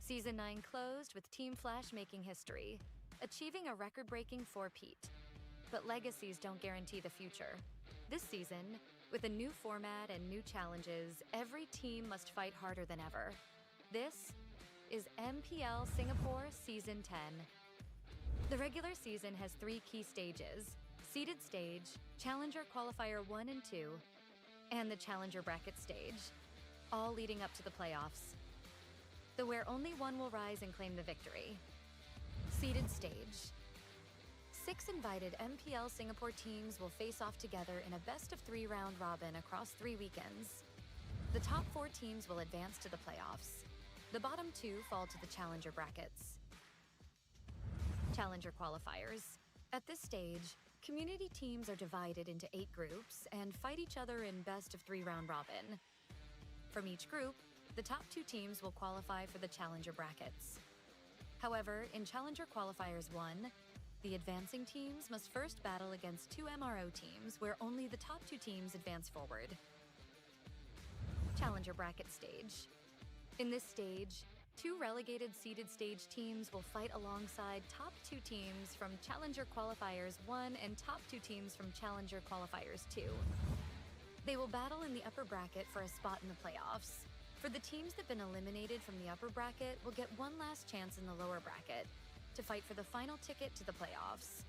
Season 9 closed with Team Flash making history, achieving a record-breaking 4-peat. But legacies don't guarantee the future. This season, with a new format and new challenges, every team must fight harder than ever. This is MPL Singapore Season 10. The regular season has 3 key stages: seeded stage, Challenger Qualifier 1 and 2, and the Challenger Bracket stage, all leading up to the playoffs, where only one will rise and claim the victory. Seeded stage. 6 invited MPL Singapore teams will face off together in a best-of-3 round robin across 3 weekends. The top 4 teams will advance to the playoffs. The bottom 2 fall to the Challenger brackets. Challenger qualifiers. At this stage, community teams are divided into 8 groups and fight each other in best-of-3 round robin. From each group, the top 2 teams will qualify for the Challenger brackets. However, in Challenger Qualifiers 1, the advancing teams must first battle against 2 MRO teams where only the top 2 teams advance forward. Challenger Bracket stage. In this stage, 2 relegated seeded stage teams will fight alongside top 2 teams from Challenger Qualifiers 1 and top 2 teams from Challenger Qualifiers 2. They will battle in the upper bracket for a spot in the playoffs. For the teams that have been eliminated from the upper bracket will get one last chance in the lower bracket to fight for the final ticket to the playoffs.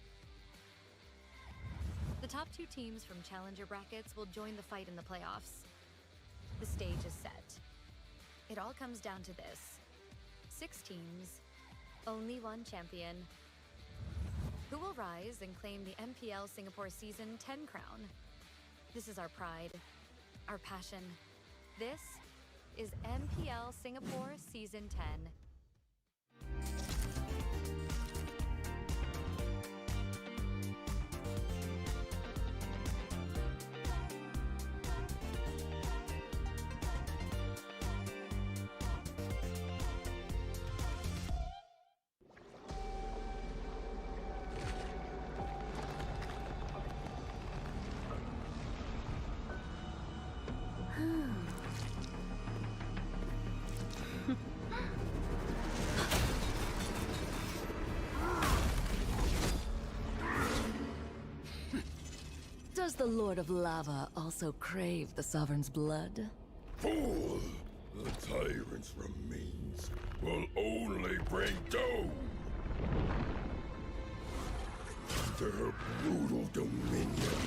The top 2 teams from Challenger brackets will join the fight in the playoffs. The stage is set. It all comes down to this: 6 teams, only one champion. Who will rise and claim the MPL Singapore Season 10 crown? This is our pride, our passion. This is MPL Singapore Season 10. Does the Lord of Lava also crave the Sovereign's blood? Fool! The tyrant's remains will only bring doom! Under her brutal dominion,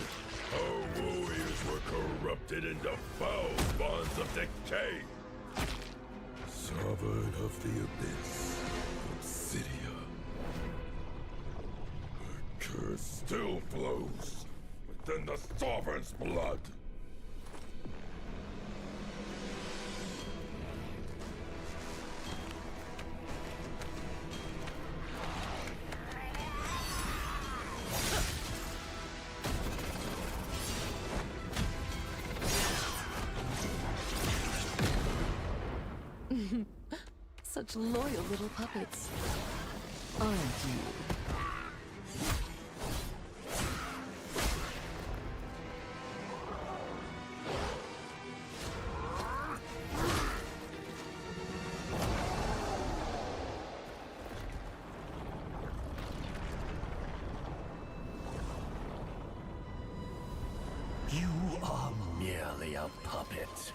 our warriors were corrupted into foul bonds of decay! Sovereign of the Abyss, Obsidia. Her curse still flows within the Sovereign's blood! Such loyal little puppets, aren't you? You are merely a puppet,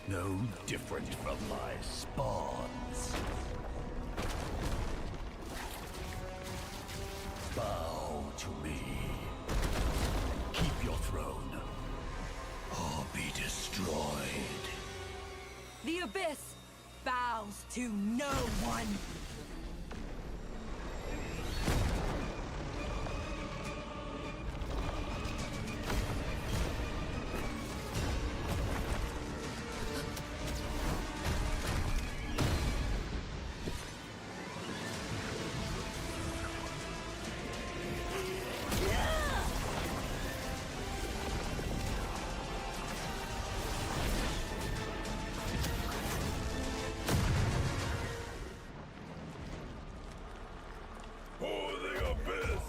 no different from my spawns. Bow to me. Keep your throne, or be destroyed. The Abyss bows to no one! For the Abyss!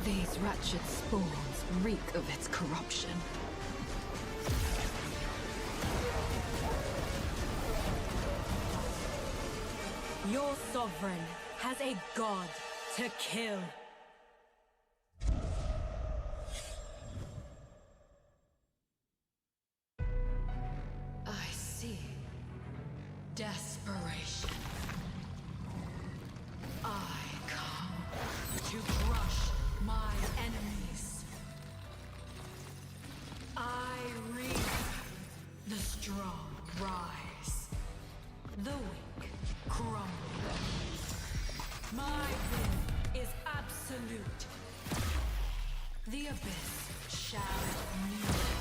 These wretched spawns reek of its corruption. Your sovereign has a god to kill. I see. Desperation. I come to crush my enemies. I reap. The strong rise. The weak crumble. My will is absolute. The abyss shall kneel.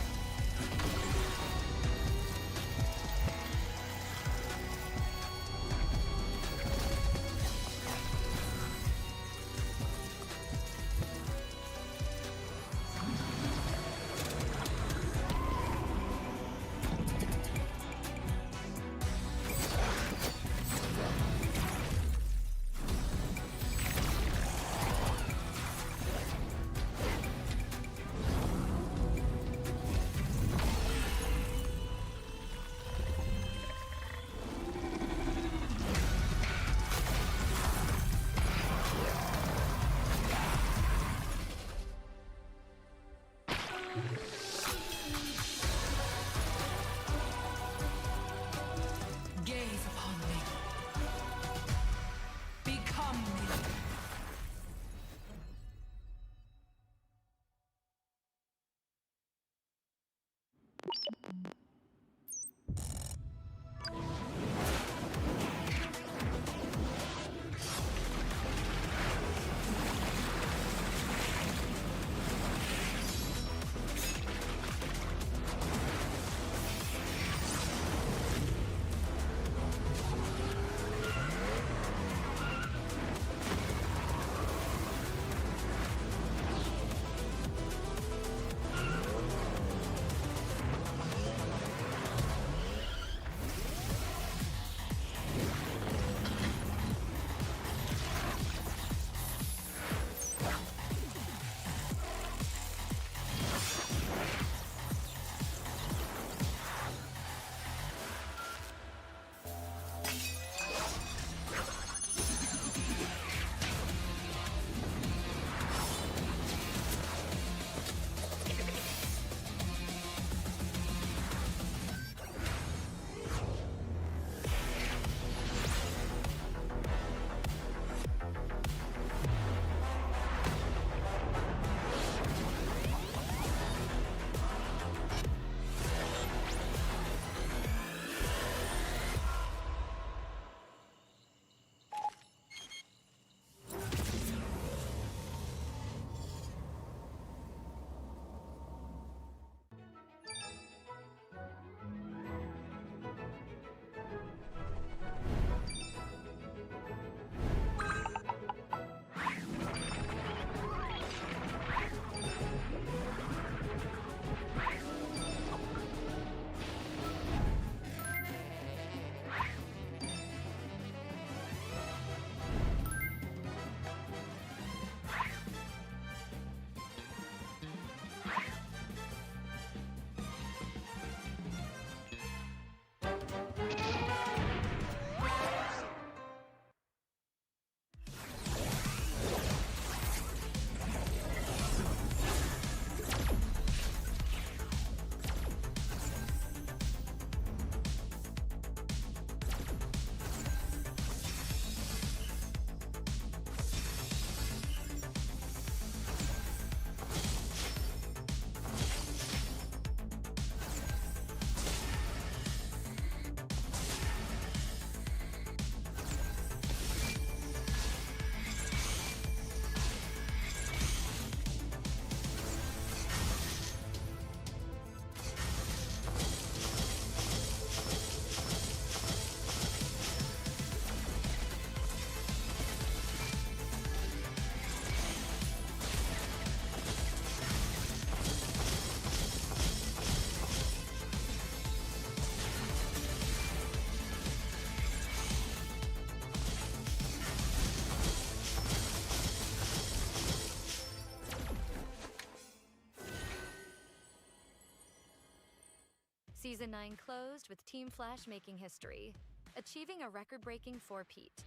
Season 9 closed with Team Flash making history, achieving a record-breaking four-peat.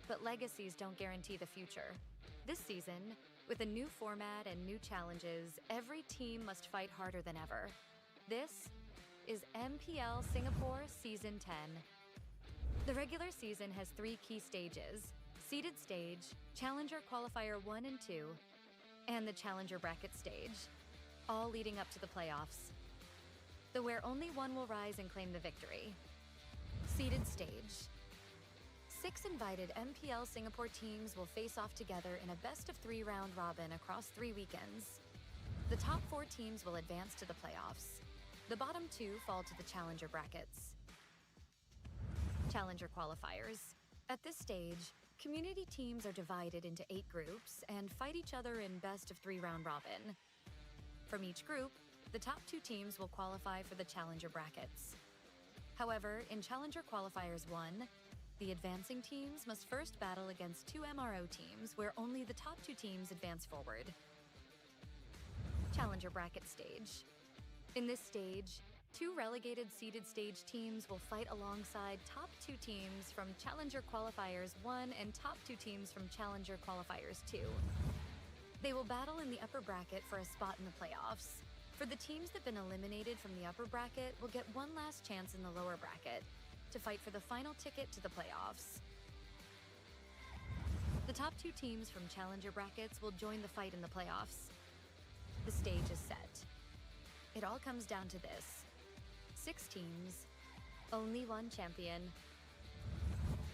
But legacies don't guarantee the future. This season, with a new format and new challenges, every team must fight harder than ever. This is MPL Singapore Season 10. The regular season has three key stages: seeded stage, Challenger Qualifier 1 and 2, and the Challenger Bracket stage, all leading up to the playoffs, where only one will rise and claim the victory. Seeded stage. 6 invited MPL Singapore teams will face off together in a best-of-3 round robin across 3 weekends. The top 4 teams will advance to the playoffs. The bottom 2 fall to the Challenger brackets. Challenger qualifiers. At this stage, community teams are divided into 8 groups and fight each other in best-of-3 round robin. From each group, the top 2 teams will qualify for the Challenger brackets. However, in Challenger Qualifiers 1, the advancing teams must first battle against 2 MRO teams where only the top 2 teams advance forward. Challenger Bracket Stage. In this stage, 2 relegated seeded stage teams will fight alongside top 2 teams from Challenger Qualifiers 1 and top 2 teams from Challenger Qualifiers 2. They will battle in the upper bracket for a spot in the playoffs. For the teams that have been eliminated from the upper bracket will get one last chance in the lower bracket to fight for the final ticket to the playoffs. The top 2 teams from Challenger brackets will join the fight in the playoffs. The stage is set. It all comes down to this: 6 teams, only one champion.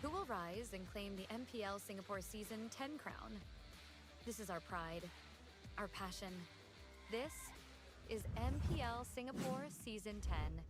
Who will rise and claim the MPL Singapore Season 10 crown? This is our pride, our passion. This is MPL Singapore Season 10.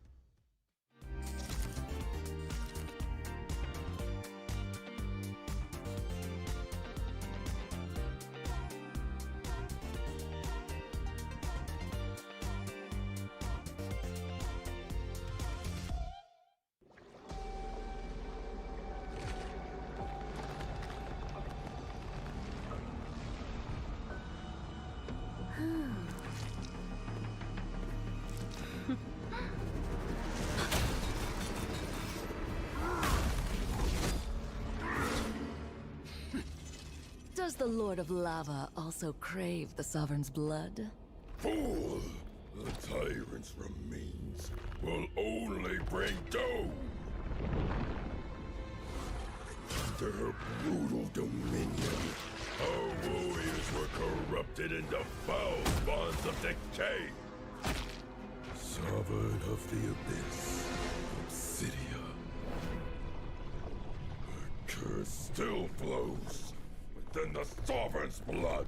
Does the Lord of Lava also crave the Sovereign's blood? Fool! The tyrant's remains will only bring doom! Under her brutal dominion, our warriors were corrupted into foul bonds of decay! Sovereign of the Abyss, Obsidia. Her curse still flows within the Sovereign's blood!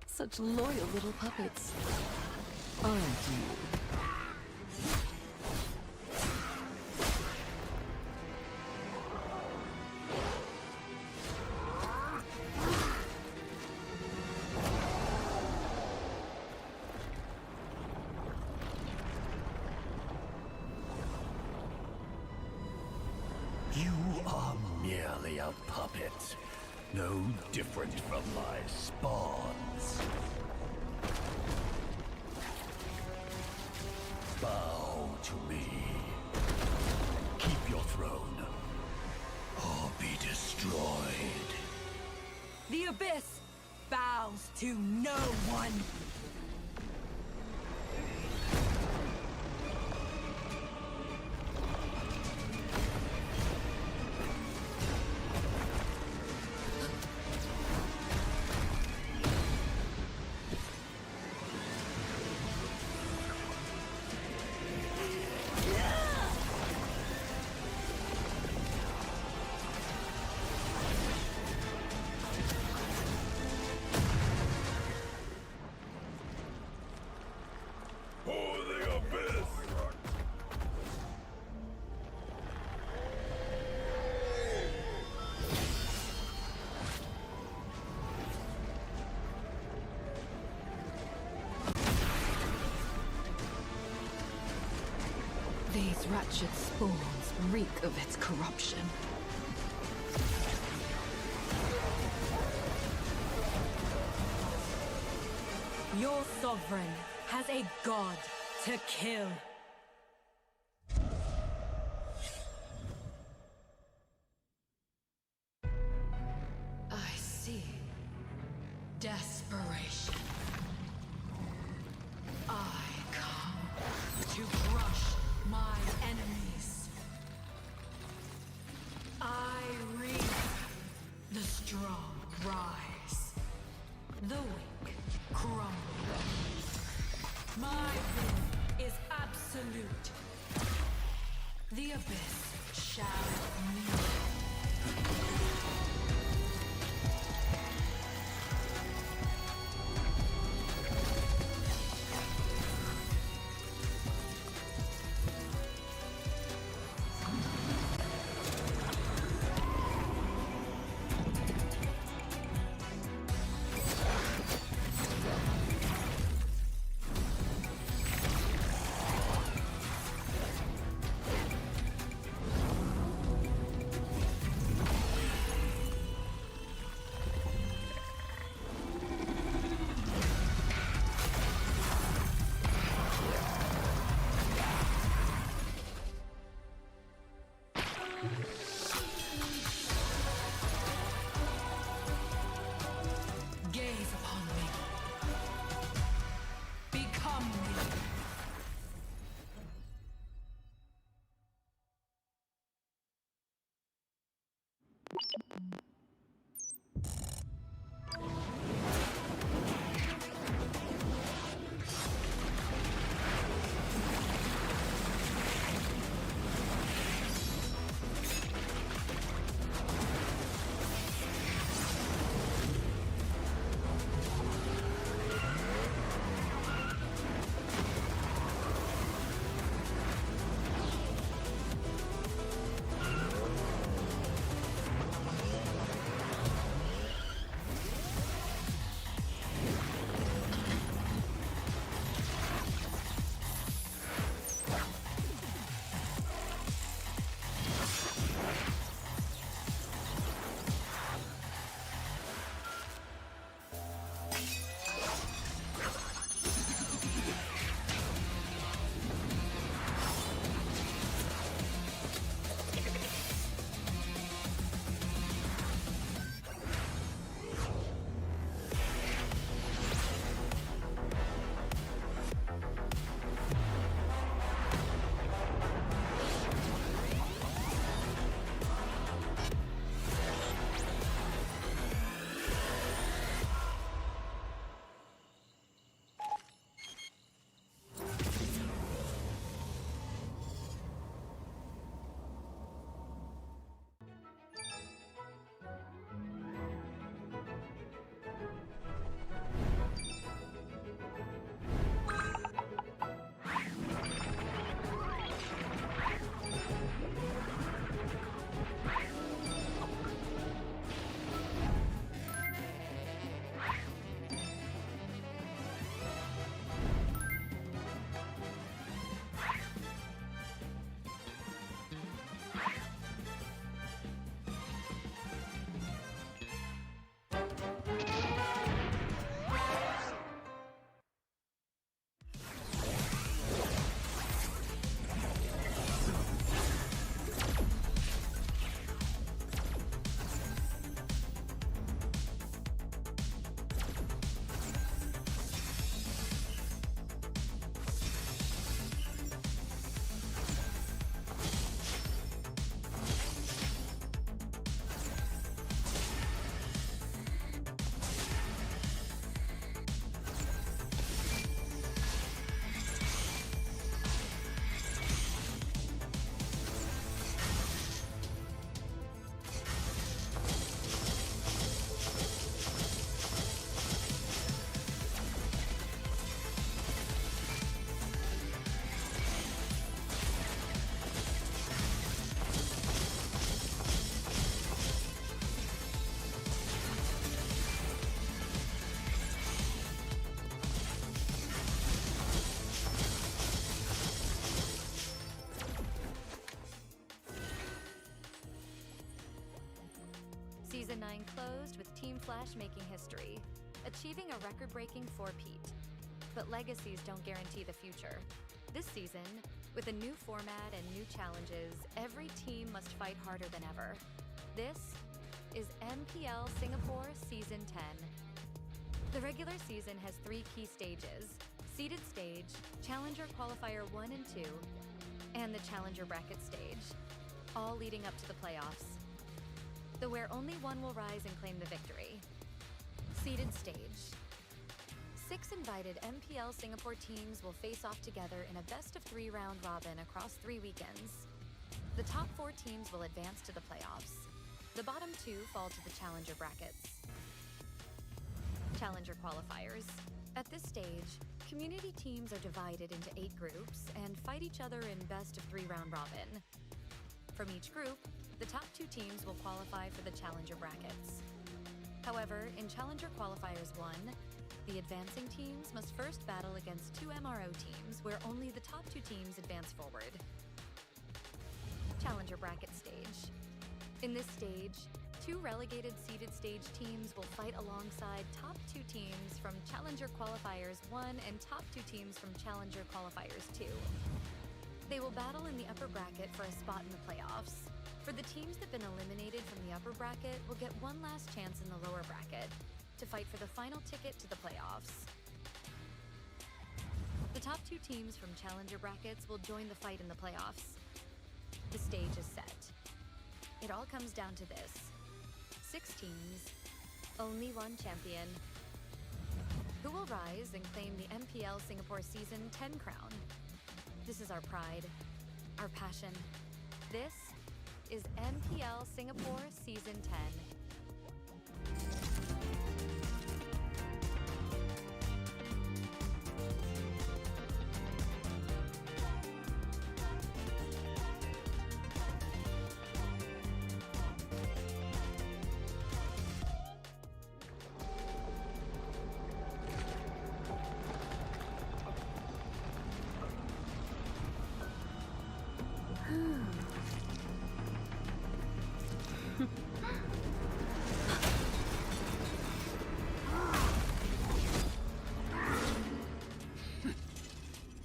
Such loyal little puppets, aren't you? You are merely a puppet, no different from my spawns. Bow to me. Keep your throne, or be destroyed. The Abyss bows to no one. These wretched spawns reek of its corruption. Your sovereign has a god to kill. I see. Desperation. I come to crush my enemies. I reap. The strong rise. The weak crumble. My will is absolute. The abyss shall kneel. Flash making history, achieving a record-breaking four-peat. But legacies don't guarantee the future. This season, with a new format and new challenges, every team must fight harder than ever. This is MPL Singapore Season 10. The regular season has 3 key stages: seeded stage, Challenger Qualifier 1 and 2, and the Challenger Bracket stage, all leading up to the playoffs. Though where only one will rise and claim the victory. Seeded stage. 6 invited MPL Singapore teams will face off together in a best-of-3 round robin across 3 weekends. The top 4 teams will advance to the playoffs. The bottom 2 fall to the Challenger brackets. Challenger qualifiers. At this stage, community teams are divided into 8 groups and fight each other in best-of-3 round robin. From each group, the top 2 teams will qualify for the Challenger brackets. However, in Challenger Qualifiers 1, the advancing teams must first battle against 2 MRO teams where only the top 2 teams advance forward. Challenger Bracket stage. In this stage, 2 relegated seeded stage teams will fight alongside top 2 teams from Challenger Qualifiers 1 and top 2 teams from Challenger Qualifiers 2. They will battle in the upper bracket for a spot in the playoffs. For the teams that have been eliminated from the upper bracket will get one last chance in the lower bracket to fight for the final ticket to the playoffs. The top 2 teams from Challenger brackets will join the fight in the playoffs. The stage is set. It all comes down to this: 6 teams, only one champion. Who will rise and claim the MPL Singapore Season 10 crown? This is our pride, our passion. This is MPL Singapore Season 10.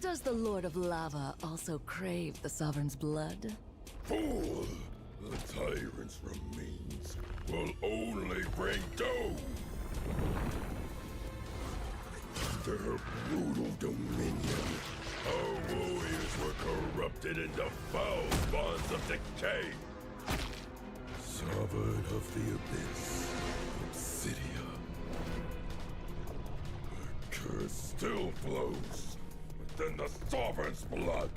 Does the Lord of Lava also crave the Sovereign's blood? Fool! The tyrant's remains will only bring doom! Their brutal dominion, our warriors were corrupted into foul bonds of decay. Sovereign of the Abyss, Obsidia. The curse still flows within the Sovereign's blood.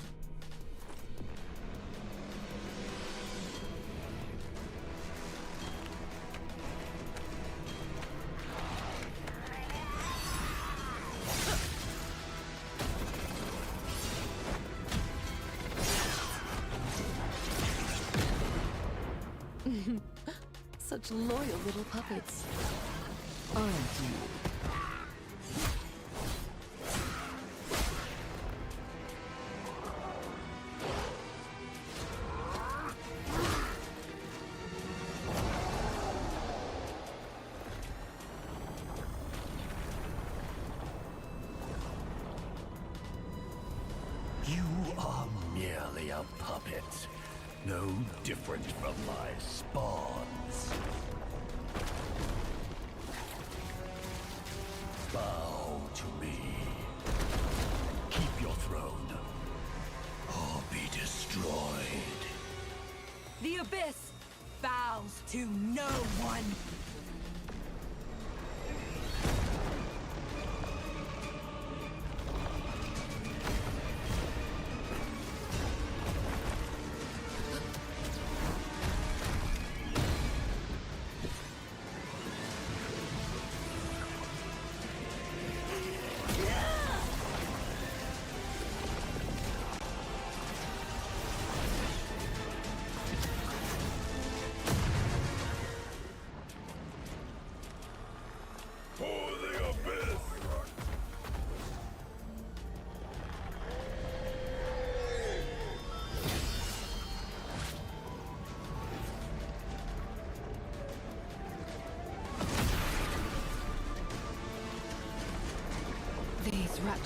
Such loyal little puppets, aren't you? You are merely a puppet, no different from my spawns. Bow to me. Keep your throne, or be destroyed. The Abyss bows to no one.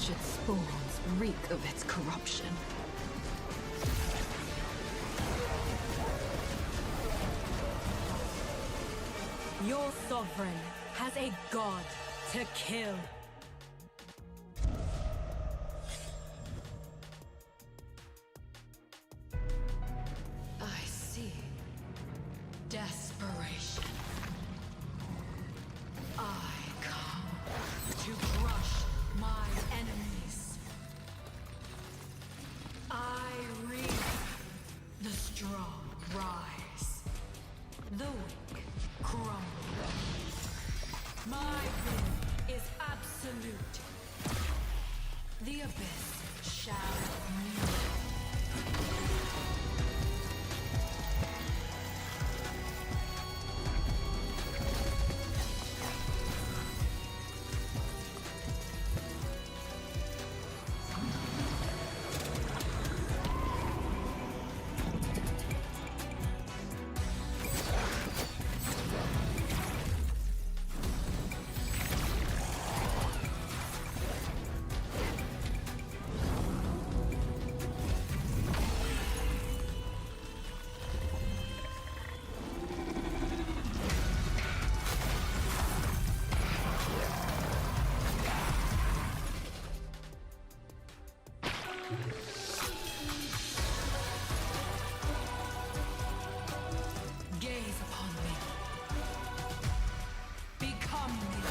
wretched spawns reek of its corruption. Your sovereign has a god to kill. I see. Desperation. I come to crush my enemies. I reap. The strong rise. The weak crumble. My will is absolute. The abyss shall kneel. Gaze upon me. Become me.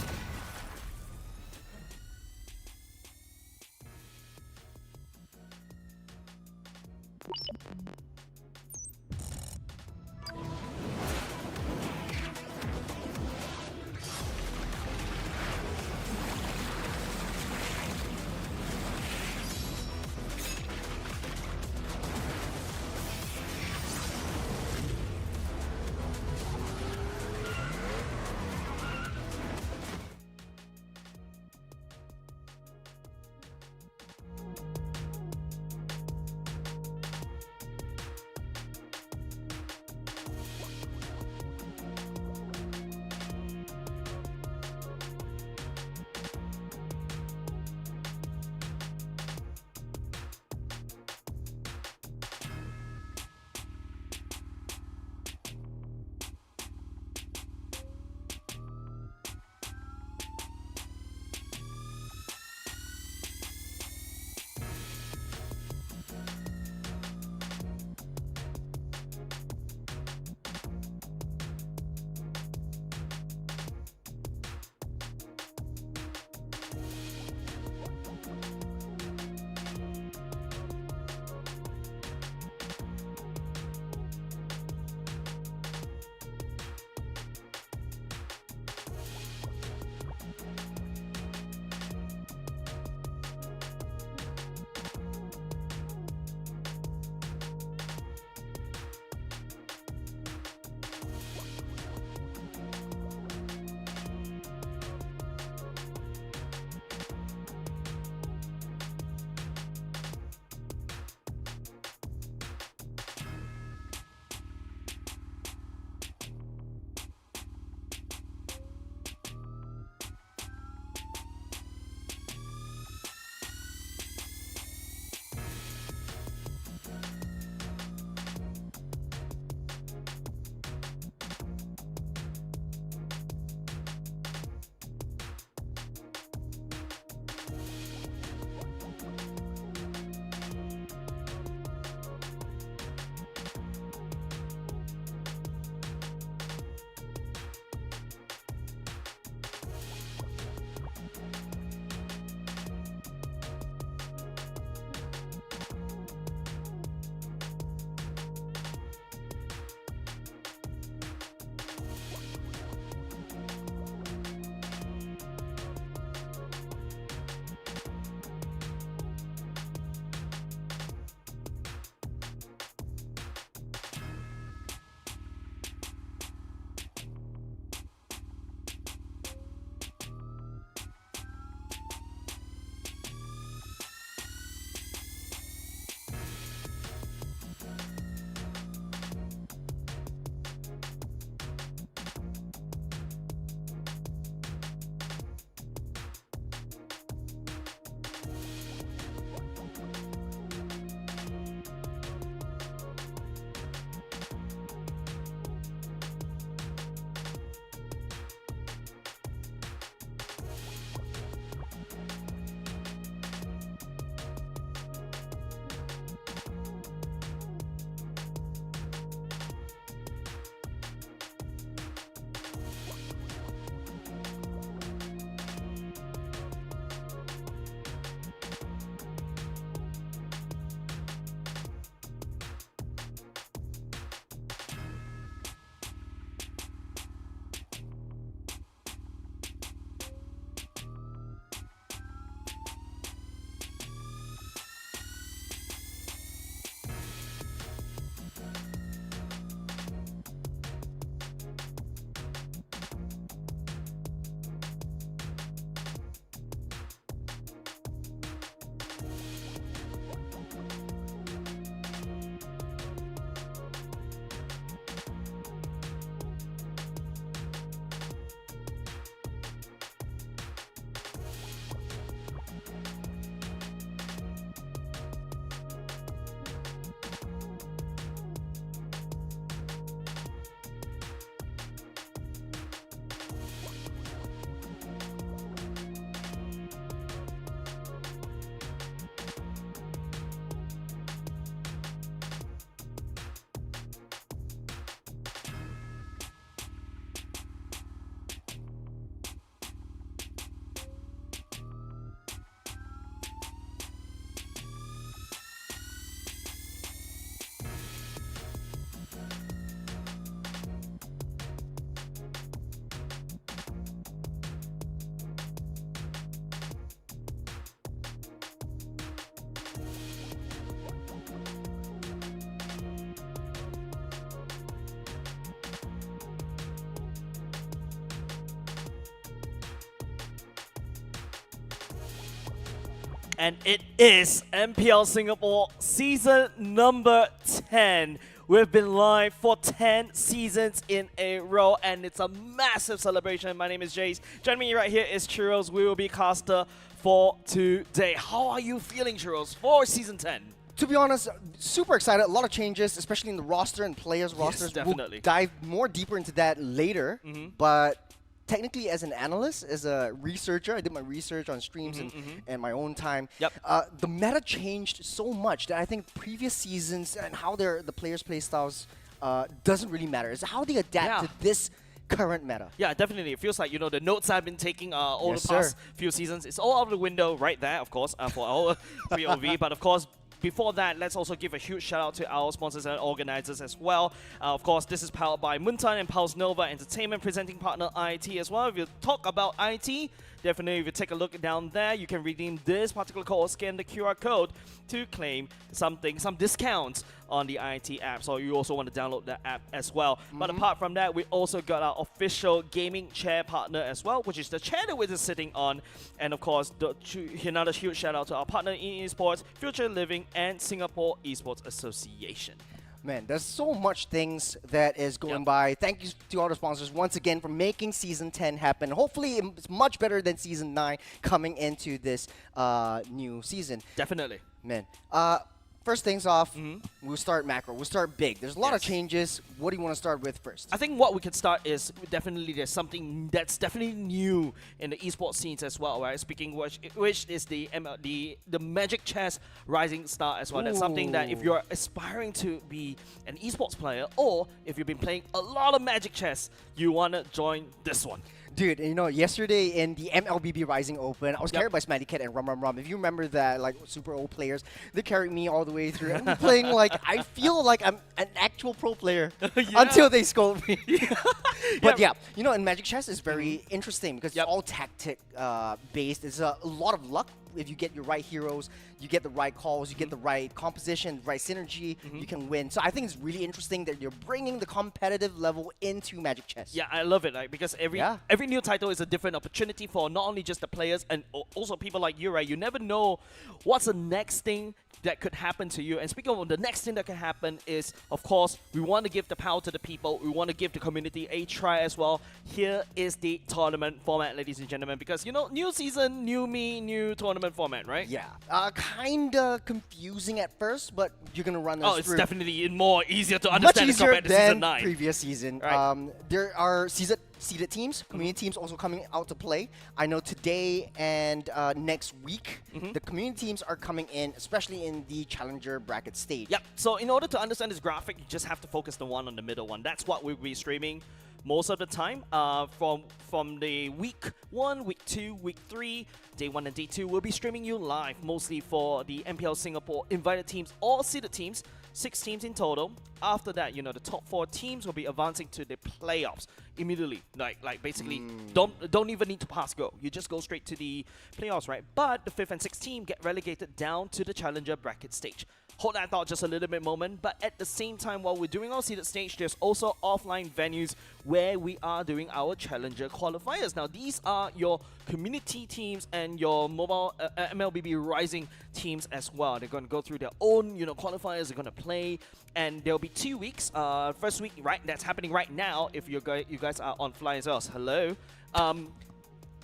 And it is MPL Singapore season number 10. We've been live for 10 seasons in a row, and it's a massive celebration. My name is Jace. Joining me right here is Churros. We will be caster for today. How are you feeling, Churros, for season 10? To be honest, super excited. A lot of changes, especially in the roster and players' rosters. Definitely. We'll dive more deeper into that later. But technically, as an analyst, as a researcher, I did my research on streams and my own time. The meta changed so much that I think previous seasons and how the players' play styles doesn't really matter. It's how they adapt to this current meta. Yeah, definitely. It feels like, you know, the notes I've been taking over the past few seasons, it's all out of the window right there, of course, for our POV. But of course, before that, let's also give a huge shout out to our sponsors and organizers as well. Of course, this is powered by Moontan and Pulse Nova Entertainment, presenting partner IT as well. If you talk about IT, definitely if you take a look down there, you can redeem this particular code or scan the QR code to claim some discounts on the IT app. So you also want to download the app as well. But apart from that, we also got our official gaming chair partner as well, which is the chair that we're just sitting on. And of course, another huge shout out to our partner in Esports, Future Living, and Singapore Esports Association. Man, there's so much things that is going by. Thank you to all the sponsors once again for making Season 10 happen. Hopefully, it's much better than Season 9 coming into this new season. Definitely. Man, first things off, we'll start macro. We'll start big. There's a lot of changes. What do you want to start with first? I think what we could start is definitely there's something that's definitely new in the esports scenes as well, right? Speaking which is the Magic Chess Rising Star as well. That's something that if you're aspiring to be an esports player, or if you've been playing a lot of Magic Chess, you want to join this one. Dude, you know, yesterday in the MLBB Rising Open, I was carried by Smatty Cat and Rum. If you remember that, like, super old players, they carried me all the way through. I'm playing like, I feel like I'm an actual pro player until they scold me. But yeah, you know, in Magic Chess, it's very interesting because it's all tactic based. It's a lot of luck. If you get your right heroes, you get the right calls, you get the right composition, right synergy, you can win. So I think it's really interesting that you're bringing the competitive level into Magic Chess. Yeah, I love it, like, because every new title is a different opportunity for not only just the players and also people like you, right? You never know what's the next thing that could happen to you. And speaking of the next thing that can happen is, of course, we want to give the power to the people. We want to give the community a try as well. Here is the tournament format, ladies and gentlemen, because, you know, new season, new me, new tournament format, right? Yeah. Kinda confusing at first, but you're gonna run this through. It's definitely more easier to understand much easier compared to season 9. Previous season. Right. There are seeded teams, community teams also coming out to play. I know today and next week, the community teams are coming in, especially in the challenger bracket stage. Yep. So in order to understand this graphic, you just have to focus the one on the middle one. That's what we'll be streaming most of the time. From the week 1, week 2, week 3, day 1 and day 2, we'll be streaming you live, mostly for the MPL Singapore invited teams or seeded teams, 6 teams in total. After that, you know, the top 4 teams will be advancing to the playoffs immediately. Like basically, don't even need to pass go. You just go straight to the playoffs, right? But the 5th and 6th team get relegated down to the challenger bracket stage. Hold that thought just a little bit moment, but at the same time, while we're doing our seeded stage, there's also offline venues where we are doing our challenger qualifiers. Now, these are your community teams and your mobile MLBB Rising teams as well. They're going to go through their own, you know, qualifiers. They're going to play, and there'll be 2 weeks. First week, right, that's happening right now. If you guys are on Fly as well, hello.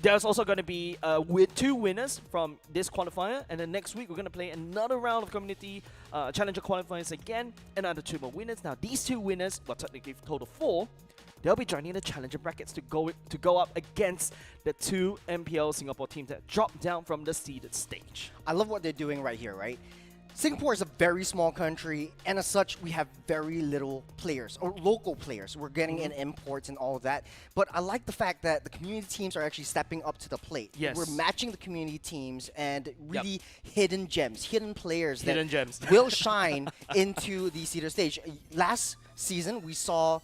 There's also going to be 2 winners from this qualifier, and then next week we're going to play another round of community challenger qualifiers again, another 2 more winners. Now these 2 winners, well, technically total 4, they'll be joining the challenger brackets to go up against the 2 MPL Singapore teams that dropped down from the seeded stage. I love what they're doing right here, right? Singapore is a very small country, and as such, we have very little players, or local players. We're getting in imports and all of that. But I like the fact that the community teams are actually stepping up to the plate. Yes. We're matching the community teams and really hidden gems, hidden players that gems. will shine into the seeder stage. Last season, we saw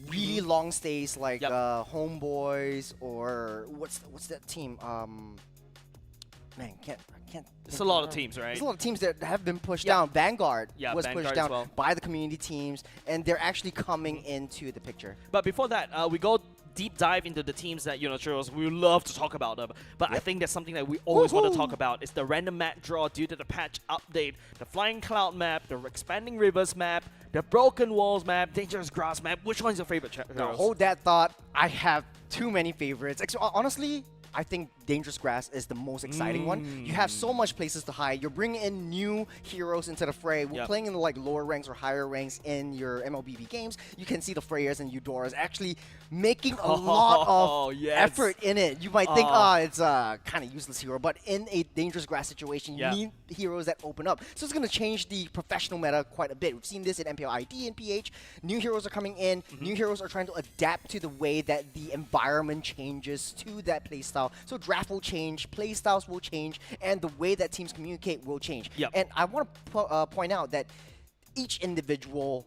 really long stays like Homeboys, or what's that team? Man, I can't. It's a lot of teams, right? There's a lot of teams that have been pushed down. Vanguard was Vanguard pushed down as well by the community teams, and they're actually coming into the picture. But before that, we go deep dive into the teams that, Churros, we love to talk about them. But I think that's something that we always want to talk about. It's the random map draw due to the patch update, the Flying Cloud map, the Expanding Rivers map, the Broken Walls map, Dangerous Grass map. Which one's your favorite, Churros? Now, hold that thought. I have too many favorites. Honestly, I think Dangerous Grass is the most exciting one. You have so much places to hide. You're bringing in new heroes into the fray. We're playing in the lower ranks or higher ranks in your MLBB games. You can see the Freyas and Eudoras actually making a lot of effort in it. You might think, it's a kind of useless hero, but in a Dangerous Grass situation, you need heroes that open up. So it's going to change the professional meta quite a bit. We've seen this in MPL ID and PH. New heroes are coming in. New heroes are trying to adapt to the way that the environment changes to that playstyle. So draft will change, playstyles will change, and the way that teams communicate will change. And I want to point out that each individual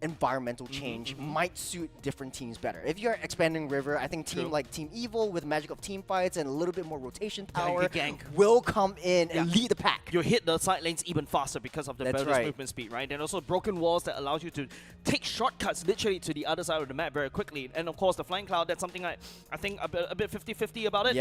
environmental change might suit different teams better. If you're expanding River, I think team like Team Evil with magic of team fights and a little bit more rotation power will come in and lead the pack. You hit the side lanes even faster because of the bonus movement speed, right? And also Broken Walls that allows you to take shortcuts literally to the other side of the map very quickly. And of course the Flying Cloud, that's something I think a bit 50-50 about it.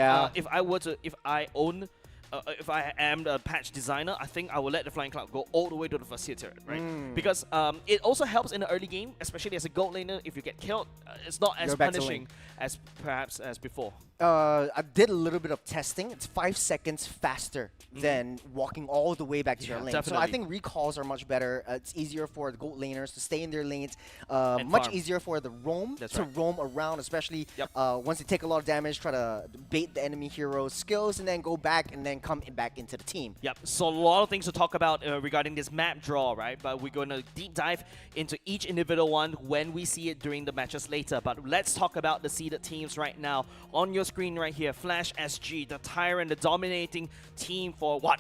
If I am the patch designer, I think I will let the Flying Cloud go all the way to the first tier turret, right? Because it also helps in the early game, especially as a gold laner. If you get killed, it's not as punishing as perhaps as before. I did a little bit of testing. It's 5 seconds faster than walking all the way back to your lane. Definitely. So I think recalls are much better. It's easier for the gold laners to stay in their lanes. Much easier for the roam to roam around, especially once they take a lot of damage, try to bait the enemy hero's skills, and then go back and then come back into the team. So a lot of things to talk about regarding this map draw, right? But we're going to deep dive into each individual one when we see it during the matches later. But let's talk about the seeded teams right now. On your screen right here, Flash SG, the tyrant, the dominating team for what?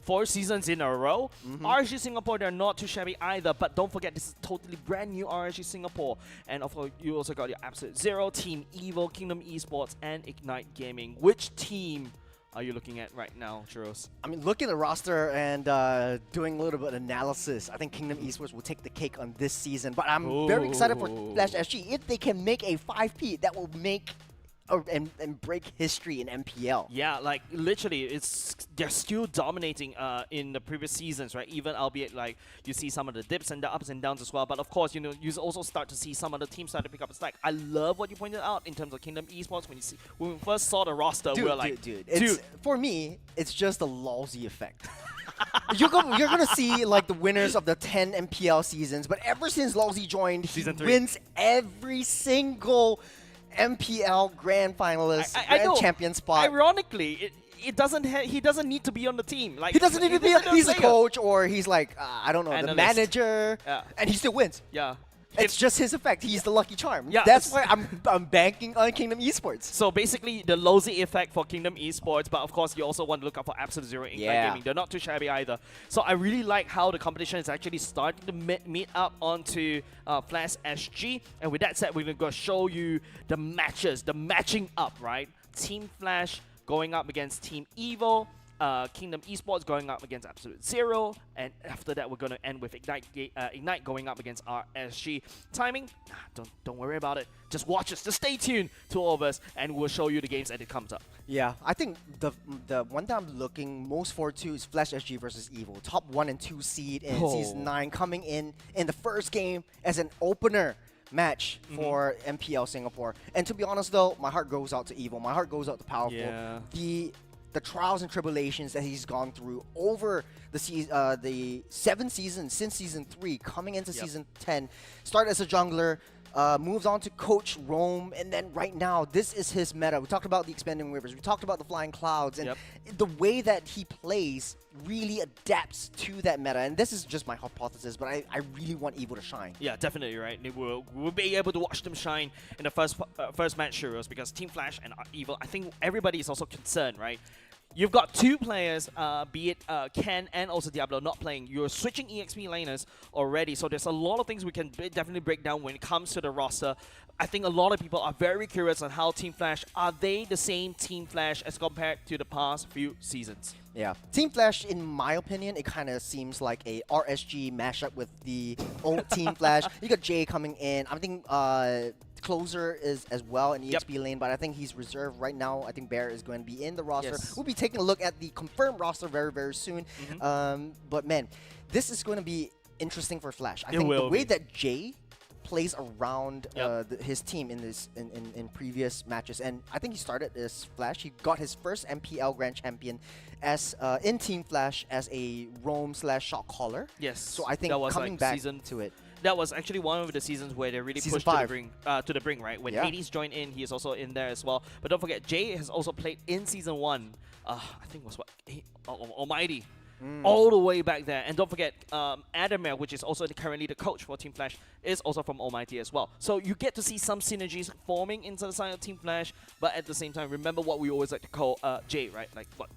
4 seasons in a row. RSG Singapore, they're not too shabby either, but don't forget this is totally brand new RSG Singapore. And of course, you also got your Absolute Zero, Team Evil, Kingdom Esports, and Ignite Gaming. Which team are you looking at right now, Churros? I mean, looking at the roster and doing a little bit of analysis, I think Kingdom Esports will take the cake on this season. But I'm very excited for Flash SG. If they can make a 5P, that will make and break history in MPL. Yeah, like literally, they're still dominating in the previous seasons, right? Even albeit like you see some of the dips and the ups and downs as well. But of course, you also start to see some of the teams start to pick up a stack. I love what you pointed out in terms of Kingdom Esports. When we first saw the roster, we were like, dude. For me, it's just a lousy effect. You're gonna see like the winners of the 10 MPL seasons, but ever since Lousy joined, he wins every single MPL grand finalist, grand champion spot. Ironically, he doesn't need to be on the team. Like he doesn't need to be. He's a coach, or he's like I don't know, analyst, the manager, and he still wins. Yeah. It's just his effect. He's the lucky charm. Yeah, that's why I'm banking on Kingdom Esports. So basically, the Lousy effect for Kingdom Esports, but of course, you also want to look out for Absolute Zero Ignite Gaming. They're not too shabby either. So I really like how the competition is actually starting to meet up onto Flash SG. And with that said, we're going to show you the matches, the matching up, right? Team Flash going up against Team Evil. Kingdom Esports going up against Absolute Zero, and after that we're going to end with Ignite going up against RSG. Timing, don't worry about it. Just watch us, just stay tuned to all of us, and we'll show you the games as it comes up. Yeah, I think the one that I'm looking most forward to is Flash SG versus Evil, top 1 and 2 seed in Season 9, coming in the first game as an opener match for MPL Singapore. And to be honest though, my heart goes out to Evil. My heart goes out to Powerful. Yeah. The trials and tribulations that he's gone through over the 7 seasons since Season 3, coming into Season 10, started as a jungler, moved on to coach roam, and then right now, this is his meta. We talked about the Expanding Rivers, we talked about the Flying Clouds, and the way that he plays really adapts to that meta. And this is just my hypothesis, but I really want Evil to shine. Yeah, definitely, right? We'll be able to watch them shine in the first match, Churros, because Team Flash and Evil, I think everybody is also concerned, right? You've got 2 players, be it Ken and also Diablo, not playing. You're switching EXP laners already, so there's a lot of things we can definitely break down when it comes to the roster. I think a lot of people are very curious on how Team Flash, are they the same Team Flash as compared to the past few seasons? Yeah. Team Flash, in my opinion, it kind of seems like a RSG mashup with the old Team Flash. You got Jay coming in. I think closer is as well in EXP lane, but I think he's reserved right now. I think Bear is going to be in the roster. Yes. We'll be taking a look at the confirmed roster very, very soon. But man, this is going to be interesting for Flash. I think the way that Jay plays around his team in previous matches, and I think he started as Flash. He got his first MPL Grand Champion as in Team Flash as a roam/shot caller. Yes. So I think that was coming like back season to it. That was actually one of the seasons where they really Season pushed 5. to the brink, right? When Hades joined in, he is also in there as well. But don't forget, Jay has also played in Season 1. I think it was what? Almighty. All the way back there. And don't forget, Adamir, which is also currently the coach for Team Flash, is also from Almighty as well. So you get to see some synergies forming inside the side of Team Flash, but at the same time, remember what we always like to call Jay, right? Like what?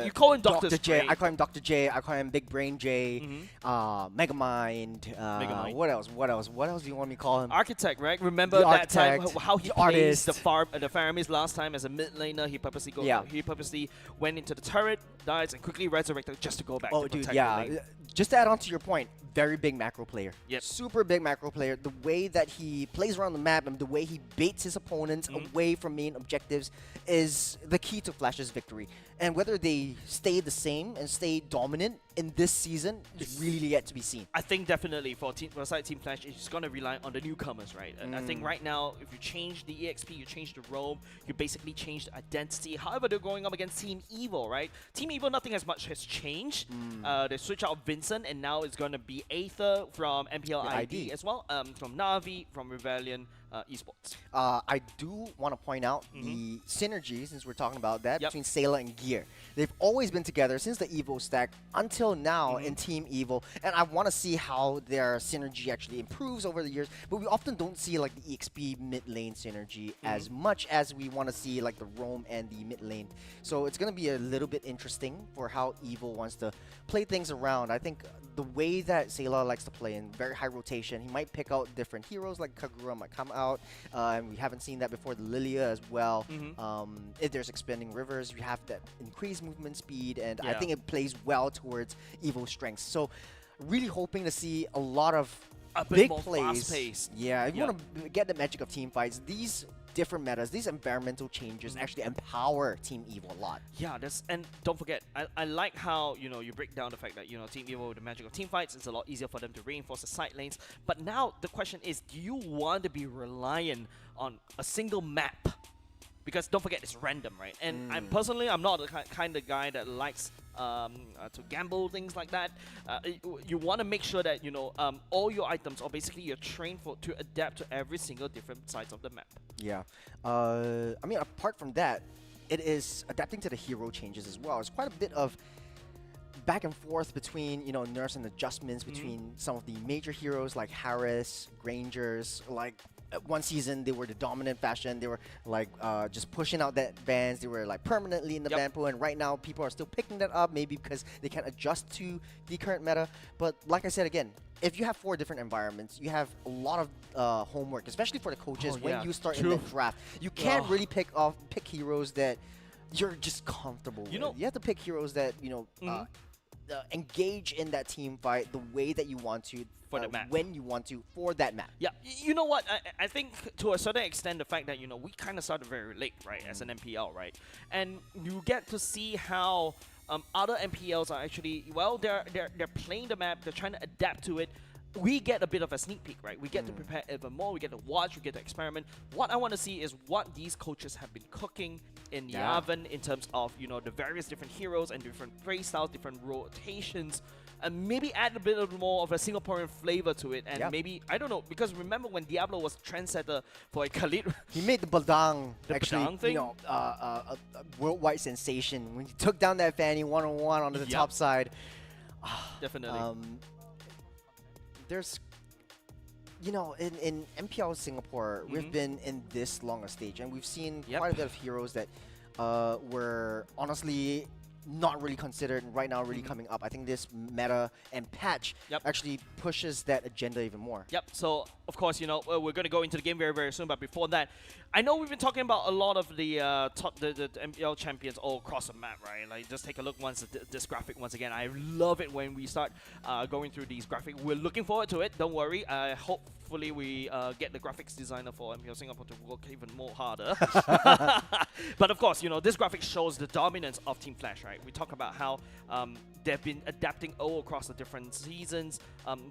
You call him Dr. J. I call him Dr. J. I call him Big Brain J. Megamind. Megamind. What else? What else? What else do you want me to call him? Architect, right? Remember The that time architect, how he the plays artist. the Faramis last time as a mid laner? He purposely went into the turret, dies, and quickly resurrected just to go back. Oh, to dude, protect yeah. the lane. Just to add on to your point, very big macro player. Yep. Super big macro player. The way that he plays around the map and the way he baits his opponents away from main objectives is the key to Flash's victory. And whether they stay the same and stay dominant in this season is really yet to be seen. I think definitely for Team Flash, it's going to rely on the newcomers, right? And I think right now, if you change the EXP, you change the roam, you basically change the identity. However, they're going up against Team Evil, right? Team Evil, nothing as much has changed. They switch out Vincent, and now it's going to be Aether from MPL ID as well, from Na'Vi, from Rebellion, Esports. I do want to point out the synergy, since we're talking about that, between Sayla and Gear. They've always been together since the Evo stack until now in Team Evo, and I want to see how their synergy actually improves over the years, but we often don't see like the EXP mid lane synergy as much as we want to see like the roam and the mid lane. So it's going to be a little bit interesting for how Evo wants to play things around. I think the way that Sayla likes to play in very high rotation, he might pick out different heroes, like Kagura might come out, and we haven't seen that before, the Lilia as well. If there's expanding rivers, you have that increased movement speed, and I think it plays well towards Evo's strengths. So really hoping to see a lot of big plays. Fast-paced. Yeah, if you want to get the magic of team fights, these different metas, these environmental changes actually empower Team Evo a lot. Yeah, and don't forget, I like how you break down the fact that Team Evo with the magic of team fights, it's a lot easier for them to reinforce the side lanes. But now the question is, do you want to be reliant on a single map? Because don't forget, it's random, right? And I'm not the kind of guy that likes to gamble, things like that. You want to make sure that all your items, or basically you're trained to adapt to every single different sides of the map. Yeah. I mean, apart from that, it is adapting to the hero changes as well. It's quite a bit of back and forth between, nerfs and adjustments between some of the major heroes like Harris, Grangers. Like one season, they were the dominant faction. They were like just pushing out that bans. They were like permanently in the ban pool. And right now, people are still picking that up, maybe because they can't adjust to the current meta. But like I said again, if you have 4 different environments, you have a lot of homework, especially for the coaches when you start in the draft. You can't really pick heroes that you're just comfortable with. You have to pick heroes that engage in that team fight the way that you want to, for the map, when you want to, for that map. Yeah, you know what? I think to a certain extent, the fact that we kind of started very late, right, as an MPL, right, and you get to see how other MPLs are actually they're playing the map, they're trying to adapt to it. We get a bit of a sneak peek, right? We get to prepare even more, we get to watch, we get to experiment. What I want to see is what these coaches have been cooking in the oven in terms of, the various different heroes and different play styles, different rotations, and maybe add a bit more of a Singaporean flavor to it. And maybe, I don't know, because remember when Diablo was trendsetter for a Khalid? He made the Badang, Badang thing? A worldwide sensation when he took down that Fanny one-on-one onto the top side. Definitely. There's, in MPL Singapore, we've been in this long a stage, and we've seen quite a bit of heroes that were honestly not really considered, and right now really coming up. I think this meta and patch actually pushes that agenda even more. Yep, so of course, we're going to go into the game very, very soon, but before that, I know we've been talking about a lot of the the MPL champions all across the map, right? Like, just take a look once at this graphic once again. I love it when we start going through these graphics. We're looking forward to it. Don't worry. Hopefully we get the graphics designer for MPL Singapore to work even more harder. But of course, you know, this graphic shows the dominance of Team Flash, right? We talk about how they've been adapting all across the different seasons.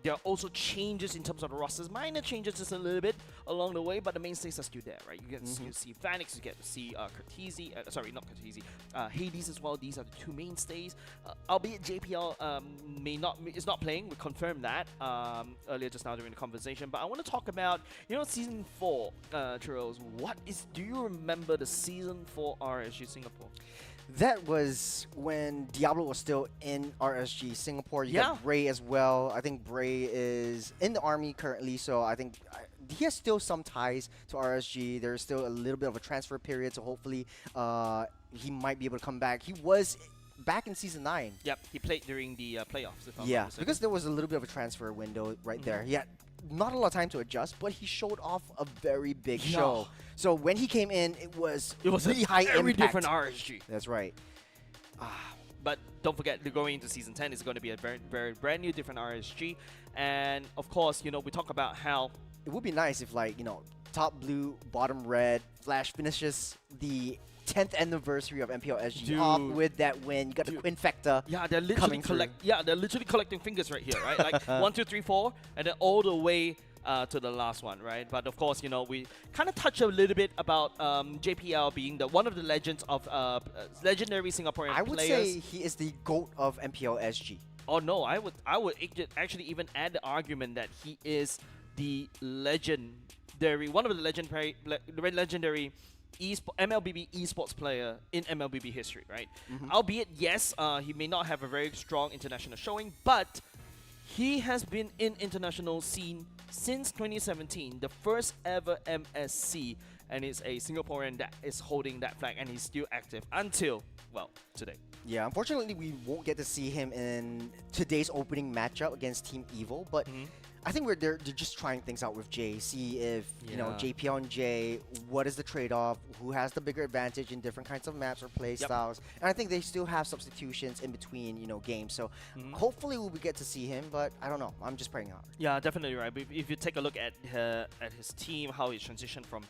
There are also changes in terms of the rosters, minor changes just a little bit along the way, but the mainstays are still there, right? You get to see Vanix, you get to see Cortese, sorry, not Cortese, Hades as well. These are the two mainstays. Albeit JPL is not playing. We confirmed that earlier just now during the conversation. But I want to talk about, you know, Season 4, Churros. Do you remember the Season 4 RSG Singapore? That was when Diablo was still in RSG Singapore. You got Yeah. Bray as well. I think Bray is in the army currently, so I think he has still some ties to RSG. There's still a little bit of a transfer period, so hopefully he might be able to come back. He was back in Season 9. Yep, he played during the playoffs, if I'm not Yeah, mistaken. because there was a little bit of a transfer window right there. He had not a lot of time to adjust, but he showed off a very big show. So when he came in, it was really high very impact. different RSG. That's right. But don't forget, going into Season 10 is going to be a very, very brand new, different RSG. And of course, you know, we talk about how It would be nice if, like, you know, top blue, bottom red, Flash finishes the 10th anniversary of MPL SG off Dude. with that win. You got the Quinfector. they're literally coming they're literally collecting fingers right here, right? Like 1, 2, 3, 4, and then all the way to the last one, right? But of course, you know, we kind of touch a little bit about JPL being one of the legends of legendary Singaporean I would players. say he is the GOAT of MPL SG. Oh no, I would actually even add the argument that he is the one of the legendary MLBB esports player in MLBB history, right? Albeit, yes, he may not have a very strong international showing, but he has been in international scene since 2017, the first ever MSC, and is a Singaporean that is holding that flag, and he's still active until, well, today. Yeah, unfortunately, we won't get to see him in today's opening matchup against Team Evil, but I think they're just trying things out with Jay. See if, you know, JPL and Jay, what is the trade-off? Who has the bigger advantage in different kinds of maps or play styles? And I think they still have substitutions in between, you know, games. So hopefully we'll get to see him, but I don't know. I'm just praying out. Yeah, definitely right. But if you take a look at his team, how he transitioned from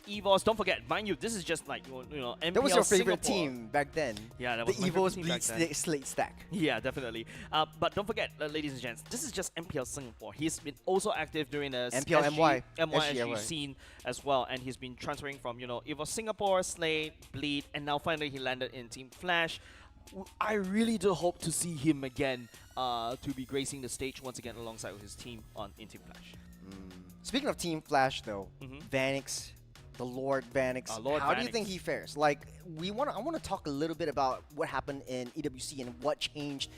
EVOS, don't forget, mind you, this is just like, you know, MPL That was your favorite Singapore. team back then. Yeah, that the was my favorite Evos team back then. Bleed Slate Stack. Yeah, definitely. But don't forget, ladies and gents, this is just MPL Singapore. He's been also active during the MPL MY. SG scene as well, and he's been transferring from, you know, EVOS Singapore, Slate, Bleed, and now finally he landed in Team Flash. I really do hope to see him again to be gracing the stage once again alongside with his team in Team Flash. Speaking of Team Flash, though, Vanix, the Lord Vanix, how do you think he fares? Like, I want to talk a little bit about what happened in EWC and what changed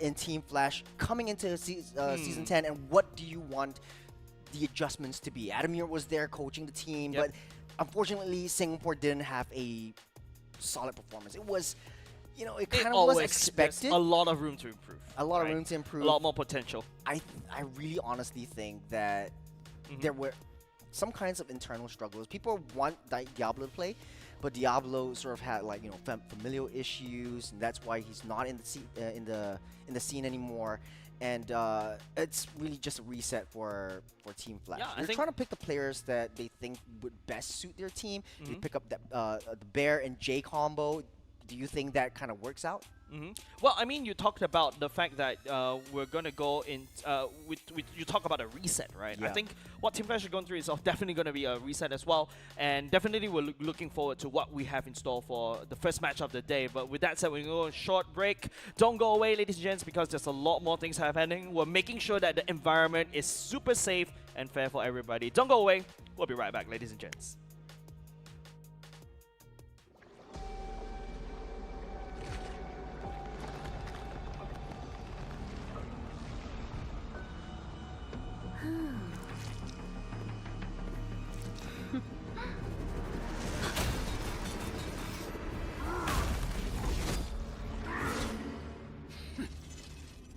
in Team Flash coming into Season 10, and what do you want the adjustments to be? Adamir was there coaching the team, but unfortunately, Singapore didn't have a solid performance. It was, you know, it kind of was expected. There's a lot of room to improve. A lot of room to improve. A lot more potential. I really honestly think that there were some kinds of internal struggles. People want Diablo to play, but Diablo sort of had, like, you know, familial issues, and that's why he's not in the scene anymore. And it's really just a reset for Team Flash. Yeah, They're trying to pick the players that they think would best suit their team. They pick up that the Bear and J combo. Do you think that kind of works out? Well, I mean, you talked about the fact that we're going to go in, you talk about a reset, right? I think what Team Flash is going through is definitely going to be a reset as well. And definitely we're looking forward to what we have in store for the first match of the day. But with that said, we're going to go on a short break. Don't go away, ladies and gents, because there's a lot more things happening. We're making sure that the environment is super safe and fair for everybody. Don't go away. We'll be right back, ladies and gents.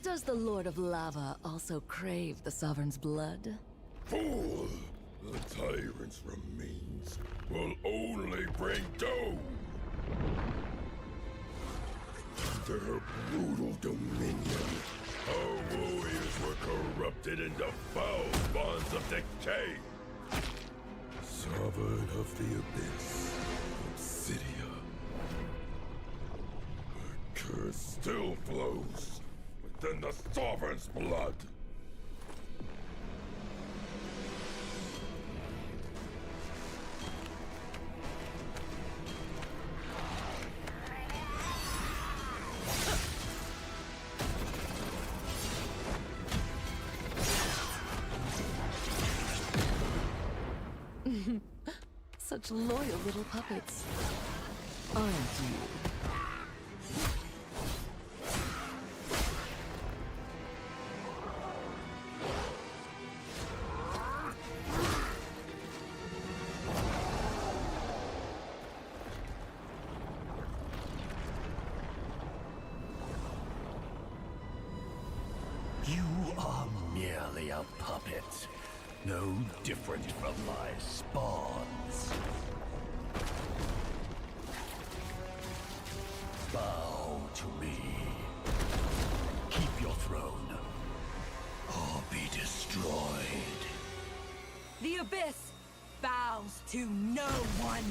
Does the Lord of Lava also crave the Sovereign's blood? Fool! The tyrant's remains will only bring doom. Their brutal dominion. Our warriors were corrupted into foul bonds of decay. Sovereign of the Abyss, Obsidia. The curse still flows within the Sovereign's blood. Such loyal little puppets. Aren't you? You are merely a puppet, no different from my spawns. Bow to me. Keep your throne, or be destroyed. The Abyss bows to no one.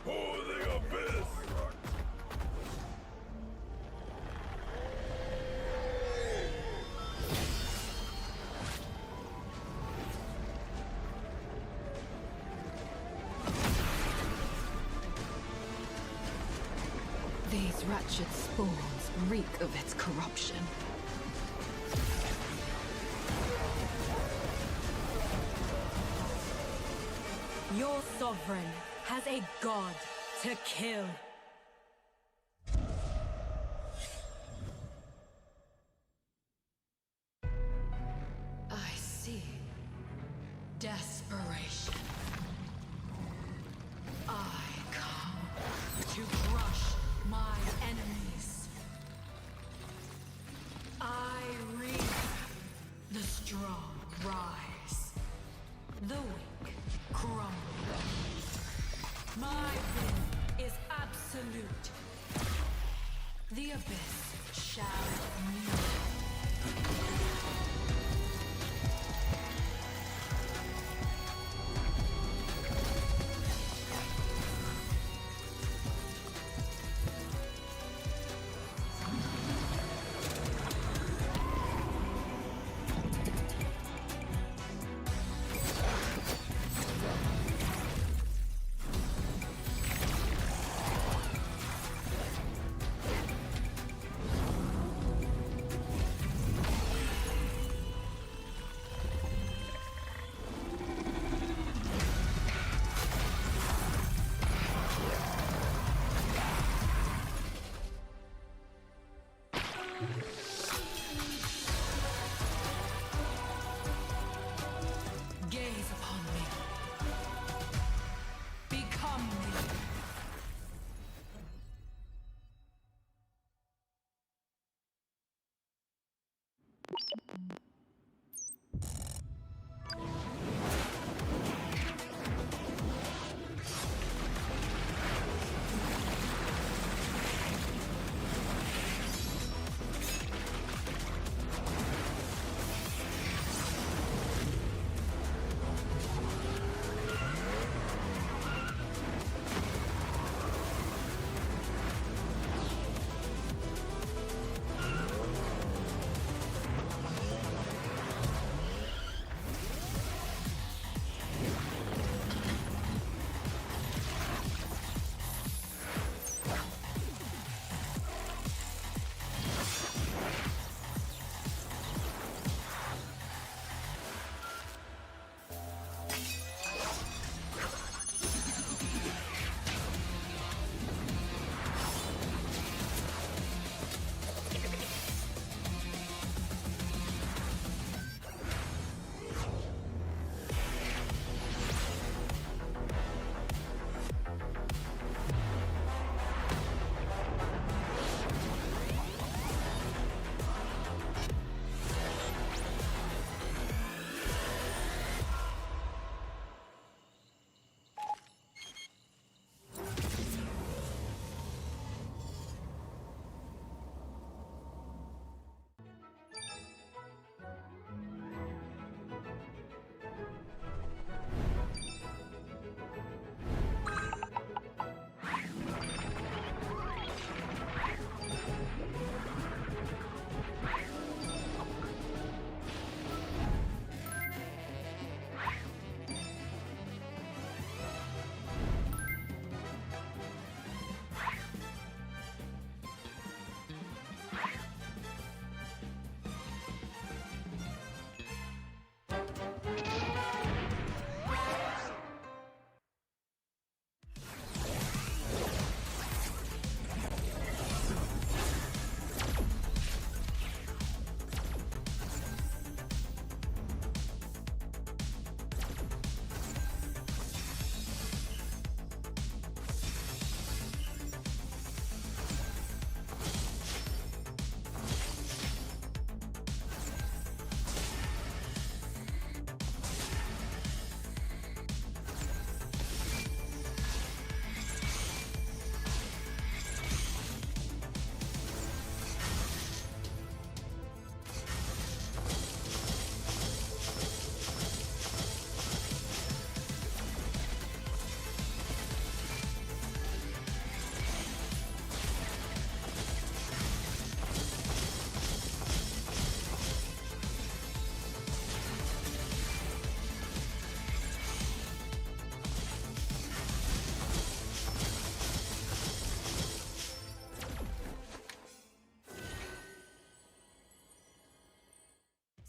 For the Abyss! These wretched spawns reek of its corruption. Your sovereign has a god to kill. I see. Desperation. I come to crush my enemies. I reap. The strong rise. The weak crumble. My will is absolute. The abyss shall kneel. Gaze upon me. Become me.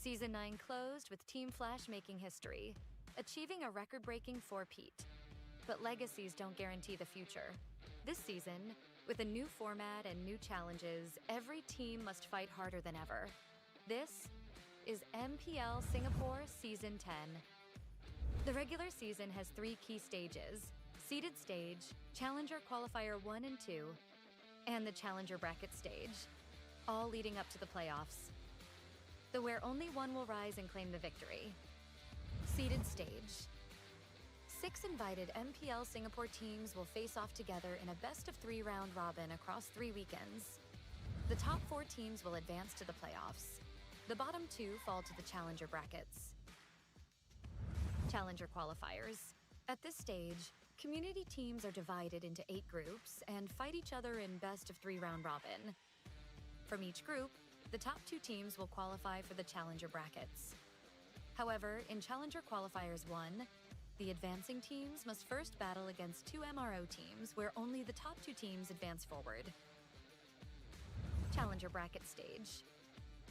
Season 9 closed with Team Flash making history, achieving a record-breaking 4-peat. But legacies don't guarantee the future. This season, with a new format and new challenges, every team must fight harder than ever. This is MPL Singapore Season 10. The regular season has 3 key stages: seeded stage, Challenger Qualifier 1 and 2, and the Challenger Bracket stage, all leading up to the playoffs. Though where only one will rise and claim the victory. Seeded stage. 6 invited MPL Singapore teams will face off together in a best-of-3 round robin across 3 weekends. The top 4 teams will advance to the playoffs. The bottom 2 fall to the Challenger brackets. Challenger qualifiers. At this stage, community teams are divided into 8 groups and fight each other in best-of-3 round robin. From each group, the top 2 teams will qualify for the Challenger brackets. However, in Challenger Qualifiers 1, the advancing teams must first battle against 2 MRO teams where only the top 2 teams advance forward. Challenger Bracket Stage.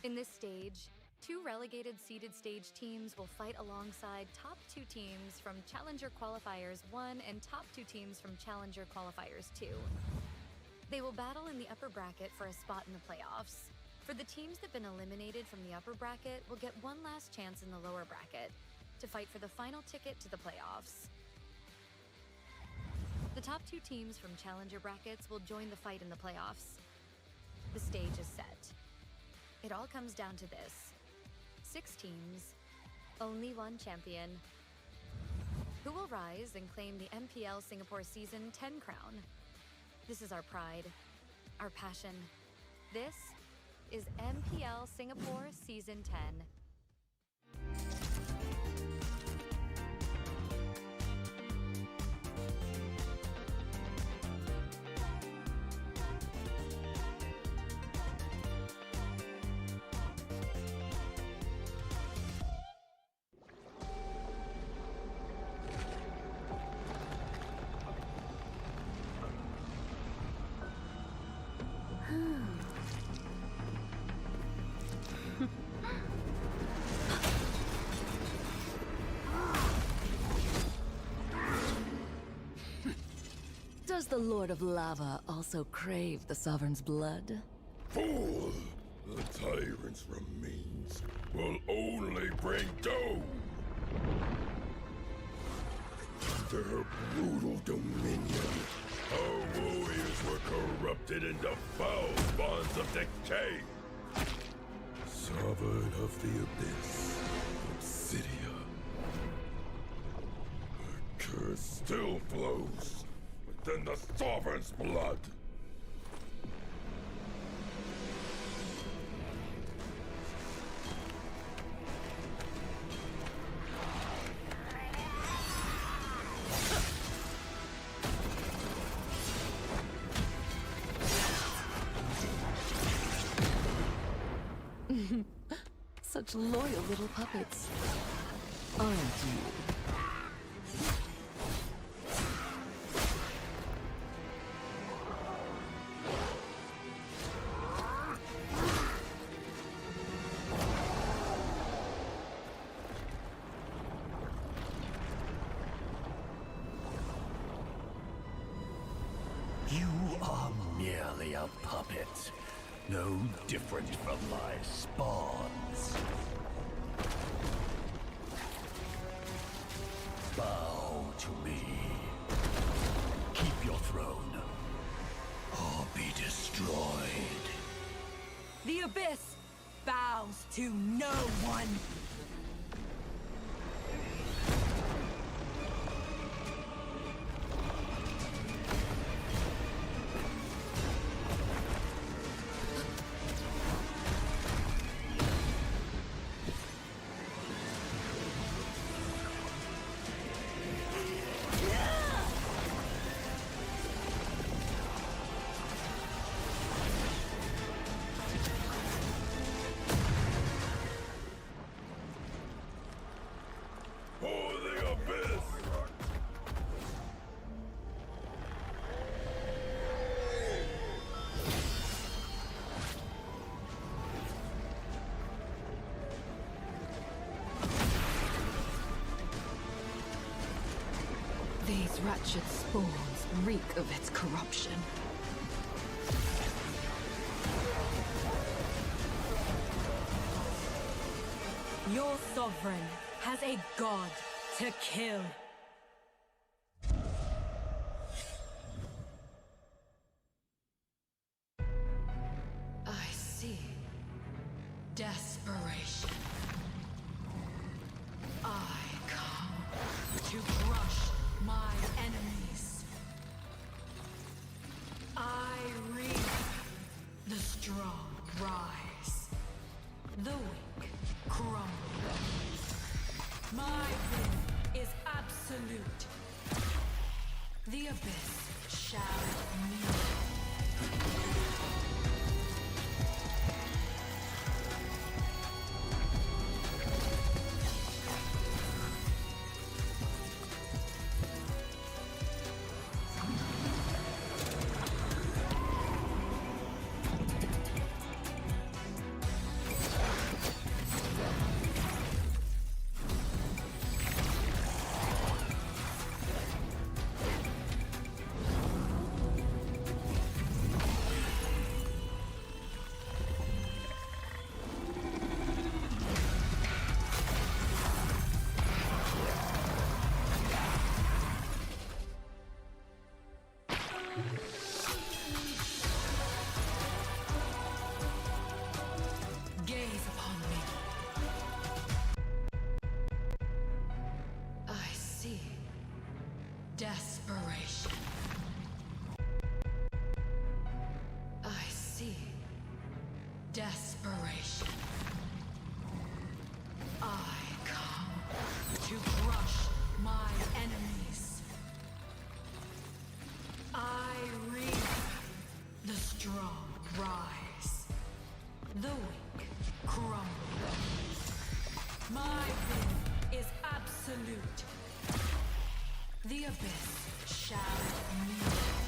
In this stage, 2 relegated seeded stage teams will fight alongside top 2 teams from Challenger Qualifiers 1 and top 2 teams from Challenger Qualifiers 2. They will battle in the upper bracket for a spot in the playoffs. For the teams that have been eliminated from the upper bracket will get one last chance in the lower bracket to fight for the final ticket to the playoffs. The top 2 teams from Challenger brackets will join the fight in the playoffs. The stage is set. It all comes down to this: 6 teams, only one champion. Who will rise and claim the MPL Singapore Season 10 crown? This is our pride, our passion. This is MPL Singapore Season 10. Does the Lord of Lava also crave the Sovereign's blood? Fool! The tyrant's remains will only bring doom! Under her brutal dominion, our warriors were corrupted into foul bonds of decay. Sovereign of the Abyss, Obsidia. Her curse still flows within the Sovereign's blood. Such loyal little puppets, aren't you? You are merely a puppet, no different from my spawns. Bow to me. Keep your throne, or be destroyed. The Abyss bows to no one. These wretched spawns reek of its corruption. Your sovereign has a god to kill. I see. Desperation. I come to crush my enemies. I reap. The strong rise. The weak crumble. My will is absolute. The abyss shall kneel. Gaze upon me. I see desperation. I see desperation. I come to crush my enemies. I reap. The strong rise. The weak crumble. My will is absolute. The abyss shall kneel.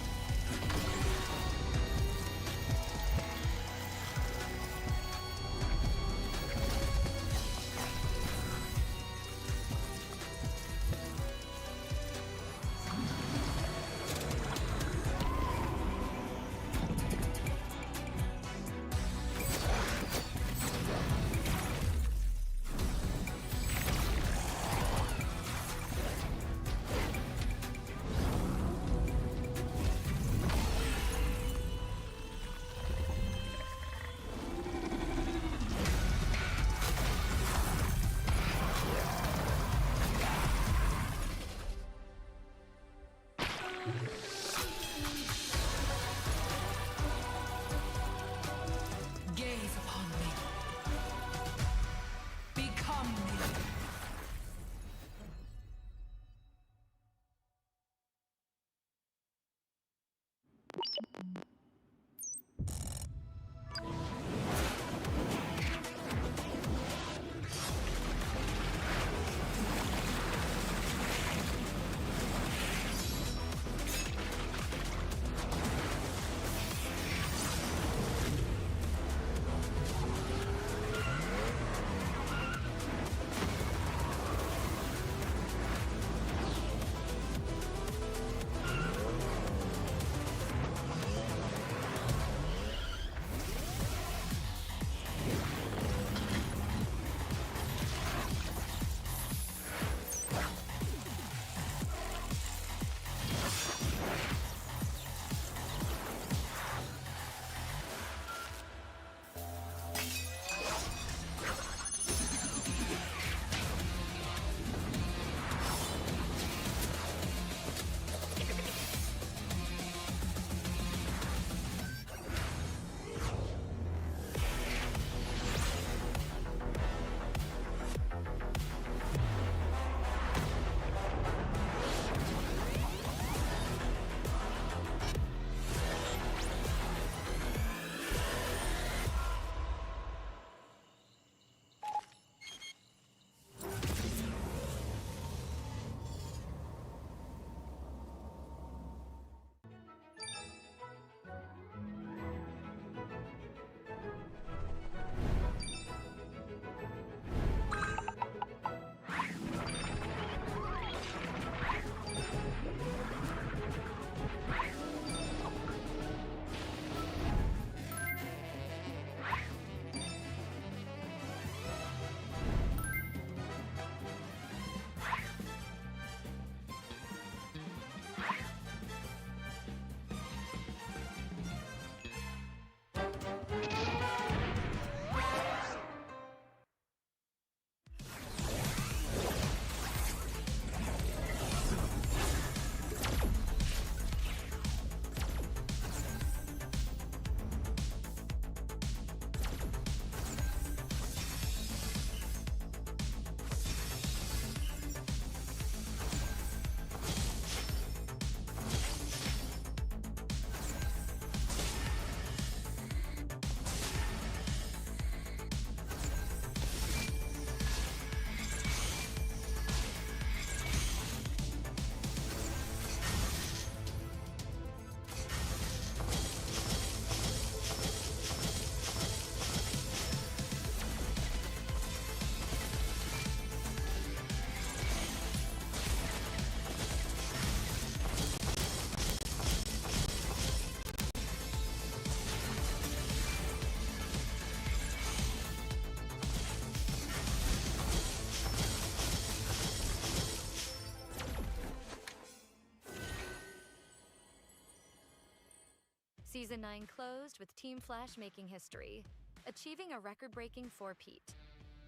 Season 9 closed with Team Flash making history, achieving a record-breaking four-peat.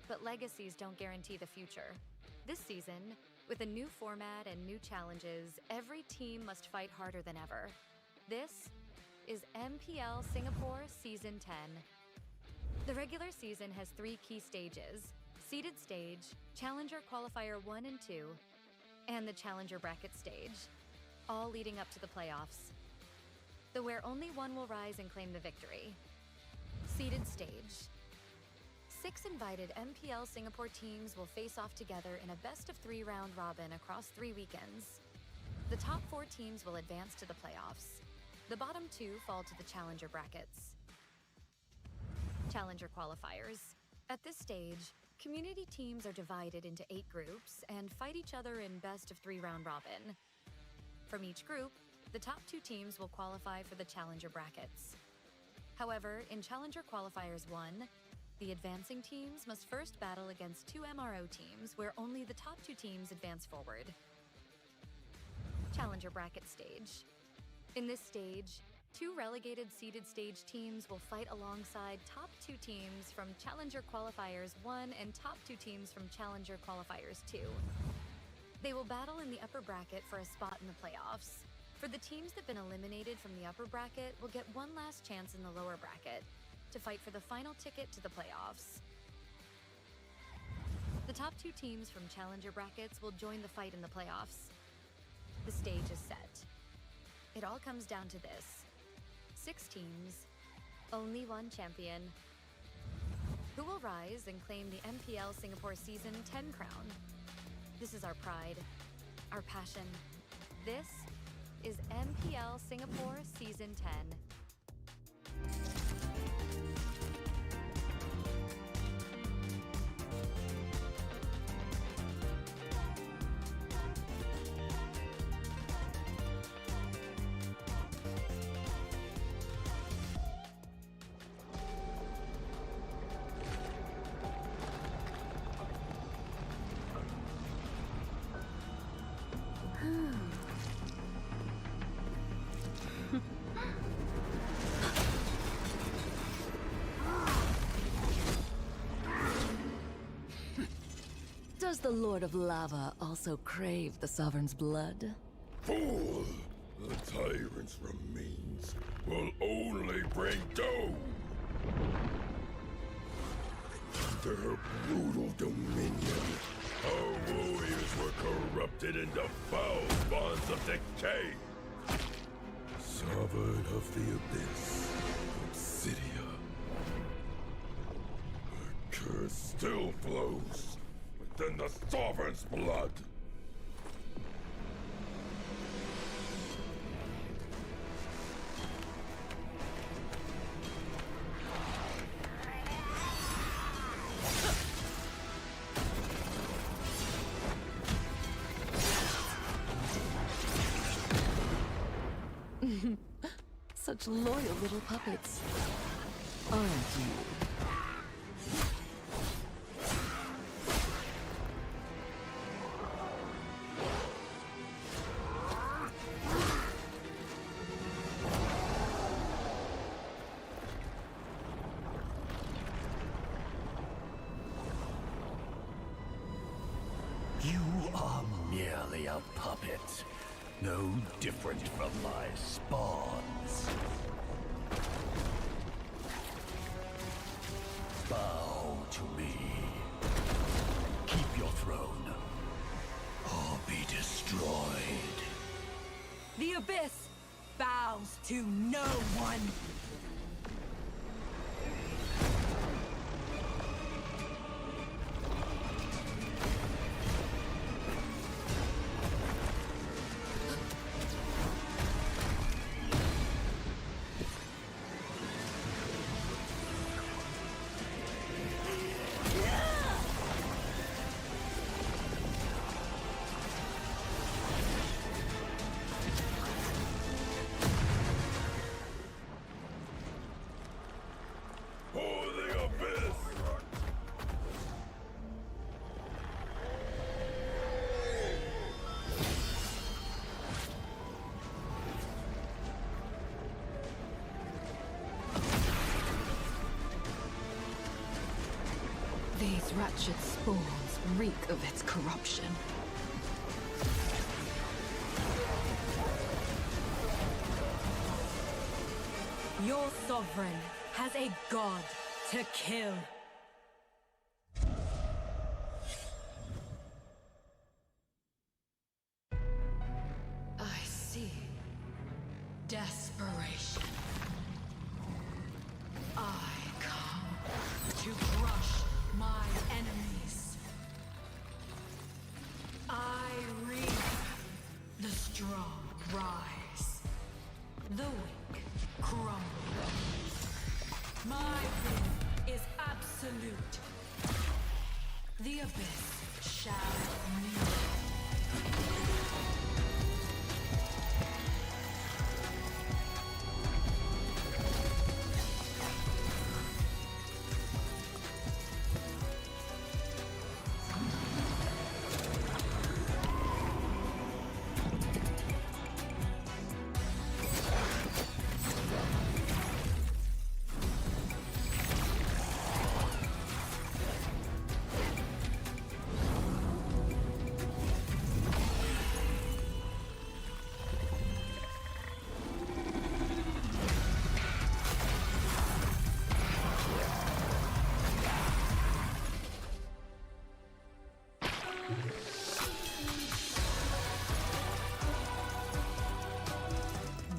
But legacies don't guarantee the future. This season, with a new format and new challenges, every team must fight harder than ever. This is MPL Singapore Season 10. The regular season has 3 key stages: Seeded Stage, Challenger Qualifier 1 and 2, and the Challenger Bracket Stage, all leading up to the playoffs. Where only one will rise and claim the victory. Seeded Stage. 6 invited MPL Singapore teams will face off together in a best-of-3 round robin across 3 weekends. The top 4 teams will advance to the playoffs. The bottom 2 fall to the Challenger brackets. Challenger qualifiers. At this stage, community teams are divided into 8 groups and fight each other in best-of-3 round robin. From each group, the top 2 teams will qualify for the Challenger brackets. However, in Challenger Qualifiers 1, the advancing teams must first battle against 2 MRO teams where only the top 2 teams advance forward. Challenger Bracket Stage. In this stage, 2 relegated seeded stage teams will fight alongside top 2 teams from Challenger Qualifiers 1 and top 2 teams from Challenger Qualifiers 2. They will battle in the upper bracket for a spot in the playoffs. For the teams that have been eliminated from the upper bracket will get one last chance in the lower bracket to fight for the final ticket to the playoffs. The top 2 teams from Challenger brackets will join the fight in the playoffs. The stage is set. It all comes down to this: 6 teams, only one champion. Who will rise and claim the MPL Singapore Season 10 crown? This is our pride, our passion. This is MPL Singapore Season 10. Does the Lord of Lava also crave the Sovereign's blood? Fool! The tyrant's remains will only bring doom! Under her brutal dominion, our warriors were corrupted into foul bonds of decay. Sovereign of the Abyss, Obsidia. Her curse still flows within the Sovereign's blood. Such loyal little puppets, aren't you? You are merely a puppet, no different from my spawns. Bow to me. Keep your throne, or be destroyed. The Abyss bows to no one. ratchet spores reek of its corruption. Your sovereign has a god to kill. I see. Desperation. I come to crush my enemies. I reap. The strong rise. The weak crumble. My will is absolute. The abyss shall kneel.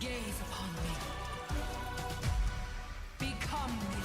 Gaze upon me. Become me.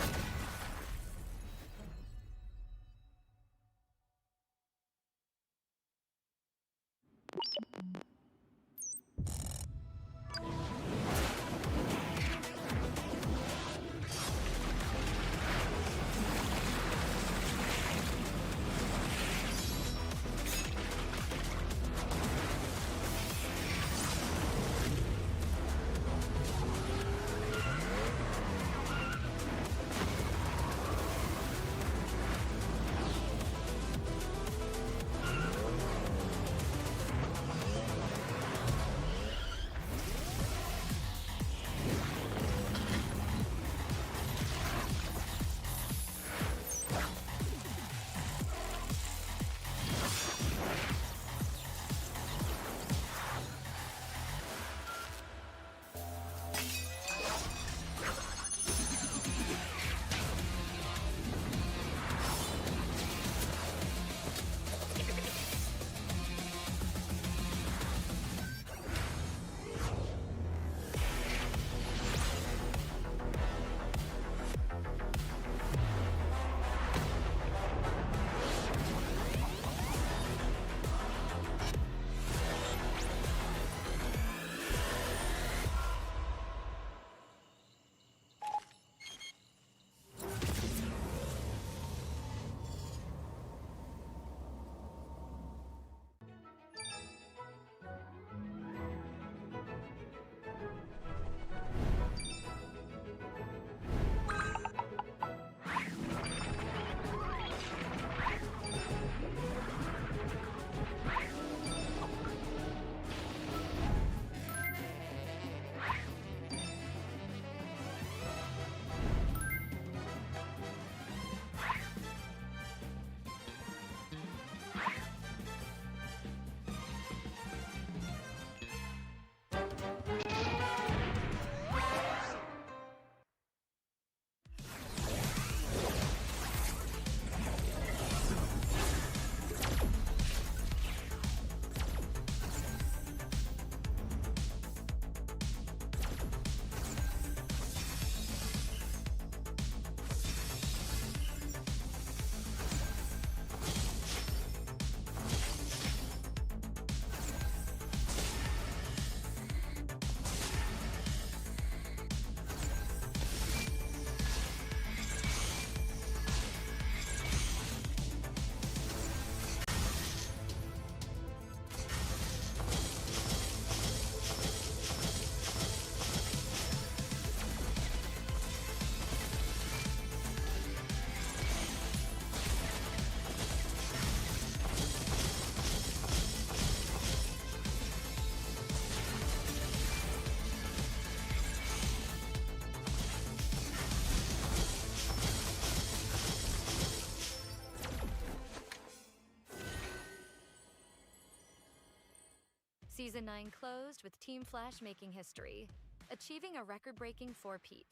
Season 9 closed with Team Flash making history, achieving a record-breaking 4-peat.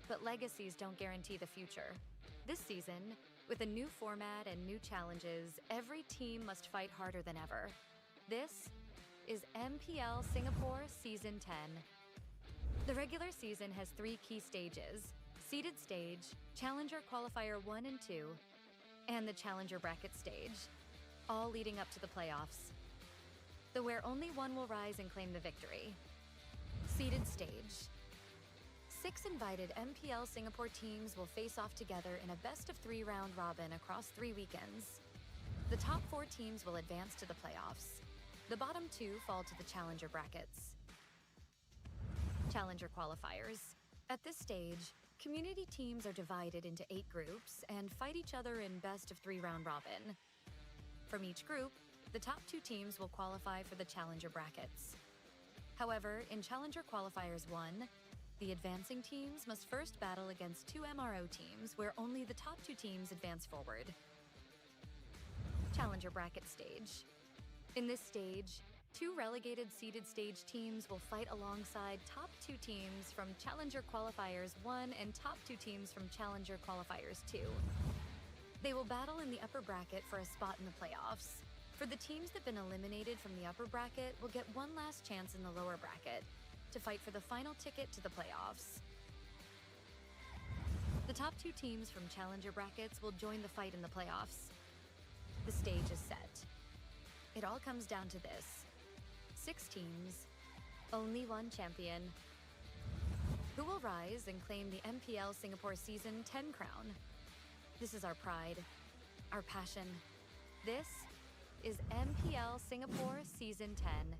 But legacies don't guarantee the future. This season, with a new format and new challenges, every team must fight harder than ever. This is MPL Singapore Season 10. The regular season has 3 key stages: Seeded Stage, Challenger Qualifier 1 and 2, and the Challenger Bracket Stage, all leading up to the playoffs, where only one will rise and claim the victory. Seeded Stage. 6 invited MPL Singapore teams will face off together in a best-of-3 round robin across 3 weekends. The top 4 teams will advance to the playoffs. The bottom 2 fall to the Challenger brackets. Challenger Qualifiers. At this stage, community teams are divided into 8 groups and fight each other in best-of-3 round robin. From each group, the top 2 teams will qualify for the Challenger brackets. However, in Challenger Qualifiers 1, the advancing teams must first battle against 2 MRO teams where only the top 2 teams advance forward. Challenger Bracket Stage. In this stage, 2 relegated seeded stage teams will fight alongside top 2 teams from Challenger Qualifiers 1 and top 2 teams from Challenger Qualifiers 2. They will battle in the upper bracket for a spot in the playoffs. For the teams that have been eliminated from the upper bracket will get one last chance in the lower bracket to fight for the final ticket to the playoffs. The top 2 teams from Challenger brackets will join the fight in the playoffs. The stage is set. It all comes down to this: 6 teams, only one champion. Who will rise and claim the MPL Singapore Season 10 crown? This is our pride, our passion. This is MPL Singapore Season 10.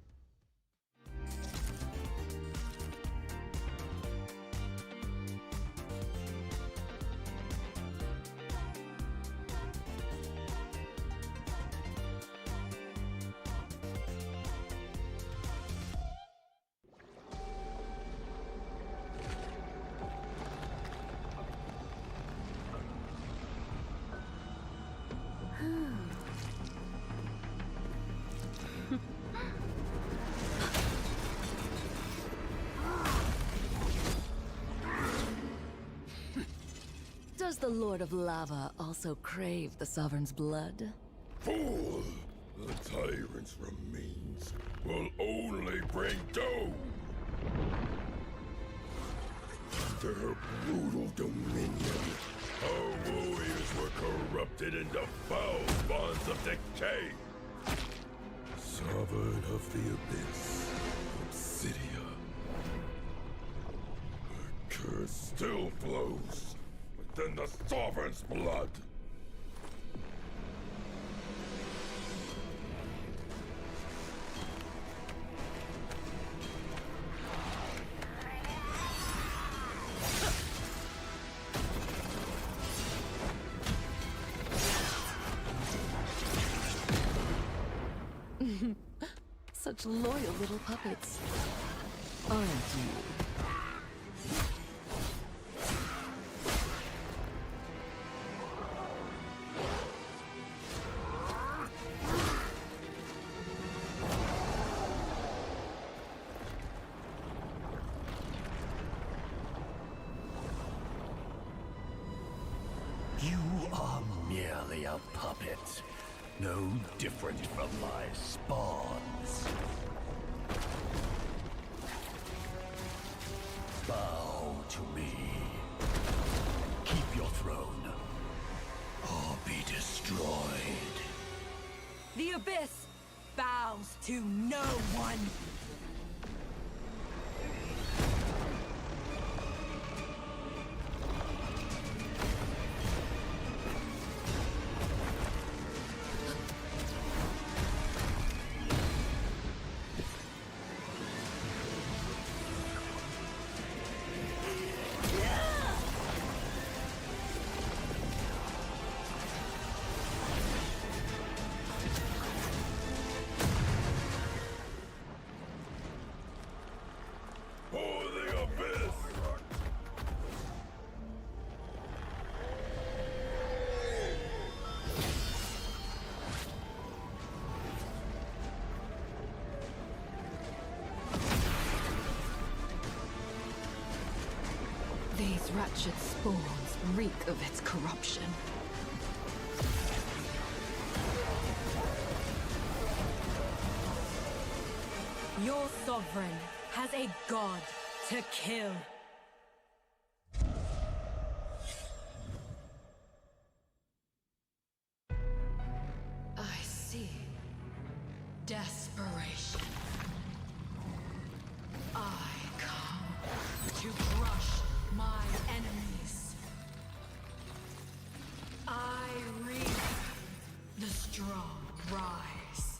Does the Lord of Lava also crave the Sovereign's blood? Fool! The tyrant's remains will only bring doom! Under her brutal dominion, our warriors were corrupted into foul bonds of decay! Sovereign of the Abyss, Obsidia. Her curse still flows within the Sovereign's blood! Such loyal little puppets, aren't you? You are merely a puppet, no different from my spawns. Bow to me. Keep your throne, or be destroyed. The Abyss bows to no one. wretched spores reek of its corruption. Your sovereign has a god to kill. I see. Desperation. I come to crush my enemies. I reap. The strong rise.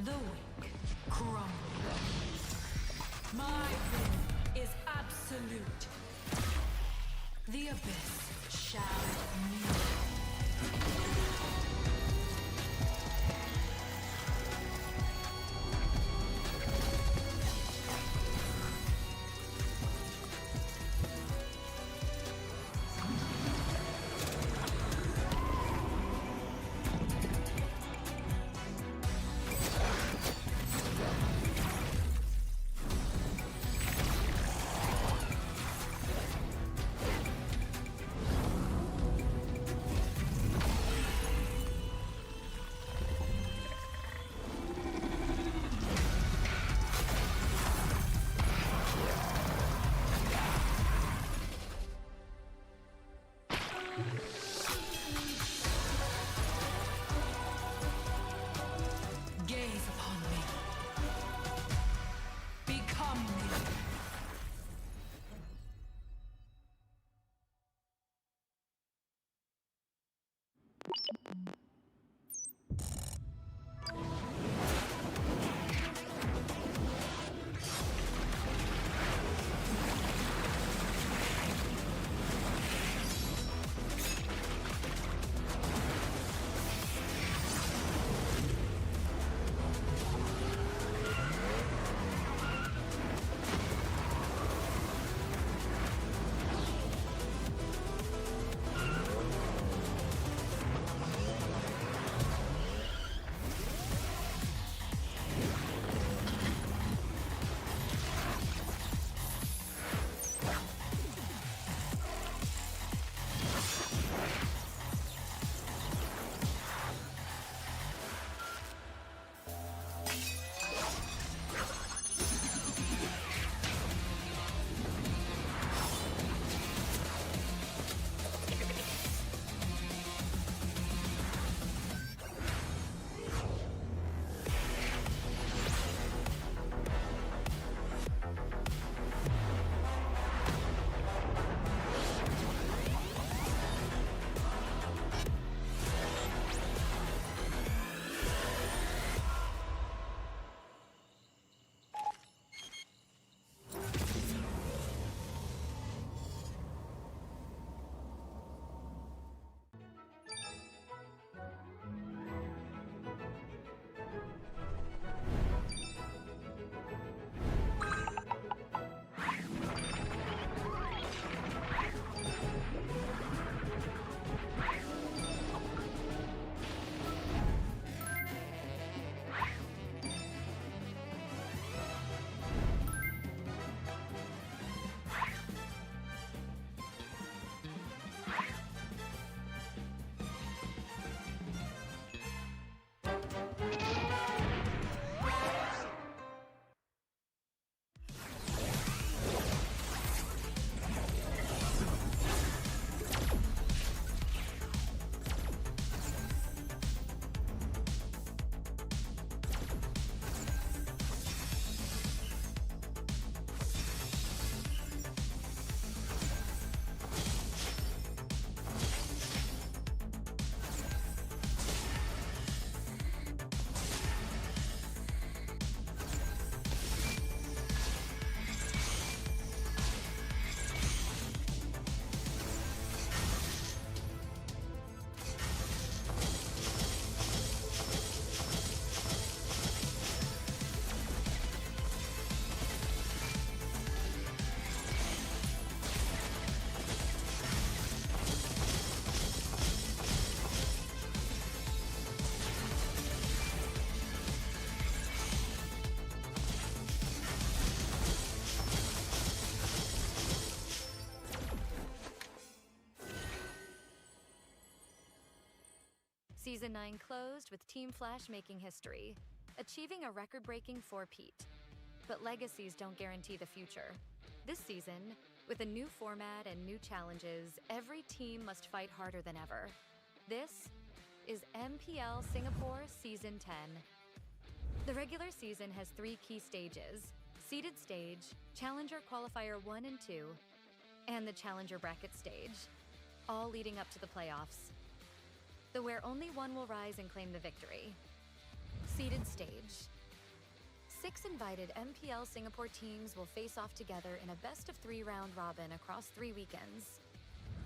The weak crumble. My will is absolute. The abyss shall kneel. Gaze upon me. Become me. Season 9 closed with Team Flash making history, achieving a record-breaking 4-peat. But legacies don't guarantee the future. This season, with a new format and new challenges, every team must fight harder than ever. This is MPL Singapore Season 10. The regular season has 3 key stages: Seeded Stage, Challenger Qualifier 1 and 2, and the Challenger Bracket Stage, all leading up to the playoffs, where only one will rise and claim the victory. Seeded Stage. 6 invited MPL Singapore teams will face off together in a best-of-3 round robin across 3 weekends.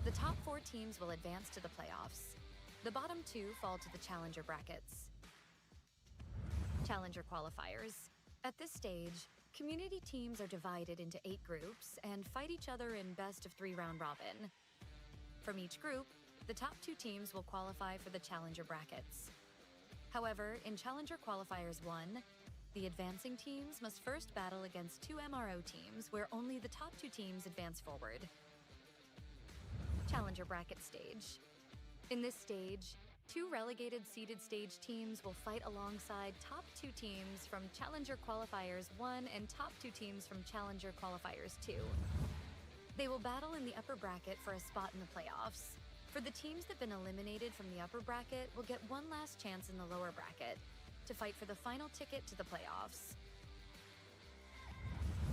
The top 4 teams will advance to the playoffs. The bottom 2 fall to the Challenger brackets. Challenger Qualifiers. At this stage, community teams are divided into 8 groups and fight each other in best-of-3 round robin. From each group, the top 2 teams will qualify for the Challenger brackets. However, in Challenger Qualifiers 1, the advancing teams must first battle against 2 MRO teams where only the top 2 teams advance forward. Challenger Bracket Stage. In this stage, 2 relegated seeded stage teams will fight alongside top 2 teams from Challenger Qualifiers 1 and top 2 teams from Challenger Qualifiers 2. They will battle in the upper bracket for a spot in the playoffs. For the teams that have been eliminated from the upper bracket will get one last chance in the lower bracket to fight for the final ticket to the playoffs.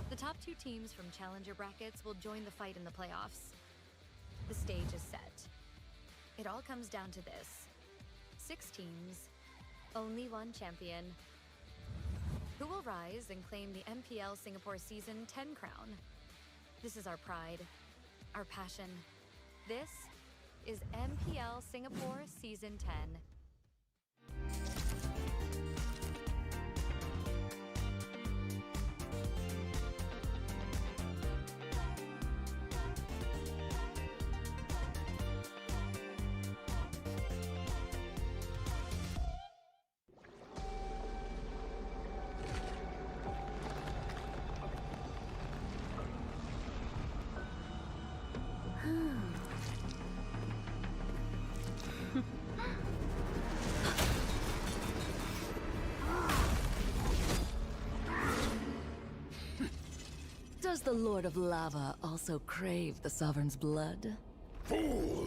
The top 2 teams from Challenger brackets will join the fight in the playoffs. The stage is set. It all comes down to this: 6 teams, only one champion. Who will rise and claim the MPL Singapore Season 10 crown? This is our pride, our passion. This is MPL Singapore Season 10. Does the Lord of Lava also crave the Sovereign's blood? Fool!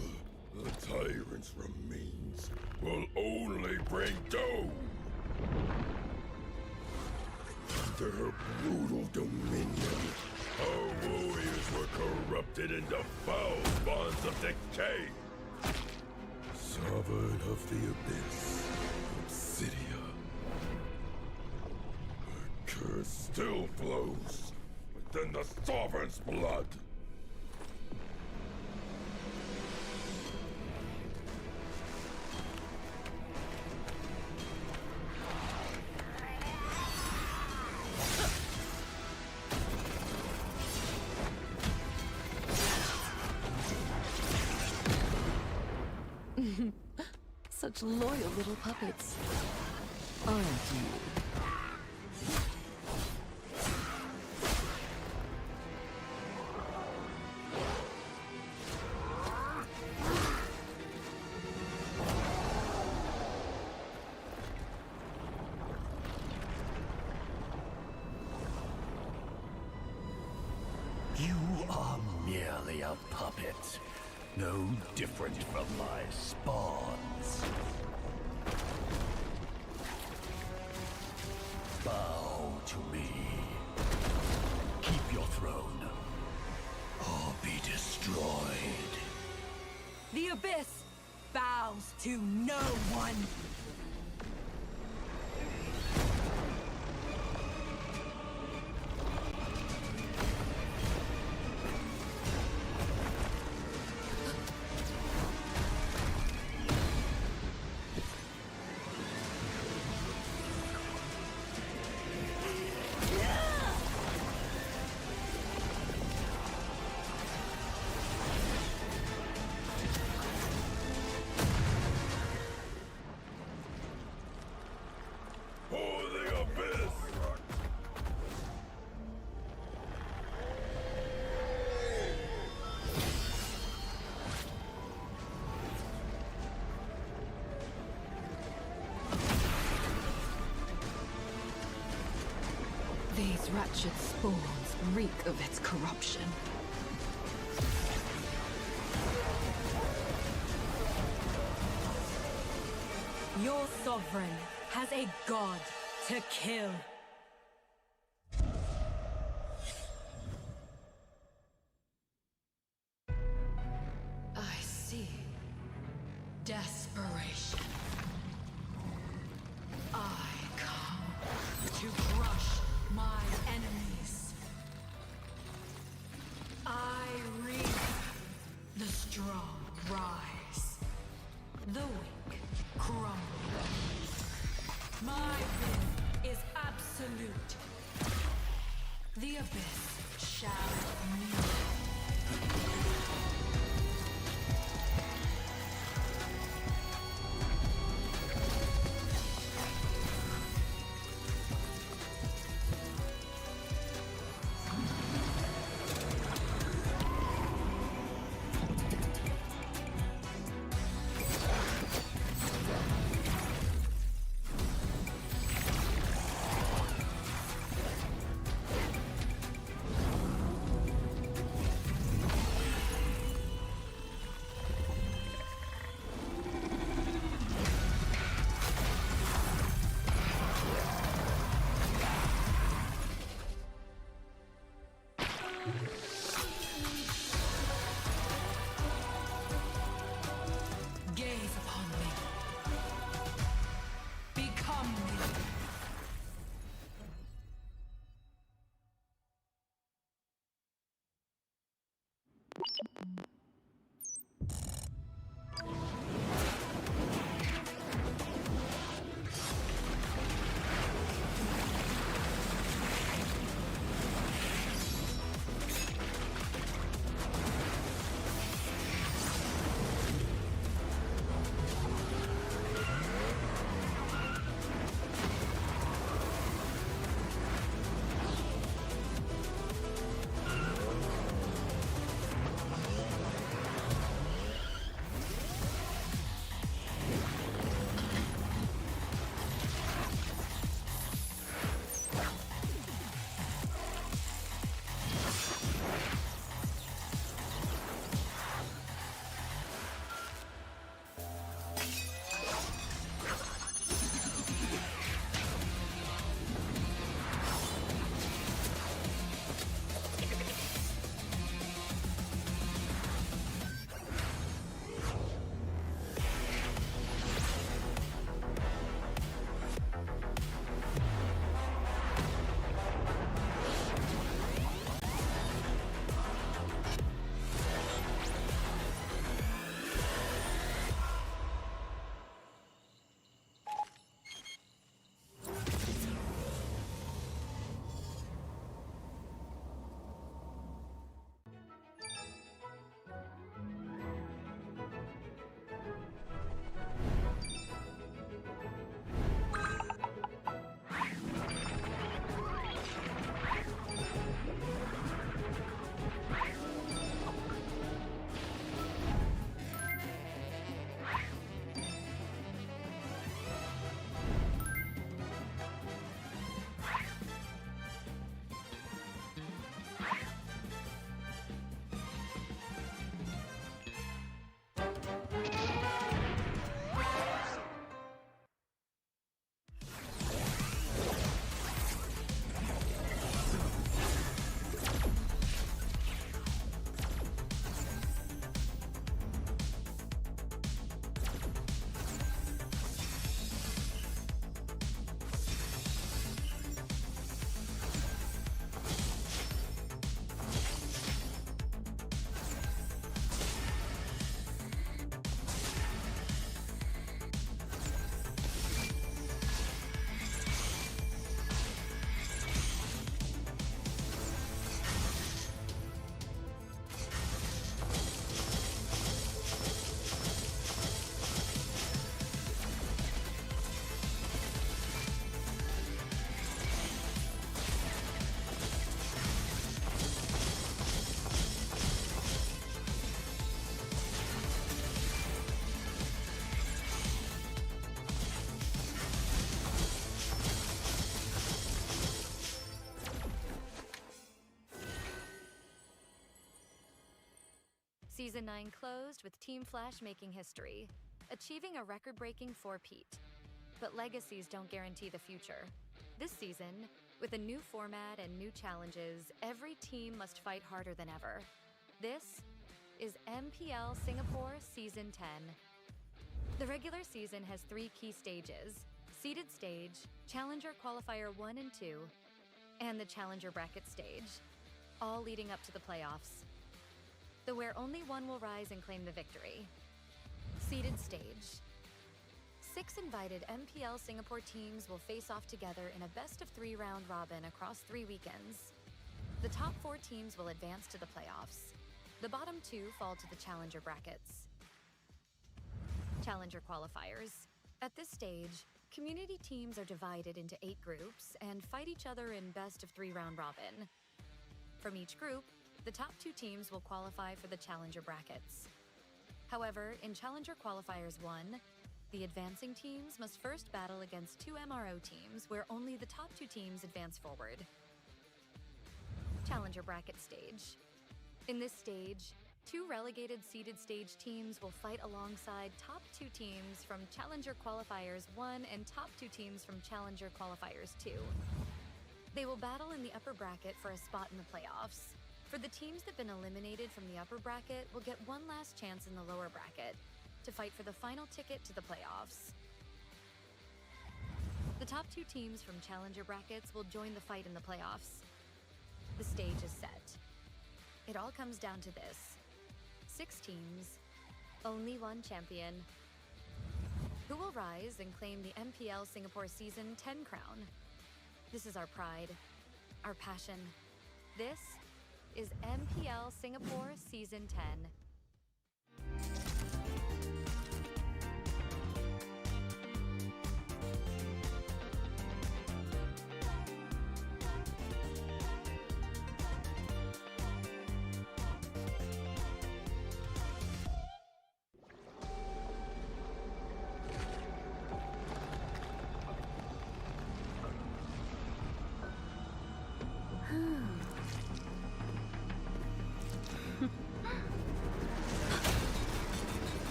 The tyrant's remains will only bring doom! Under her brutal dominion, our warriors were corrupted into foul bonds of decay! Sovereign of the Abyss, Obsidia. Her curse still flows within the Sovereign's blood! Such loyal little puppets, aren't you? You are merely a puppet, no different from my spawns. Bow to me. Keep your throne, or be destroyed. The Abyss bows to no one. wretched spores reek of its corruption. Your sovereign has a god to kill. I see. Desperation. I come to crush my enemies. I reap. The strong rise. The weak crumble. My will is absolute. The abyss shall kneel. Season 9 closed with Team Flash making history, achieving a record-breaking 4-peat. But legacies don't guarantee the future. This season, with a new format and new challenges, every team must fight harder than ever. This is MPL Singapore Season 10. The regular season has 3 key stages: seeded stage, Challenger Qualifier 1 and 2, and the Challenger Bracket stage, all leading up to the playoffs, though where only one will rise and claim the victory. Seeded stage. 6 invited MPL Singapore teams will face off together in a best-of-3 round robin across 3 weekends. The top 4 teams will advance to the playoffs. The bottom 2 fall to the Challenger brackets. Challenger qualifiers. At this stage, community teams are divided into 8 groups and fight each other in best-of-3 round robin. From each group, the top 2 teams will qualify for the Challenger brackets. However, in Challenger Qualifiers 1, the advancing teams must first battle against 2 MRO teams where only the top 2 teams advance forward. Challenger Bracket stage. In this stage, 2 relegated seeded stage teams will fight alongside top 2 teams from Challenger Qualifiers 1 and top 2 teams from Challenger Qualifiers 2. They will battle in the upper bracket for a spot in the playoffs. For the teams that have been eliminated from the upper bracket will get one last chance in the lower bracket to fight for the final ticket to the playoffs. The top 2 teams from Challenger brackets will join the fight in the playoffs. The stage is set. It all comes down to this: 6 teams, only one champion. Who will rise and claim the MPL Singapore Season 10 crown? This is our pride, our passion. This is MPL Singapore Season 10.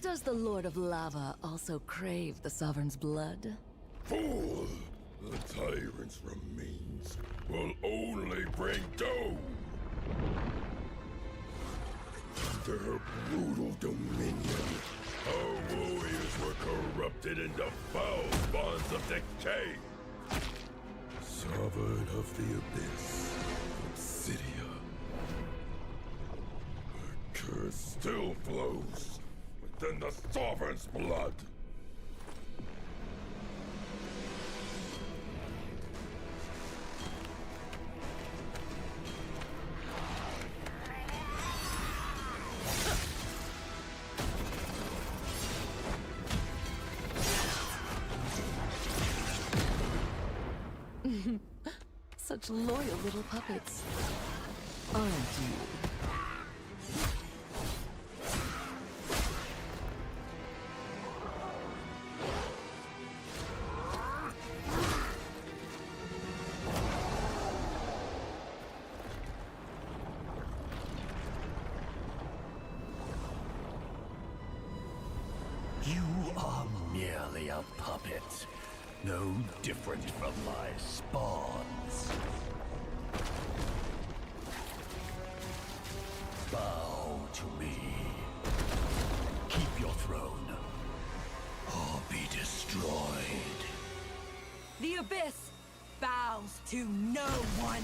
Does the Lord of Lava also crave the Sovereign's blood? Fool! The tyrant's remains will only bring doom! Under her brutal dominion, our warriors were corrupted into foul bonds of decay! Sovereign of the Abyss, Obsidia. The curse still flows within the Sovereign's blood! Such loyal little puppets, aren't you? You are merely a puppet, no different from my spawns. Bow to me. Keep your throne, or be destroyed. The Abyss bows to no one.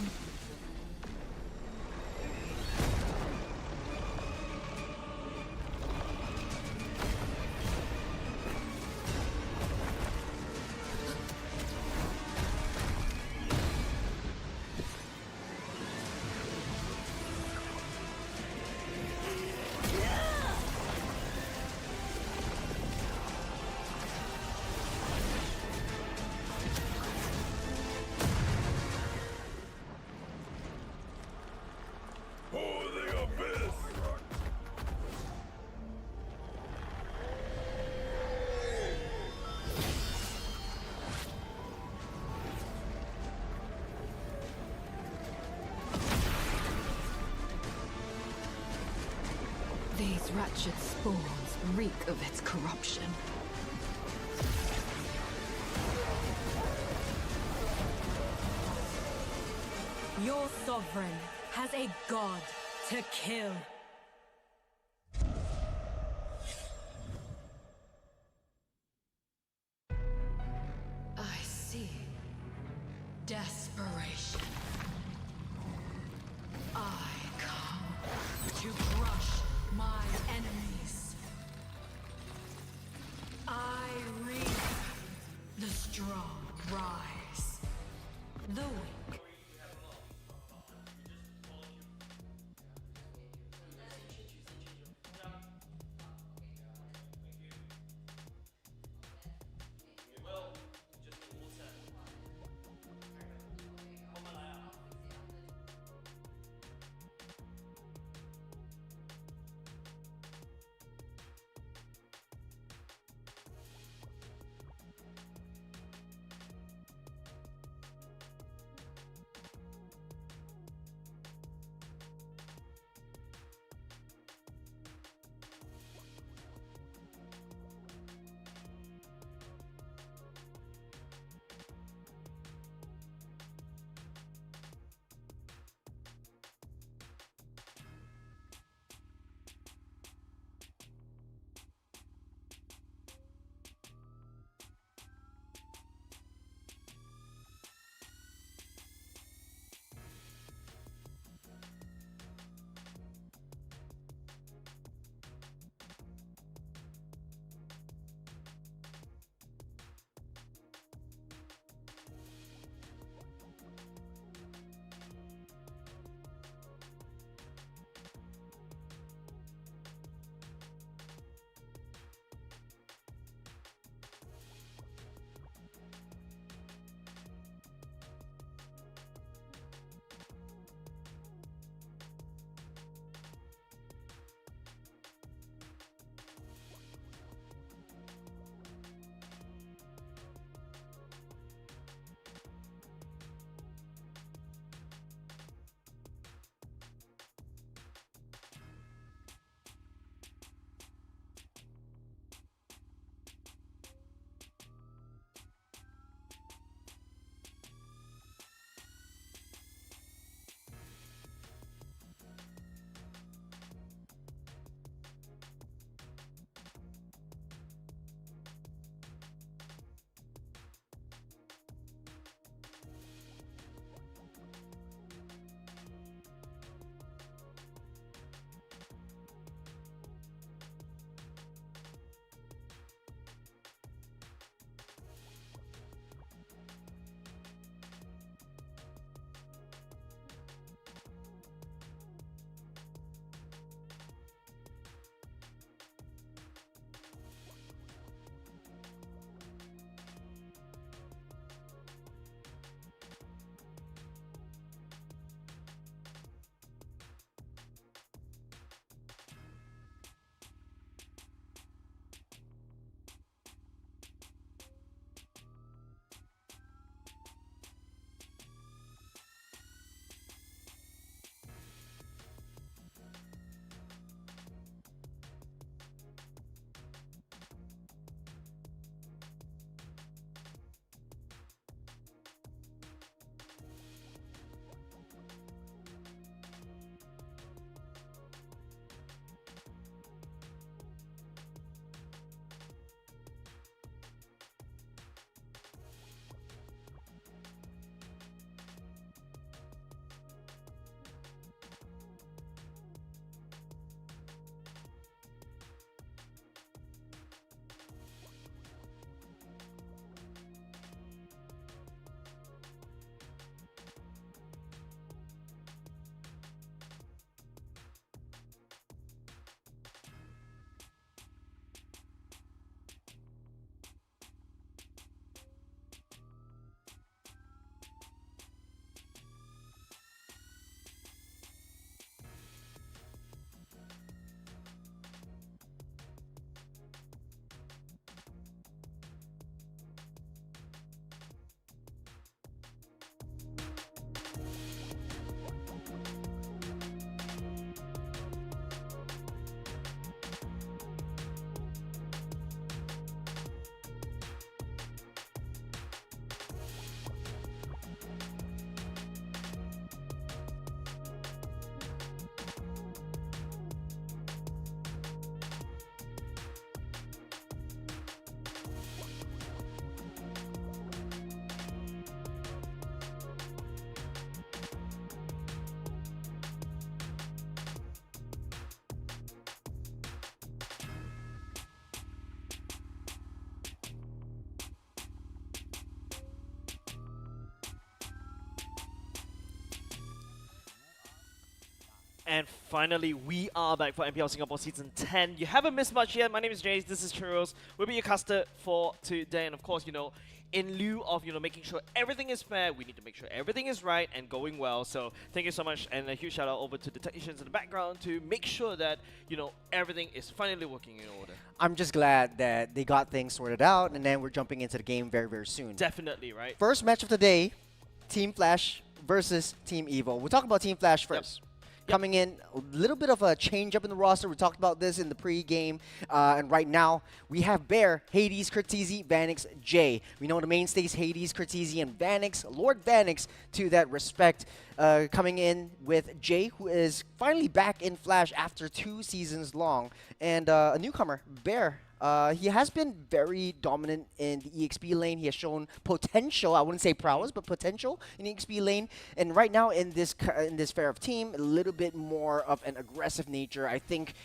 These wretched spawns reek of its corruption. Your sovereign has a god to kill. I see. Desperation. I come to crush my enemies. I reap. The strong rise. The weak. And finally, we are back for MPL Singapore Season 10. You haven't missed much yet. My name is Jace. This is Churros. We'll be your caster for today. And of course, in lieu of, making sure everything is fair, we need to make sure everything is right and going well. So thank you so much. And a huge shout out over to the technicians in the background to make sure that, everything is finally working in order. I'm just glad that they got things sorted out, and then we're jumping into the game very, very soon. Definitely, right? First match of the day, Team Flash versus Team Evo. We'll talk about Team Flash first. Yep. Coming in, a little bit of a change up in the roster. We talked about this in the pre-game. And right now, we have Bear, Hades, Cortese, Vanix, Jay. We know the mainstays, Hades, Cortese, and Vanix. Lord Vanix, to that respect, coming in with Jay, who is finally back in Flash after 2 seasons long. And a newcomer, Bear. He has been very dominant in the EXP lane. He has shown potential. I wouldn't say prowess, but potential in the EXP lane. And right now in this fair of team, a little bit more of an aggressive nature. I think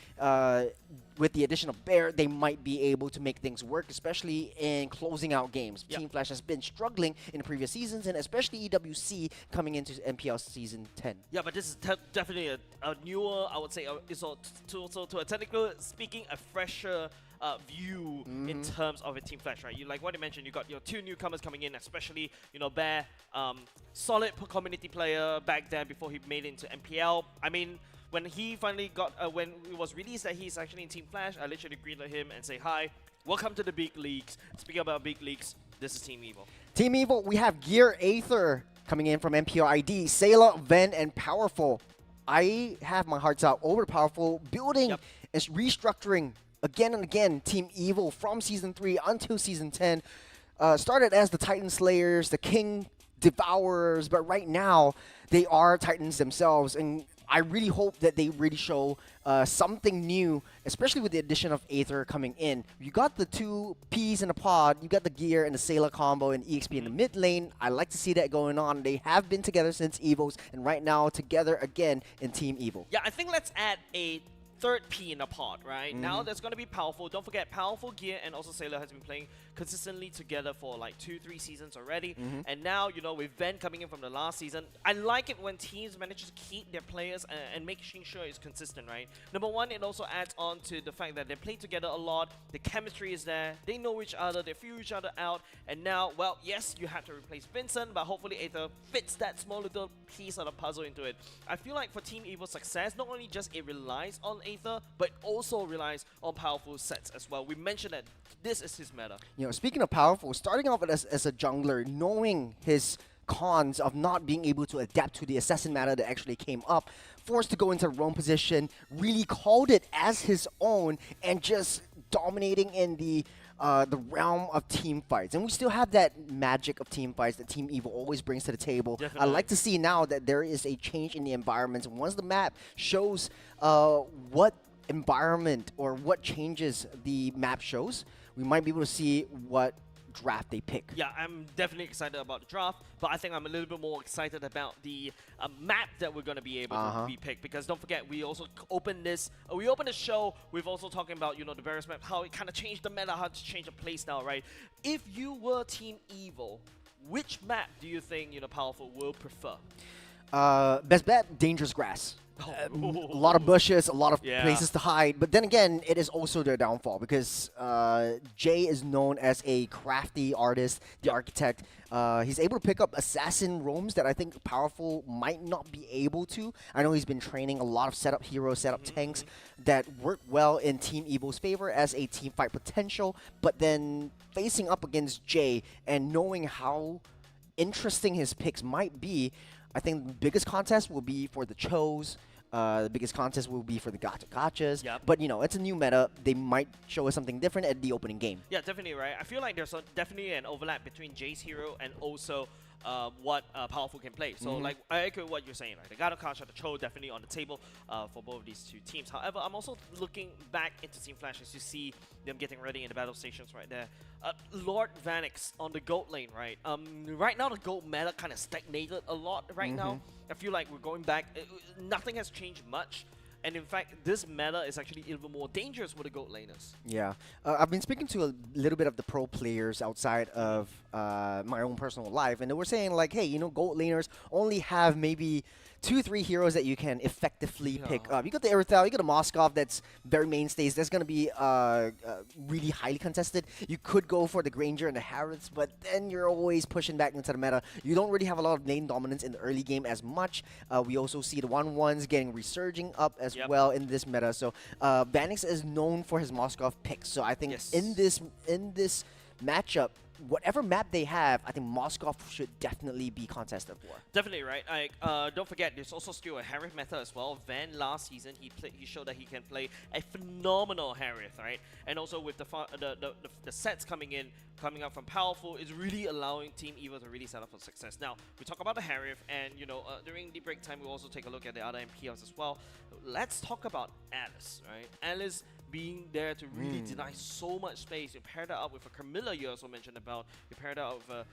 with the addition of Bear, they might be able to make things work, especially in closing out games. Yep. Team Flash has been struggling in the previous seasons, and especially EWC coming into MPL Season 10. Yeah, but this is definitely a newer, I would say, to a technical speaking, a fresher view in terms of a Team Flash, right? Like what you mentioned, you got your 2 newcomers coming in, especially, Bear, solid community player back then before he made it into MPL. I mean, when he finally got, when it was released that he's actually in Team Flash, I literally greeted him and say, hi, welcome to the big leagues. Speaking about big leagues, this is Team Evo. Team Evo, we have Gear Aether coming in from MPL ID, Sayla, Ven, and Powerful. I have my hearts out over Powerful, building and restructuring again and again Team Evo from Season 3 until Season 10. Started as the Titan Slayers, the King Devourers, but right now they are Titans themselves, and I really hope that they really show something new, especially with the addition of Aether coming in. You got the 2 peas in a pod, you got the Gear and the Sayla combo and EXP in the mid lane. I like to see that going on. They have been together since Evos, and right now together again in Team Evo. Yeah, I think let's add a 3rd P in a pod, right? Now there's going to be Powerful. Don't forget, Powerful, Gear, and also Sailor has been playing consistently together for like 2-3 seasons already. And now, with Ven coming in from the last season, I like it when teams manage to keep their players and making sure it's consistent, right? Number one, it also adds on to the fact that they play together a lot. The chemistry is there. They know each other. They feel each other out. And now, well, yes, you have to replace Vincent, but hopefully Aether fits that small little piece of the puzzle into it. I feel like for Team Evo's success, not only just it relies on Aether, but also relies on Powerful sets as well. We mentioned that this is his meta. Speaking of Powerful, starting off as a jungler, knowing his cons of not being able to adapt to the assassin meta that actually came up, forced to go into roam position, really called it as his own, and just dominating in the realm of team fights. And we still have that magic of team fights that Team Evo always brings to the table. Definitely. I like to see now that there is a change in the environments. And once the map shows what environment or what changes the map shows, we might be able to see what draft they pick. Yeah, I'm definitely excited about the draft, but I think I'm a little bit more excited about the map that we're going to be able to be picked, because don't forget, we also opened this, we opened the show with also talking about, the various maps, how it kind of changed the meta, how to change the playstyle, right? If you were Team Evo, which map do you think, Powerful will prefer? Best bet, Dangerous Grass. A lot of bushes, a lot of places to hide. But then again, it is also their downfall because Jay is known as a crafty artist, the architect. He's able to pick up assassin roams that I think Powerful might not be able to. I know he's been training a lot of setup heroes, setup tanks that work well in Team Evo's favor as a team fight potential. But then facing up against Jay and knowing how interesting his picks might be, I think the biggest contest will be for the Chos. The biggest contest will be for the gachas. Yep. But, it's a new meta. They might show us something different at the opening game. Yeah, definitely, right? I feel like there's definitely an overlap between Jay's hero and also what Powerful can play. So, like, I echo what you're saying, right? The Gacha, the Cho definitely on the table for both of these 2 teams. However, I'm also looking back into Team Flash as you see them getting ready in the battle stations right there. Lord Vanix on the gold lane, right? Right now, the gold meta kind of stagnated a lot right now. I feel like we're going back. Nothing has changed much. And in fact, this meta is actually even more dangerous with the gold laners. Yeah. I've been speaking to a little bit of the pro players outside of my own personal life, and they were saying, like, hey, gold laners only have maybe 2-3 heroes that you can effectively pick up. You got the Irithel, you got the Moskov that's very mainstays. That's going to be really highly contested. You could go for the Granger and the Harrods, but then you're always pushing back into the meta. You don't really have a lot of lane dominance in the early game as much. We also see the 1-1s getting resurging up as well in this meta. So Vanix is known for his Moskov picks. So I think in this matchup, whatever map they have, I think Moskov should definitely be contested for. Definitely, right? Don't forget, there's also still a Harith meta as well. Van last season, he showed that he can play a phenomenal Harith, right? And also with the sets coming up from Powerful, is really allowing Team Evo to really set up for success. Now, we talk about the Harith, and during the break time, we'll also take a look at the other MPLs as well. Let's talk about Alice, right? Alice being there to really deny so much space. You pair that up with a Camilla you also mentioned about. You pair that up with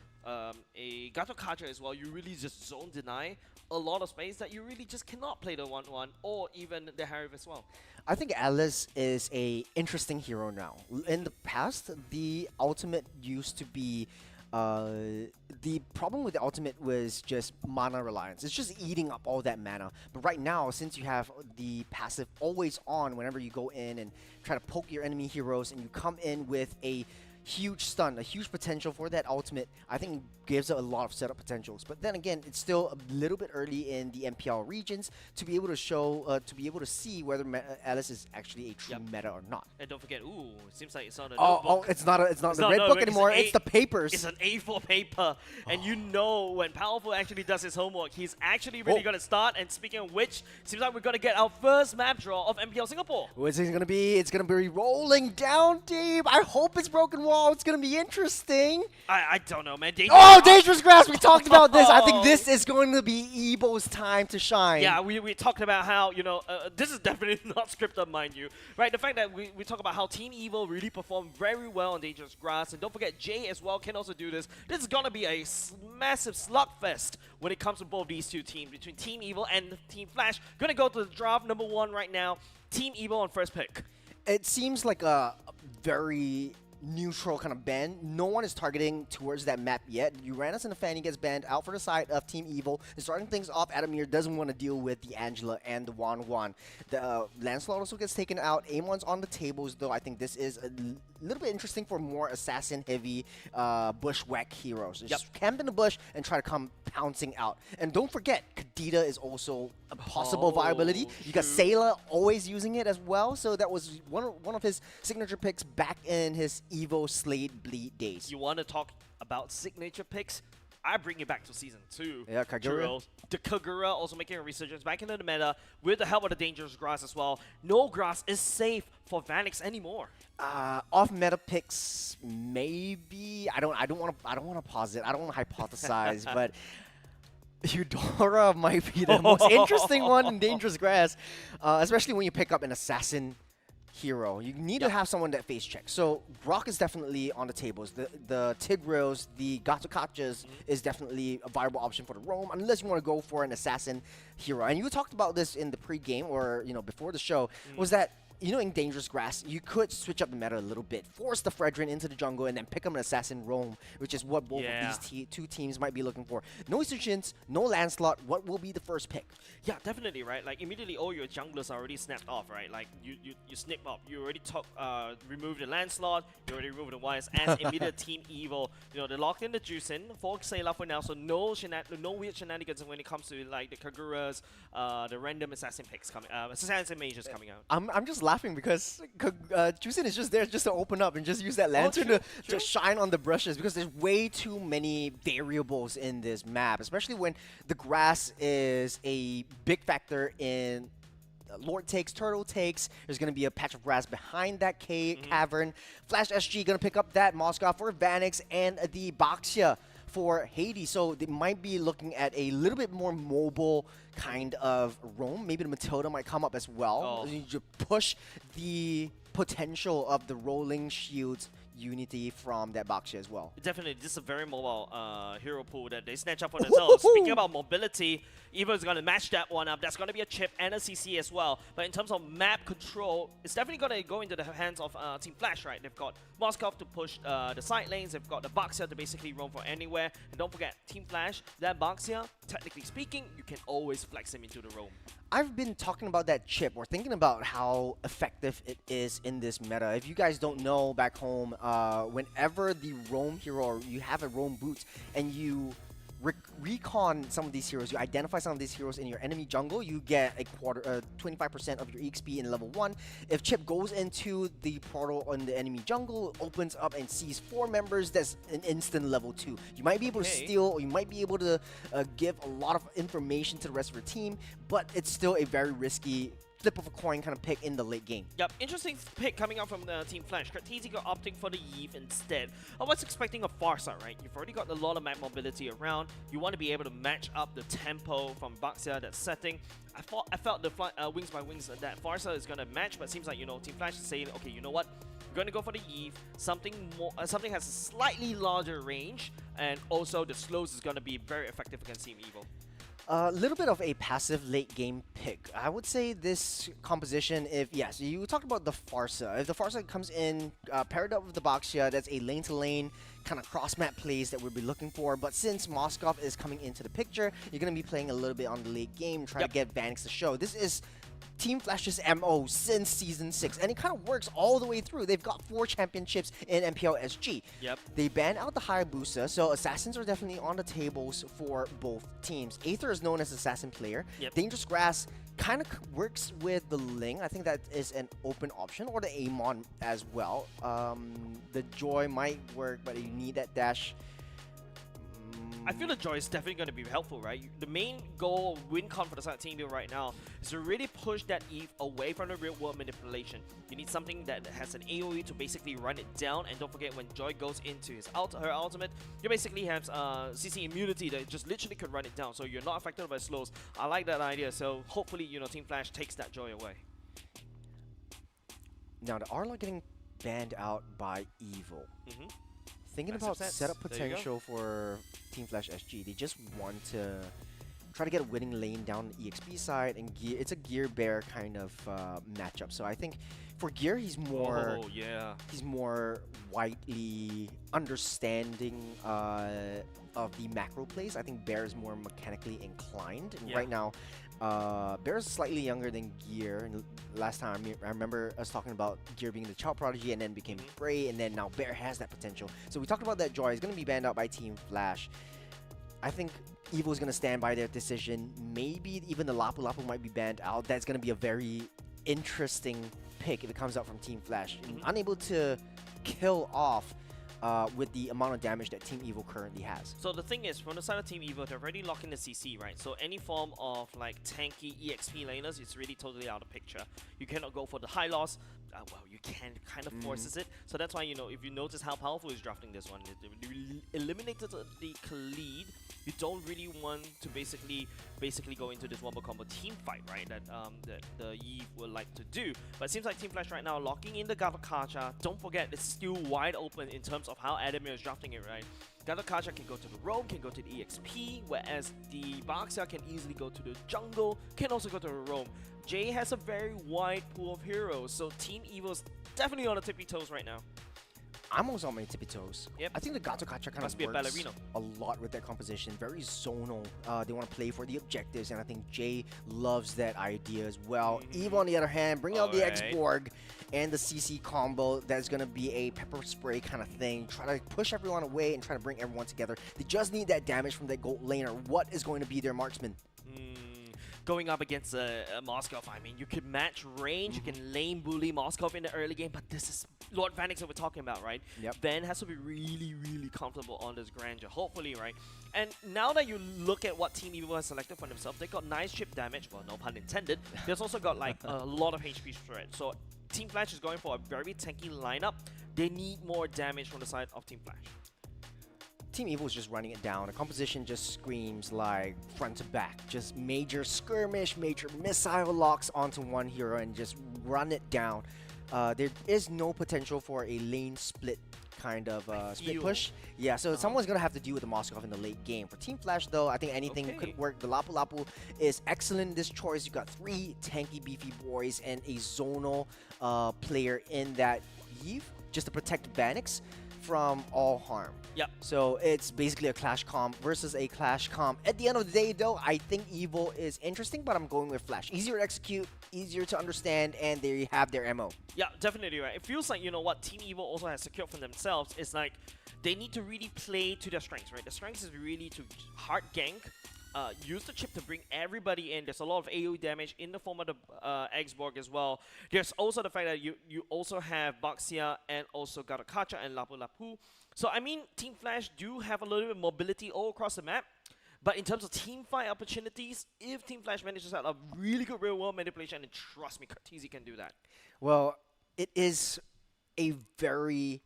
a Gato Kacha as well. You really just zone deny a lot of space that you really just cannot play the 1-1 or even the Harith as well. I think Alice is a interesting hero now. In the past, the ultimate used to be the problem with the ultimate was just mana reliance. It's just eating up all that mana. But right now, since you have the passive always on whenever you go in and try to poke your enemy heroes, and you come in with a huge stun, a huge potential for that ultimate, I think gives it a lot of setup potentials. But then again, it's still a little bit early in the MPL regions to be able to show, to be able to see whether Alice is actually a true meta or not. And don't forget, it seems like it's not a notebook. Oh, it's not the red book anymore. It's the papers. It's an A4 paper, and you know when Powerful actually does his homework, he's actually really going to start. And speaking of which, seems like we're going to get our first map draw of MPL Singapore. What's it going to be? It's going to be rolling down deep. I hope it's Broken Wall. It's going to be interesting. I don't know, man. Dangerous Grass. We talked about this. I think this is going to be Evo's time to shine. Yeah, we talked about how, this is definitely not scripted, mind you. Right, the fact that we talk about how Team Evo really performed very well on Dangerous Grass. And don't forget, Jay as well can also do this. This is going to be a massive slugfest when it comes to both these two teams, between Team Evo and Team Flash. Going to go to the draft number 1 right now. Team Evo on first pick. It seems like a very neutral kind of ban. No one is targeting towards that map yet. Uranus and the Fanny gets banned out for the side of Team Evil. And starting things off, Adamir doesn't want to deal with the Angela and the Wan. The Lancelot also gets taken out. Amon's on the tables, though. I think this is a little bit interesting for more assassin-heavy bushwhack heroes. Just camp in the bush and try to come pouncing out. And don't forget, Kadita is also a possible viability. You got Sailor always using it as well. So that was one of his signature picks back in his Evo Slade Bleed days. You want to talk about signature picks? I bring you back to Season 2. Yeah, Kagura. The Kagura also making a resurgence back into the meta with the help of the Dangerous Grass as well. No grass is safe for Vanix anymore. Off meta picks, maybe. I don't want to posit. I don't want to hypothesize, but Eudora might be the most interesting one in Dangerous Grass, especially when you pick up an assassin hero. You need to have someone that face checks. So Brock is definitely on the tables. The Tigreals, the Gatokachas is definitely a viable option for the roam, unless you want to go for an assassin hero. And you talked about this in the pre-game or before the show, was that in Dangerous Grass, you could switch up the meta a little bit, force the Fredrin into the jungle, and then pick up an Assassin Roam, which is what both of these two teams might be looking for. No Isurgents, no Lancelot. What will be the first pick? Yeah, definitely, right? Like, immediately all your junglers are already snapped off, right? Like, you snip up. You already removed the Lancelot. You already removed the Wise. As immediate Team Evil, they locked in the Juicin for Sayla for now, so no weird shenanigans when it comes to, like, the Kaguras, the random Assassin picks coming, Assassin Mages coming out. I'm just laughing because Juicin is just there just to open up and just use that lantern to just shine on the brushes, because there's way too many variables in this map, especially when the grass is a big factor in Lord takes, Turtle takes. There's going to be a patch of grass behind that cavern. Flash SG going to pick up that Moskov for Vanix and the Baxia for Hades. So they might be looking at a little bit more mobile kind of roam. Maybe the Matilda might come up as well. You push the potential of the rolling shields unity from that Baxia as well. Definitely, this is a very mobile hero pool that they snatch up for themselves. Speaking about mobility, Evo is going to match that one up. That's going to be a chip and a CC as well. But in terms of map control, it's definitely going to go into the hands of Team Flash, right? They've got Moskov to push the side lanes. They've got the Baxia to basically roam for anywhere. And don't forget, Team Flash, that Baxia, technically speaking, you can always flex him into the roam. I've been talking about that chip or thinking about how effective it is in this meta. If you guys don't know back home, whenever the roam hero or you have a roam boots and you recon some of these heroes, you identify some of these heroes in your enemy jungle, you get a 25% of your EXP in level 1. If Chip goes into the portal on the enemy jungle, opens up and sees 4 members, that's an instant level 2. You might be able to steal, or you might be able to give a lot of information to the rest of your team, but it's still a very risky flip of a coin kind of pick in the late game. Yep, interesting pick coming out from the Team Flash. Cartesian opting for the Eve instead. I was expecting a Farsa, right? You've already got a lot of map mobility around. You want to be able to match up the tempo from Baxia, that setting. I felt the Wings by Wings that Farsa is going to match, but it seems like, you know, Team Flash is saying, okay, you know what? We're going to go for the Eve. Something has a slightly larger range, and also the slows is going to be very effective against Team Evil. A little bit of a passive late game pick. I would say this composition, if yes, you talked about the Farsa. If the Farsa comes in paired up with the Baxia, that's a lane to lane kind of cross map plays that we'll be looking for. But since Moskov is coming into the picture, you're going to be playing a little bit on the late game, trying to get Vanix to show. This is Team Flash's MO since Season 6, and it kind of works all the way through. They've got 4 championships in MPL SG. Yep. They banned out the Hayabusa, so Assassins are definitely on the tables for both teams. Aether is known as Assassin player. Yep. Dangerous Grass kind of works with the Ling. I think that is an open option, or the Amon as well. The Joy might work, but you need that dash. I feel the Joy is definitely going to be helpful, right? The main goal, win con for the side team right now, is to really push that Eve away from the real world manipulation. You need something that has an AoE to basically run it down, and don't forget when Joy goes into her ultimate, you basically have CC immunity that just literally could run it down, so you're not affected by slows. I like that idea, so hopefully, you know, Team Flash takes that Joy away. Now, the Arla getting banned out by Evil. Thinking about setup potential for Team Flash SG, they just want to try to get a winning lane down the EXP side, and Gear. It's a Gear Bear kind of matchup. So I think for Gear, he's more he's more widely understanding of the macro plays. I think Bear is more mechanically inclined, and right now, Bear is slightly younger than Gear. And last time I remember us talking about Gear being the child prodigy and then became Bray, and then now Bear has that potential. So we talked about that Joy is going to be banned out by Team Flash. I think Evil is going to stand by their decision. Maybe even the Lapu Lapu might be banned out. That's going to be a very interesting pick if it comes out from Team Flash. Unable to kill off with the amount of damage that Team Evil currently has. So the thing is, from the side of Team Evil, they're already locking the CC, right? So any form of like tanky EXP laners is really totally out of picture. You cannot go for the high loss. Well, you can kind of forces it. So that's why, you know, if you notice how powerful he's drafting this one, it eliminated the Khalid. You don't really want to basically go into this wombo combo team fight, right? That the Eve would like to do. But it seems like Team Flash right now locking in the Gavakacha. Don't forget, it's still wide open in terms of how Adamir is drafting it, right? Gavakacha can go to the roam, can go to the EXP, whereas the Baxia can easily go to the jungle, can also go to the roam. Jay has a very wide pool of heroes, so Team Evil's definitely on the tippy toes right now. I'm also on my tippy toes. Yep. I think the Gatokacha kind of works a lot with their composition. Very zonal. They want to play for the objectives, and I think Jay loves that idea as well. Eve, on the other hand, bring out the X-Borg and the CC combo. That's going to be a pepper spray kind of thing. Try to push everyone away and try to bring everyone together. They just need that damage from that gold laner. What is going to be their marksman? Going up against Moskov, I mean, you could match range, you can lane bully Moskov in the early game, but this is Lord Vanix that we're talking about, right? Yep. Ben has to be really, really comfortable on this grandeur, hopefully, right? And now that you look at what Team Evil has selected for themselves, they got nice chip damage, well, no pun intended. There's also got like a lot of HP spread. So Team Flash is going for a very tanky lineup. They need more damage from the side of Team Flash. Team Evil is just running it down. The composition just screams like front to back. Just major skirmish, major missile locks onto one hero and just run it down. There is no potential for a lane split kind of split Ew. push. Yeah, so someone's going to have to deal with the Moskov in the late game. For Team Flash, though, I think anything could work. The Lapu Lapu is excellent in this choice. You got 3 tanky, beefy boys and a zonal player in that Eve just to protect Banix from all harm. Yep. So it's basically a Clash comp versus a Clash comp. At the end of the day, though, I think Evil is interesting, but I'm going with Flash. Easier to execute, easier to understand, and they have their MO. Yeah, definitely right. It feels like, you know, what Team Evil also has secured for themselves is like they need to really play to their strengths, right? The strengths is really to hard gank, use the chip to bring everybody in. There's a lot of AoE damage in the form of the Xborg as well. There's also the fact that you also have Baxia and also Garakacha and Lapu Lapu. So, I mean, Team Flash do have a little bit of mobility all across the map. But in terms of team fight opportunities, if Team Flash manages to have a really good real-world manipulation, and trust me, Kartizi can do that. Well, it is a very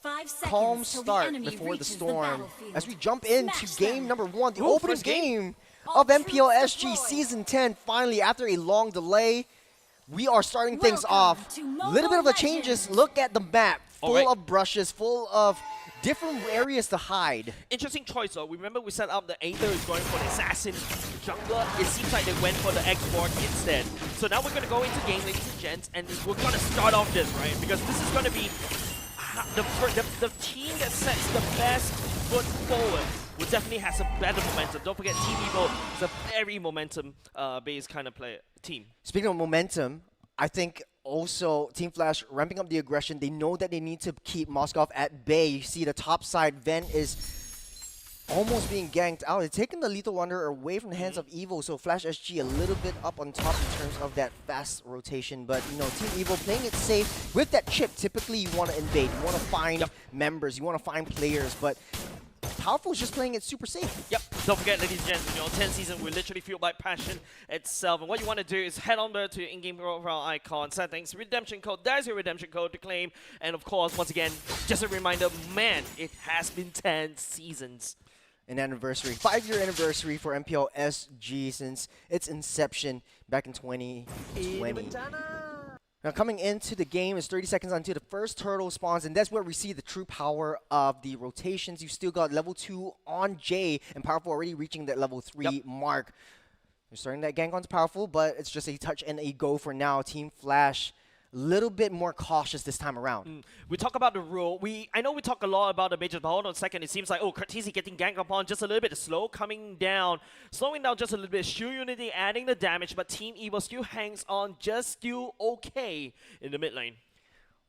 5 seconds calm till start the enemy before the reaches storm battlefield. as we jump into Smash game them. number 1, the Ooh, opening first game. game All of MPL troops SG deployed. Season 10. Finally, after a long delay, we are starting things Welcome off. to A Mobile little bit of the Legends. changes. Look at the map, full Alright. of brushes, full of different areas to hide. Interesting choice though. Remember we set up the Aether is going for the Assassin Jungler. It seems like they went for the Xborg instead. So now we're going to go into game, ladies and gents, and we're going to start off this, right? Because this is going to be the team that sets the best foot forward will definitely have some better momentum. Don't forget, Team Evo is a very momentum-based kind of team. Speaking of momentum, I think also Team Flash ramping up the aggression. They know that they need to keep Moskov at bay. You see the top side, Ven is almost being ganked out. They're taking the Lethal Wonder away from the hands of Evo, so Flash SG a little bit up on top in terms of that fast rotation. But, you know, Team Evo playing it safe. With that chip, typically you want to invade. You want to find members. You want to find players. But Powerful is just playing it super safe. Yep. Don't forget, ladies and gents, you know, 10th season, we literally feel like passion itself. And what you want to do is head on there to your in-game profile icon, settings, redemption code. There's your redemption code to claim. And of course, once again, just a reminder, man, it has been 10 seasons. An anniversary, 5-year anniversary for MPL SG since its inception back in 2020. Now coming into the game is 30 seconds until the first turtle spawns, and that's where we see the true power of the rotations. You still got level 2 on J, and Powerful already reaching that level 3 mark. They're starting that gank onto Powerful, but it's just a touch and a go for now. Team Flash little bit more cautious this time around. We talk about the rule. I know we talk a lot about the majors, but hold on a second. It seems like, oh, Kartizi getting ganked upon just a little bit slow, slowing down just a little bit. Shu Unity adding the damage, but Team Evo still hangs on, just still okay in the mid lane.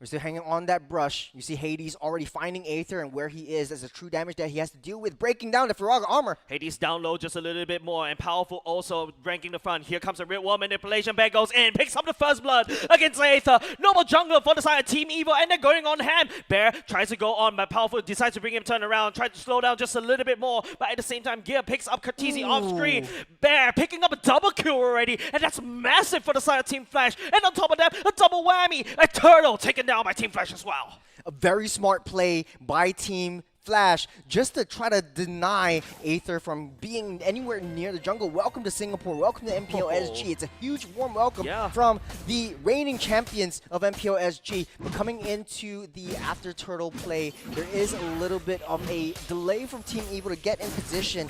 We're still hanging on that brush. You see Hades already finding Aether and where he is as the true damage that he has to deal with, breaking down the Firaga armor. Hades down low just a little bit more, and Powerful also ranking the front. Here comes a real world manipulation. Bear goes in, picks up the first blood against Aether. Normal jungler for the side of Team Evo, and they're going on ham. Bear tries to go on, but Powerful decides to bring him turn around, tries to slow down just a little bit more, but at the same time, Gear picks up Kartizi off screen. Bear picking up a double kill already, and that's massive for the side of Team Flash. And on top of that, a double whammy. A turtle taken down by Team Flash as well. A very smart play by Team Flash just to try to deny Aether from being anywhere near the jungle. Welcome to Singapore. Welcome to MPL SG. It's a huge warm welcome from the reigning champions of MPL SG. But coming into the after turtle play, there is a little bit of a delay from Team Evo to get in position.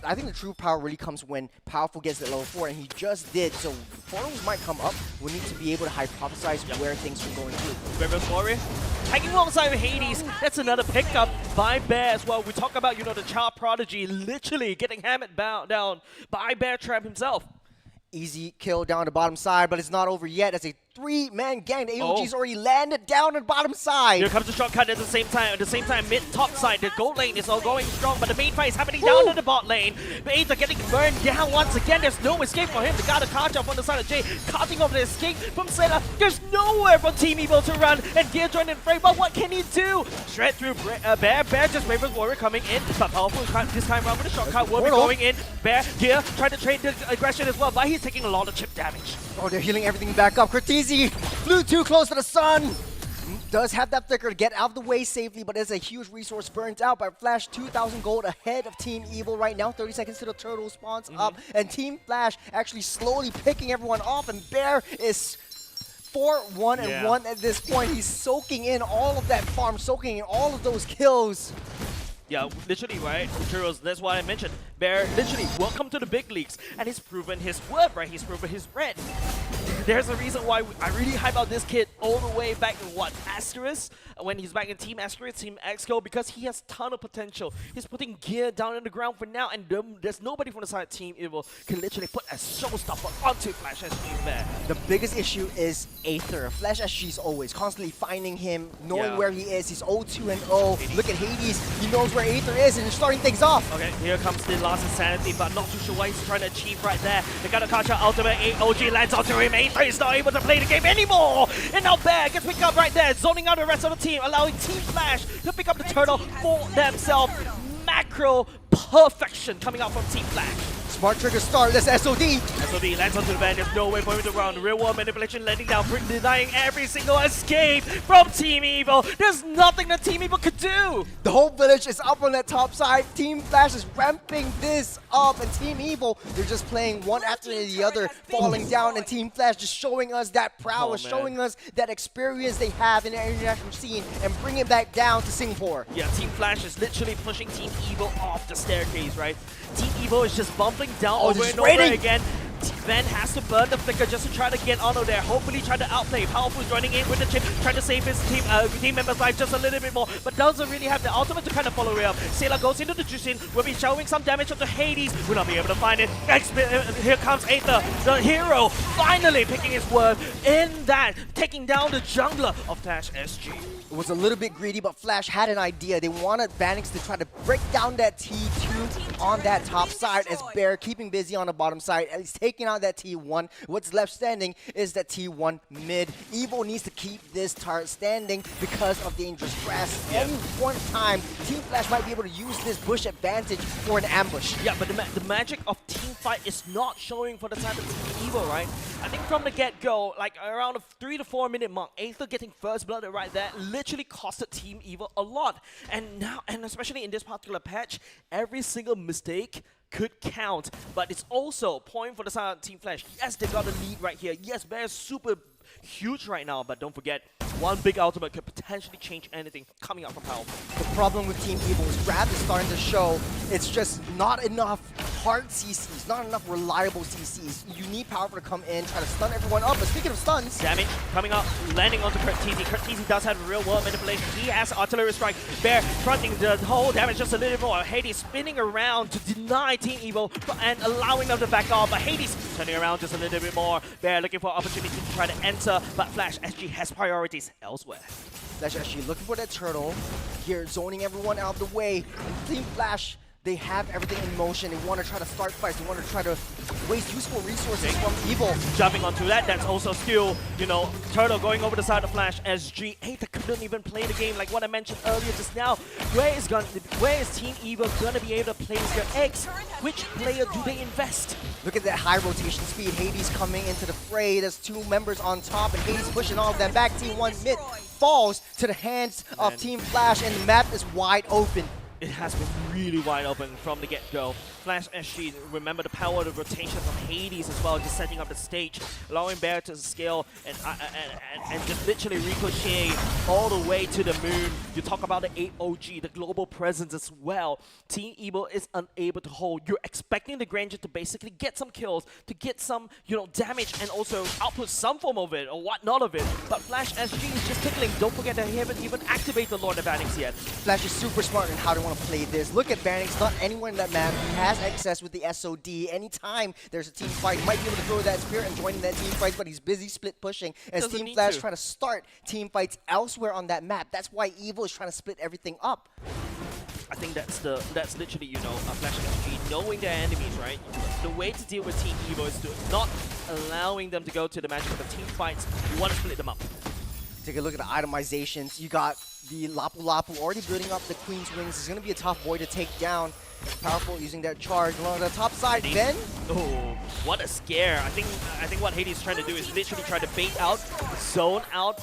I think the true power really comes when Powerful gets at level 4, and he just did. So portals might come up. We need to be able to hypothesize where things are going to. Reverse Warrior tagging alongside with Hades. That's another pickup by Bear as well. We talk about, you know, the child prodigy literally getting hammered down by Bear Trap himself. Easy kill down the bottom side, but it's not over yet as a 3-man gang. The AOG's already landed down on the bottom side. Here comes the shortcut at the same time. At the same time, mid top side, the gold lane is all going strong, but the main fight is happening down in the bot lane. Aether getting burned down once again. There's no escape for him. The guy to catch up on the side of Jay, cutting off the escape from Senna. There's nowhere for Team Evo to run, and Gear joined in frame, but what can he do? Shred through Bear. Bear just Raven's Warrior coming in, but Powerful this time around with a shortcut will be going in. Bear, Gear trying to trade the aggression as well, but he's taking a lot of chip damage. Oh, they're healing everything back up. Kartizi flew too close to the sun. Does have that flicker to get out of the way safely, but there's a huge resource burnt out by Flash. 2,000 gold ahead of Team Evil right now. 30 seconds to the turtle spawns up, and Team Flash actually slowly picking everyone off, and Bear is 4-1 and 1 at this point. He's soaking in all of that farm, soaking in all of those kills. Yeah, literally, right? Heroes, that's what I mentioned. Bear, literally, welcome to the big leagues. And he's proven his worth, right? He's proven his red. There's a reason why I really hype out this kid all the way back in what, Asterisk? When he's back in Team Asterisk, Team Exco, because he has ton of potential. He's putting gear down on the ground for now, and there's nobody from the side of Team Evil can literally put a showstopper onto Flash SG there. The biggest issue is Aether. Flash SG's always constantly finding him, knowing where he is. He's 0-2 and 0. Look at Hades. He knows where Aether is, and he's starting things off. Okay, here comes the last Insanity, but not too sure what he's trying to achieve right there. They got a catch out ultimate. OG lands onto him. Aether is not able to play the game anymore. And now Bear gets picked up right there, zoning out the rest of the team, allowing Team Flash to pick up the turtle for themselves. Macro perfection coming out from Team Flash. Smart trigger start, that's SOD. SOD lands onto the van, there's no way for him to run. Real world manipulation letting down, denying every single escape from Team Evil. There's nothing that Team Evil could do. The whole village is up on that top side. Team Flash is ramping this up, and Team Evil, they're just playing one after the other, falling down, and Team Flash just showing us that prowess, showing us that experience they have in the international scene, and bring it back down to Singapore. Yeah, Team Flash is literally pushing Team Evil off the staircase, right? Team Evil is just bumping down over and over again. Ben has to burn the flicker just to try to get onto there. Hopefully try to outplay. Powerful is joining in with the chip, trying to save his team member's life just a little bit more, but doesn't really have the ultimate to kind of follow it up. Sailor goes into the Jushin, will be showing some damage onto Hades. Will not be able to find it. Here comes Aether, the hero, finally picking his worth in that, taking down the jungler of Flash SG. It was a little bit greedy, but Flash had an idea. They wanted Vanix to try to break down that T2 on that top side, as Bear keeping busy on the bottom side, and he's taking out that T1. What's left standing is that T1 mid. Evil needs to keep this turret standing because of dangerous grass. Any one time, Team Flash might be able to use this bush advantage for an ambush. Yeah, but the magic of team fight is not showing for the side of Team Evil, right? I think from the get-go, like around a 3 to 4 minute mark, Aether getting first blood right there literally costed Team Evil a lot. And now, and especially in this particular patch, every single mistake could count, but it's also point for the side of Team Flash. Yes, they got a lead right here. Yes, Bear's super huge right now, but don't forget, one big ultimate could potentially change anything coming out from Power. The problem with Team Evil is Grab is starting to show it's just not enough hard CCs, not enough reliable CCs. You need Powerful to come in, try to stun everyone up, but speaking of stuns... Damage coming up, landing onto Kurtese. Kurtese does have real world manipulation. He has artillery strike. Bear fronting the whole damage just a little more. Hades spinning around to deny Team Evil and allowing them to back off, but Hades turning around just a little bit more. Bear looking for opportunity to try to enter, but Flash SG has priorities elsewhere. Flash SG looking for that turtle. Here, zoning everyone out of the way. Team Flash, they have everything in motion. They want to try to start fights. They want to try to waste useful resources from Evil. Jumping onto that, that's also skill. You know, Turtle going over the side of Flash SG. Aether couldn't even play the game like what I mentioned earlier just now. Where is Team Evil gonna be able to place their eggs? Which player do they invest? Look at that high rotation speed. Hades coming into the fray. There's two members on top, and Hades pushing all of them back. Team 1 mid falls to the hands of Team Flash, and the map is wide open. It has been really wide open from the get-go. Flash SG, remember the power of the rotations of Hades as well, just setting up the stage, allowing Bear to scale and just literally ricochet all the way to the moon. You talk about the 8OG, the global presence as well. Team Evil is unable to hold. You're expecting the Granger to basically get some kills, to get some, you know, damage and also output some form of it or whatnot of it. But Flash SG is just tickling. Don't forget that he haven't even activated the Lord of Vanix yet. Flash is super smart in how they want to play this. Look at Vanix, not anyone in that map has access with the SOD. Anytime there's a team fight, he might be able to throw that spear and join in that team fight, but he's busy split pushing as Team Flash trying to start team fights elsewhere on that map. That's why Evil is trying to split everything up. I think that's literally, you know, Flash SG knowing their enemies, right? The way to deal with Team Evil is to not allowing them to go to the magic of the team fights. You want to split them up. Take a look at the itemizations. You got the Lapu Lapu already building up the Queen's Wings. It's going to be a tough boy to take down. Powerful using that charge. On the top side, Ben. Oh, what a scare. I think what Hades is trying to do is literally try to bait out, zone out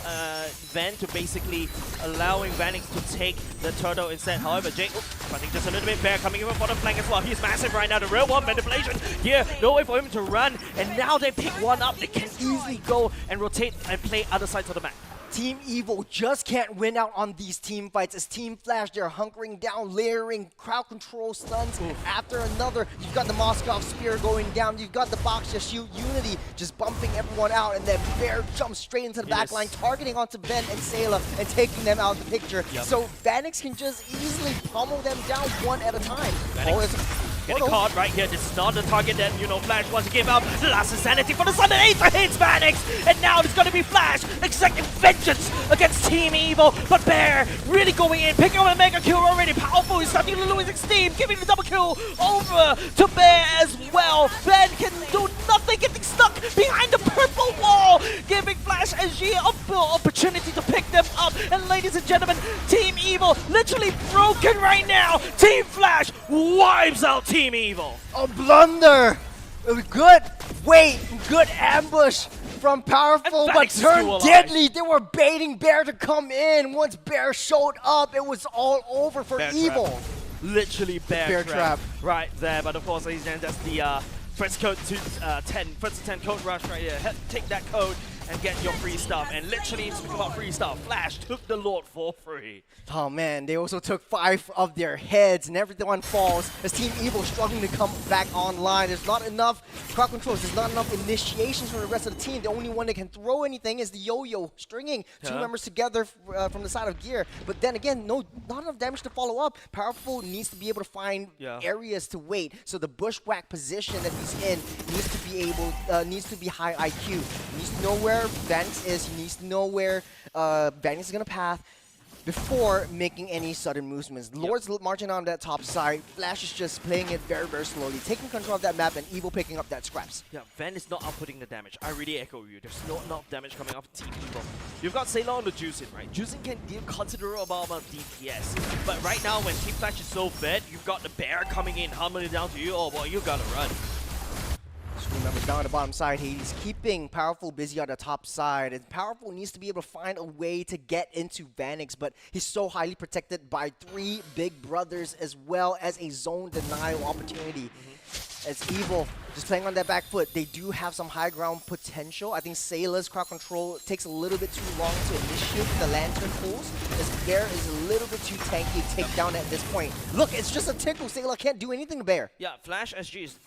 Ven to basically allowing Vanix to take the turtle instead. However, Jake, I think just a little bit Bear coming in for the flank as well. He's massive right now. The real one manipulation here. No way for him to run. And now they pick one up. They can easily go and rotate and play other sides of the map. Team Evil just can't win out on these team fights as Team Flash, they're hunkering down, layering crowd control stuns after another. You've got the Moskov Spear going down, you've got the Boxer Shoot Unity just bumping everyone out, and then Bear jumps straight into the backline, targeting onto Ben and Sayla and taking them out of the picture. So Vanix can just easily pummel them down one at a time. Getting caught right here. This is not the target that, you know, Flash wants to give up. Last Insanity for the Sun and Aether hits Vanix. And now it's going to be Flash exacting vengeance against Team Evil. But Bear really going in, picking up a mega kill already. Powerful. He's starting to lose his steam, giving the double kill over to Bear as well. Ben can do nothing, getting stuck behind the purple wall, giving Flash SG a opportunity to pick them up. And ladies and gentlemen, Team Evil literally broken right now. Team Flash wipes out Team Evil. A blunder. A good wait, good ambush from Powerful, but turned deadly. They were baiting Bear to come in. Once Bear showed up, it was all over for Evil. Trap. Literally Bear trap right there. But of course, ladies and gentlemen, that's the first code to 10, first to 10 code rush right here. Take that code and get your free stuff. And literally, speaking about free stuff, Flash took the Lord for free. Oh man, they also took 5 of their heads and everyone falls as Team Evil struggling to come back online. There's not enough crowd controls, there's not enough initiations from the rest of the team. The only one that can throw anything is the Yo-Yo, stringing 2 members together from the side of Gear. But then again, not enough damage to follow up. Powerful needs to be able to find areas to wait. So the bushwhack position that he's in needs to be needs to be high IQ. He needs to know where Vanix is, he needs to know where Vanix is gonna path before making any sudden movements. Lord's marching on that top side. Flash is just playing it very, very slowly, taking control of that map, and Evil picking up that scraps. Yeah, Van is not outputting the damage. I really echo you. There's not enough damage coming off Team Evil. You've got Sayla on the Juicing, right? Juicing can deal considerable amount of DPS. But right now, when Team Flash is so fed, you've got the Bear coming in, humming it down to you. Oh boy, you gotta run. Remember, down the bottom side, he's keeping Powerful busy on the top side, and Powerful needs to be able to find a way to get into Vanix, but he's so highly protected by 3 big brothers as well as a zone denial opportunity. As Evil just playing on that back foot, they do have some high ground potential. I think Sayla's crowd control takes a little bit too long to initiate the lantern pulls, as Bear is a little bit too tanky to take down at this point. Look, it's just a tickle. Sayla can't do anything to Bear. Yeah, Flash SG is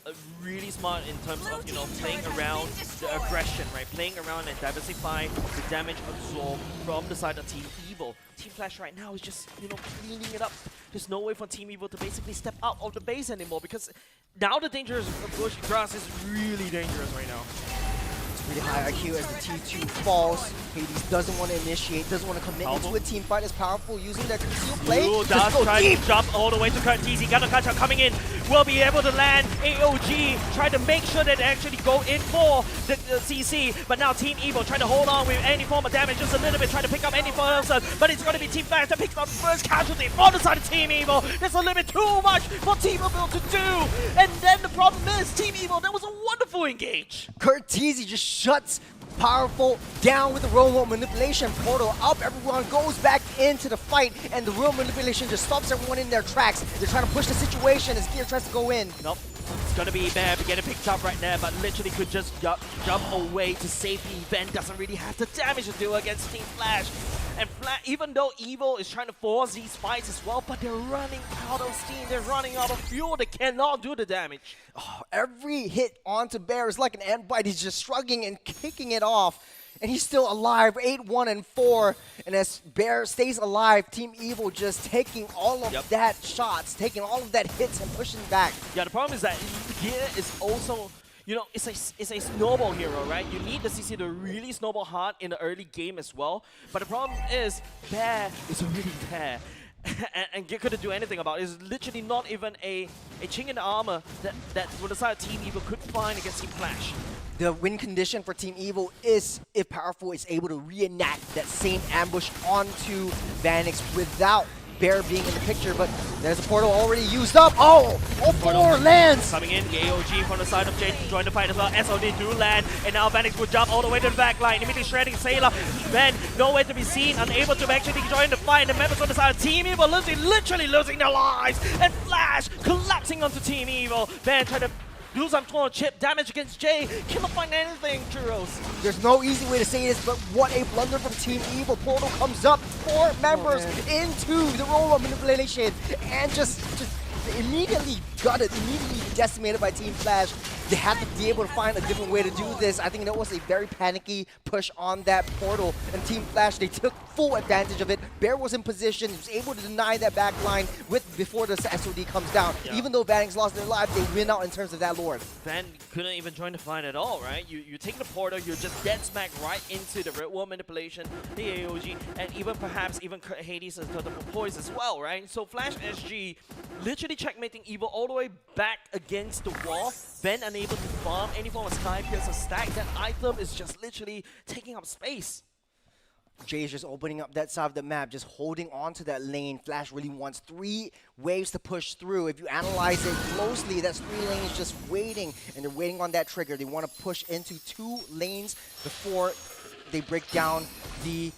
really smart in terms of, you know, playing around the aggression, right? Playing around and diversifying the damage absorbed from the side of Team Evil. Team Flash right now is just, you know, cleaning it up. There's no way for Team Evil to basically step out of the base anymore, because now the dangerous bush grass is really dangerous right now. Really high IQ as the T2 falls. Hades doesn't want to initiate, doesn't want to commit into a team fight. As Powerful using their concealed play. Ooh, does try to jump all the way to Curtis. Gonna catch up coming in. Will be able to land. AOG try to make sure that they actually go in for the CC. But now Team Evil trying to hold on with any form of damage, just a little bit, trying to pick up any form of. But it's going to be Team Flash that picks up first casualty on the side of Team Evil. There's a little bit too much for Team Evil to do. And then the problem is, Team Evil, that was a wonderful engage. Curtis just shuts Powerful down with the real-world manipulation portal up. Everyone goes back into the fight, and the real manipulation just stops everyone in their tracks. They're trying to push the situation as Gear tries to go in. Nope. It's gonna be Bear getting picked up right there, but literally could just jump away to safety. Ben doesn't really have the damage to do against Team Flash. And even though Evil is trying to force these fights as well, but they're running out of steam, they're running out of fuel, they cannot do the damage. Oh, every hit onto Bear is like an ant bite. He's just shrugging and kicking it off. And he's still alive, 8-1 and 4. And as Bear stays alive, Team Evil just taking all of that shots, taking all of that hits and pushing back. Yeah, the problem is that Gear is also, you know, it's a snowball hero, right? You need the CC to really snowball hard in the early game as well. But the problem is, Bear is really Bear. and Gear couldn't do anything about it. It's literally not even a chink in the armor that the side of Team Evil could find against Team Flash. The win condition for Team Evil is if Powerful is able to reenact that same ambush onto Vanix without Bear being in the picture, but there's a portal already used up. Oh, all four lands. Coming in, the AOG from the side of Jade to join the fight as well. SOD do land, and now Vanix will jump all the way to the back line, immediately shredding Sailor. Then nowhere to be seen, unable to actually join the fight. The members on the side of Team Evil literally losing their lives, and Flash collapsing onto Team Evil. Van trying to do some total chip damage against Jay. Cannot find anything, Churros. There's no easy way to say this, but what a blunder from Team Evil. Portal comes up, 4 members into the role of manipulation, and just immediately gutted, immediately decimated by Team Flash. They had to be able to find a different way to do this. I think that was a very panicky push on that portal, and Team Flash, they took full advantage of it. Bear was in position, he was able to deny that back line before the SOD comes down. Yeah. Even though Vanix lost their lives, they win out in terms of that lord. Van couldn't even join the fight at all, right? You take the portal, you're just dead smack right into the Red Wall manipulation, the AOG, and even perhaps even Hades as the poise as well, right? So Flash SG literally checkmating Evil all the way back against the wall. Van unable to farm any form of Sky Pierce or stack. That item is just literally taking up space. Jay is just opening up that side of the map, just holding on to that lane. Flash really wants 3 waves to push through. If you analyze it closely, that's 3 lanes just waiting, and they're waiting on that trigger. They want to push into 2 lanes before they break down the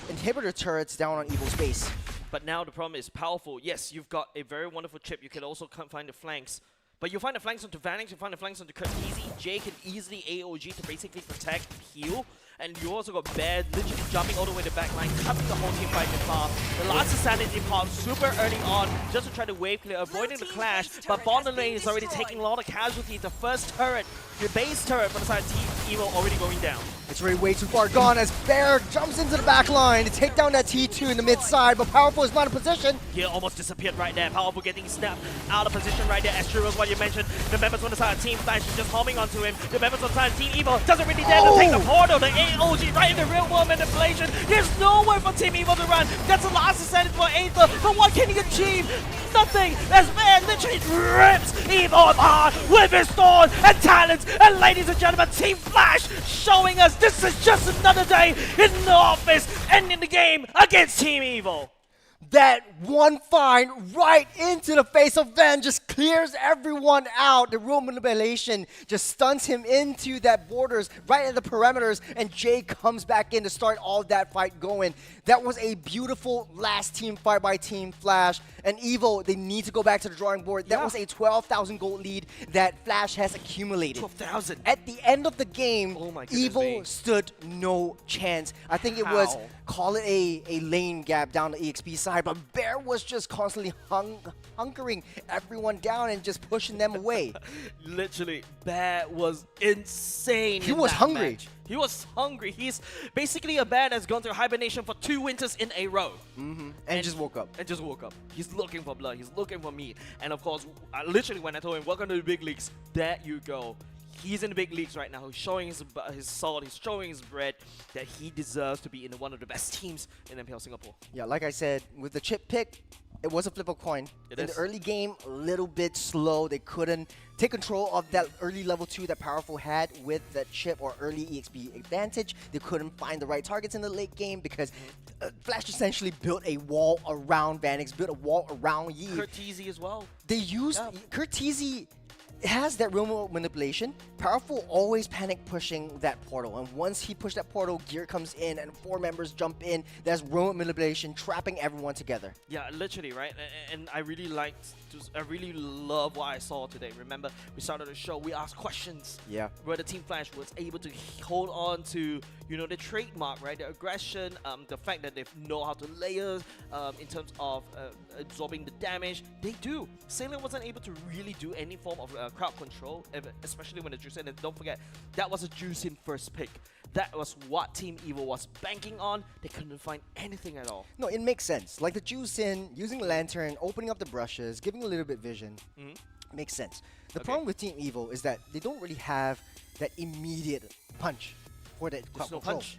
inhibitor turrets down on Evil's base. But now the problem is Powerful. Yes, you've got a very wonderful chip. You can also find the flanks. But you find the flanks onto Vanix, you find the flanks onto Kurteezy. Jay can easily AOG to basically protect, heal. And you also got Bear literally jumping all the way to the back line, cutting the whole team fight in half. The last Insanity pop super early on, just to try to wave clear, avoiding the clash. But bottom lane is already taking a lot of casualties. The first turret, the base turret for the side of Team Evil already going down. It's already way too far gone as Bear jumps into the back line to take down that T2 in the mid side, but Powerful is not in position. He almost disappeared right there. Powerful getting snapped out of position right there. As true as what you mentioned, the members on the side of Team Flash is just homing onto him. The members on the side of Team Evil doesn't really dare to take the portal. The AOG right in the real world manipulation. There's nowhere for Team Evil to run. That's the last incentive for Aether. But what can he achieve? Nothing. As Man literally rips Evil apart with his sword and talents. And ladies and gentlemen, Team Flash showing us this is just another day in the office, ending the game against Team Evil. That one find right into the face of Van just clears everyone out. The real manipulation just stuns him into that borders, right at the perimeters, and Jay comes back in to start all that fight going. That was a beautiful last team fight by Team Flash. And Evil, they need to go back to the drawing board. That was a 12,000 gold lead that Flash has accumulated. 12,000. At the end of the game, Oh my goodness Evil me. stood no chance. I think it was, call it a lane gap down the EXP side, but Bear was just constantly hunkering everyone down and just pushing them away. Literally, Bear was insane. He in was that hungry. match. He was hungry. He's basically a bear that's gone through hibernation for 2 winters in a row. And just woke up. And just woke up. He's looking for blood. He's looking for meat. And of course, literally when I told him, welcome to the big leagues, there you go. He's in the big leagues right now. He's showing his salt. He's showing his bread that he deserves to be in one of the best teams in MPL Singapore. Yeah, like I said, with the chip pick, it was a flip of coin. It In is. the early game, a little bit slow. They couldn't take control of that early level 2 that Powerful had with that chip or early EXP advantage. They couldn't find the right targets in the late game because Flash essentially built a wall around Vanix, built a wall around Yi. Kurteezy as well. They used Kurteezy has that real manipulation. Powerful always panic pushing that portal, and once he pushed that portal, Gear comes in and 4 members jump in. That's real manipulation, trapping everyone together. Yeah, literally, right? And I really I really love what I saw today. Remember, we started the show, we asked questions. Yeah. Where the Team Flash was able to hold on to, you know, the trademark, right? The aggression, the fact that they know how to layer in terms of absorbing the damage. They do. Sailor wasn't able to really do any form of crowd control, especially when the Juice in. And don't forget, that was a Juice in first pick. That was what Team Evil was banking on. They couldn't find anything at all. No, it makes sense. Like the Juice in, using the lantern, opening up the brushes, giving a little bit vision. Makes sense. The problem with Team Evil is that they don't really have that immediate punch for that crowd There's no control. punch.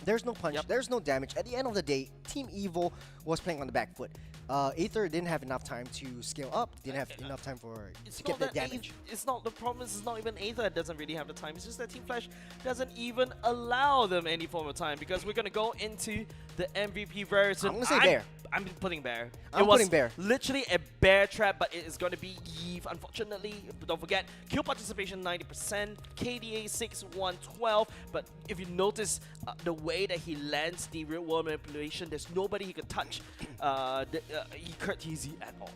There's no punch. Yep. There's no damage. At the end of the day, Team Evil was playing on the back foot. Aether didn't have enough time to scale up, didn't have enough time to get that damage. It's not the problem. It's not even Aether that doesn't really have the time. It's just that Team Flash doesn't even allow them any form of time because we're gonna go into the MVP version. I'm gonna say Bear. I'm putting Bear. I'm putting Bear. Literally a Bear trap, but it is going to be Eve. Unfortunately, don't forget kill participation 90%, KDA 6 112. But if you notice the way that he lands the real world manipulation, there's nobody he could touch. Kurt Easy at all.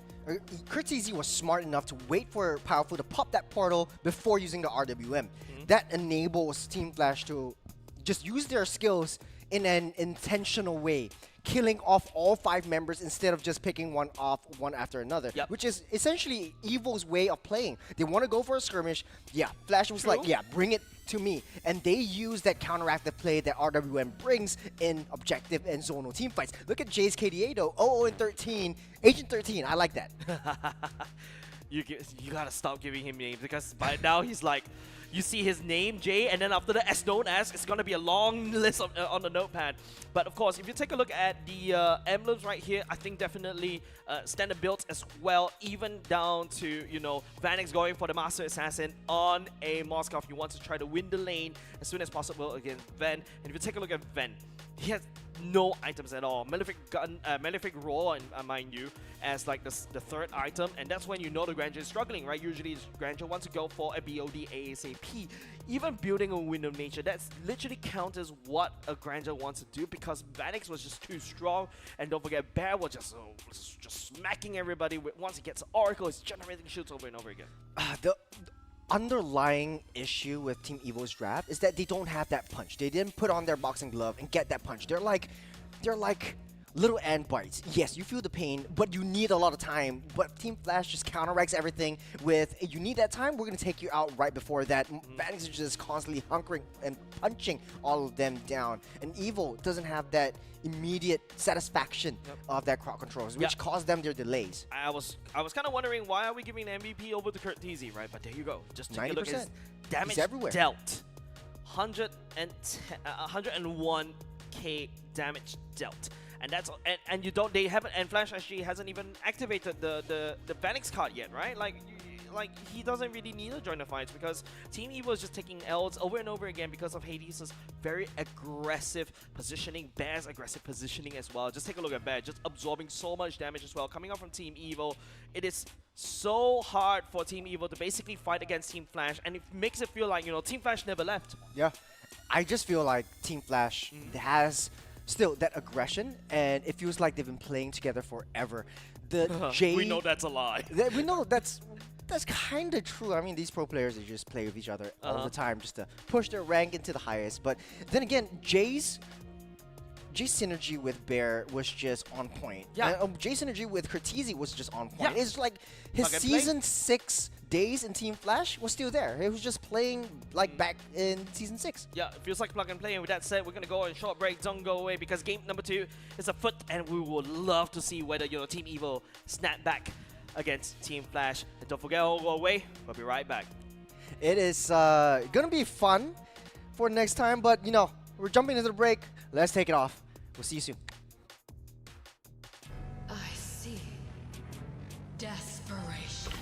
Kurt Easy was smart enough to wait for Powerful to pop that portal before using the RWM. That enables Team Flash to just use their skills in an intentional way, killing off all 5 members instead of just picking one off one after another, which is essentially Evil's way of playing. They want to go for a skirmish. Yeah, Flash was like, yeah, bring it to me. And they use that counteractive play that RWM brings in objective and zonal team fights. Look at Jay's KDA though, 0-13, Agent 13, I like that. You gotta stop giving him names because by now he's like, you see his name, Jay, and then after the S known as, it's gonna be a long list of, on the notepad. But of course, if you take a look at the emblems right here, I think definitely standard builds as well, even down to, you know, Vanix going for the Master Assassin on a Moskov. He wants to try to win the lane as soon as possible against Ven. And if you take a look at Ven, he has no items at all. Malefic gun, Malefic roar, mind you, as like the third item, and that's when you know the Granger is struggling, right? Usually Granger wants to go for a BOD ASAP. Even building a Wind of Nature, that's literally counters what a Granger wants to do because Vanix was just too strong, and don't forget Bear was just smacking everybody with, once he gets Oracle, he's generating shields over and over again. The underlying issue with Team Evo's draft is that they don't have that punch. They didn't put on their boxing glove and get that punch. They're like little ant bites. Yes, you feel the pain, but you need a lot of time. But Team Flash just counteracts everything with, you need that time, we're going to take you out right before that. Vanix is just constantly hunkering and punching all of them down. And Evil doesn't have that immediate satisfaction of that crowd controls, which caused them their delays. I was kind of wondering, why are we giving the MVP over to Kurt Teasy, right? But there you go. Just take 90%. a look at his damage dealt. 101k damage dealt. And that's and you don't, they haven't, and Flash actually hasn't even activated the Vanix card yet, right? Like he doesn't really need to join the fights because Team Evo is just taking L's over and over again because of Hades' very aggressive positioning, Bear's aggressive positioning as well. Just take a look at Bear, just absorbing so much damage as well. Coming up from Team Evo, it is so hard for Team Evo to basically fight against Team Flash, and it makes it feel like, you know, Team Flash never left. Yeah, I just feel like Team Flash has still that aggression, and it feels like they've been playing together forever. We know that's a lie. We know that's kind of true. I mean, these pro players, they just play with each other all the time just to push their rank into the highest. But then again, Jay's synergy with Bear was just on point. Yeah. And, Jay's synergy with Curtizi was just on point. Yeah. It's like his season 6 days in Team Flash was still there. It was just playing like back in season 6. Yeah, it feels like plug and play. And with that said, we're gonna go on a short break. Don't go away because game number 2 is afoot, and we would love to see whether, you know, Team Evo snap back against Team Flash. And don't forget, don't go away. We'll be right back. It is gonna be fun for next time, but you know, we're jumping into the break. Let's take it off. We'll see you soon. I see. Desperation.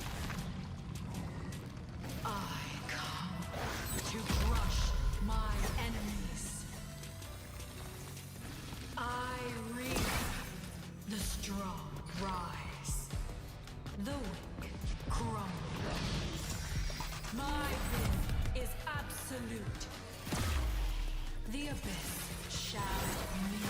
I come to crush my enemies. I reap. The strong rise. The weak crumble. My will is absolute. The abyss shall meet.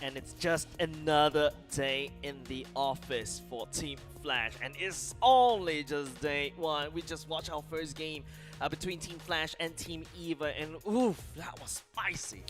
And it's just another day in the office for Team Flash. And it's only just day one. We just watched our first game between Team Flash and Team Eva. And oof, that was spicy.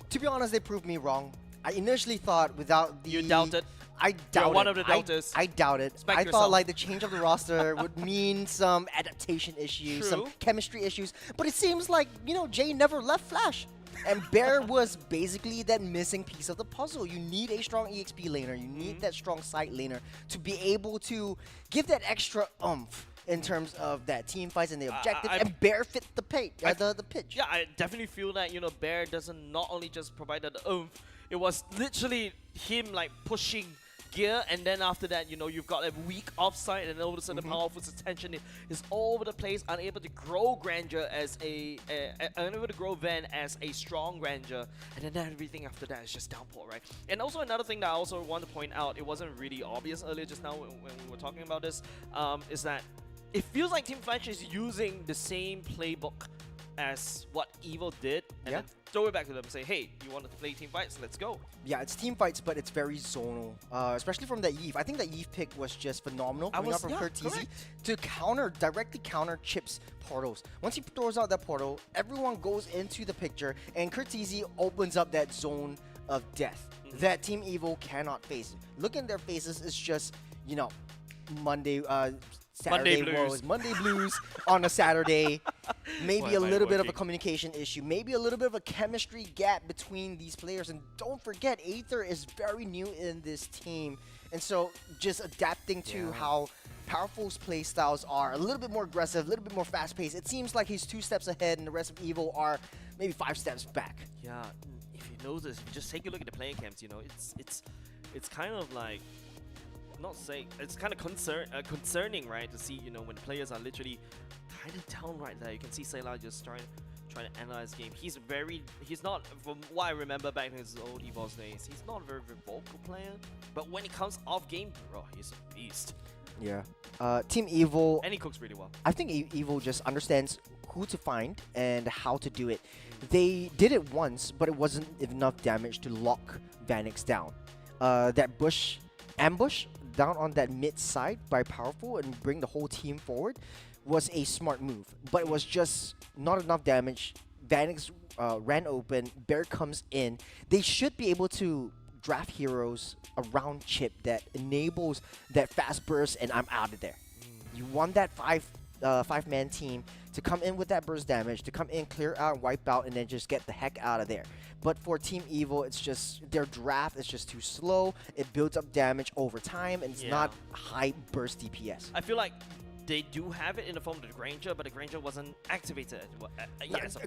To be honest, they proved me wrong. I initially thought without the... You doubted? I doubted. You're one of the doubters. I doubted. Respect I yourself. thought like the change of the roster would mean some adaptation issues, some True. chemistry issues. But it seems like, you know, Jay never left Flash. And Bear was basically that missing piece of the puzzle. You need a strong EXP laner. You need that strong side laner to be able to give that extra oomph in terms of that team fights and the objective. And Bear fit the pitch. Yeah, I definitely feel that, you know, Bear doesn't not only just provide the oomph, it was literally him like pushing gear, and then after that, you know, you've got a weak offside, and all of a sudden the powerful's attention is all over the place, unable to grow Grandeur as unable to grow Ven as a strong Grandeur, and then everything after that is just downpour, right? And also another thing that I also want to point out, it wasn't really obvious earlier just now when we were talking about this, is that it feels like Team Flash is using the same playbook as what Evil did, and then throw it back to them and say, hey, you wanted to play team fights, let's go. Yeah, it's team fights, but it's very zonal, especially from that Eve. I think that Eve pick was just phenomenal coming up from Curtizi to directly counter Chip's portals. Once he throws out that portal, everyone goes into the picture, and Curtizi opens up that zone of death that Team Evil cannot face. Look in their faces, it's just, you know, Saturday Monday blues on a Saturday. Maybe a little bit of a communication issue. Maybe a little bit of a chemistry gap between these players. And don't forget, Aether is very new in this team. And so just adapting to how Powerful's play styles are. A little bit more aggressive, a little bit more fast-paced. It seems like he's 2 steps ahead and the rest of Evil are maybe 5 steps back. Yeah, if you notice, if you just take a look at the playing camps, you know, it's kind of like, not say it's kind of concerning, right, to see, you know, when players are literally kind of down right there. You can see Sayla just trying to analyze the game. He's not, from what I remember back in his old Evolve days, he's not a very vocal player, but when it comes off game, bro, he's a beast. Yeah. Team Evil, and he cooks really well. I think Evil just understands who to find and how to do it. They did it once, but it wasn't enough damage to lock Vanix down. That ambush down on that mid side by Powerful and bring the whole team forward was a smart move, but it was just not enough damage. Vanix ran open, Bear comes in. They should be able to draft heroes around Chip that enables that fast burst, and I'm out of there. You want that five-man team to come in with that burst damage, to come in, clear out, wipe out, and then just get the heck out of there. But for Team Evil, it's just their draft is just too slow. It builds up damage over time, and it's not high burst DPS. I feel like they do have it in the form of the Granger, but the Granger wasn't activated.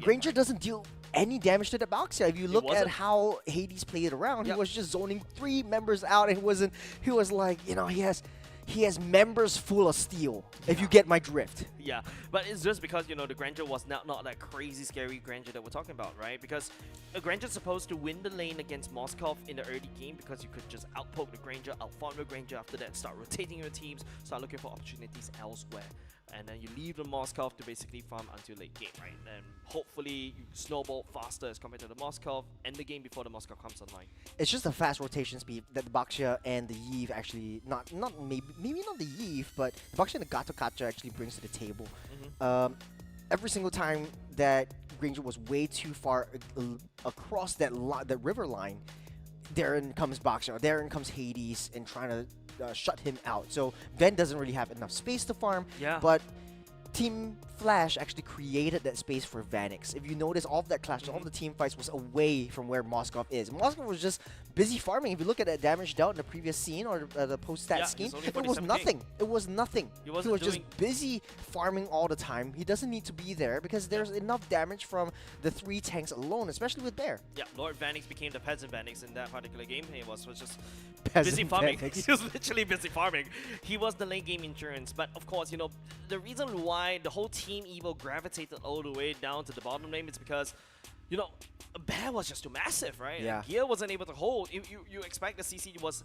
Granger doesn't deal any damage to the Baxia. If you look at how Hades played around, he was just zoning 3 members out, and he was like, you know, he has members full of steel, if you get my drift. Yeah, but it's just because, you know, the Granger was not that crazy scary Granger that we're talking about, right? Because a Granger's supposed to win the lane against Moskov in the early game because you could just outpoke the Granger, outfarm the Granger, after that start rotating your teams, start looking for opportunities elsewhere. And then you leave the Moskov to basically farm until late game, right? And hopefully you snowball faster as compared to the Moskov, end the game before the Moskov comes online. It's just a fast rotation speed that the Baxia and the Yeve actually, maybe not the Yeve, but the Baxia and the Gato Kacha actually brings to the table. Every single time that Granger was way too far across that river line, Darren comes Boxer, Darren comes Hades and trying to shut him out. So Ben doesn't really have enough space to farm. Yeah. But Team Flash actually created that space for Vanix. If you notice, all of that clash, all of the team fights was away from where Moskov is. Moskov was just busy farming. If you look at that damage dealt in the previous scene or the post-stat scheme, only it was 47K. nothing. It was nothing. He He wasn't was just doing- busy farming all the time. He doesn't need to be there because there's enough damage from the 3 tanks alone, especially with Bear. Yeah, Lord Vanix became the peasant Vanix in that particular game. He was just Peasant busy farming. Vanix. He was literally busy farming. He was the late game insurance. But of course, you know, the reason why the whole Team Evo gravitated all the way down to the bottom lane is because, you know, Bear was just too massive, right? Yeah. Gear wasn't able to hold. You expect the CC was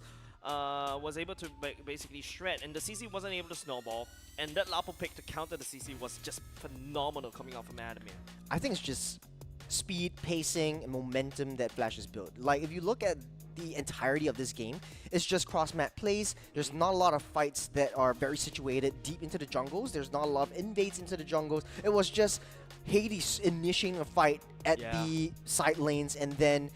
able to basically shred, and the CC wasn't able to snowball. And that Lapo pick to counter the CC was just phenomenal coming out from Adamir. I think it's just speed, pacing, and momentum that Flash has built. Like, if you look at the entirety of this game, it's just cross-map plays. There's not a lot of fights that are very situated deep into the jungles. There's not a lot of invades into the jungles. It was just Hades initiating a fight at the side lanes, and then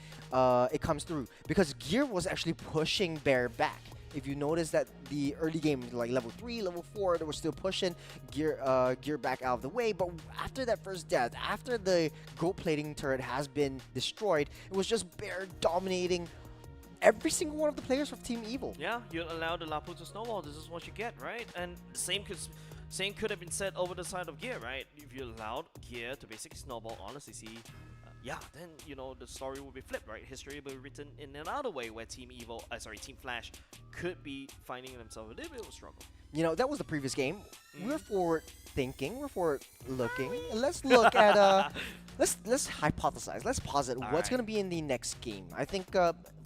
it comes through. Because Gear was actually pushing Bear back. If you notice that the early game, like level 3, level 4, they were still pushing Gear back out of the way. But after that first death, after the gold plating turret has been destroyed, it was just Bear dominating every single one of the players of Team Evil. Yeah, you allow the Lapu to snowball. This is what you get, right? And the same could have been said over the side of Gear, right? If you allowed Gear to basically snowball on the CC, yeah, then you know the story will be flipped, right? History will be written in another way where Team Flash could be finding themselves a little bit of a struggle. You know, that was the previous game. We're forward thinking, we're forward looking. Let's look at let's hypothesize. Let's posit what's going to be in the next game. I think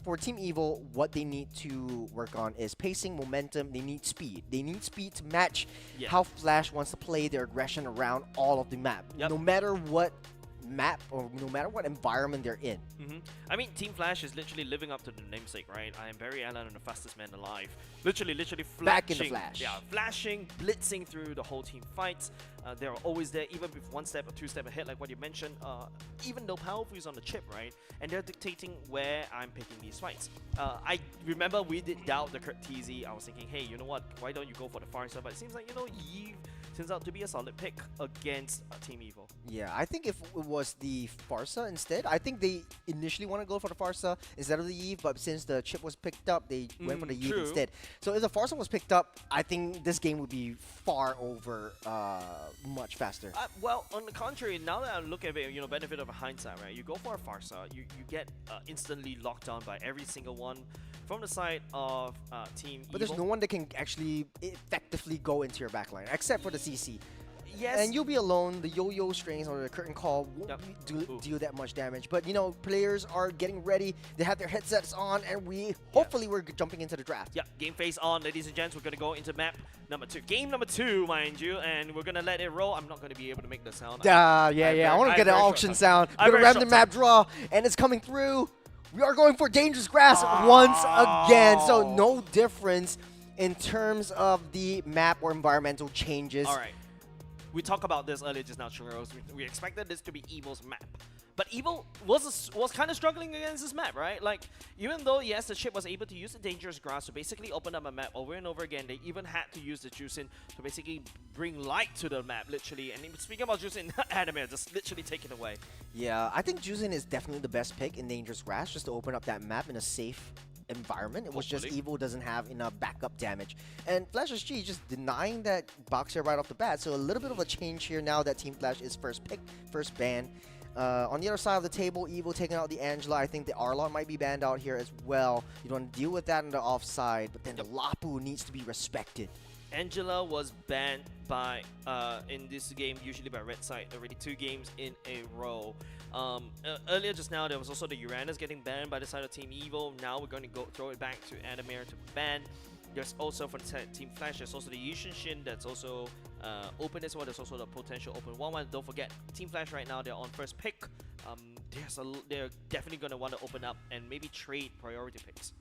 for Team Evil, what they need to work on is pacing, momentum. They need speed. They need speed to match how Flash wants to play their aggression around all of the map. No matter what map or no matter what environment they're in. I mean, Team Flash is literally living up to the namesake, right? I am Barry Allen and the fastest man alive. Literally flashing. Back in the Flash. Yeah, flashing, blitzing through the whole team fights. They're always there, even with 1 step or 2 step ahead, like what you mentioned. Even though Powerful is on the chip, right? And they're dictating where I'm picking these fights. I remember we did doubt the Kurt TZ. I was thinking, hey, you know what? Why don't you go for the Farsa? But it seems like, you know, Eve turns out to be a solid pick against Team Evil. Yeah, I think if it was the Farsa instead, I think they initially want to go for the Farsa instead of the Eve, but since the chip was picked up, they went for the Eve instead. So if the Farsa was picked up, I think this game would be far over much faster. Well, on the contrary, now that I look at it, you know, benefit of hindsight, right? You go for a Farsa, you get instantly locked down by every single one from the side of Team But Evil. there's no one that can actually effectively go into your backline, except for the CC. Yes. And you'll be alone. The yo-yo strings or the curtain call won't deal that much damage. But, you know, players are getting ready. They have their headsets on, and hopefully we're jumping into the draft. Yeah, game face on, ladies and gents. We're going to go into map number 2. Game number 2, mind you, and we're going to let it roll. I'm not going to be able to make the sound. I want to get an auction sound. We're going to random map draw, and it's coming through. We are going for Dangerous Grass once again. So no difference in terms of the map or environmental changes. All right. We talked about this earlier just now, Churros. We expected this to be Evil's map. But Evil was kind of struggling against this map, right? Like, even though, yes, the ship was able to use the Dangerous Grass to basically open up a map over and over again, they even had to use the Juicin to basically bring light to the map, literally. And speaking about Juicin, Adamir just literally taken away. Yeah, I think Juicin is definitely the best pick in Dangerous Grass, just to open up that map in a safe environment. It was just Evil doesn't have enough backup damage. And Flash SG just denying that Boxer right off the bat. So a little bit of a change here now that Team Flash is first pick, first ban. On the other side of the table, Evil taking out the Angela. I think the Arlon might be banned out here as well. You don't want to deal with that on the offside, but then the Lapu needs to be respected. Angela was banned by in this game, usually by red side, already 2 games in a row. Earlier just now, there was also the Uranus getting banned by the side of Team Evil. Now we're going to throw it back to Adamir to ban. There's also for the Team Flash, there's also the Yushin Shin that's also open as well. There's also the potential open 1-1. Don't forget, Team Flash right now, they're on first pick. They're definitely going to want to open up and maybe trade priority picks.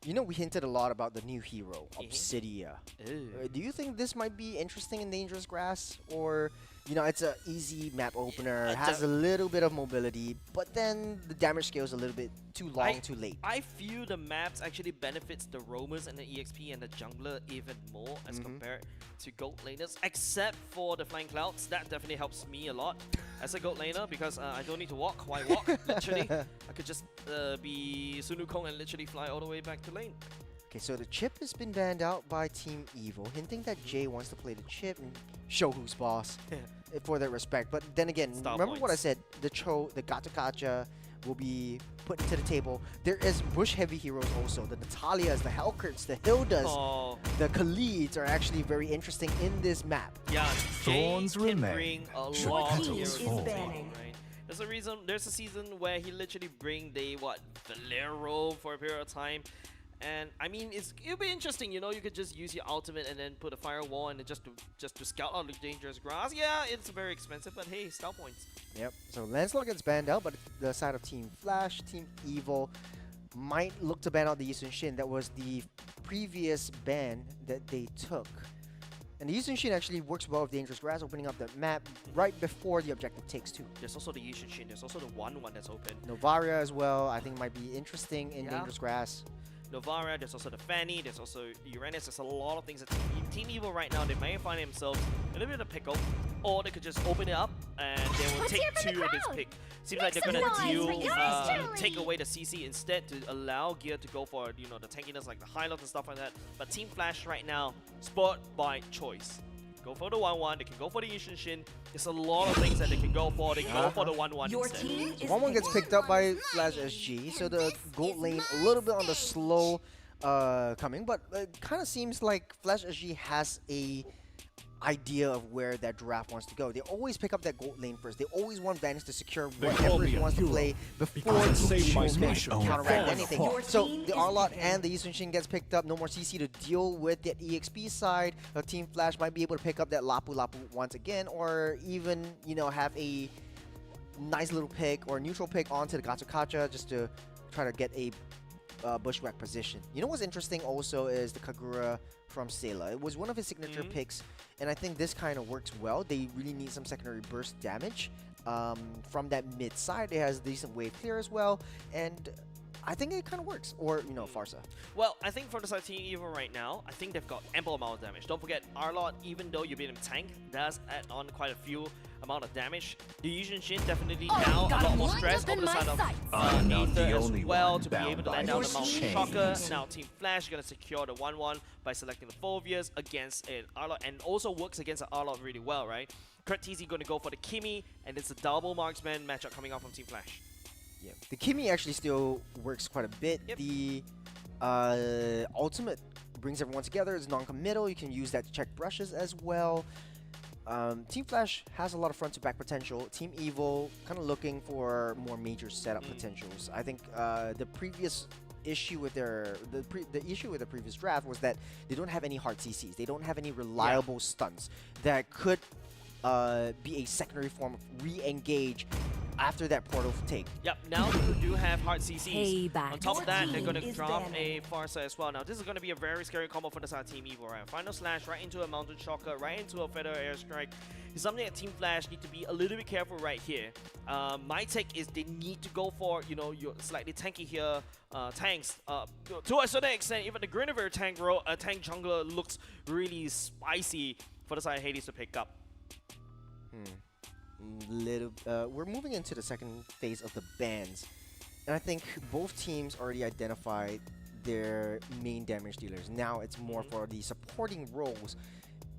You know, we hinted a lot about the new hero, Obsidia. Do you think this might be interesting in Dangerous Grass? Or You know, it's a easy map opener, Yeah, has a little bit of mobility, but then the damage scale is a little bit too long, too late. I feel the maps actually benefits the roamers and the EXP and the jungler even more as compared to gold laners, except for the flying clouds. That definitely helps me a lot as a gold laner because I don't need to walk. Why walk? Literally, I could just be Sun Wukong and literally fly all the way back to lane. Okay, so the chip has been banned out by Team Evil, hinting that Jay wants to play the chip and show who's boss for that respect. But then again, Star remember what I points. said, the gacha will be put into the table. There is bush heavy heroes also. The Natalias, the Helkurts, the Hildas, Oh, the Khalids are actually very interesting in this map. yeah, Jay Thorns can remain. bring a Should lot of petals heroes to fall? the table, right? There's a reason. There's a season where he literally bring the Valero for a period of time. And I mean, it'll be interesting, you know. You could just use your ultimate and then put a firewall and then just to scout out the dangerous grass. Yeah, it's very expensive, but hey, style points. Yep. So Lancelot gets banned out, but the side of Team Flash, Team Evil might look to ban out the Yi Sun Shin. That was the previous ban that they took. And the Yi Sun Shin actually works well with Dangerous Grass, opening up the map right before the objective takes 2. There's also the Yushin Shin. There's also the one that's open. Novaria as well, I think might be interesting in Yeah. Dangerous Grass. Novara, there's also the Fanny, there's also Uranus, there's a lot of things that Team Evil right now, they may find themselves in a little bit of pickle, or they could just open it up and they will Let's take hear from 2 the of this crowd. pick. Seems like Make they're some gonna noise deal, for yours truly. take away the CC instead to allow Gear to go for, you know, the tankiness like the highlights and stuff like that. But Team Flash right now, spot by choice. Go for the 1-1, they can go for the Yushin Shin. There's a lot of things that they can go for. They can go for the 1-1 Your instead. team is 1-1 gets picking. picked up by Flash SG, so the gold lane a little bit on the slow coming, but it kind of seems like Flash SG has a idea of where that draft wants to go. They always pick up that gold lane first. They always want Vanish to secure They call whatever me he a wants to hero play before because I he saved my chooses nation to from counteract falling anything. apart. So Your team the is Arlot picking. and the Yi Sun Shin gets picked up. No more CC to deal with that EXP side. Team Flash might be able to pick up that Lapu Lapu once again, or even, you know, have a nice little pick or neutral pick onto the Gacha just to try to get a bushwhack position. You know what's interesting also is the Kagura from Sela. It was one of his signature picks, and I think this kind of works well. They really need some secondary burst damage from that mid side. It has decent wave clear as well, and I think it kind of works. Or, you know, Farsa. Well, I think from the side of Team Evil right now, I think they've got ample amount of damage. Don't forget, Arlot, even though you beat him tank, does add on quite a few amount of damage. The Yushin Shin definitely now a lot more stress on the side of I'm not Aether the as only well one to be able bound to land by down the these Mountain Shocker. chains. Now Team Flash gonna secure the 1-1 by selecting the Phobias against an Arlot, and also works against an Arlot really well, right? Kurt TZ gonna go for the Kimi, and it's a double marksman matchup coming out from Team Flash. Yeah. The Kimi actually still works quite a bit. Yep. The ultimate brings everyone together. It's non-committal. You can use that to check brushes as well. Team Flash has a lot of front to back potential. Team Evil kind of looking for more major setup potentials. I think the previous issue with the issue with the previous draft was that they don't have any hard CCs. They don't have any reliable stunts that could be a secondary form of re-engage after that portal take. Yep, now you do have hard CCs. Payback. On top of that, they're Team going to is drop banning. a Farsa as well. Now, this is going to be a very scary combo for the side of Team Evil, right? Final Slash right into a Mountain Shocker, right into a Feather Airstrike. It's something that Team Flash need to be a little bit careful right here. My take is they need to go for, you know, your slightly tanky here tanks. To a certain extent, even the Grinover tank jungler looks really spicy for the side of Hades to pick up. We're moving into the second phase of the bans, and I think both teams already identified their main damage dealers. Now it's more for the supporting roles,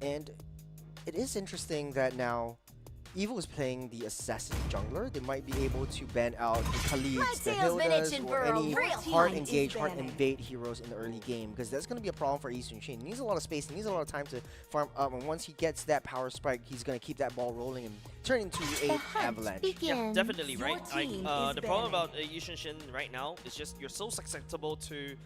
and it is interesting that now Evil is playing the assassin jungler. They might be able to ban out the Khalids, the tail's been Hildas, itching or for a any real hard team. engage, Is hard banning. invade heroes in the early game, because that's going to be a problem for Yi Sun Shin. He needs a lot of space, he needs a lot of time to farm up, and once he gets that power spike, he's going to keep that ball rolling and turn into a avalanche. Yeah, definitely, Your right? team is The problem banning. about Yushin Shin right now is just you're so susceptible to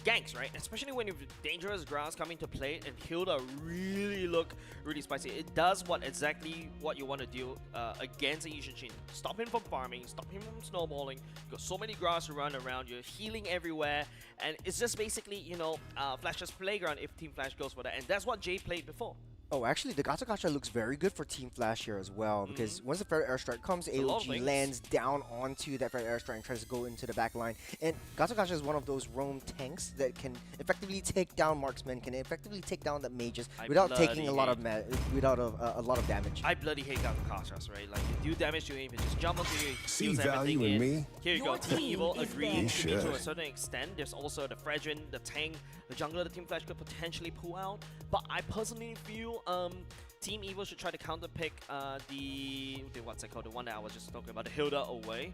ganks, right? Especially when you've dangerous grass coming to play, and Hilda really look really spicy. It does exactly what you want to do against a Yushin Shin. Stop him from farming, stop him from snowballing. You've got so many grass to run around, you're healing everywhere, and it's just basically, you know, Flash's playground if Team Flash goes for that. And that's what Jay played before. Oh, actually, the Gacha Gacha looks very good for Team Flash here as well, because once the Fair Airstrike comes, a lot of AOG things. lands down onto that Fair Airstrike and tries to go into the back line. And Gacha Gacha is one of those roam tanks that can effectively take down marksmen, can effectively take down the mages without taking a lot of a lot of damage. I bloody hate Gakachas, right? Like, you do damage to him, you just jump onto you, he See heals value everything in me? Here you Your go, Team team Evil is agreed there. to You me to should. a certain extent. There's also the Fredrin, the tank, the jungler, the Team Flash could potentially pull out. But I personally feel Team Evil should try to counter pick what's it called, the one that I was just talking about, the Hilda away.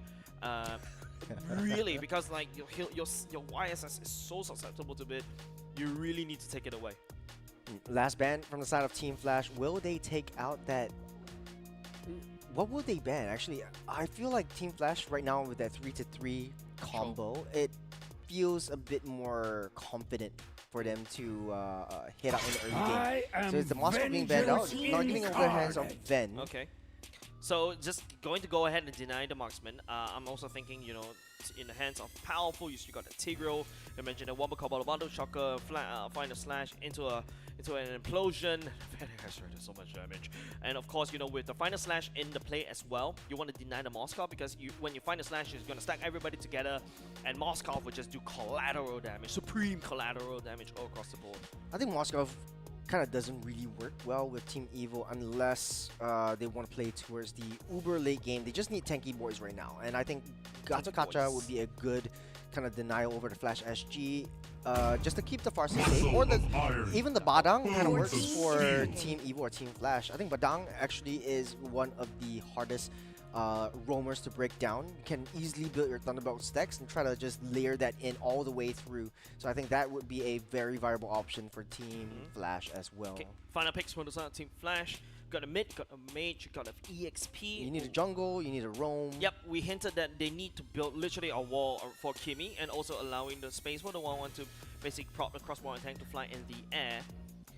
Really, because like your YSS is so susceptible to it, you really need to take it away. Last ban from the side of Team Flash. Will they take out that? What will they ban? Actually, I feel like Team Flash right now with that 3-3 combo, it feels a bit more confident for them to hit out in the early game. So it's the Moscow being banned out, not getting over the hands of Ven. Okay. So just going to go ahead and deny the marksman. I'm also thinking, you know, in the hands of powerful, you still got the Tigreal. I mentioned the Wombo Cobalt Bundle Shocker, find a slash into an implosion. There's so much damage. And of course, you know, with the final slash in the play as well, you want to deny the Moskov because when you find a slash, it's going to stack everybody together, and Moskov would just do collateral damage, supreme collateral damage all across the board. I think Moscow kind of doesn't really work well with Team Evil unless they want to play towards the uber late game. They just need tanky boys right now, and I think Gacha Gacha would be a good kind of denial over the Flash SG, just to keep the Farsa safe, or even the Badang kind of works for Team Evil or Team Flash. I think Badang actually is one of the hardest roamers to break down. You can easily build your Thunderbolt stacks and try to just layer that in all the way through. So I think that would be a very viable option for Team Flash as well. Okay, final picks from the side of Team Flash. Got a mid, got a mage, got an EXP. You need a jungle, you need a roam. Yep, we hinted that they need to build literally a wall for Kimi and also allowing the space for the 1-1 to basically prop the crossbow and tank to fly in the air.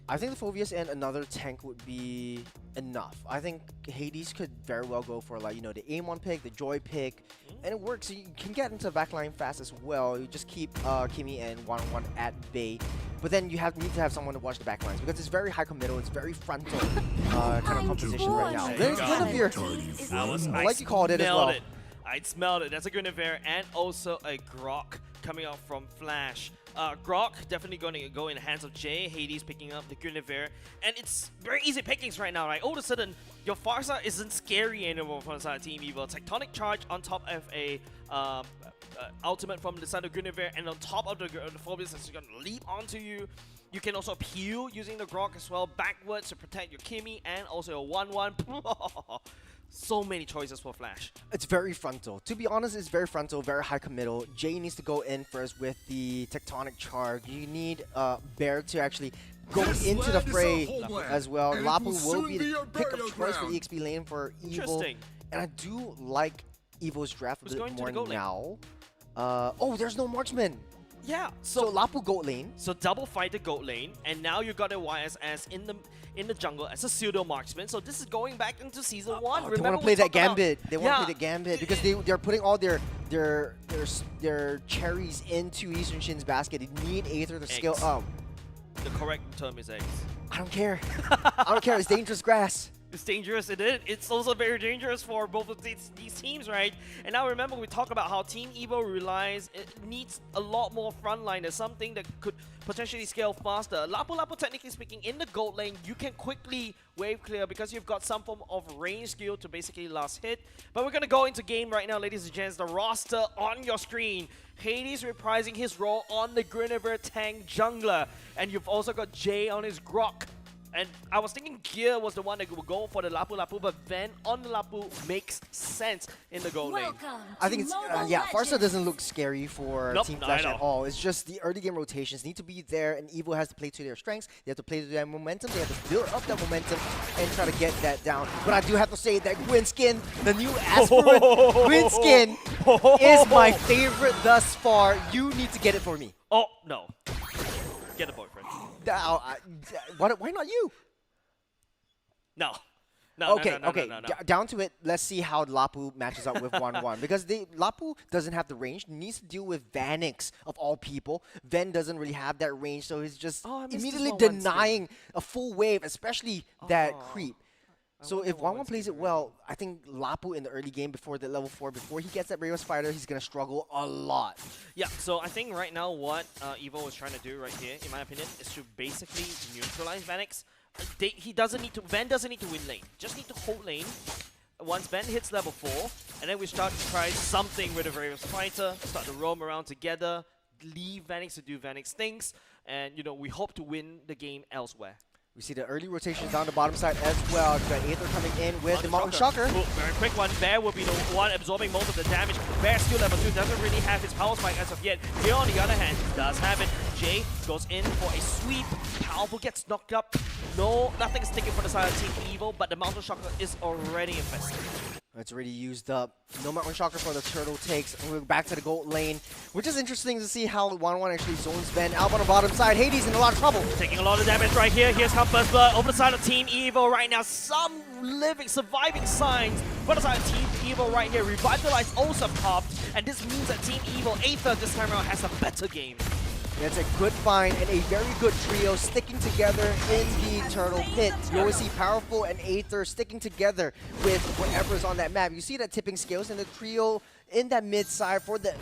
I think the Phobius and another tank would be enough. I think Hades could very well go for, like, you know, the Aim-on pick, the Joy pick, and it works. You can get into the backline fast as well. You just keep Kimi and 1-1 at bay. But then you need to have someone to watch the backlines because it's very high committal, it's very frontal kind of composition right now. There you go. Guinevere, like you called it as well. I smelled it. That's a Guinevere and also a Grok coming out from Flash. Grok definitely going to go in the hands of Jay. Hades picking up the Guinevere. And it's very easy pickings right now, right? All of a sudden, your Farsa isn't scary anymore from the side of Team Evil. Tectonic Charge on top of a ultimate from the side of Guinevere, and on top of the Phobius that's going to leap onto you. You can also peel using the Grok as well backwards to protect your Kimi and also a 1-1. So many choices for Flash. It's very frontal. To be honest, it's very frontal, very high committal. Jay needs to go in first with the Tectonic Charge. You need Bear to actually go into the fray as well. Lapu will be the pick of choice for EXP lane for Evil. Interesting. And I do like Evil's draft a Who's bit going to more the goat lane? now. Oh, there's no marksman. Yeah, So Lapu goat lane. So double fight the goat lane, and now you got a YSS in the jungle as a pseudo marksman. So this is going back into season 1. They Remember want to we play that talked about- gambit. They want to Yeah. play the gambit because they're putting all their cherries into Eastern Shin's basket. They need Aether to scale Eggs. up. The correct term is eggs. I don't care. I don't care. It's dangerous grass. It's dangerous, it's also very dangerous for both of these teams, right? And now remember, we talk about how Team Evo needs a lot more frontliners, something that could potentially scale faster. Lapu Lapu, technically speaking, in the gold lane, you can quickly wave clear because you've got some form of range skill to basically last hit. But we're going to go into game right now, ladies and gents. The roster on your screen. Hades reprising his role on the Guinevere tank jungler. And you've also got Jay on his Grok. And I was thinking Gear was the one that would go for the Lapu Lapu, but Ven on the Lapu makes sense in the goal lane. I think it's, yeah, Farsa doesn't look scary for Nope, Team not Flash at at all. all. It's just the early game rotations need to be there, and Evo has to play to their strengths. They have to play to their momentum. They have to build up that momentum and try to get that down. But I do have to say that Gwyn skin, the new aspirant Gwyn skin, is my favorite thus far. You need to get it for me. Oh, no. Get a boyfriend. Why not you? No. No, Okay, no. Down to it. Let's see how Lapu matches up with 1-1 because Lapu doesn't have the range. Needs to deal with Vanix of all people. Ven doesn't really have that range, so he's just I missed this immediately 1-1 denying a full wave, especially that creep. So if 1-1 plays it well, I think Lapu in the early game before the level 4, before he gets that Rayo Spider, he's gonna struggle a lot. Yeah, so I think right now what Evo is trying to do right here, in my opinion, is to basically neutralize Vanix. Van doesn't need to win lane. Just need to hold lane. Once Van hits level 4, and then we start to try something with a various fighter, start to roam around together, leave Vanix to do Vanix things, and we hope to win the game elsewhere. We see the early rotations down the bottom side as well. We've got Aether coming in with the Mountain Shocker. Ooh, very quick one. Bear will be the one absorbing most of the damage. Bear still level 2, doesn't really have his power spike as of yet. Here on the other hand, does have it. Jay goes in for a sweep. Powerful gets knocked up. No, nothing's taken for the side of Team Evil, but the Mountain Shocker is already infested. It's already used up. No Mountain Shocker for the turtle takes. And we're back to the gold lane, which is interesting to see how 1-1 actually zones Ben out on the bottom side. Hades in a lot of trouble. Taking a lot of damage right here. Here's how First Blood over the side of Team Evil right now. Some surviving signs for the side of Team Evil right here. Revitalize also popped, and this means that Team Evil Aether this time around has a better game. That's a good find and a very good trio sticking together in the turtle pit. You always see Powerful and Aether sticking together with whatever's on that map. You see that tipping scales, and the trio in that mid side for Team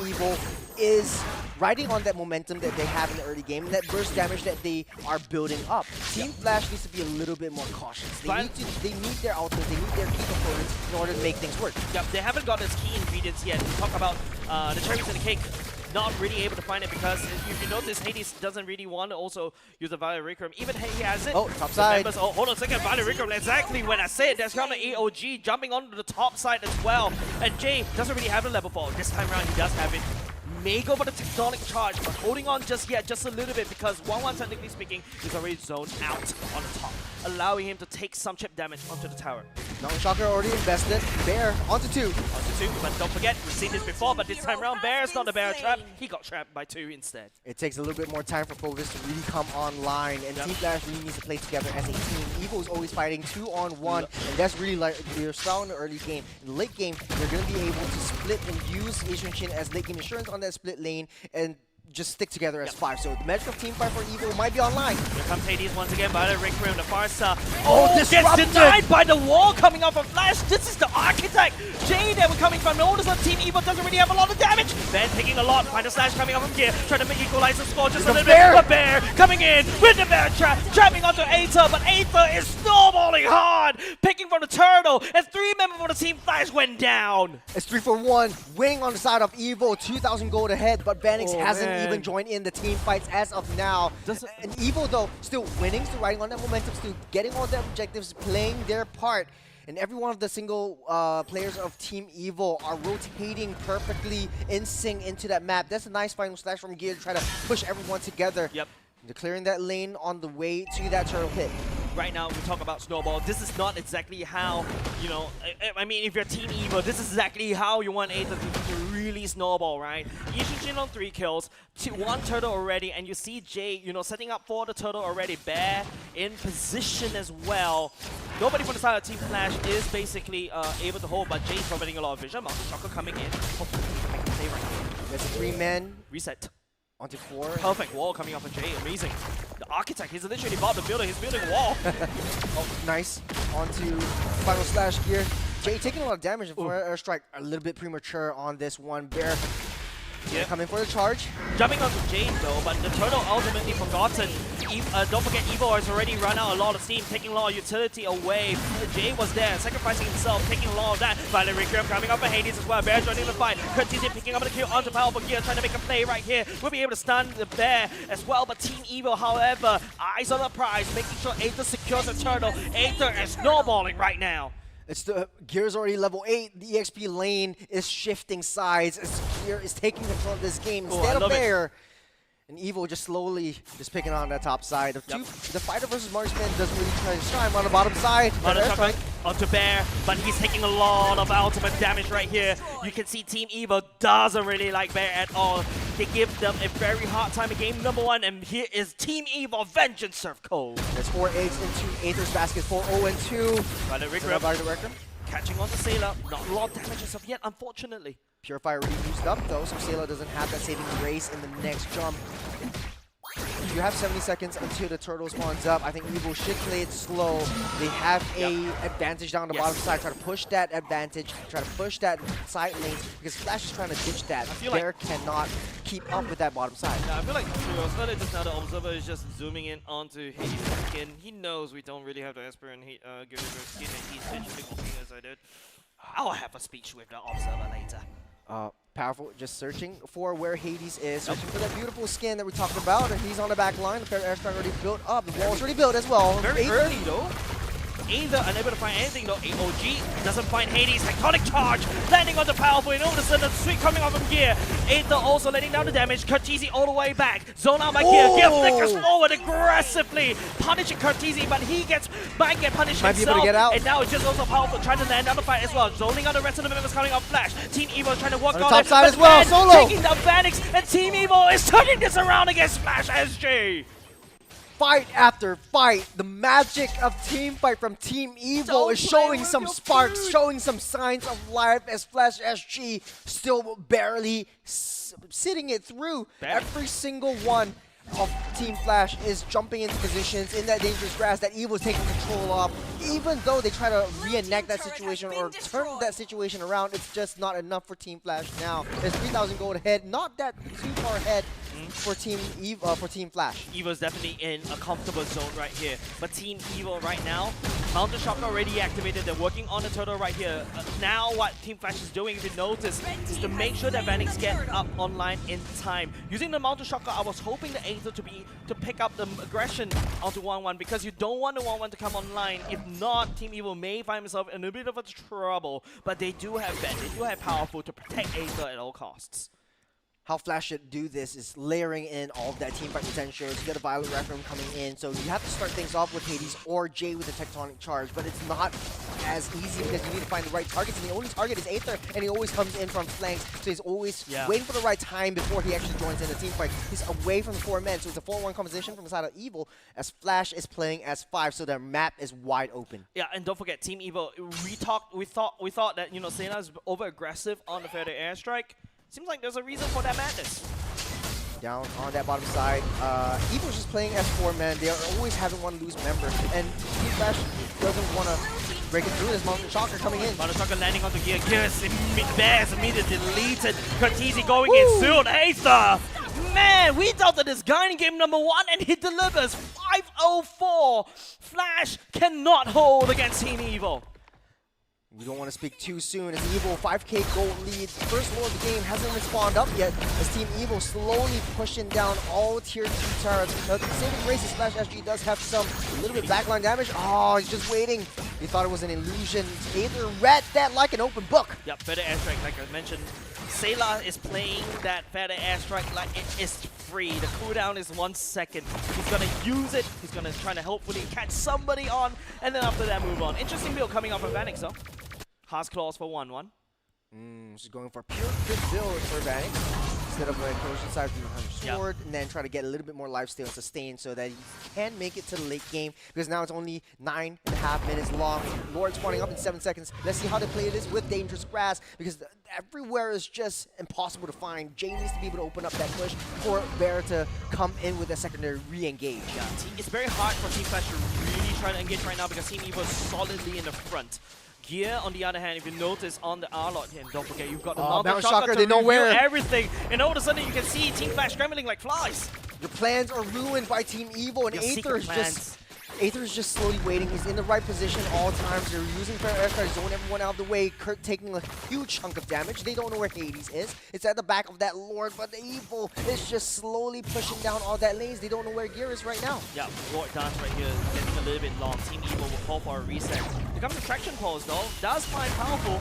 Evil is riding on that momentum that they have in the early game and that burst damage that they are building up. Team Flash needs to be a little bit more cautious. They need their ultimates, they need their key components in order to make things work. Yep, they haven't got its key ingredients yet. We talk about the cherries in the cake. Not really able to find it because if you notice, Hades doesn't really want to also use the Valoricrum. Even he has it. Oh, top side. Oh, hold on a second. Valoricrum, exactly when I said there's kind of AOG jumping onto the top side as well. And Jay doesn't really have a level 4. This time around, he does have it. May go for the tectonic charge, but holding on just yet, just a little bit, because 1-1, technically speaking, is already zoned out on the top, allowing him to take some chip damage onto the tower. Mountain Shocker already invested. Bear onto 2. But don't forget, we've seen this before, but this time around, Bear's not a Bear trap. He got trapped by 2 instead. It takes a little bit more time for Provis to really come online, and Team Flash really needs to play together as a team. Evil is always fighting 2-on-1, and that's really like your style in the early game. In the late game, you're going to be able to split and use Asian Shin as late game insurance on that split lane, and just stick together as 5. So the magic of team fight for Evil might be online. Here comes Hades once again by the Rick Room, the Farsa. Disrupted! Gets denied by the wall coming off of Flash. This is the Architect. Jay that we're coming from. Notice that Team Evil doesn't really have a lot of damage. Van taking a lot. Final Slash coming off from gear. Trying to equalize the score just a little bit. The Bear coming in with the Bear trap. Trapping onto Aether, but Aether is snowballing hard. Picking from the turtle. And 3 members of the Team Flash went down. It's 3 for 1. Winning on the side of Evil. 2,000 gold ahead, but Vanix hasn't even joined in the team fights as of now. And Evil, though, still winning, still riding on that momentum, still getting all the objectives, playing their part. And every one of the single players of Team Evil are rotating perfectly in sync into that map. That's a nice final slash from Gear to try to push everyone together. Yep. They're clearing that lane on the way to that turtle pit. Right now, we talk about Snowball. This is not exactly how, I mean, if you're Team Evil, this is exactly how you want Aether to really snowball, right? Yishin on 3 kills, 1 turtle already, and you see Jay, setting up for the turtle already. Bear in position as well. Nobody from the side of Team Flash is basically able to hold, but Jay's providing a lot of vision. Mountain Shocker coming in. Hopefully, he can make a play right here. There's a 3-man. Reset. Onto 4. Perfect wall coming off of Jay. Amazing. The Architect, he's literally about to build it. He's building a wall. Oh, nice. Onto final slash Gear. Jay taking a lot of damage for an airstrike. A little bit premature on this one. Bear coming for the charge. Jumping onto Jade though, but the turtle ultimately forgotten. Don't forget, Evo has already run out a lot of steam, taking a lot of utility away. Jay was there, sacrificing himself, taking a lot of that. Finally, Rick coming up for Hades as well. Bear joining the fight. Curtis picking up the kill onto Powerful Gear, trying to make a play right here. We'll be able to stun the Bear as well, but Team Evo, however, eyes on the prize, making sure Aether secures the turtle. Aether is snowballing right now. It's the Gear's already level 8. The EXP lane is shifting sides. Gear is taking control of this game instead of Bear. And Evo just slowly picking on that top side. The fighter versus marksman doesn't really try to shine on the bottom side. Onto Bear, but he's taking a lot of ultimate damage right here. You can see Team Evo doesn't really like Bear at all. They give them a very hard time in game number 1, and here is Team Evil Vengeance Surf Code. There's 4 eggs into Aether's basket, 4-0-2. Violet Rick catching on to Sailor. Not a lot of damage as of yet, unfortunately. Purifier already used up though, so Sailor doesn't have that saving grace in the next jump. You have 70 seconds until the turtle spawns up. I think Evil should play it slow. They have a advantage down the bottom side. Try to push that advantage. Try to push that side lane because Flash is trying to ditch that. Bear cannot keep up with that bottom side. Yeah, I feel like True, just now the observer is just zooming in onto Hades' skin. He knows we don't really have the Esper and give him a skin, and he's mentioning walking as I did. I'll have a speech with the observer later. Powerful, just searching for where Hades is, searching for that beautiful skin that we talked about, and he's on the back line. The fair airstrike already built up. The wall's already built as well. Very early though. Aether unable to find anything though. AOG doesn't find Hades. Tectonic charge landing on the powerful. And all of a sudden, the sweep coming off from Gear. Aether also letting down the damage. Curtizi all the way back. Zone out by Gear. Gear flickers forward aggressively, punishing Curtizi, but he might get punished himself. Be able to get out. And now it's just also powerful, trying to land down the fight as well. Zoning out the rest of the members coming off Flash. Team Evil trying to work on the top it, side as well. Solo taking down Vanix, and Team Evil is turning this around against Flash SG. Fight after fight, the magic of team fight from Team Evil is showing some sparks, showing some signs of life as Flash SG still barely sitting it through. Every single one of Team Flash is jumping into positions in that dangerous grass that Evil is taking control of. Even though they try to reenact that situation or turn that situation around, it's just not enough for Team Flash now. There's 3,000 gold ahead, not that too far ahead for Team Flash. Evil's definitely in a comfortable zone right here, but Team Evil right now, Mountain Shocker already activated. They're working on the turtle right here. Now what Team Flash is doing, if you notice, is to make sure that Vanix get up online in time. Using the Mountain Shocker, I was hoping the Aether to pick up the aggression onto 1-1 because you don't want the 1-1 to come online. If not, Team Evil may find themselves in a bit of a trouble, but they do have Ben, they do have Powerful to protect Aether at all costs. How Flash should do this is layering in all of that teamfight potential. You get a Violet Requiem coming in, so you have to start things off with Hades or Jay with a Tectonic Charge, but it's not as easy because you need to find the right targets, and the only target is Aether, and he always comes in from flanks, so he's always waiting for the right time before he actually joins in the teamfight. He's away from the 4 men, so it's a 4-1 composition from the side of Evil as Flash is playing as 5, so their map is wide open. Yeah, and don't forget Team Evil. We thought that Sena's over aggressive on the fair airstrike. Seems like there's a reason for that madness. Down on that bottom side, Evil's just playing as 4 men. They are always having one loose member, and Team Flash doesn't want to break it through. This Mountain Shocker coming in. Mountain Shocker landing on the Gear. Gears immediately deleted. Curtizi going in soon. Aether! Man, we doubted this guy in game number 1, and he delivers 504. Flash cannot hold against Team Evil. We don't want to speak too soon as Evil 5k gold lead. First lore of the game hasn't even spawned up yet as Team Evil slowly pushing down all tier 2 turrets. Now, the saving grace is Flash SG does have some a little bit backline damage. Oh, he's just waiting. He thought it was an illusion. Aether read that like an open book. Yep, Feather Airstrike, like I mentioned. Sayla is playing that Feather Airstrike like it is free. The cooldown is 1 second. He's gonna use it. He's gonna try to hopefully catch somebody on, and then after that move on. Interesting build coming off of Vanix though. Has claws for 1-1. She's going for a pure good build for Vanix. Instead of a corrosion side from her sword, and then try to get a little bit more lifesteal and sustain so that he can make it to the late game, because now it's only 9.5 minutes long. Lord spawning up in 7 seconds. Let's see how they play this with dangerous grass, because everywhere is just impossible to find. Jay needs to be able to open up that push for Bear to come in with a secondary re-engage. Yeah, it's very hard for Team Flash to really try to engage right now because Team Evil is solidly in the front. Gear, on the other hand, if you notice on the R-Lot here, and don't forget, you've got the Mountain Shocker to they know where everything, and all of a sudden you can see Team Flash scrambling like flies. Your plans are ruined by Team Evil, and Aether's just slowly waiting. He's in the right position all times. They're using fair airstrike to zone everyone out of the way. Kurt taking a huge chunk of damage. They don't know where Hades is. It's at the back of that Lord, but the Evil is just slowly pushing down all that lanes. They don't know where Gear is right now. Yeah, Lord dance right here, getting a little bit long. Team Evil will call for a reset. Here comes the traction pulse though. Does find Powerful.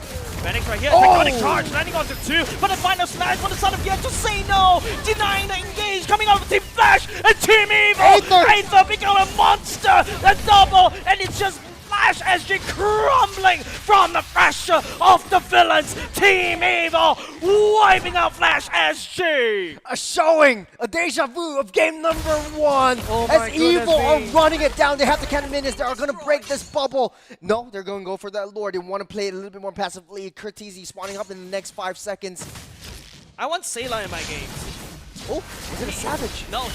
Vanix right here. Tectonic charge landing onto 2, but the final smash for the son of Gear to say no. Denying the engage. Coming out of Team Flash and Team Evil. Aether become a monster. A double, and it's just Flash SG crumbling from the pressure of the villains. Team Evil wiping out Flash SG. A showing, a deja vu of game number 1. Oh my as Evil are goodness me. running it down. They have the cannon minions. They are going to break this bubble. No, they're going to go for that lore. They want to play it a little bit more passively. Curtizi spawning up in the next 5 seconds. I want Sayla in my games. Oh, is it a Savage? No,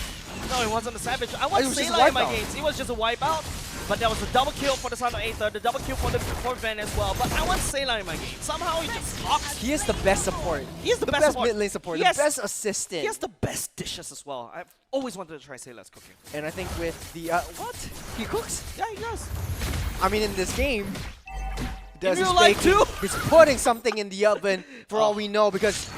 it wasn't a Savage. I want it was just a Sayla in my wipeout. games. It was just a wipeout, but there was a double kill for the Son of Aether, the double kill for Ven as well. But I want Sayla in my game. Somehow he just sucks. He is the best support. He is the best support. mid lane support. He The has- best assistant. He has the best dishes as well. I've always wanted to try Sayla's cooking. And I think with the what? He cooks. Yeah, he does. I mean, in this game, does real his life baking. too? He's putting something in the oven for all we know because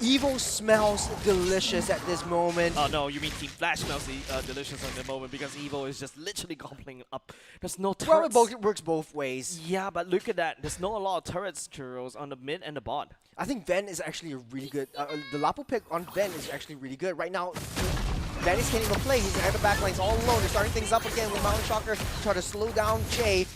Evil smells delicious at this moment. Oh no, you mean Team Flash smells delicious at the moment because Evo is just literally gobbling up. There's no Well, turrets. it works both ways. Yeah, but look at that. There's not a lot of turrets, Churros, on the mid and the bot. I think Ven is actually a really good. The Lapo pick on Ven is actually really good. Right now, Venice can't even play. He's at the back lines all alone. They're starting things up again with Mountain Shocker. Try to slow down Jay.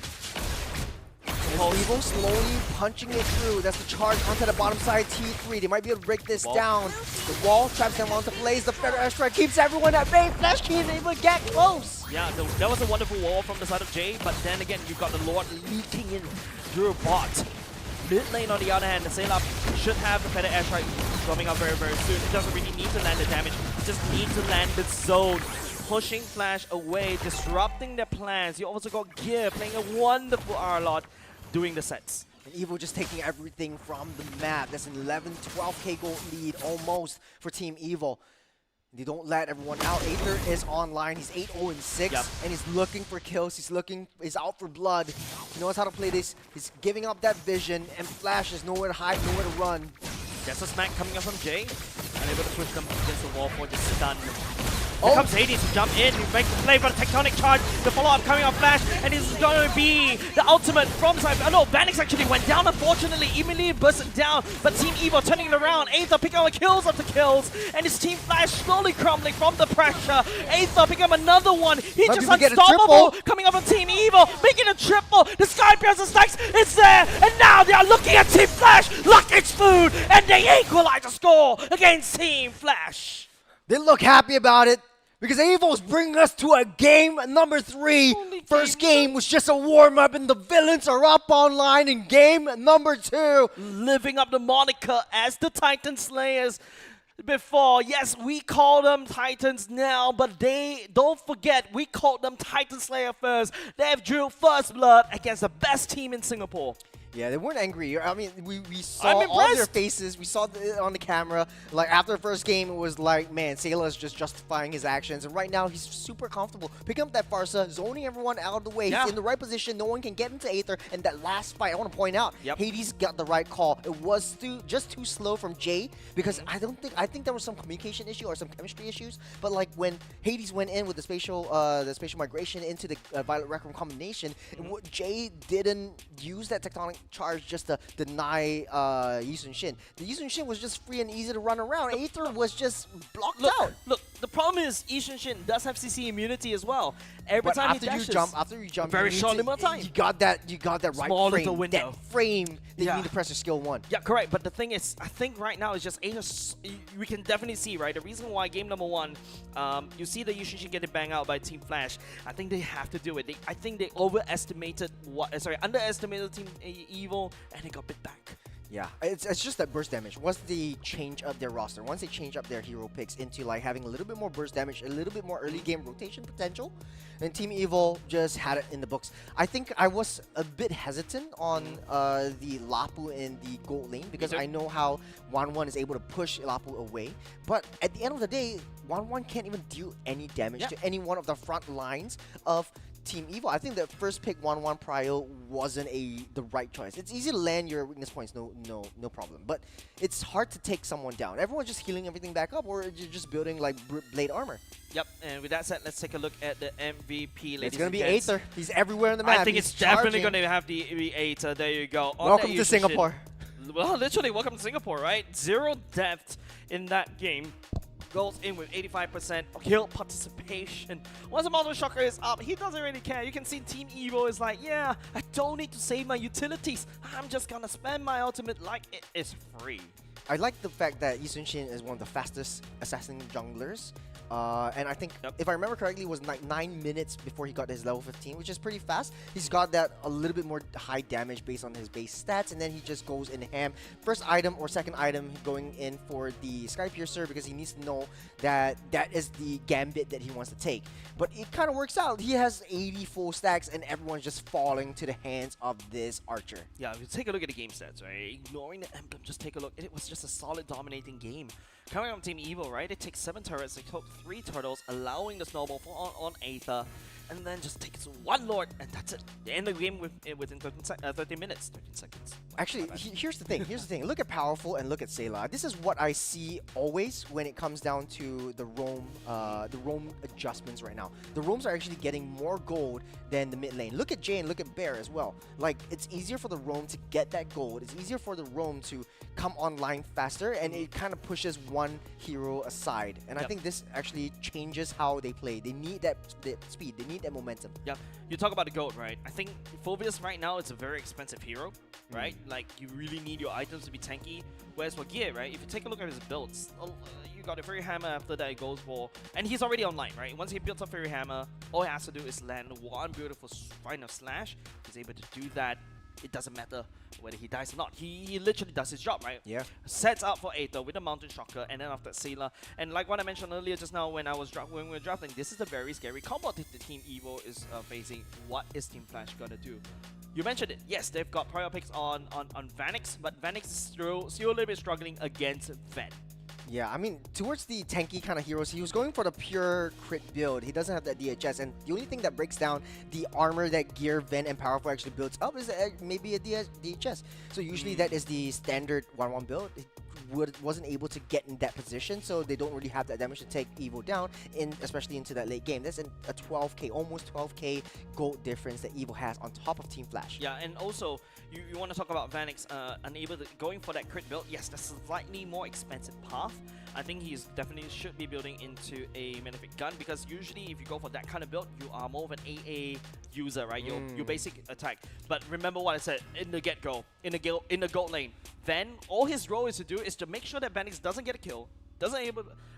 Evo slowly punching it through. That's the charge onto the bottom side, T3. They might be able to break this down. The wall traps them onto Blaze. The Feather Airstrike keeps everyone at bay. Flash Key is able to get close. Yeah, that was a wonderful wall from the side of Jay, but then again, you've got the Lord leaking in through bot. Mid lane, on the other hand, the Sayla should have the Feather Airstrike coming up very, very soon. It doesn't really need to land the damage. It just needs to land the zone. Pushing Flash away, disrupting their plans. You also got Gear playing a wonderful R-Lot doing the sets. And Evo just taking everything from the map. That's an 11, 12k gold lead almost for Team Evo. They don't let everyone out. Aether is online. He's 8-0-6, Yep. and he's looking for kills. He's out for blood. He knows how to play this. He's giving up that vision, and Flash is nowhere to hide, nowhere to run. There's a smack coming up from Jay. Unable to push them against the wall for the stun. Oh. Here comes Hades to jump in, he makes the play for the Tectonic Charge, the follow-up coming off Flash, and this is going to be the ultimate from side. Oh no, Vanix actually went down, unfortunately, immediately bursted down, but Team Evo turning it around, Aether picking up kills after kills, and his Team Flash slowly crumbling from the pressure. Aether picking up another one, he's Might just be able to get a unstoppable, triple. coming up on Team Evo, making a triple, the Sky Piercer Stacks, it's there, and now they are looking at Team Flash like it's food, and they equalize the score against Team Flash. They look happy about it because Evo's bringing us to a game number 3. Only First game game was just a warm-up, and the villains are up online in game number 2. Living up the moniker as the Titan Slayers before. Yes, we call them Titans now, but they don't forget we called them Titan Slayer first. They have drilled first blood against the best team in Singapore. Yeah, they weren't angry. I mean, we saw I'm all their impressed. faces. We saw it on the camera. Like, after the first game, it was like, man, Sayla is just justifying his actions. And right now, he's super comfortable. Picking up that Farsa, zoning everyone out of the way. Yeah. He's in the right position. No one can get into Aether. And that last fight, I want to point out, Yep. Hades got the right call. It was just too slow from Jay because I think there was some communication issue or some chemistry issues. But like when Hades went in with the spatial migration into the Violet Requiem combination, Jay didn't use that tectonic charge just to deny Yisun Shin. The Yisun Shin was just free and easy to run around. Aether was just blocked out. Look, the problem is Ishin Shin does have CC immunity as well. Every But time after he dashes, you jump, very you need short to- amount of time. You got that right Small frame. little window. That frame that Yeah. you need to press your skill 1. Yeah, correct. But the thing is, I think right now it's just we can definitely see, right? The reason why game number 1, you see the Yushin getting banged out by Team Flash. I think they have to do it. I think they underestimated Team Evil, and they got bit back. Yeah, it's just that burst damage. Once they change up their roster, once they change up their hero picks into like having a little bit more burst damage, a little bit more early game rotation potential, and Team Evil just had it in the books. I think I was a bit hesitant on the Lapu in the gold lane because I know how 1-1 is able to push Lapu away. But at the end of the day, 1-1 can't even deal any damage to any one of the front lines of Team Evil. I think the first pick 1-1 Prio wasn't the right choice. It's easy to land your weakness points, no problem. But it's hard to take someone down. Everyone's just healing everything back up, or you're just building like blade armor. Yep, and with that said, let's take a look at the MVP, ladies It's gonna and be gents. Aether. He's everywhere on the map. I think He's it's definitely charging. going to have the Aether. There you go. On Welcome that to Yushin Singapore. Shin. Well, literally, welcome to Singapore, right? 0 depth in that game. goes in with 85% kill participation. Once the Mountain Shocker is up, he doesn't really care. You can see Team Evo is like, yeah, I don't need to save my utilities. I'm just gonna spend my ultimate like it is free. I like the fact that Yi Sun-shin is one of the fastest assassin junglers. And I think, if I remember correctly, it was like 9 minutes before he got his level 15, which is pretty fast. He's got that a little bit more high damage based on his base stats, and then he just goes in ham. First item or second item going in for the Sky Piercer because he needs to know that that is the gambit that he wants to take. But it kind of works out. He has 80 full stacks, and everyone's just falling to the hands of this archer. Yeah, if you take a look at the game stats, right? Ignoring the emblem, just take a look. It was just a solid dominating game. Coming from Team Evo, right? It takes 7 turrets, they took 3 turtles, allowing the snowball on Aether, and then just takes 1 Lord, and that's it. They end the game within 13 minutes, 13 seconds. Actually, here's the thing. Here's the thing. Look at Powerful and look at Sayla. This is what I see always when it comes down to the roam adjustments right now. The roams are actually getting more gold than the mid lane. Look at Jay and look at Bear as well. Like, it's easier for the roam to get that gold. It's easier for the roam to come online faster, and it kind of pushes one hero aside. And I think this actually changes how they play. They need that speed. They need that momentum. Yeah, you talk about the gold, right? I think Phobius right now is a very expensive hero, right? Like, you really need your items to be tanky. Whereas for Gear, right, if you take a look at his builds, you got a Fairy Hammer after that it goes for... And he's already online, right? Once he builds up Fairy Hammer, all he has to do is land one beautiful final slash. He's able to do that. It doesn't matter whether he dies or not. He literally does his job, right? Yeah. Sets up for Aether with the Mountain Shocker, and then after that, Sayla. And like what I mentioned earlier just now when we were drafting, this is a very scary combo that the Team Evo is facing. What is Team Flash gonna do? You mentioned it. Yes, they've got prior picks on Vanix, but Vanix is still a little bit struggling against Ven. Yeah, I mean, towards the tanky kind of heroes, he was going for the pure crit build. He doesn't have that DHS, and the only thing that breaks down the armor that Gear, Ven, and Powerful actually builds up is maybe a DHS. So usually that is the standard 1-1 build. Wasn't able to get in that position, so they don't really have that damage to take Evo down, especially into that late game. That's a 12k, almost 12k gold difference that Evo has on top of Team Flash. Yeah, and also, you want to talk about Vanix unable to going for that crit build. Yes, that's a slightly more expensive path. I think he's definitely should be building into a Magnific Gun, because usually if you go for that kind of build, you are more of an AA user, right? Your basic attack. But remember what I said in the get-go, in the gold lane. Then all his role is to do is to make sure that Vanix doesn't get a kill,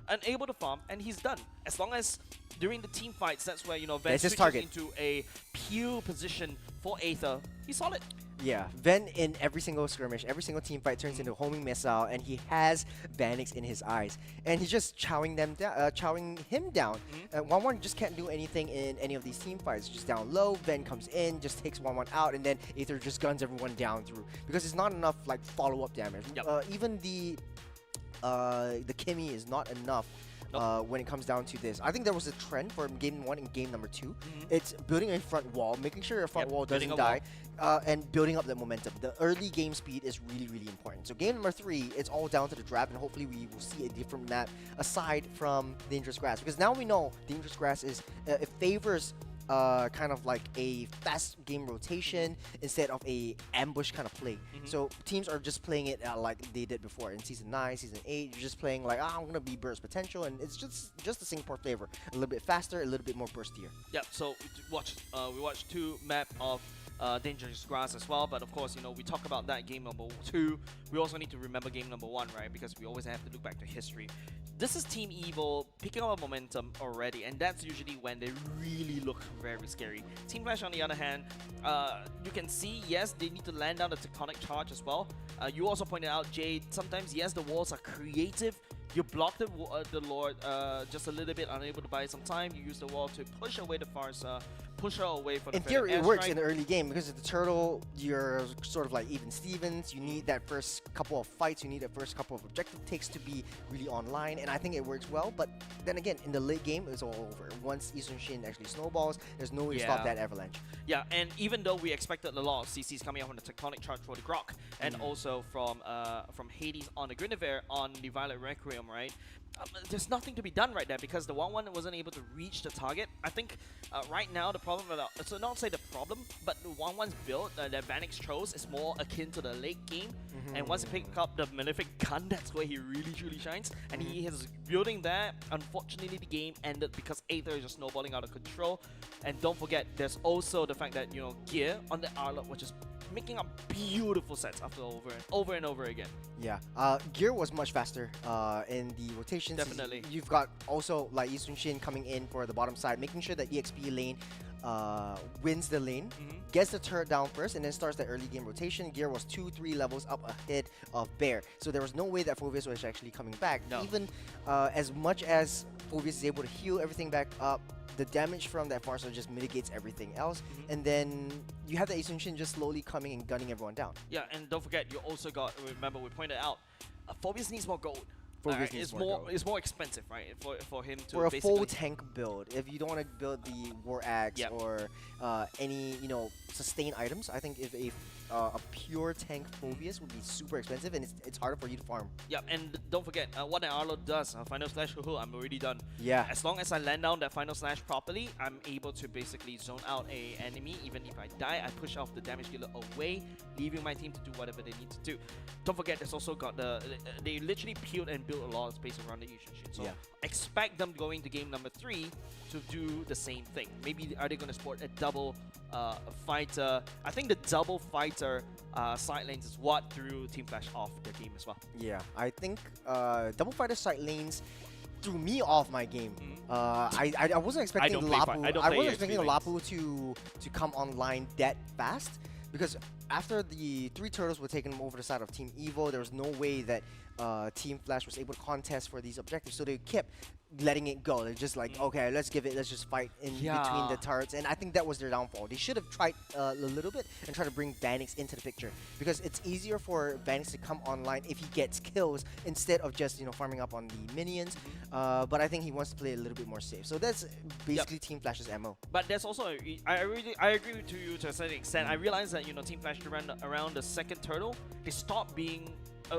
unable to farm, and he's done. As long as during the team fights, that's where, you know, Ven switches into a pure position for Aether. He's solid. Yeah, Ven in every single skirmish, every single team fight turns into a homing missile, and he has Vanix in his eyes, and he's just chowing him down. 1-1 just can't do anything in any of these team fights. Just down low, Ven comes in, just takes 1-1 out, and then Aether just guns everyone down through because it's not enough like follow-up damage. Even the Kimmy is not enough. When it comes down to this, I think there was a trend for game 1 and game number 2. It's building a front wall, making sure your front wall doesn't die, and building up the momentum. The early game speed is really, really important. So game number 3, it's all down to the draft, and hopefully we will see a different map aside from Dangerous Grass, because now we know Dangerous Grass is it favors kind of like a fast game rotation instead of a ambush kind of play. So teams are just playing it like they did before in Season 9, Season 8. You're just playing like, I'm going to be burst potential, and it's just the Singapore flavor. A little bit faster, a little bit more burstier. Yeah, so we watched 2 map of Dangerous Grass as well, but of course, you know, we talk about that game number 2. We also need to remember game number 1, right? Because we always have to look back to history. This is Team Evo picking up momentum already, and that's usually when they really look very scary. Team Flash, on the other hand, you can see, yes, they need to land down the tectonic charge as well. You also pointed out, Jade, sometimes, yes, the walls are creative. You block the Lord just a little bit, unable to buy some time. You use the wall to push away the Farsa, push her away from the... In theory, it works in the early game because of the turtle. You're sort of like even Stevens. You need that first couple of fights. You need that first couple of objective takes to be really online, and I think it works well. But then again, in the late game, it's all over. Once Yi Sun-shin actually snowballs, there's no way to stop that avalanche. Yeah, and even though we expected a lot of CCs coming up from the tectonic charge for the Grok, and also from Hades on the Guinevere on the Violet Requiem, them, right? There's nothing to be done right there because the 1-1 wasn't able to reach the target. I think right now the problem, so not say the problem, but the 1-1's build that Vanix chose is more akin to the late game. And once he picked up the Malefic Gun, that's where he really truly shines. And he is building that. Unfortunately, the game ended because Aether is just snowballing out of control. And don't forget, there's also the fact that, you know, Gear on the Arlot, which is making up beautiful sets after over and over again. Yeah, Gear was much faster in the rotations. Definitely. You've got also like Yi Sun-shin coming in for the bottom side, making sure that EXP lane wins the lane, gets the turret down first, and then starts the early game rotation. Gear was 2-3 levels up ahead of Bear, so there was no way that Phoveus was actually coming back. No. Even as much as Phoveus is able to heal everything back up, the damage from that Farsa just mitigates everything else, and then you have the Yi Sun-shin just slowly coming and gunning everyone down. Yeah, and don't forget, you also got, remember we pointed out, Phoveus needs more gold. Phoveus needs more gold. It's more expensive, right, for him to for a basically full tank build. If you don't want to build the War Axe or any, you know, sustain items, I think if a pure tank Phoveus would be super expensive, and it's harder for you to farm. Yep, and don't forget, what an Arlo does, Final Slash, I'm already done. Yeah. As long as I land down that Final Slash properly, I'm able to basically zone out a enemy. Even if I die, I push off the damage dealer away, leaving my team to do whatever they need to do. Don't forget, there's also got they literally peeled and built a lot of space around the Yi Sun-shin. So expect them going to game number 3 to do the same thing. Maybe are they going to sport a double fighter? I think the double fighter side lanes is what threw Team Flash off their game as well. Yeah, I think double fighter side lanes threw me off my game. I wasn't expecting Lapu. I wasn't expecting Lapu to come online that fast, because after the 3 turtles were taken over the side of Team Evo, there was no way that Team Flash was able to contest for these objectives, so they kept letting it go. They're just like, okay, let's just fight in between the turrets, and I think that was their downfall. They should have tried a little bit and try to bring Vanix into the picture, because it's easier for Vanix to come online if he gets kills instead of just, you know, farming up on the minions. But I think he wants to play a little bit more safe. So that's basically Team Flash's MO. But there's also, I agree to you to a certain extent. I realize that, you know, Team Flash around the second turtle, they stopped being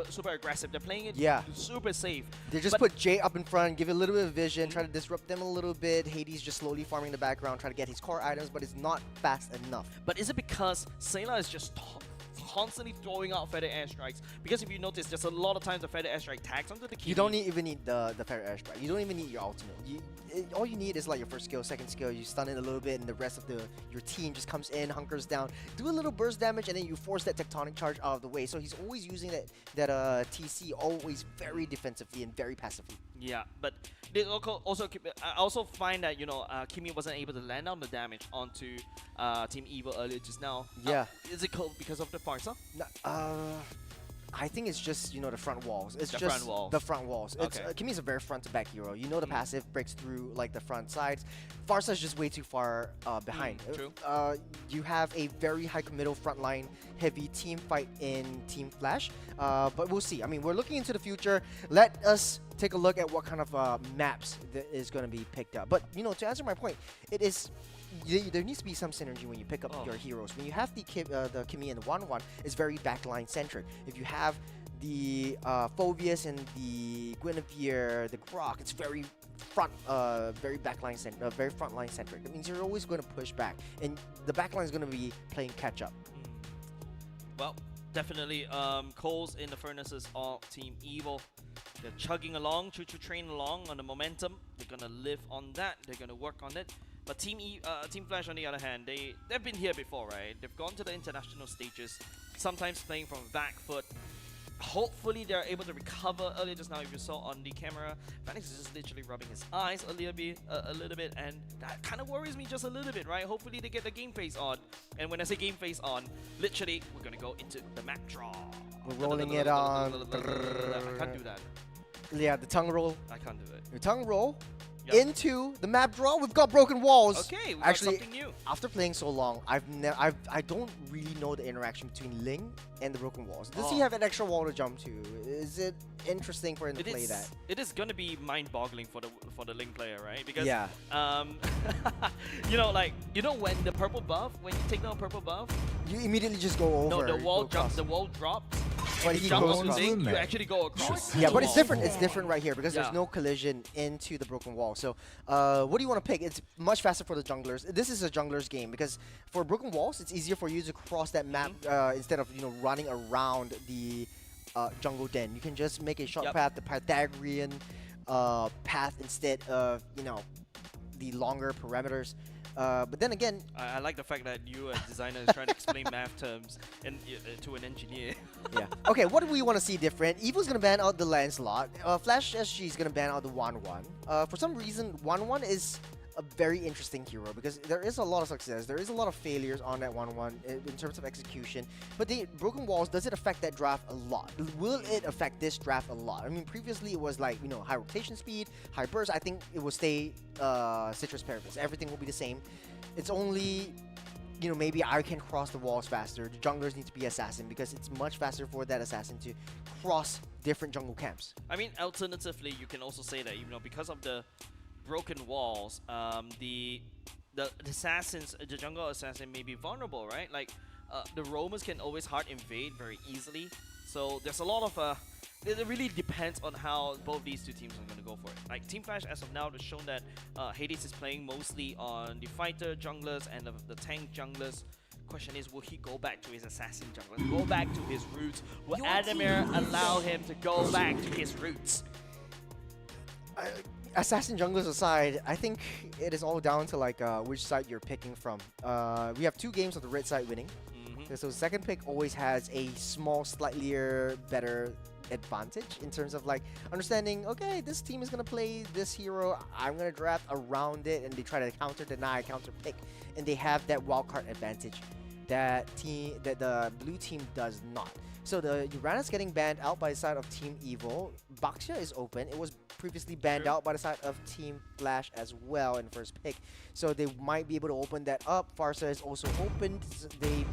super aggressive. They're playing it super safe. They just put Jay up in front, give it a little bit of vision, try to disrupt them a little bit. Hades just slowly farming in the background, trying to get his core items, but it's not fast enough. But is it because Sayla is just constantly throwing out feather airstrikes? Because if you notice, there's a lot of times the feather airstrike tags onto the key. You don't even need the feather airstrike. You don't even need your ultimate. All you need is like your first skill, second skill. You stun it a little bit, and the rest of your team just comes in, hunkers down, do a little burst damage, and then you force that tectonic charge out of the way. So he's always using that TC always very defensively and very passively. Yeah, but they also I also find that, you know, Kimi wasn't able to land down the damage onto Team Evil earlier just now. Yeah. Is it because of the Farsa? I think it's just, you know, the front walls. It's the just front walls. the front walls. It's, Okay. Kimi's a very front-to-back hero. You know the passive breaks through like the front sides. Farsa's just way too far behind. True. You have a very high committal frontline heavy team fight in Team Flash. But we'll see. I mean, we're looking into the future. Let us take a look at what kind of maps that is going to be picked up. But, you know, to answer my point, it is... there needs to be some synergy when you pick up your heroes. When you have the Kimi and the 1-1, it's very backline centric. If you have the Phoveus and the Guinevere, the Grok, it's very backline centric, very frontline centric. That means you're always going to push back, and the backline is going to be playing catch up. Well, definitely Coles in the furnaces of Team Evil. They're chugging along, choo-choo train along on the momentum. They're gonna live on that. They're gonna work on it. But Team Flash, on the other hand, they've been here before, right? They've gone to the international stages, sometimes playing from back foot. Hopefully they're able to recover. Earlier just now, if you saw on the camera, Vanix is just literally rubbing his eyes a little bit, and that kind of worries me just a little bit, right? Hopefully they get the game phase on. And when I say game phase on, literally we're gonna go into the map draw. We're rolling it on. I can't do that. Yeah, the tongue roll. I can't do it. Your tongue roll. Yep. Into the map draw, we've got broken walls. Okay, we got actually something new. After playing so long, I don't really know the interaction between Ling and the broken walls. Does he have an extra wall to jump to? Is it interesting for him to play that? It is gonna be mind-boggling for the Ling player, right? Because yeah, you know, like, you know, when the purple buff, when you take down purple buff, you immediately just go over. No, the wall jumps, the wall drops. But he jungle goes across. losing, you Roommate. actually go across. Yeah, the but it's wall. different. It's different right here because Yeah. there's no collision into the broken wall. So, what do you want to pick? It's much faster for the junglers. This is a jungler's game because for broken walls, it's easier for you to cross that map instead of running around the jungle den. You can just make a short Yep. path, the Pythagorean path instead of the longer parameters. But then again, I like the fact that you, a designer, is trying to explain math terms to an engineer. yeah. Okay, what do we want to see different? Evo's gonna ban out the Lancelot. Flash SG is gonna ban out the 1-1. For some reason, 1-1 is a very interesting hero because there is a lot of success. There is a lot of failures on that 1-1 in terms of execution. But the broken walls, does it affect that draft a lot? Will it affect this draft a lot? I mean, previously it was like, high rotation speed, high burst. I think it will stay Citrus Parapets. Everything will be the same. It's only maybe I can cross the walls faster. The junglers need to be assassin because it's much faster for that assassin to cross different jungle camps. I mean, alternatively, you can also say that because of the broken walls, the assassins, the jungle assassin may be vulnerable, right? Like the roamers can always hard invade very easily. So there's a lot of it really depends on how both these two teams are going to go for it. Like Team Flash, as of now, has shown that Hades is playing mostly on the fighter junglers and the tank junglers. Question is, will he go back to his assassin junglers? Go back to his roots? Will Adamir allow him to go back to his roots? Assassin junglers aside, I think it is all down to like which side you're picking from. We have 2 games of the red side winning. So second pick always has a small, slightly better advantage in terms of like understanding, okay, this team is going to play this hero, I'm going to draft around it, and they try to counter deny, counter pick, and they have that wildcard advantage that the blue team does not. So the Uranus getting banned out by the side of Team Evil. Baxia is open. It was previously banned out by the side of Team Flash as well in first pick. So they might be able to open that up. Farsa is also opened. They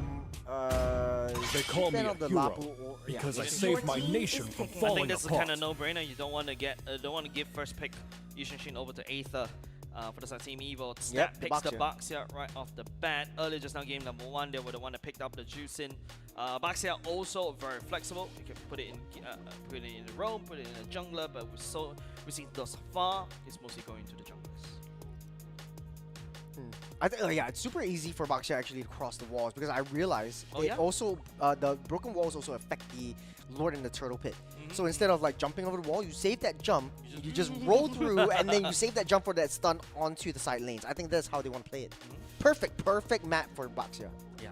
call me ban a out the hero Lapu because I yeah. saved my nation from I falling think this apart. is kind of no-brainer. You don't want to give first pick Yushin over to Aether. For the side Team Evil, Snap the picks the Baxia. Baxia right off the bat. Earlier, just now, game number 1, they were the one that picked up the Juicin. Baxia also very flexible. You can put it in the roam, put it in the jungler, but we see thus far, it's mostly going to the junglers. I think it's super easy for Baxia actually to cross the walls because I realize also the broken walls also affect the Lord in the Turtle Pit. So instead of like jumping over the wall, you save that jump, you just roll through, and then you save that jump for that stun onto the side lanes. I think that's how they want to play it. Perfect map for Baxia. Yeah,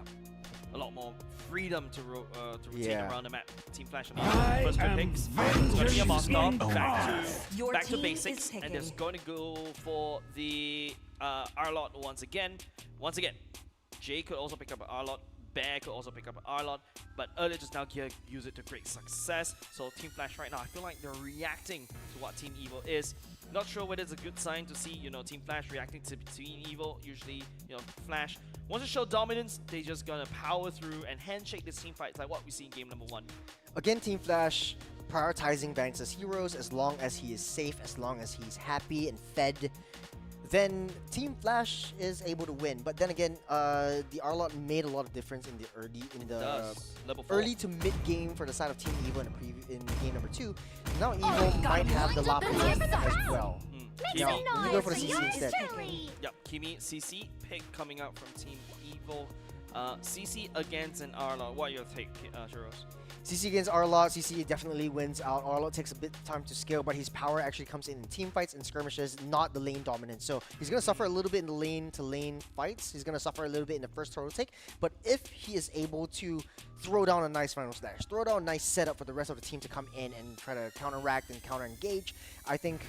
a lot more freedom to rotate Yeah. around the map. Team Flash on the first 2 picks. It's going to be a Moscow back to basics, and it's going to go for the Arlot once again. Jay could also pick up an Arlot. Bear could also pick up an Arlot, but earlier just now Gear used it to great success. So Team Flash right now, I feel like they're reacting to what Team Evil is. Not sure whether it's a good sign to see, Team Flash reacting to Team Evil. Usually, Flash wants to show dominance, they just gonna power through and handshake this team fight like what we see in game number 1. Again, Team Flash prioritizing Banks' heroes as long as he is safe, as long as he's happy and fed. Then Team Flash is able to win. But then again, the Arlot made a lot of difference in the early to mid game for the side of Team Evil in game number 2. Now Evil might have the Lapu as well. Now, you go for the CC instead. Yep, Kimi, CC pick coming out from Team Evil. CC against an Arlot. What are your take, Shiros? CC against Arlot, CC definitely wins out. Arlot takes a bit of time to scale, but his power actually comes in team fights and skirmishes, not the lane dominance. So he's going to suffer a little bit in the lane-to-lane fights. He's going to suffer a little bit in the first turtle take. But if he is able to throw down a nice final slash, throw down a nice setup for the rest of the team to come in and try to counteract and counter-engage, I think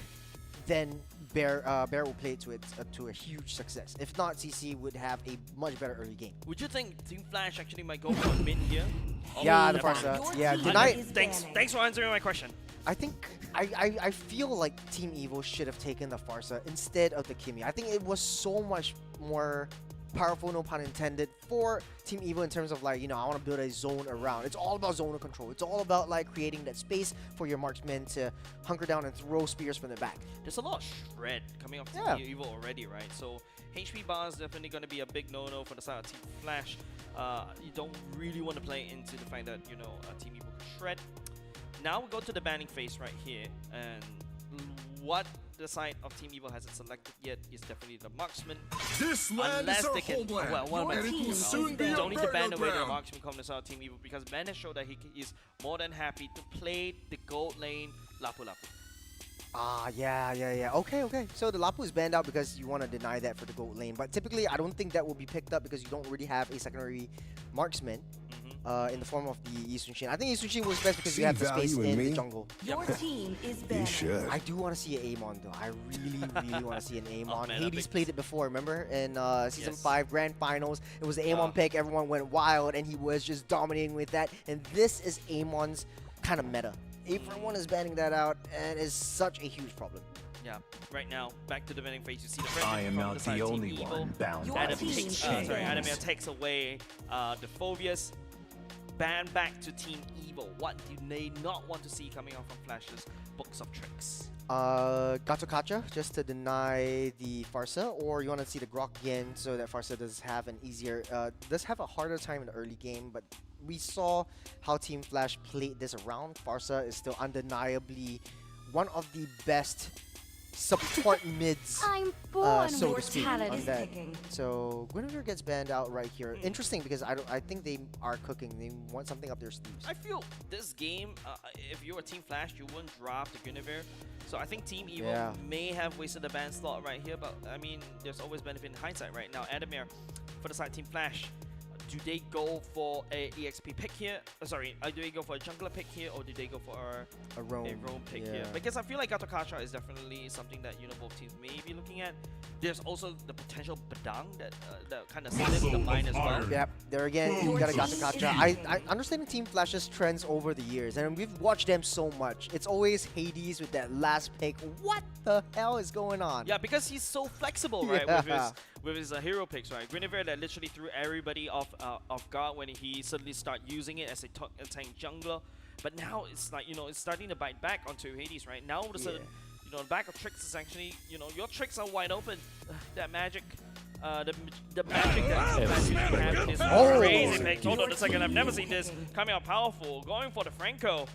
then Bear will play it to a huge success. If not, CC would have a much better early game. Would you think Team Flash actually might go for mid here? Yeah, the Farsa. Yeah, deny. Thanks for answering my question. I think I feel like Team Evil should have taken the Farsa instead of the Kimi. I think it was so much more powerful, no pun intended, for Team Evil in terms of like, I want to build a zone around. It's all about zone control. It's all about like creating that space for your marksmen to hunker down and throw spears from the back. There's a lot of shred coming off Team Evil already, right? So HP bar is definitely going to be a big no-no for the side of Team Flash. You don't really want to play into the fact that, Team Evil can shred. Now we go to the banning phase right here, and what the side of Team Evil hasn't selected yet is definitely the marksman. This land Unless is our they can, homeland, and it will soon be you a don't need to ban away the battleground. marksman coming to side of Team Evil, because Ben has showed that he is more than happy to play the gold lane Lapu Lapu. Yeah. Okay. So the Lapu is banned out because you want to deny that for the gold lane. But typically, I don't think that will be picked up because you don't really have a secondary marksman in the form of the Yisun Shin. I think Yisun Shin works best because you have the space in the jungle. Your team is You banning. should. I do want to see an Amon though. I really want to see an Amon. man, Hades played it before, remember? In Season Yes. 5 Grand Finals. It was the Amon pick. Everyone went wild and he was just dominating with that. And this is Amon's kind of meta. A1 is banning that out and is such a huge problem. Yeah, right now, back to the banning phase, you see the I am from not the side the of Team only Evil. one bound Your by Adam team these takes, is Adamir chains. takes away the Phobias. Ban back to Team Evil. What do they not want to see coming out from Flash's books of tricks? Gato Kacha, just to deny the Farsa, or you want to see the Grok again so that Farsa does have an easier, does have a harder time in the early game, but we saw how Team Flash played this around. Farsa is still undeniably one of the best support mids, I'm born so your to speak, talent on is that. picking. So Guinevere gets banned out right here. Interesting because I think they are cooking. They want something up their sleeves. I feel this game, if you're a Team Flash, you wouldn't draft the Guinevere. So I think Team Evil may have wasted the ban slot right here, but I mean, there's always benefit in hindsight right now. Adamir, for the side Team Flash, do they go for a EXP pick here? Do they go for a jungler pick here, or do they go for A roam. a roam pick here? Because I feel like Gato Kacha is definitely something that both teams may be looking at. There's also the potential Badang that kind of slipped the mind as well. Yep, there again, you got a Gato Kacha. I understand Team Flash's trends over the years, and we've watched them so much. It's always Hades with that last pick. What the hell is going on? Yeah, because he's so flexible, right, with his hero picks, right? Guinevere that literally threw everybody off guard when he suddenly started using it as a tank jungler. But now it's like, it's starting to bite back onto Hades, right? Now all of a sudden, the back of tricks is actually, your tricks are wide open. That magic, the magic that you have in this crazy pick. Hold on a second, I've never seen this coming out powerful. Going for the Franco.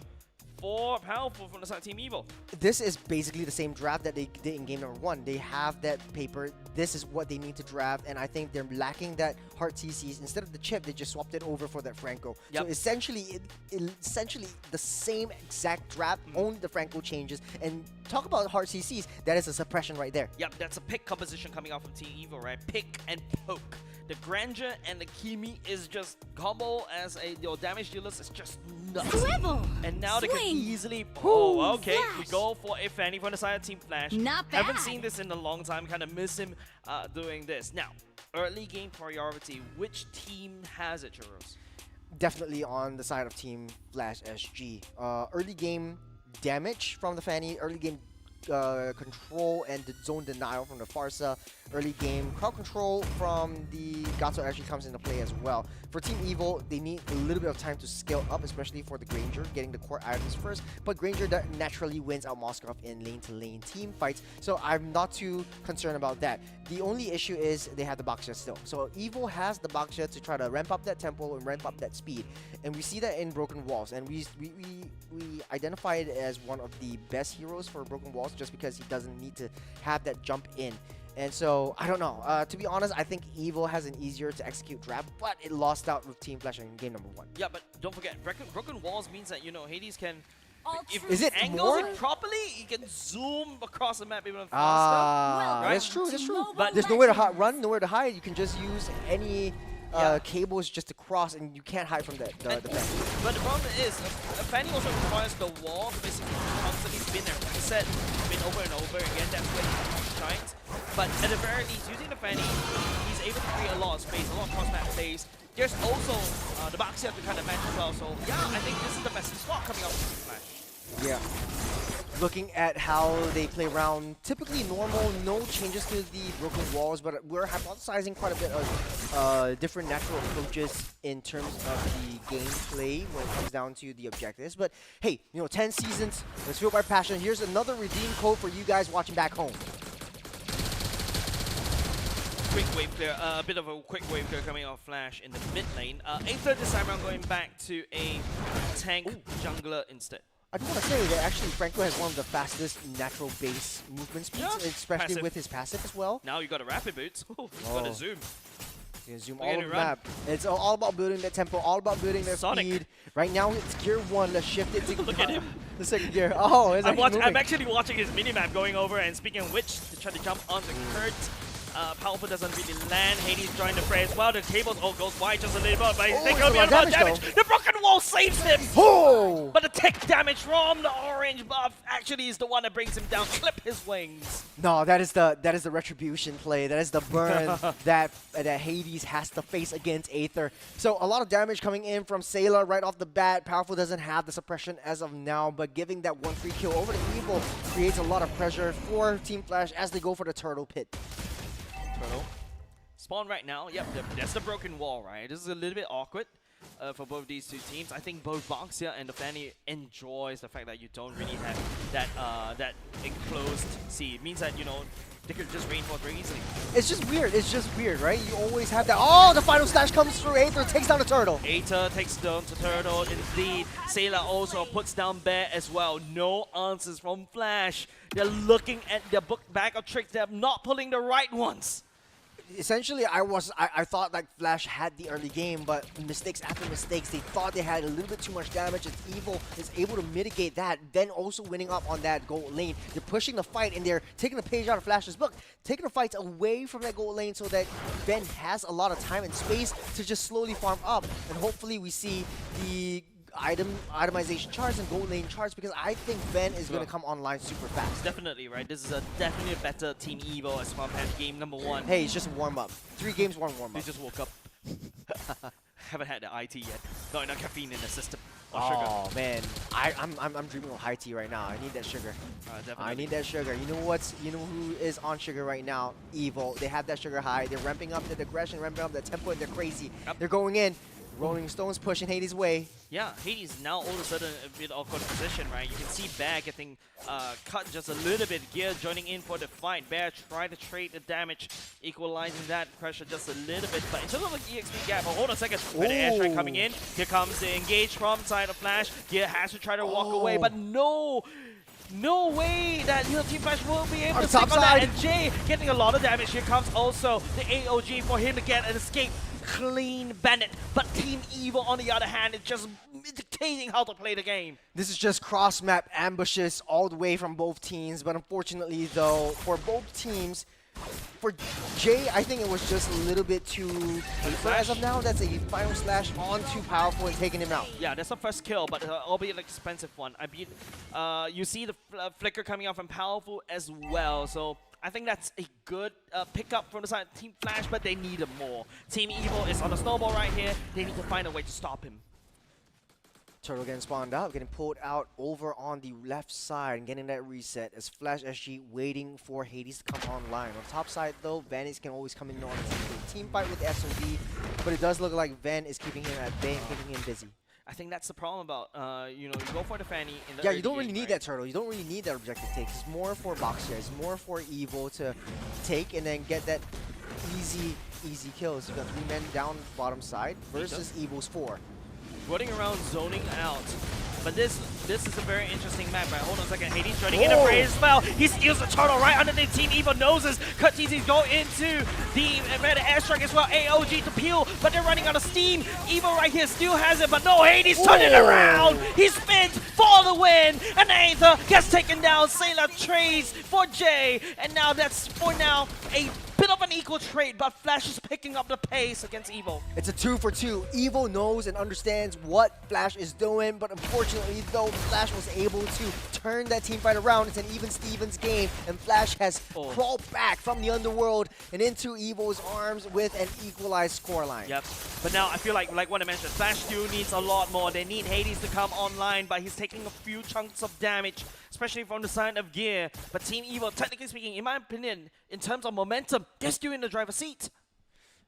4 powerful from the side of Team Evil. This is basically the same draft that they did in game number 1. They have that paper. This is what they need to draft, and I think they're lacking that hard TCs. Instead of the chip, they just swapped it over for that Franco. Yep. So essentially, essentially the same exact draft, only the Franco changes. And talk about hard CCs, that is a suppression right there. Yep, that's a pick composition coming out from Team Evil, right? Pick and poke. The Grandeur and the Kimi is just combo as your damage dealers is just nuts. Swivel! And now they can Swing! easily... Ooh, Oh, okay. We Flash! go for a Fanny from the side of Team Flash. Not Haven't bad. seen this in a long time. Kind of miss him doing this. Now, early game priority. Which team has it, Churros? Definitely on the side of Team Flash SG. Early game damage from the Fanny, early game control and the zone denial from the Farsa. Early game crowd control from the Gato actually comes into play as well. For Team Evil, they need a little bit of time to scale up, especially for the Granger, getting the core items first. But Granger that naturally wins out Moskov in lane-to-lane team fights, so I'm not too concerned about that. The only issue is they have the Baxia still. So Evil has the Baxia to try to ramp up that tempo and ramp up that speed. And we see that in Broken Walls, and we identify it as one of the best heroes for Broken Walls just because he doesn't need to have that jump in. And so, I don't know. To be honest, I think Evil has an easier to execute draft, but it lost out with Team Flash in game number 1. Yeah, but don't forget, Broken Walls means that, Hades can... If Is it he angles more? it properly, he can zoom across the map even faster. Ah, Right? that's true, that's true. But- There's nowhere to run, nowhere to hide. You can just use any cables just to cross, and you can't hide from the fence. But the problem is, Fanny also requires the wall to basically constantly spin and reset, spin over and over again. That's where he shines. But at the very least, using the Fanny, he's able to create a lot of space, a lot of cross-map plays. There's also the Baxia to kind of match as well. So yeah, I think this is the best slot coming up from Flash. Yeah. looking at how they play around, typically normal, no changes to the broken walls, but we're hypothesizing quite a bit of different natural approaches in terms of the gameplay when it comes down to the objectives. But hey, 10 seasons, let's fuel by passion. Here's another redeem code for you guys watching back home. Quick wave clear, a bit of a quick wave clear coming off Flash in the mid lane. Aether this time around going back to a tank jungler instead. I do want to say that actually Franco has one of the fastest natural base movement speeds, especially passive. with his passive as well. Now you got a rapid boots. Oh, you got a zoom. You can zoom Look all at over it the run. map. It's all about building that tempo, all about building their Sonic. speed. Right now it's gear 1. Let's shift it to Look at him. the second gear. Oh, it's I'm actually watching his minimap going over, and speaking of which, to try to jump onto Kurt. Powerful doesn't really land. Hades joined the fray as well. The cables goes wide just a little bit, but he's taking a lot of damage. The broken wall saves him! Oh! But the tech damage from the orange buff actually is the one that brings him down. Clip his wings. No, that is the retribution play. That is the burn that Hades has to face against Aether. So a lot of damage coming in from Sayla right off the bat. Powerful doesn't have the suppression as of now, but giving that 1 free kill over to Evil creates a lot of pressure for Team Flash as they go for the turtle pit. Turtle. Spawn right now. Yep, that's the broken wall, right? This is a little bit awkward for both these two teams. I think both Boxia and the Fanny enjoys the fact that you don't really have that enclosed sea. It means that, they could just reinforce very easily. It's just weird, right? You always have that. Oh, the final slash comes through. Aether takes down the turtle. Aether takes down the turtle, indeed. Sayla also puts down Bear as well. No answers from Flash. They're looking at their book bag of tricks. They're not pulling the right ones. Essentially, I thought like Flash had the early game, but mistakes after mistakes, they thought they had a little bit too much damage. It's Evil is able to mitigate that, then also winning up on that gold lane. They're pushing the fight, and they're taking the page out of Flash's book, taking the fights away from that gold lane so that Ben has a lot of time and space to just slowly farm up, and hopefully we see the itemization charts and gold lane charts, because I think Ben is going to come online super fast. Definitely, right? This is definitely a better Team Evo as compared to game number 1. Hey, it's just a warm-up. 3 games, 1 warm-up. They just woke up. Haven't had the IT yet. Not enough caffeine in the system. Or Oh sugar. man, I'm dreaming of high tea right now. I need that sugar. Definitely. I need that sugar. You know who is on sugar right now? Evil. They have that sugar high. They're ramping up their aggression, ramping up their tempo, and they're crazy. Yep. They're going in. Rolling Stones pushing Hades' way. Yeah, Hades now all of a sudden a bit awkward position, right? You can see Bear getting cut just a little bit. Gear joining in for the fight. Bear trying to trade the damage, equalizing that pressure just a little bit. But in terms of the EXP gap, hold on a second. With the airstrike coming in, here comes the engage from side of Flash. Gear has to try to walk away, but no way that Team Flash will be able to take on that. And Jay getting a lot of damage. Here comes also the AOG for him to get an escape. Clean Bandit, but Team Evil on the other hand is just dictating how to play the game. This is just cross-map ambushes all the way from both teams, but unfortunately though, for both teams, for Jay, I think it was just a little bit too paper as of now. That's a final slash on too powerful and taking him out. Yeah, that's the first kill, but albeit an expensive one. You see the flicker coming out from Powerful as well, so I think that's a good pickup from the side of Team Flash, but they need more. Team Evil is on a snowball right here. They need to find a way to stop him. Turtle getting spawned out, getting pulled out over on the left side and getting that reset as Flash SG waiting for Hades to come online. On top side though, Vanish can always come in on a team fight with SOD, but it does look like Van is keeping him at bay and keeping him busy. I think that's the problem about, you go for the Fanny in the Yeah, you don't really need that turtle. You don't really need that objective take. It's more for Boxer. It's more for Evil to take and then get that easy kills. You got 3 men down bottom side versus Evil's 4. Running around, zoning out. But this is a very interesting map, right? Hold on a second. Hades joining in the fray as well. He steals the turtle right under the Team Evil noses. Cutteezy go into the red airstrike as well. AOG to peel, but they're running out of steam. Evil right here still has it, but no, Hades turning around. He spins for the win, and Aether gets taken down. Sayla trades for Jay, and now that's for now a bit of an equal trade, but Flash is picking up the pace against Evil. It's a 2 for 2. Evil knows and understands what Flash is doing, but unfortunately though, Flash was able to turn that team fight around. It's an even Stevens game, and Flash has crawled back from the underworld and into Evo's arms with an equalized scoreline. Yep. But now I feel like what I mentioned, Flash still needs a lot more. They need Hades to come online, but he's taking a few chunks of damage, especially from the side of Gear. But Team Evo, technically speaking, in my opinion, in terms of momentum, they're still in the driver's seat.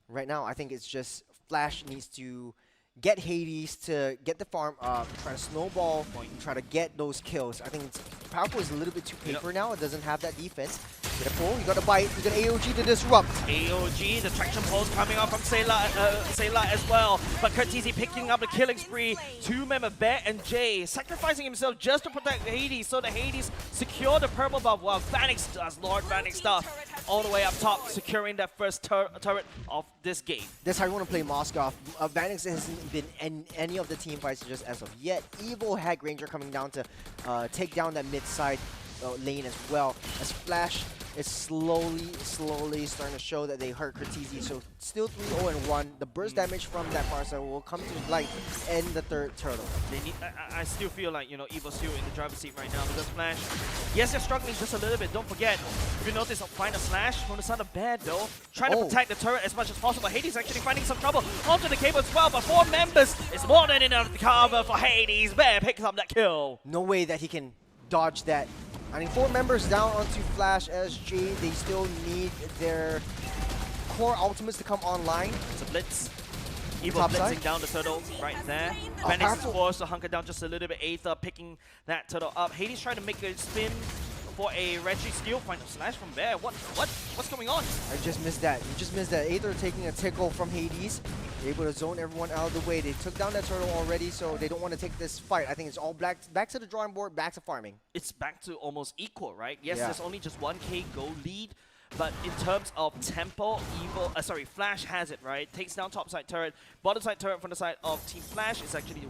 Right now, I think it's just Flash needs to get Hades to get the farm up, try to snowball, try to get those kills. I think Powerful is a little bit too paper now. It doesn't have that defense. Get a pull, you got a bite, you got AOG to disrupt. AOG, the traction pulse coming out from Sayla as well. But Curtizi picking up the killing spree. Two-member Bear and Jay sacrificing himself just to protect Hades so that Hades secure the purple buff while Vanix does Lord Vanix stuff all the way up top, securing that first turret of this game. That's how you want to play Moskov. Vanix hasn't been in any of the team fights just as of yet. Evo had Granger coming down to take down that mid-side lane as well, as Flash is slowly starting to show that they hurt Curtizi. So still 3-0-1. The burst damage from that far side will come to light in the third turtle. They need, I still feel like, you know, Evo's still in the driver's seat right now because Flash, yes, they're struggling just a little bit. Don't forget, if you notice, find a slash from the side of Bad though. Trying to protect the turret as much as possible. Hades actually finding some trouble onto the cable as well, but 4 members is more than enough to cover for Hades. Bear picks up that kill. No way that he can dodge that. I mean, 4 members down onto Flash SG. They still need their core ultimates to come online. It's a blitz. Evo blitzing down the turtle right there. Vanix is forced to hunker down just a little bit. Aether picking that turtle up. Hades trying to make a spin for a Reggie steal. Find a slash from Bear. What's going on? I just missed that. You just missed that. Aether taking a tickle from Hades. They're able to zone everyone out of the way. They took down that turtle already, so they don't want to take this fight. I think it's all back to the drawing board, back to farming. It's back to almost equal, right? Yes, there's only just 1k gold lead. But in terms of tempo, Flash has it, right? Takes down top side turret. Bottom side turret from the side of Team Flash is actually,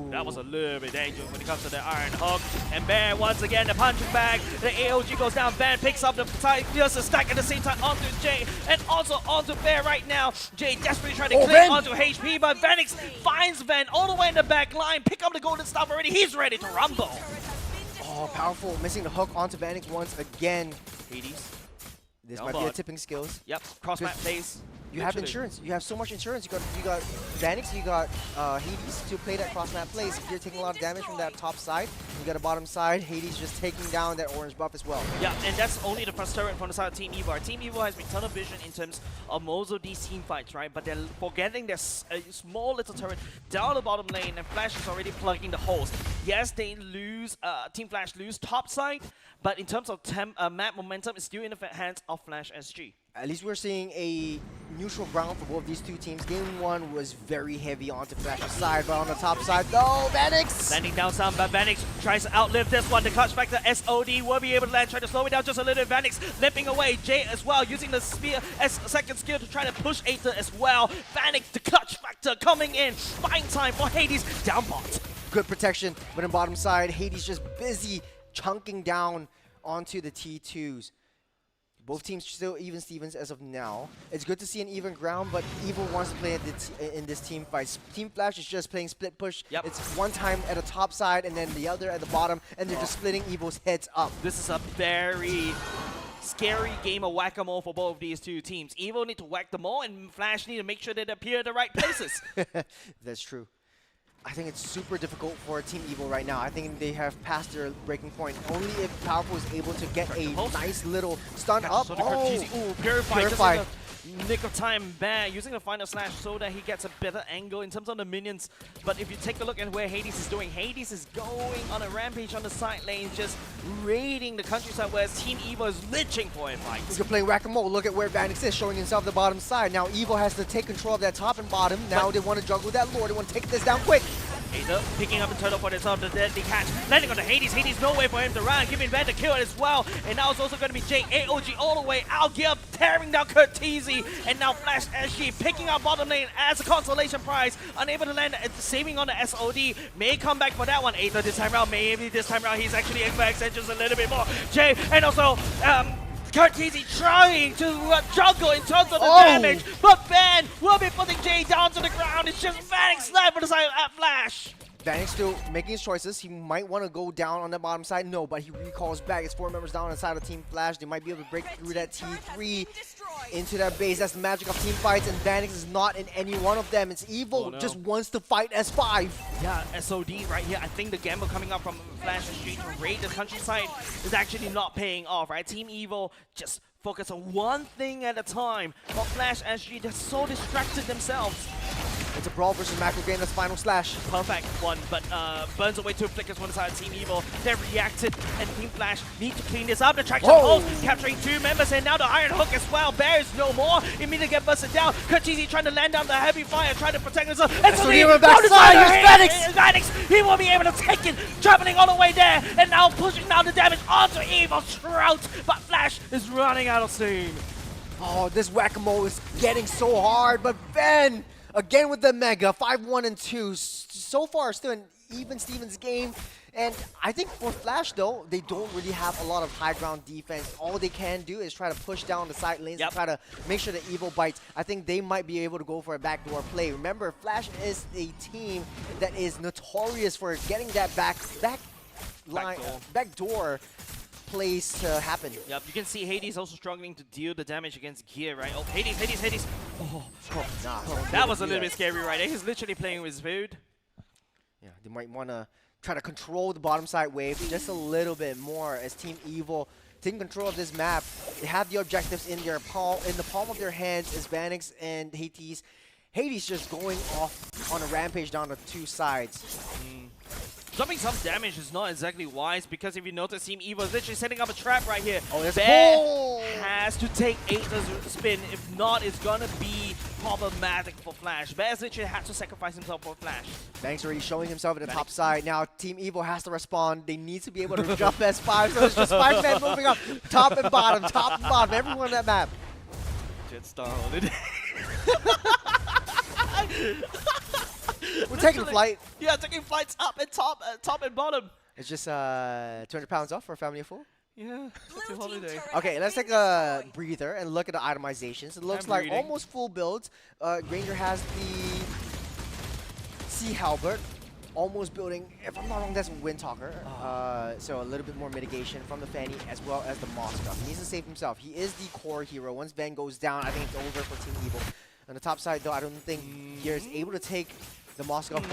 that was a little bit dangerous when it comes to the Iron Hook. And Bear, once again, the punching bag. The AOG goes down. Van picks up the side, deals a stack at the same time onto Jay and also onto Bear right now. Jay desperately trying to cling onto HP, but Vanix finds Van all the way in the back line. Pick up the golden stuff already. He's ready to rumble. Oh, Powerful. Missing the hook onto Vanix once again. Hades. This might be a tipping skills. Yep, cross map plays. You have insurance. You have so much insurance. You got Vanix, you got Hades to play that cross map plays. You're taking a lot of damage from that top side. You got a bottom side. Hades just taking down that orange buff as well. Yeah, and that's only the first turret from the side of Team Evo. Our Team Evo has been tunnel vision in terms of most of these team fights, right? But they're forgetting their small little turret down the bottom lane, and Flash is already plugging the holes. Yes, they lose. Team Flash lose top side, but in terms of map momentum, it's still in the hands of Flash SG. At least we're seeing a neutral ground for both these two teams. Game 1 was very heavy onto Flash's side, but on the top side, no, Vanix! Landing down some, but Vanix tries to outlive this one. The clutch back to SOD will be able to land, try to slow it down just a little bit. Vanix limping away. Jay as well, using the spear as a second skill to try to push Aether as well. Vanix, the clutch factor coming in. Buying time for Hades down bot. Good protection, but on bottom side, Hades just busy chunking down onto the T2s. Both teams still even Stevens as of now. It's good to see an even ground, but Evo wants to play in this team fight. Team Flash is just playing split push. Yep. It's one time at the top side and then the other at the bottom, and they're just splitting Evo's heads up. This is a very scary game of whack-a-mole for both of these two teams. Evo need to whack them all, and Flash need to make sure they appear at the right places. That's true. I think it's super difficult for Team Evo right now. I think they have passed their breaking point. Only if Powerful is able to get a nice little stun up. Purify. Nick of time, Bear using the final slash so that he gets a better angle in terms of the minions. But if you take a look at where Hades is doing, Hades is going on a rampage on the side lane, just raiding the countryside, whereas Team Evo is lynching for a fight. You're playing whack-a-mole. Look at where Vanix is, showing himself the bottom side. Now Evo has to take control of that top and bottom. Now they want to juggle that lore. They want to take this down quick. Aether picking up a turtle for themselves, the deadly catch. Landing on the Hades. Hades, no way for him to run. Giving Van the kill as well. And now it's also going to be Jay AOG all the way out. Gear tearing down Curtizi. And now Flash SG picking up bottom lane as a consolation prize. Unable to land, saving on the SOD. May come back for that one. Aether this time around. Maybe this time around he's actually able to extend just a little bit more. Jay and also Curtizi trying to juggle in terms of the damage, but Van will be putting Jay down to the ground. It's just Vanix left on the side at Flash. Vanix still making his choices. He might want to go down on the bottom side. No, but he recalls back. It's 4 members down inside of Team Flash. They might be able to break through that T3 into that base. That's the magic of team fights, and Vanix is not in any one of them. It's Evil just wants to fight S5. Yeah, SOD right here. I think the gamble coming up from Flash and Street to raid the countryside is actually not paying off, right? Team Evil just focus on one thing at a time. But Flash and Street, they're so distracted themselves. It's a brawl versus macro game. That's final slash. Perfect one, but burns away 2 flickers from the side of Team Evil. They reacted, and Team Flash need to clean this up. The traction pulse, capturing 2 members, and now the Iron Hook as well. Bears no more. Immediately get busted down. Kurtcheesy trying to land down the heavy fire, trying to protect himself. And so he backside. Here's Vanix. He will be able to take it, traveling all the way there, and now pushing down the damage onto Evil Shroud. But Flash is running out of steam. Oh, this whack-a-mole is getting so hard, but Ben again with the Mega, 5-1 and 2. So far, still an even Stevens game. And I think for Flash, though, they don't really have a lot of high ground defense. All they can do is try to push down the side lanes and try to make sure the Evil bites. I think they might be able to go for a backdoor play. Remember, Flash is a team that is notorious for getting that backdoor plays to happen. Yep, you can see Hades also struggling to deal the damage against Gear, right? Oh, Hades. Oh, that was a little bit scary, right? He's literally playing with his food. Yeah, they might want to try to control the bottom side wave just a little bit more as Team Evil taking control of this map. They have the objectives in the palm of their hands as Vanix and Hades. Hades just going off on a rampage down the 2 sides. Dropping some damage is not exactly wise because if you notice, Team Evil is literally setting up a trap right here. Oh, there's Bear has to take 8 spin. If not, it's gonna be problematic for Flash. Bear's literally had to sacrifice himself for Flash. Banks already showing himself at the top side. Now Team Evil has to respond. They need to be able to jump S5, so it's just 5 men moving up. Top and bottom, everyone on that map. Jetstar holiday. We're taking flight. Yeah, taking flights up and top and bottom. It's just 200 pounds off for a family of 4. Yeah, it's a holiday. Okay, let's take a breather and look at the itemizations. It looks like almost full builds. Granger has the Sea Halberd, almost building, if I'm not wrong, that's Windtalker. So a little bit more mitigation from the Fanny as well as the Moskov. He needs to save himself. He is the core hero. Once Ben goes down, I think it's over for Team Evil. On the top side, though, I don't think Gear is able to take the Moskov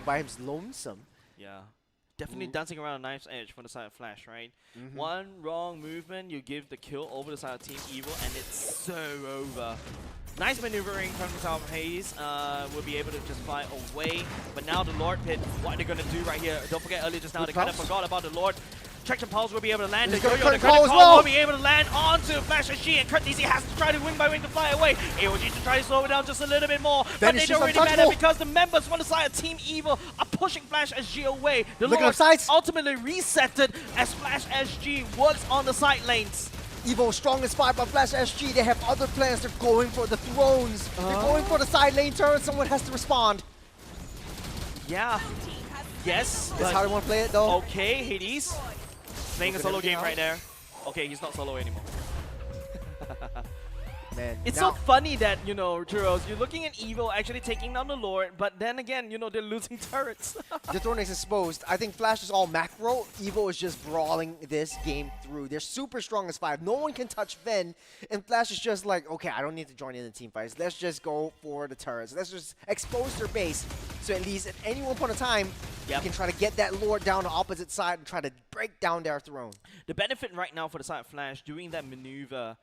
by his lonesome. Yeah. Definitely dancing around a knife's edge from the side of Flash, right? One wrong movement, you give the kill over the side of Team Evil, and it's so over. Nice maneuvering from the side of Hayes. Will be able to just fly away. But now the Lord Pit, what are they going to do right here? Don't forget earlier just now, they kind of forgot about the Lord. Traction Pulse will be able to land. The Yo-Yo, the Credit Call will be able to land onto Flash SG, and Kurtcheesy has to try to wing by wing to fly away. AOG to try to slow it down just a little bit more, but they don't really matter because the members on the side of Team Evil are pushing Flash SG away. The Lord ultimately resetted as Flash SG works on the side lanes. Evo strong inspired by Flash SG. They have other plans. They're going for the thrones. They're going for the side lane turret. Someone has to respond. Yeah. Yes. That's how they want to play it, though. Okay, Hades. Playing a solo game right there. Okay, he's not solo anymore. Man, it's so funny that, you know, Churros, you're looking at Evil actually taking down the Lord, but then again, you know, they're losing turrets. The throne is exposed. I think Flash is all macro. Evil is just brawling this game through. They're super strong as 5. No one can touch Ven, and Flash is just like, okay, I don't need to join in the team fights. Let's just go for the turrets. Let's just expose their base. So at least at any one point in time, you can try to get that Lord down the opposite side and try to break down their throne. The benefit right now for the side of Flash doing that maneuver,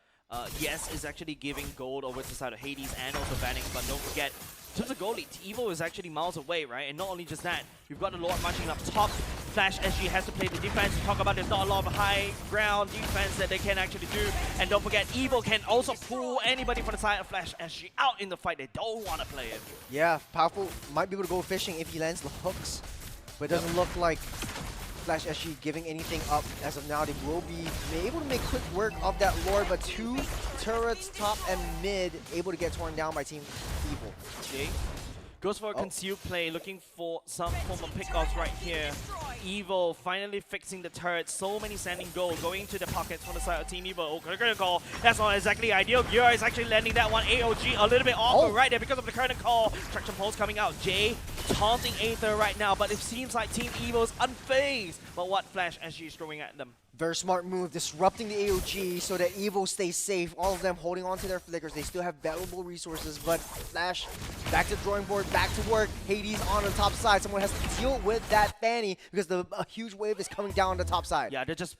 yes, is actually giving gold over to the side of Hades and also Vanix, but don't forget, in terms of gold lead, Evil is actually miles away, right? And not only just that, you've got the Lord marching up top. Flash SG has to play the defense. We talk about there's not a lot of high ground defense that they can actually do. And don't forget, Evil can also pull anybody from the side of Flash SG out in the fight. They don't want to play it. Yeah, Powerful might be able to go fishing if he lands the hooks, but it doesn't look like Flash SG giving anything up as of now. They will be able to make quick work of that Lord, but 2 turrets, top and mid, able to get torn down by Team Evil. Okay. Goes for a concealed play, looking for some form of pickoffs right here. Evil finally fixing the turret. So many standing goals going to the pockets from the side of Team Evil. Oh, critical. That's not exactly ideal. Gear is actually landing that one. AOG a little bit off right there because of the current call. Traction pulse coming out. Jay taunting Aether right now, but it seems like Team Evil is unfazed. But what Flash SG is throwing at them? Very smart move, disrupting the AOG so that Evo stays safe. All of them holding on to their flickers. They still have valuable resources, but Flash back to the drawing board, back to work. Hades on the top side. Someone has to deal with that Fanny because a huge wave is coming down the top side. Yeah, they're just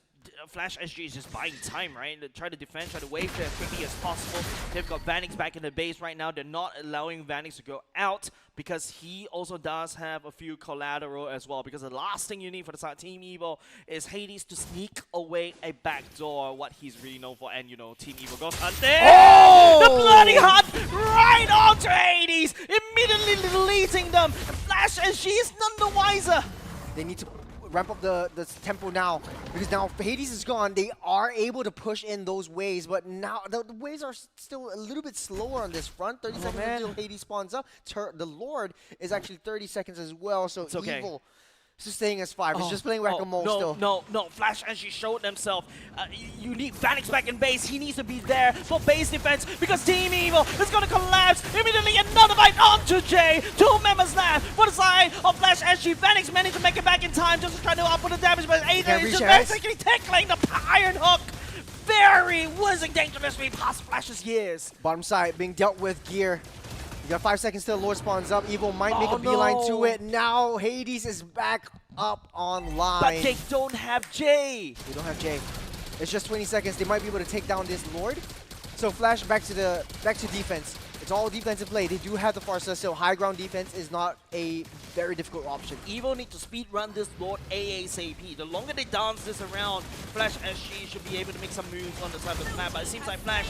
Flash SG is just buying time, right? They try to defend, try to wave there as quickly as possible. They've got Vanix back in the base right now. They're not allowing Vanix to go out because he also does have a few collateral as well. Because the last thing you need for the side Team Evil is Hades to sneak away a backdoor, what he's really known for. And, you know, Team Evil goes hunting. Oh! The bloody hunt right onto Hades, immediately deleting them. Flash SG is none the wiser. They need to ramp up the tempo now, because now Hades is gone. They are able to push in those waves, but now the waves are still a little bit slower on this front. 30 seconds until Hades spawns up. The Lord is actually 30 seconds as well, so Evil is staying as 5. It's just playing whack-a-mole still. No. Flash actually showed themselves. You need Vanix back in base. He needs to be there for base defense because Team Evil is going to collapse immediately. Another fight onto Jay. 2 members left for the side of Flash SG. Vanix managed to make it back in time just to try to output the damage, but Aether is just basically tackling the Iron Hook. Very whizzing dangerously past Flash's years. Bottom side being dealt with. Gear. You got 5 seconds till Lord spawns up. Evil might make a beeline to it. Now Hades is back up online. But they don't have Jay. They don't have Jay. It's just 20 seconds. They might be able to take down this Lord. So Flash back to defense. It's all defensive play. They do have the Farsa, so high ground defense is not a very difficult option. Evil need to speed run this Lord ASAP. The longer they dance this around, Flash SG should be able to make some moves on the side of the map. But it seems like Flash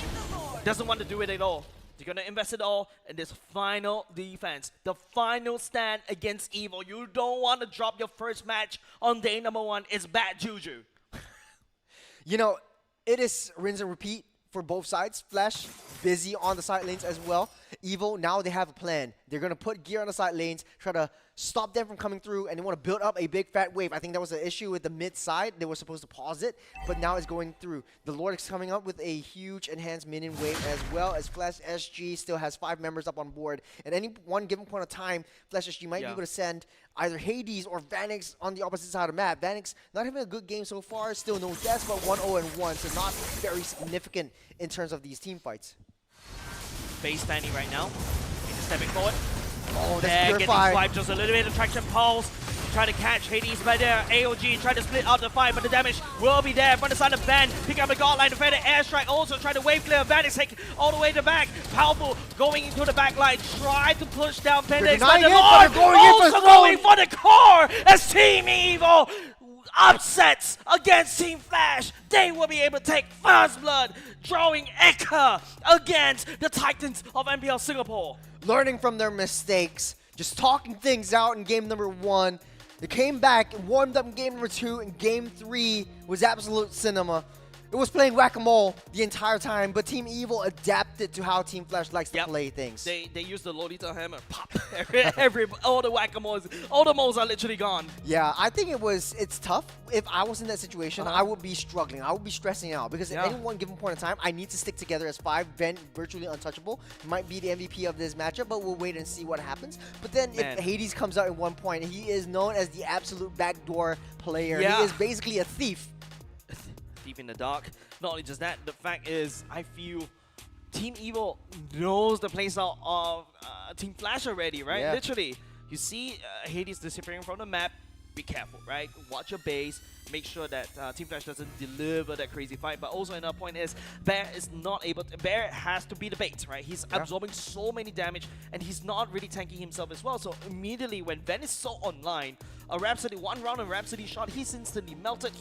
doesn't want to do it at all. They're going to invest it all in this final defense. The final stand against Evil. You don't want to drop your first match on day number 1. It's bad juju. You know, it is rinse and repeat for both sides. Flash busy on the side lanes as well. Evil, now they have a plan. They're going to put Gear on the side lanes, try to stop them from coming through, and they want to build up a big fat wave. I think that was the issue with the mid side. They were supposed to pause it, but now it's going through. The Lord is coming up with a huge enhanced minion wave as well, as Flash SG still has 5 members up on board. At any one given point of time, Flash SG might be able to send either Hades or Vanix on the opposite side of the map. Vanix not having a good game so far, still no deaths, but 1-0-1, so not very significant in terms of these team fights. Base standing right now. He's stepping forward. Oh, there, that's getting swiped just a little bit of traction pulse. Try to catch Hades by there. AOG try to split out the fight, but the damage will be there. From the side of Van, pick up the godline, defend the airstrike. Also try to wave clear. Van is taking all the way to the back. Powerful going into the back line. Try to push down Pendex. But the Lord also going for the core as Team Evil upsets against Team Flash. They will be able to take first blood, drawing Eka against the Titans of MPL Singapore. Learning from their mistakes, just talking things out in game number 1. They came back and warmed up in game number 2, and game 3 was absolute cinema. It was playing whack-a-mole the entire time, but Team Evil adapted to how Team Flash likes to play things. They used the Lolita hammer, pop. All the whack-a-moles, all the moles are literally gone. Yeah, I think it's tough. If I was in that situation, I would be struggling. I would be stressing out because at any one given point in time, I need to stick together as 5. Ven, virtually untouchable, might be the MVP of this matchup, but we'll wait and see what happens. But then if Hades comes out at one point, he is known as the absolute backdoor player. He is basically a thief. In the dark. Not only just that, the fact is, I feel Team Evil knows the playstyle of Team Flash already, right? Yeah. Literally. You see Hades disappearing from the map, be careful, right? Watch your base, make sure that Team Flash doesn't deliver that crazy fight. But also another point is, Bear is not able to, Bear has to be the bait, right? He's absorbing so many damage, and he's not really tanking himself as well. So immediately when Ben is so online, a Rhapsody, one round of Rhapsody shot, he's instantly melted.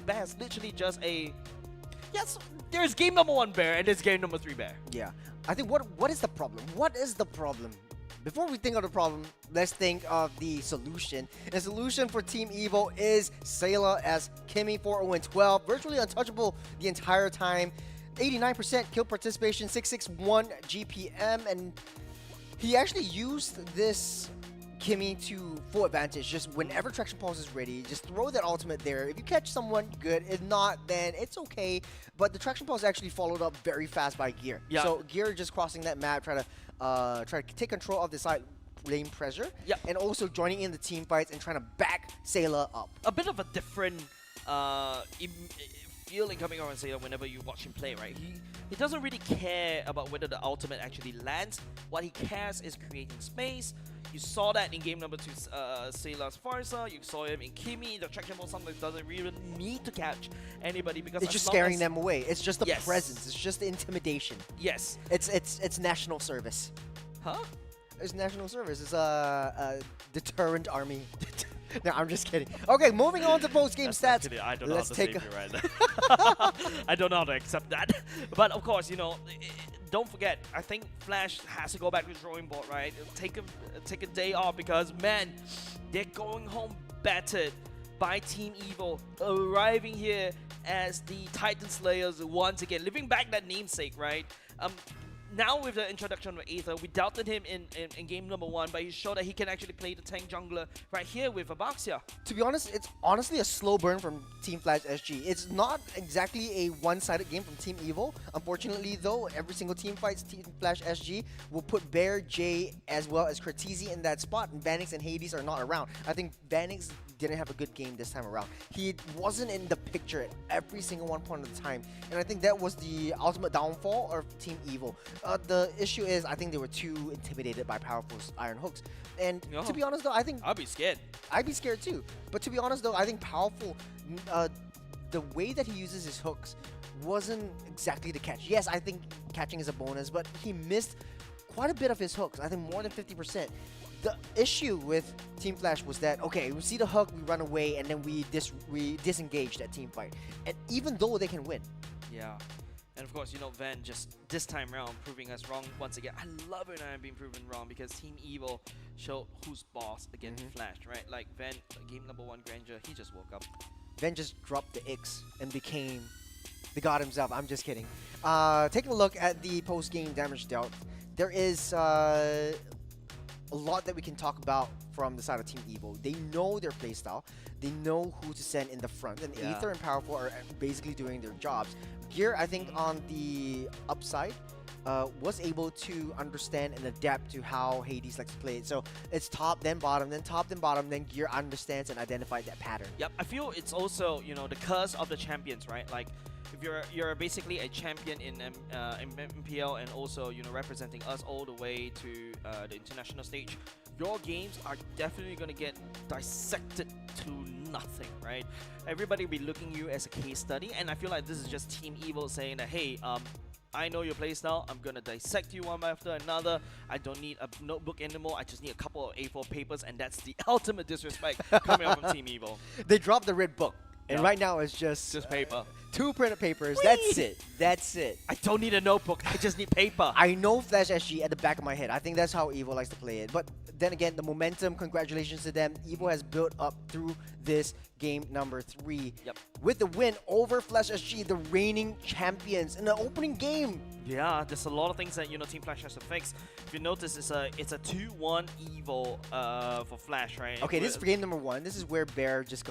Bear has literally just a... Yes, there's game number 1 Bear, and there's game number 3 Bear. Yeah. I think what is the problem? What is the problem? Before we think of the problem, let's think of the solution. The solution for Team Evil is Sayla as Kimmy 4-0-12, virtually untouchable the entire time. 89% kill participation, 661 GPM, and He actually used this Kimmy to full advantage. Just whenever Traction Pulse is ready, just throw that ultimate there. If you catch someone, good. If not, then it's okay. But the Traction Pulse actually followed up very fast by Gear. Yeah. So Gear just crossing that map, try to take control of the side lane pressure, and also joining in the team fights and trying to back Sailor up. A bit of a different feeling coming on Sailor whenever you watch him play, right? He doesn't really care about whether the ultimate actually lands. What he cares is creating space. You saw that in game number 2, Sailor's Farsa. You saw him in Kimmy. The traction ball sometimes doesn't really need to catch anybody because It's just scaring them away. It's just the Yes. presence. It's just the intimidation. Yes. It's national service. Huh? It's national service. It's a deterrent army. No, I'm just kidding. Okay, moving on to post-game stats. Actually, I don't know Let's how to take save you right now. I don't know how to accept that. But of course, you know, don't forget, I think Flash has to go back to the drawing board, right? Take a day off because, man, they're going home battered by Team Evil, arriving here as the Titan Slayers once again, living back that namesake, right? Now with the introduction of Aether, we doubted him in game number 1, but he showed that he can actually play the tank jungler right here with Abaxia. To be honest, it's honestly a slow burn from Team Flash SG. It's not exactly a one-sided game from Team Evil. Unfortunately, though, every single team fights Team Flash SG will put Bear, Jay, as well as Cortese in that spot, and Vanix and Hades are not around. I think Vanix didn't have a good game this time around. He wasn't in the picture at every single one point of the time, and I think that was the ultimate downfall of Team Evil. The issue is, I think they were too intimidated by Powerful's Iron Hooks. And to be honest, though, I think I'd be scared. I'd be scared too. But to be honest, though, I think Powerful, the way that he uses his hooks wasn't exactly the catch. Yes, I think catching is a bonus, but he missed quite a bit of his hooks. I think more than 50%. The issue with Team Flash was that, okay, we see the hook, we run away, and then we disengage that team fight. And even though they can win. Yeah. And of course, you know, Van just this time around proving us wrong once again. I love it when I'm being proven wrong because Team Evil showed who's boss against Flash, right? Like Van, game number 1 Granger, he just woke up. Van just dropped the X and became the god himself. I'm just kidding. Taking a look at the post-game damage dealt, there is a lot that we can talk about from the side of Team Evil. They know their playstyle. They know who to send in the front. And Aether and Powerful are basically doing their jobs. Gear, I think, on the upside, was able to understand and adapt to how Hades likes to play it. So it's top, then bottom, then top, then bottom, then Gear understands and identifies that pattern. Yep, I feel it's also, you know, the curse of the champions, right? Like, if you're basically a champion in MPL and also, you know, representing us all the way to the international stage, your games are definitely going to get dissected to nothing, right? Everybody will be looking at you as a case study, and I feel like this is just Team Evil saying that, hey, I know your playstyle, I'm going to dissect you one after another. I don't need a notebook anymore, I just need a couple of A4 papers, and that's the ultimate disrespect coming out from Team Evil. They dropped the red book, and right now it's just paper. 2 printed papers. That's it. That's it. I don't need a notebook, I just need paper. I know Flash SG at the back of my head. I think that's how Evil likes to play it. But then again, the momentum, congratulations to them. Evil has built up through this game number 3. Yep. With the win over Flash SG, the reigning champions in the opening game. Yeah, there's a lot of things that, you know, Team Flash has to fix. If you notice, it's a 2-1 Evil for Flash, right? Okay, this is for game number 1. This is where Bear just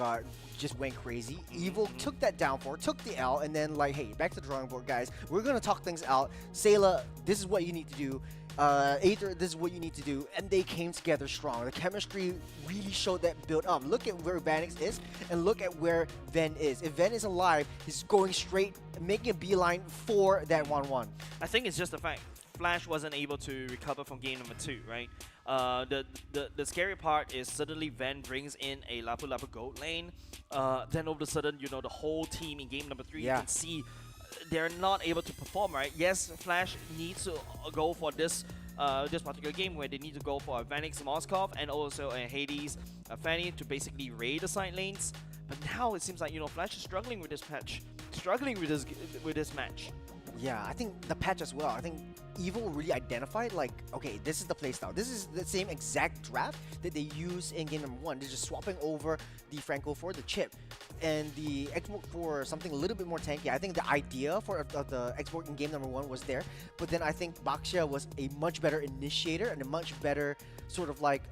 went crazy. Evil took that down for, took the L, and then like, hey, back to the drawing board, guys. We're gonna talk things out. Sailor, this is what you need to do. Aether, this is what you need to do. And they came together strong. The chemistry really showed that build up. Look at where Vanix is, and look at where Ven is. If Ven is alive, he's going straight, making a beeline for that 1-1. I think it's just the fact Flash wasn't able to recover from game number 2, right? The scary part is suddenly Ven brings in a Lapu Lapu gold lane. Then all of a sudden, you know, the whole team in game number 3, you can see they're not able to perform, right? Yes, Flash needs to go for this particular game where they need to go for a Vanix Moskov and also a Hades Fanny to basically raid the side lanes. But now it seems like, you know, Flash is struggling with this patch, struggling with this match. Yeah, I think the patch as well. I think Evil really identified, like, okay, this is the playstyle. This is the same exact draft that they use in game number 1. They're just swapping over the Franco for the chip and the export for something a little bit more tanky. I think the idea for the export in game number 1 was there, but then I think Baxia was a much better initiator and a much better sort of like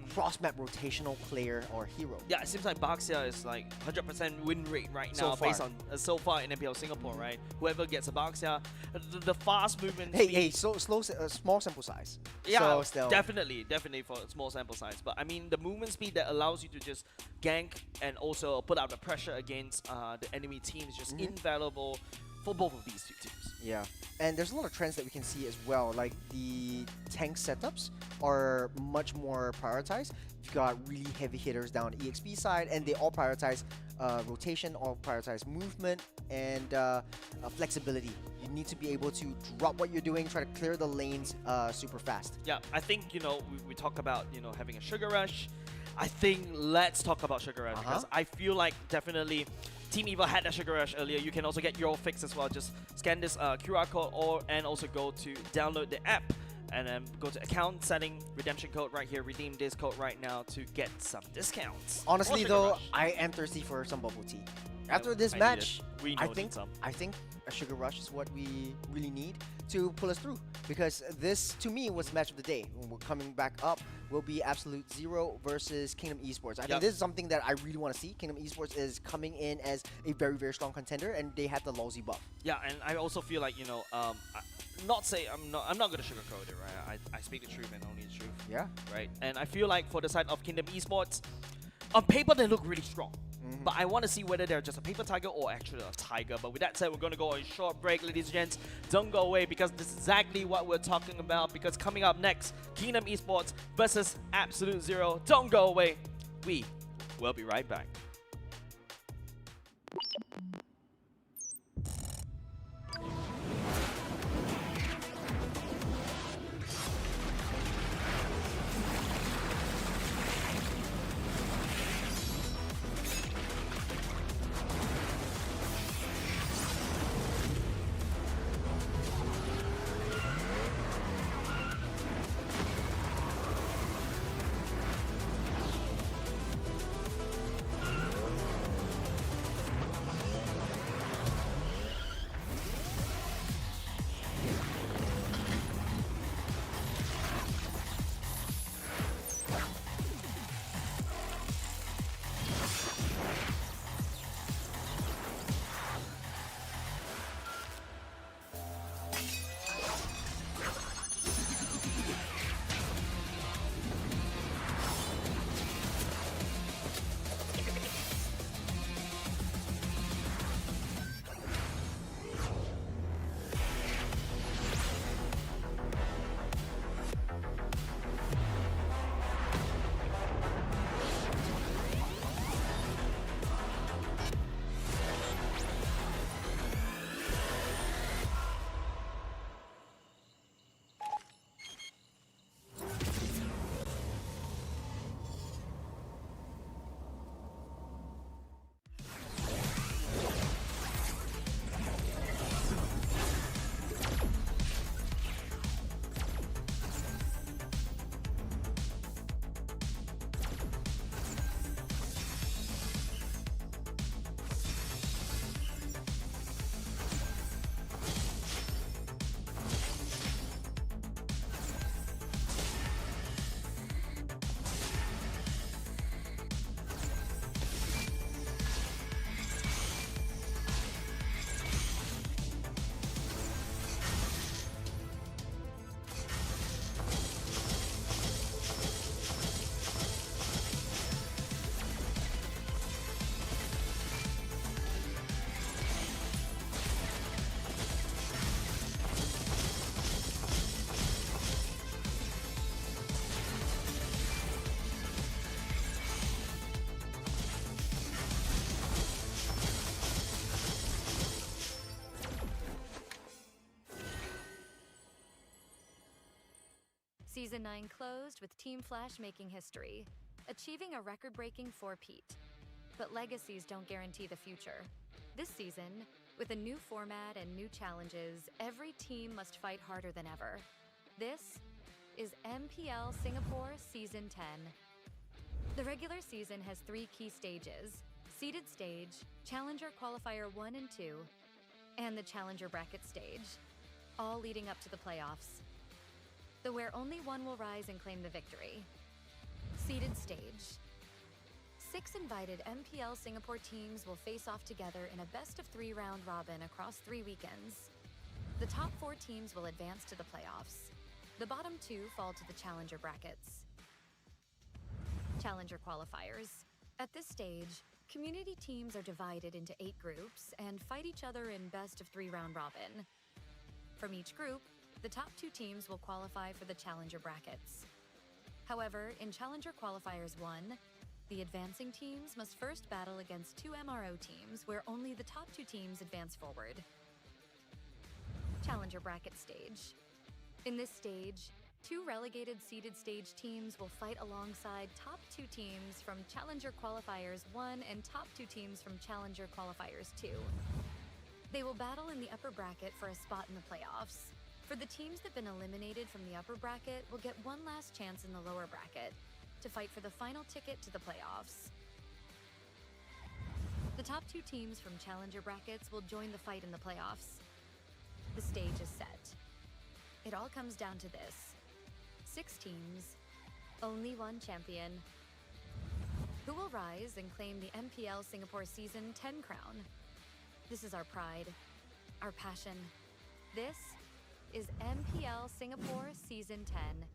cross-map rotational player or hero. Yeah, it seems like Baxia is like 100% win rate right So now far. based on so far in MPL Singapore, right? Whoever gets a Baxia, the fast movement Hey, speed, hey, so small sample size. yeah, So still, definitely for a small sample size. But I mean, the movement speed that allows you to just gank and also put out the pressure against the enemy team is just invaluable for both of these two teams. yeah. And there's a lot of trends that we can see as well. Like the tank setups are much more prioritized. You've got really heavy hitters down the EXP side, and they all prioritize rotation, all prioritize movement, and flexibility. You need to be able to drop what you're doing, try to clear the lanes super fast. Yeah, I think, we talk about, having a Sugar Rush. I think let's talk about Sugar Rush because I feel like definitely Team Eva had that Sugar Rush earlier. You can also get your fix as well. Just scan this QR code and also go to download the app and then go to account setting, redemption code right here. Redeem this code right now to get some discounts. Honestly Or Sugar though, Rush. I am thirsty for some bubble tea. After this I need match, it. We I know think need some. a Sugar Rush is what we really need to pull us through, because this to me was match of the day. When we're coming back up, will be Absolute Zero versus Kingdom Esports. I think this is something that I really want to see. Kingdom Esports is coming in as a very, very strong contender, and they have the lousy buff. Yeah, and I also feel like I'm not gonna sugarcoat it, right? I speak the truth and only the truth. Yeah. Right? And I feel like for the side of Kingdom Esports, on paper they look really strong. But I want to see whether they're just a paper tiger or actually a tiger. But with that said, we're going to go on a short break, ladies and gents. Don't go away because this is exactly what we're talking about. Because coming up next, Kingdom Esports versus Absolute Zero. Don't go away. We will be right back. Season 9 closed with Team Flash making history, achieving a record-breaking 4-peat. But legacies don't guarantee the future. This season, With a new format and new challenges, every team must fight harder than ever. This is MPL Singapore Season 10. The regular season has 3 key stages: seeded stage, Challenger Qualifier 1 and 2, and the Challenger Bracket stage, all leading up to the playoffs, though where only one will rise and claim the victory. Seeded stage. 6 invited MPL Singapore teams will face off together in a best-of-3 round robin across 3 weekends. The top 4 teams will advance to the playoffs. The bottom 2 fall to the Challenger brackets. Challenger qualifiers. At this stage, community teams are divided into 8 groups and fight each other in best-of-3 round robin. From each group, the top 2 teams will qualify for the Challenger brackets. However, in Challenger Qualifiers 1, the advancing teams must first battle against 2 MRO teams where only the top 2 teams advance forward. Challenger Bracket Stage. In this stage, 2 relegated seeded stage teams will fight alongside top 2 teams from Challenger Qualifiers 1 and top 2 teams from Challenger Qualifiers 2. They will battle in the upper bracket for a spot in the playoffs. For the teams that have been eliminated from the upper bracket will get one last chance in the lower bracket to fight for the final ticket to the playoffs. The top 2 teams from Challenger brackets will join the fight in the playoffs. The stage is set. It all comes down to this: 6 teams, only one champion. Who will rise and claim the MPL Singapore Season 10 crown? This is our pride, our passion. This is MPL Singapore Season 10.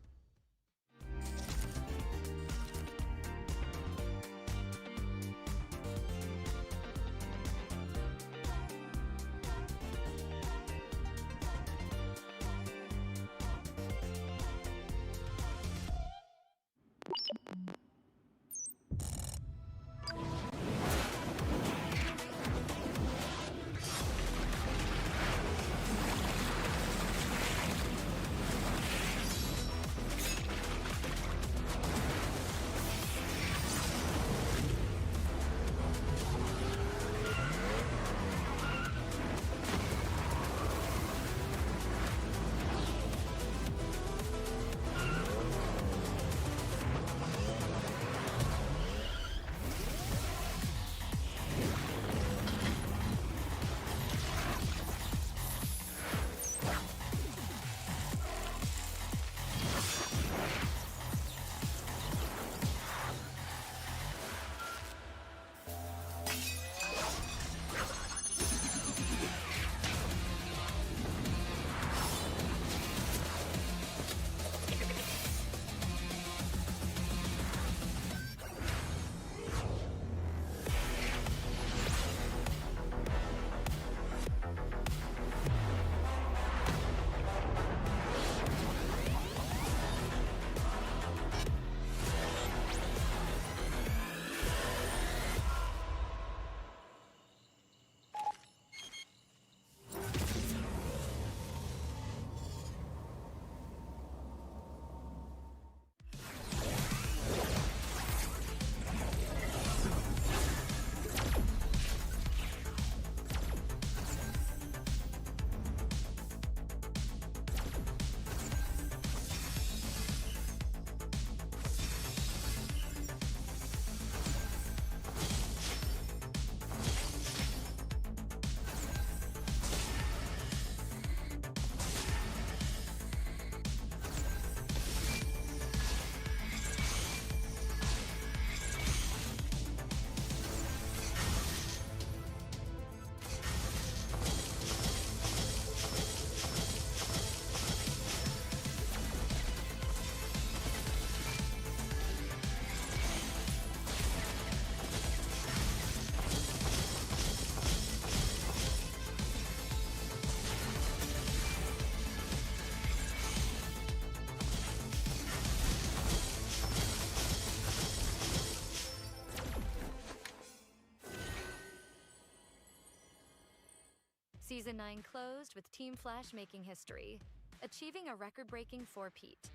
Season 9 closed with Team Flash making history, achieving a record-breaking 4-peat.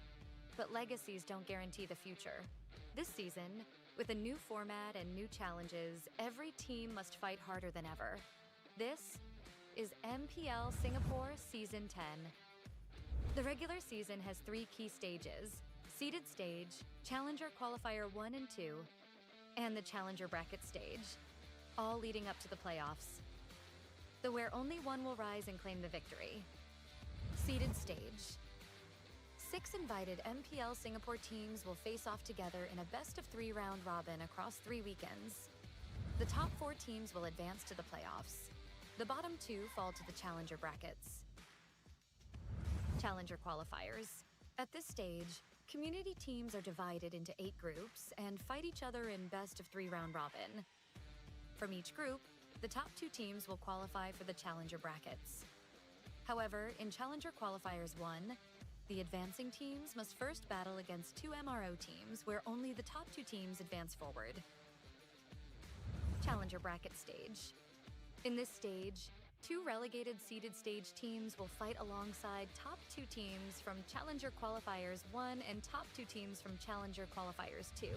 But legacies don't guarantee the future. This season, with a new format and new challenges, every team must fight harder than ever. This is MPL Singapore Season 10. The regular season has 3 key stages: Seeded Stage, Challenger Qualifier 1 and 2, and the Challenger Bracket Stage, all leading up to the playoffs. Though where only one will rise and claim the victory. Seeded Stage. 6 invited MPL Singapore teams will face off together in a best-of-3 round robin across 3 weekends. The top 4 teams will advance to the playoffs. The bottom 2 fall to the Challenger brackets. Challenger Qualifiers. At this stage, community teams are divided into 8 groups and fight each other in best-of-3 round robin. From each group, the top 2 teams will qualify for the Challenger brackets. However, in Challenger Qualifiers 1, the advancing teams must first battle against 2 MRO teams where only the top 2 teams advance forward. Challenger Bracket Stage. In this stage, 2 relegated seeded stage teams will fight alongside top 2 teams from Challenger Qualifiers 1 and top 2 teams from Challenger Qualifiers 2.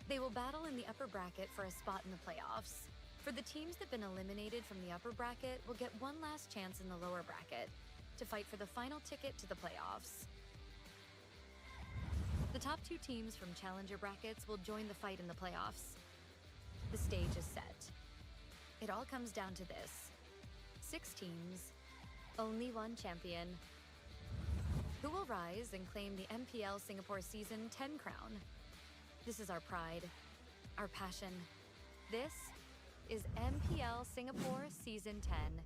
They will battle in the upper bracket for a spot in the playoffs. For the teams that have been eliminated from the upper bracket will get one last chance in the lower bracket to fight for the final ticket to the playoffs. The top 2 teams from Challenger brackets will join the fight in the playoffs. The stage is set. It all comes down to this: 6 teams, only one champion. Who will rise and claim the MPL Singapore Season 10 crown? This is our pride, our passion. This is MPL Singapore Season 10.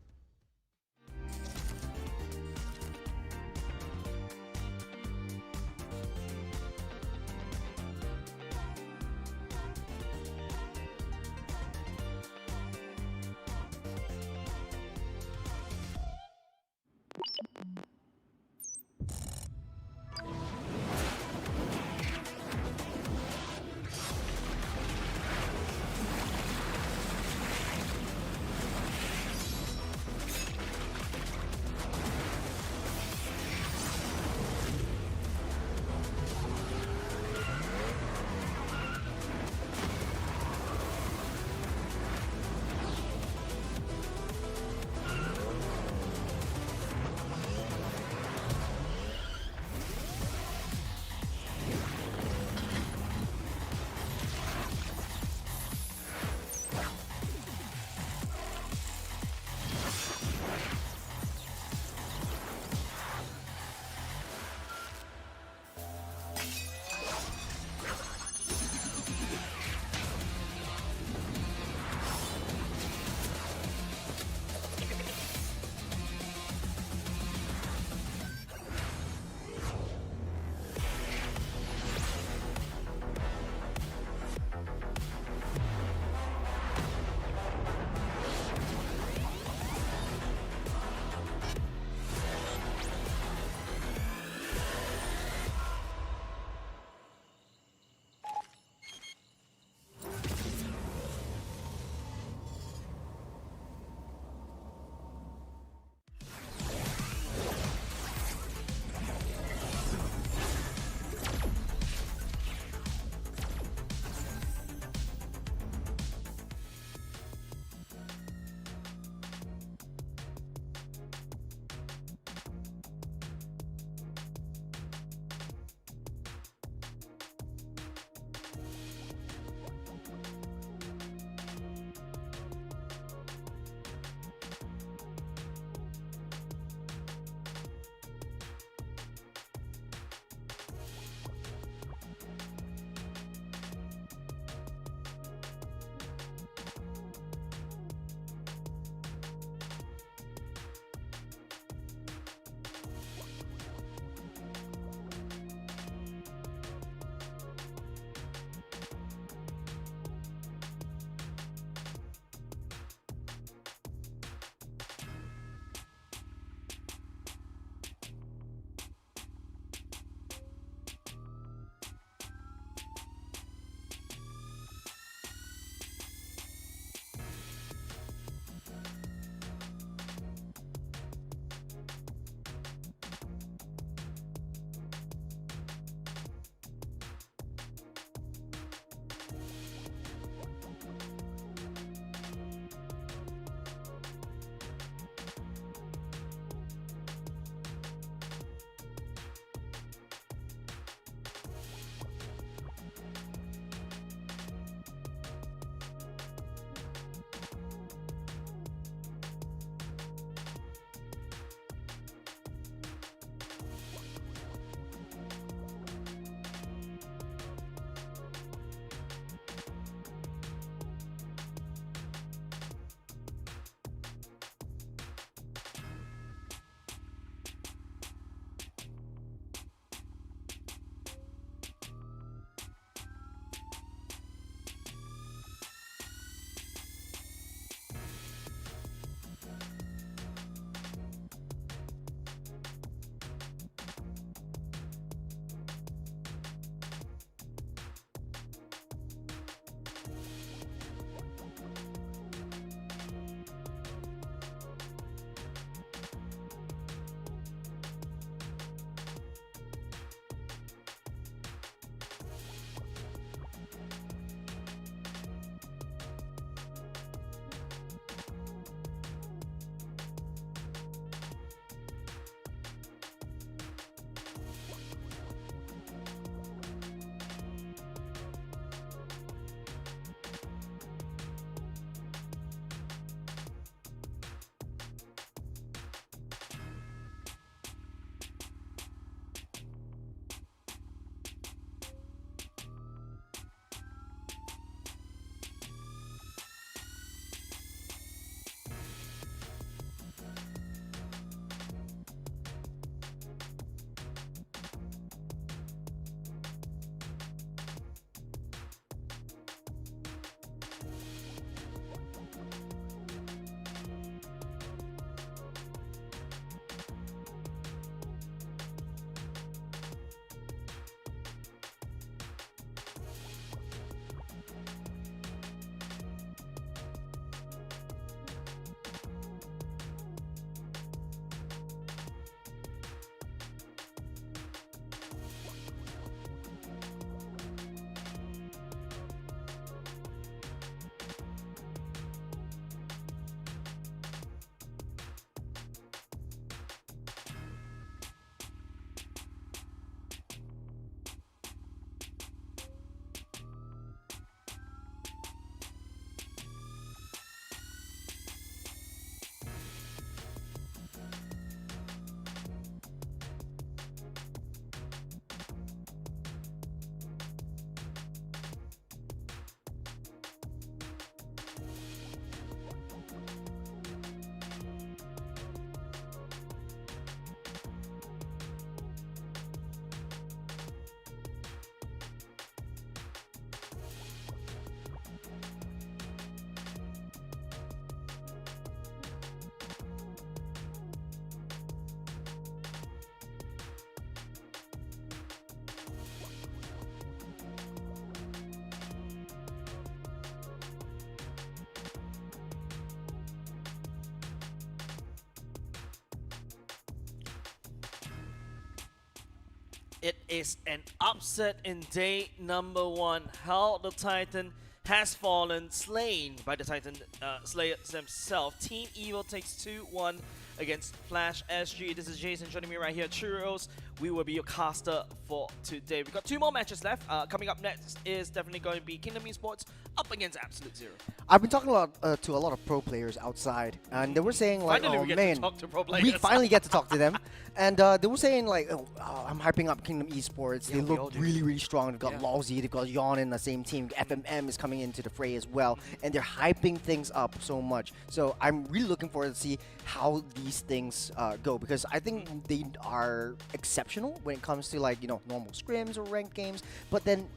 It is an upset in day number 1. How the Titan has fallen, slain by the Titan Slayer himself. Team Evil takes 2-1 against Flash SG. This is Jason joining me right here, Churros. We will be your caster for today. We've got 2 more matches left. Coming up next is definitely going to be Kingdom Esports up against Absolute Zero. I've been talking to a lot of pro players outside, and they were saying like, Finally, "Oh we get man, to talk to pro players. we finally get to talk to them." And they were saying like, "Oh, I'm hyping up Kingdom Esports. Yeah, they we all look do. really, really strong. They've got Yeah. Lawsy, they've got Yon in the same team. FMM is coming into the fray as well, and they're hyping things up so much. So I'm really looking forward to see how these things go, because I think they are exceptional when it comes to like normal scrims or ranked games, but then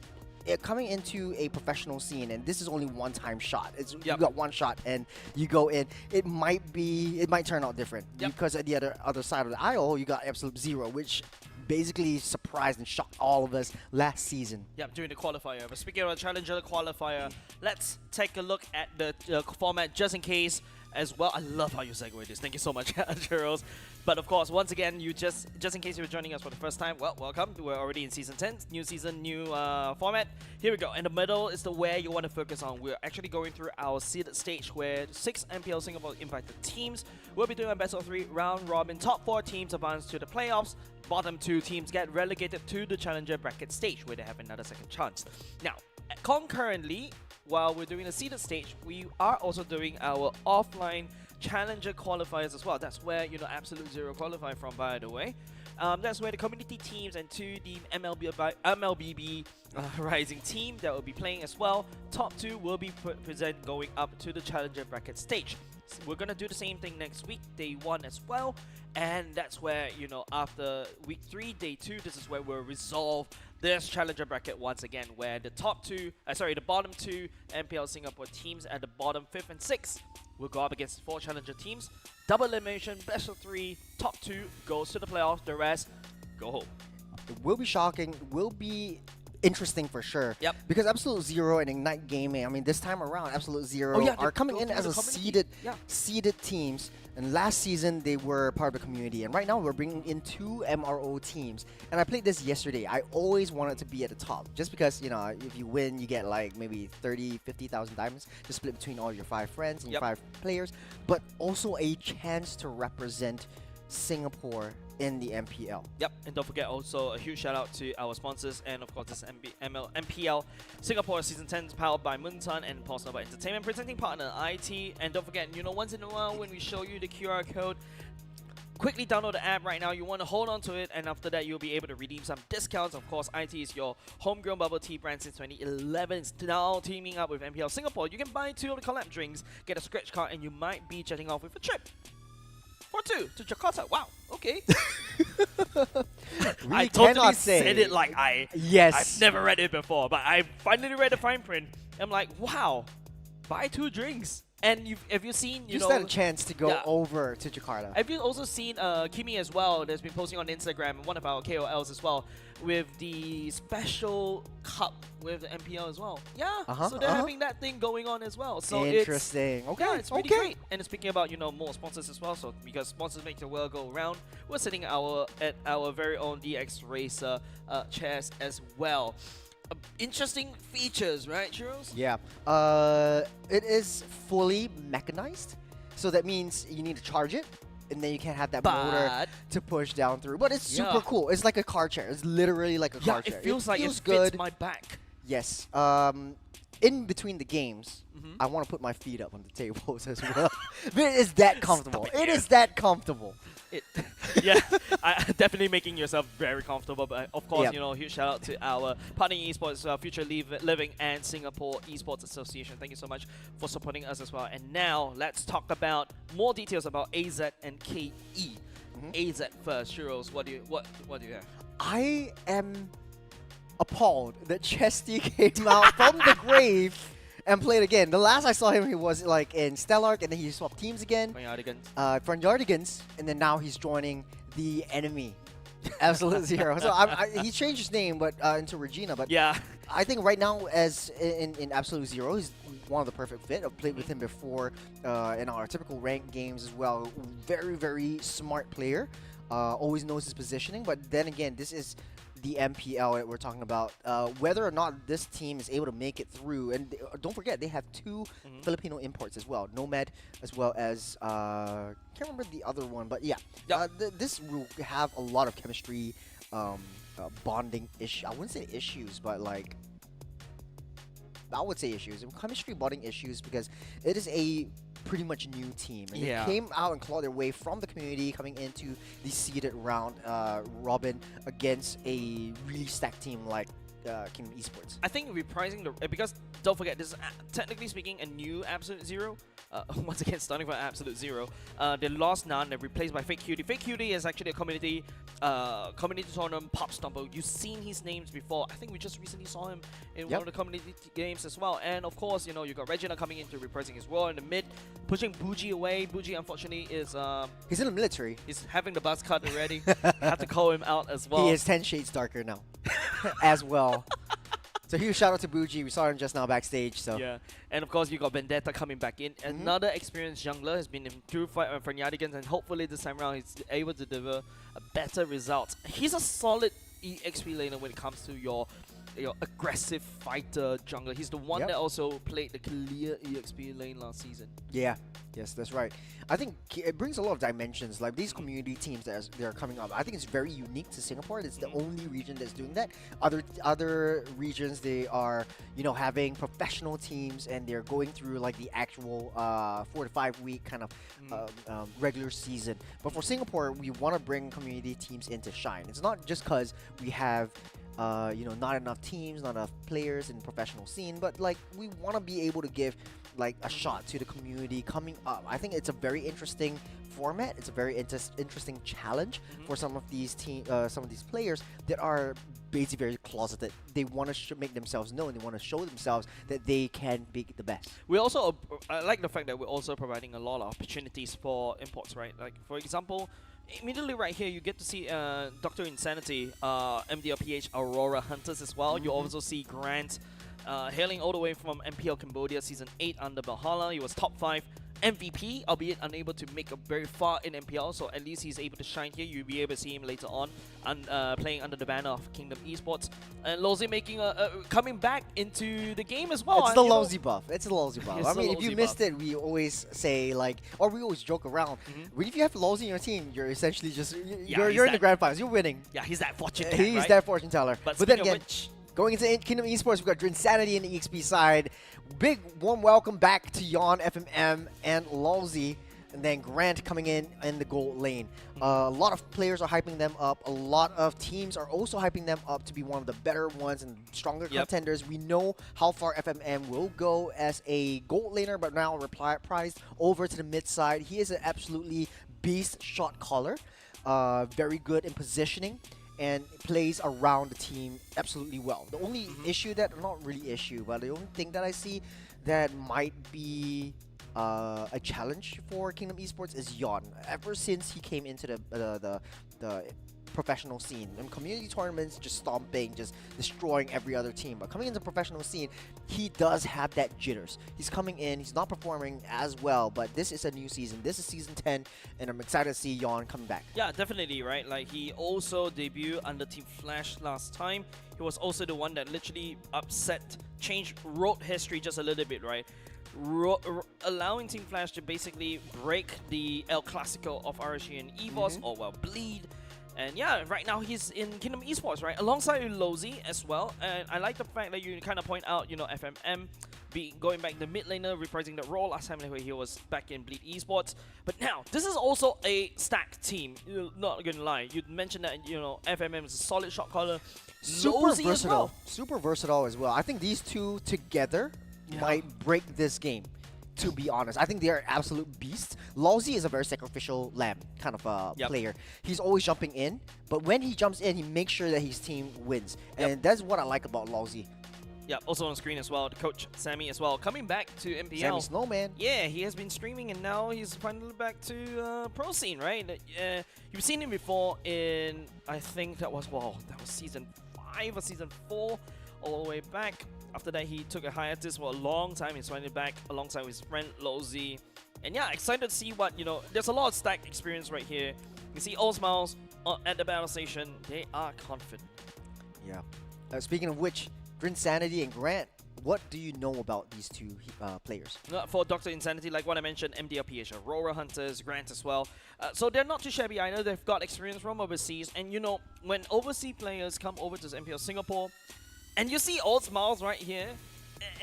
coming into a professional scene, and this is only one-time shot. You got one shot and you go in. It might turn out different, because at the other side of the aisle you got Absolute Zero, which basically surprised and shocked all of us last season. Yep, during the qualifier. But speaking of the Challenger qualifier, let's take a look at the format just in case as well. I love how you segue this. Thank you so much, Charles. But of course, once again, you just in case you're joining us for the first time, well, welcome. We're already in Season 10. New season, new format. Here we go. In the middle is the where you want to focus on. We're actually going through our seeded stage where 6 MPL Singapore invited teams. We'll be doing a best of 3 round robin. Top 4 teams advance to the playoffs. Bottom 2 teams get relegated to the Challenger bracket stage where they have another second chance. Now, concurrently, while we're doing the seeded stage, we are also doing our offline Challenger qualifiers as well. That's where Absolute Zero qualify from, by the way. That's where the community teams and 2 the MLBB Rising team that will be playing as well. Top 2 will be present going up to the Challenger bracket stage. So we're gonna do the same thing next week, day 1 as well, and that's where after week 3, day 2, this is where we'll resolve this Challenger bracket once again, where the the bottom 2 MPL Singapore teams at the bottom 5th and 6th will go up against 4 Challenger teams. Double elimination, best of 3, top 2 goes to the playoffs, the rest go home. It will be shocking, will be interesting for sure. Yep. Because Absolute Zero and Ignite Gaming, I mean, this time around, Absolute Zero are coming in as a seeded teams. And last season, they were part of the community. And right now, we're bringing in 2 MRO teams. And I played this yesterday. I always wanted to be at the top. Just because, if you win, you get like maybe 30, 50,000 diamonds to split between all your 5 friends and your 5 players. But also a chance to represent Singapore in the MPL. Yep, and don't forget also a huge shout out to our sponsors, and of course this MPL Singapore Season 10 is powered by Muntan and Pulse Nova Entertainment, presenting partner IT. And don't forget, once in a while when we show you the QR code, quickly download the app right now. You want to hold on to it, and after that you'll be able to redeem some discounts. Of course, IT is your homegrown bubble tea brand since 2011. It's now teaming up with MPL Singapore. You can buy 2 of the collab drinks, get a scratch card, and you might be jetting off with a trip. For 2 to Jakarta. Wow. Okay. I totally said it like I've never read it before, but I finally read the fine print. I'm like, wow, buy 2 drinks. And have you seen, Just had a chance to go over to Jakarta. Have you also seen Kimi as well, that's been posting on Instagram, one of our KOLs as well, with the special cup with the MPL as well. Yeah, so they're having that thing going on as well. So interesting. It's really great. And speaking about more sponsors as well, so because sponsors make the world go round, we're sitting at our very own DX Racer chairs as well. Interesting features, right, Churros? Yeah. It is fully mechanized, so that means you need to charge it, and then you can't have that motor to push down through. But it's super cool. It's like a car chair. It's literally like a car chair. It feels like it good. fits my back. Yes. In between the games, I want to put my feet up on the tables as well. It is that comfortable. It is that comfortable. Definitely making yourself very comfortable. But of course, huge shout out to our partner Esports, Future Living and Singapore Esports Association. Thank you so much for supporting us as well. And now let's talk about more details about AZ and KE. AZ first, Churros. What do you have? I am appalled that Chesty came out from the grave and played again. The last I saw him, he was like in Stellark, and then he swapped teams again. From Yardigans, and then now he's joining the enemy, Absolute Zero. So he changed his name, but into Regina. But I think right now, as in Absolute Zero, he's one of the perfect fit. I've played with him before in our typical ranked games as well. Very, very smart player. Always knows his positioning. But then again, this is the MPL that we're talking about, whether or not this team is able to make it through. And don't forget, they have two Filipino imports as well, Nomad as well as can't remember the other one, but yeah, this will have a lot of chemistry, bonding issues. I wouldn't say issues, but like I would say issues, chemistry bonding issues, because it is a pretty much new team. And they came out and clawed their way from the community, coming into the seeded round robin against a really stacked team like Kingdom Esports. I think reprising the because don't forget, this is technically speaking a new Absolute Zero. Once again, starting from Absolute Zero. They lost none. They're replaced by Fake Cutie. Fake Cutie is actually a community tournament pop stomper. You've seen his names before. I think we just recently saw him in one of the community games as well. And of course, you know, you got Regina coming into reprising his role in the mid, pushing Bougie away. Bougie, unfortunately, is he's in the military. He's having the buzz cut already. Have to call him out as well. He is 10 shades darker now, as well. So huge shout out to Bougie. We saw him just now backstage. So yeah, and of course you got Vendetta coming back in. Another experienced jungler has been improved for Nyadigans, and hopefully this time around he's able to deliver a better result. He's a solid EXP laner when it comes to your aggressive fighter jungler. He's the one that also played the clear EXP lane last season. Yeah. Yes, that's right. I think it brings a lot of dimensions. Like these community teams that are coming up, I think it's very unique to Singapore. It's the only region that's doing that. Other regions, they are having professional teams, and they're going through like the actual 4 to 5 week kind of regular season. But for Singapore, we want to bring community teams in to shine. It's not just because we have not enough teams, not enough players in the professional scene, but like we want to be able to give like a shot to the community coming up. I think it's a very interesting format. It's a very interesting challenge for some of these players that are basically very closeted. They want to make themselves known. They want to show themselves that they can be the best. We also I like the fact that we're also providing a lot of opportunities for imports, right? Like for example, immediately right here, you get to see Dr. Insanity, MDLPH Aurora Hunters as well. You also see Grant hailing all the way from MPL Cambodia Season 8 under Valhalla. He was top 5 MVP, albeit unable to make it very far in MPL, so at least he's able to shine here. You'll be able to see him later on playing under the banner of Kingdom Esports. And Lozy making coming back into the game as well. It's the Lozy buff. It's the Lozy buff. I mean, if you missed buff. it, we always say like, or we always joke around. If you have Lozy in your team, you're essentially just you're in the grand finals. You're winning. Yeah, he's that fortune teller. He's right? that fortune teller. But then again, going into Kingdom Esports, we've got Insanity in the EXP side. Big warm welcome back to Yon, FMM, and Lolzy. And then Grant coming in the gold lane. A lot of players are hyping them up. A lot of teams are also hyping them up to be one of the better ones and stronger contenders. We know how far FMM will go as a gold laner, but now reprised over to the mid side. He is an absolutely beast shot caller. Very good in positioning, and plays around the team absolutely well. The only issue that, not really issue, but the only thing that I see that might be a challenge for Kingdom Esports is Yon. Ever since he came into the professional scene, in community tournaments, just stomping, just destroying every other team. But coming into the professional scene, he does have that jitters. He's coming in, he's not performing as well, but this is a new season. This is Season 10, and I'm excited to see Yon coming back. Yeah, definitely, right? Like, he also debuted under Team Flash last time. He was also the one that literally wrote history just a little bit, right? Allowing Team Flash to basically break the El Clasico of RSG and EVOS, or well, bleed. And yeah, right now he's in Kingdom Esports, right? Alongside Lozy as well. And I like the fact that you kind of point out, FMM going back the mid laner, reprising that role last time he was back in Bleed Esports. But now, this is also a stacked team. You're not gonna lie. You mentioned that, FMM is a solid shot caller. Super Lozy versatile. as well. Super versatile as well. I think these two together might break this game, to be honest. I think they are absolute beasts. Lozy is a very sacrificial lamb kind of player. He's always jumping in, but when he jumps in, he makes sure that his team wins. And that's what I like about Lozy. Yeah, also on screen as well, the coach Sammy as well, coming back to MPL. Sammy Snowman. Yeah, he has been streaming, and now he's finally back to pro scene, right? You've seen him before in, I think that was Season 5 or Season 4, all the way back. After that, he took a hiatus for a long time. He's finally back alongside his friend Lozy. And yeah, excited to see what, there's a lot of stack experience right here. You see all smiles at the battle station. They are confident. Yeah. Speaking of which, Insanity and Grant, what do you know about these two players? For Dr. Insanity, like what I mentioned, MDLPH, Aurora Hunters, Grant as well. So they're not too shabby. I know they've got experience from overseas. And you know, when overseas players come over to MPL Singapore, and you see all smiles right here,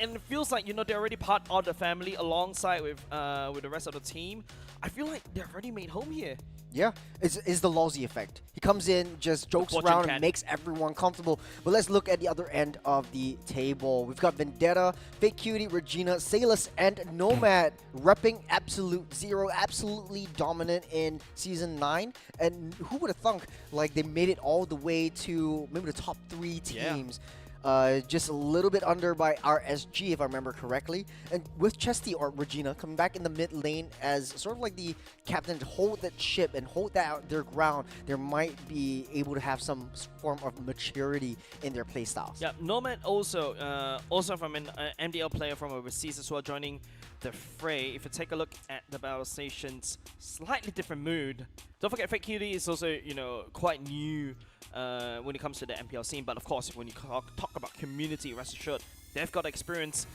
and it feels like, you know, they're already part of the family alongside with the rest of the team. I feel like they're already made home here. Yeah, it's the Lawsy effect. He comes in, just jokes fortune around, cat. and makes everyone comfortable. But let's look at the other end of the table. We've got Vendetta, Fake Cutie, Regina, Salus, and Nomad repping Absolute Zero, absolutely dominant in Season 9. And who would have thunk, like, they made it all the way to maybe the top 3 teams. Just a little bit under by RSG, if I remember correctly. And with Chesty or Regina coming back in the mid lane as sort of like the captain to hold that ship and hold that their ground, they might be able to have some form of maturity in their playstyles. Yeah, Nomad also from an MDL player from overseas as well, joining the fray. If you take a look at the battle stations, slightly different mood. Don't forget, Fake Cutie is also, you know, quite new when it comes to the MPL scene. But of course, when you talk about community, rest assured, they've got experience.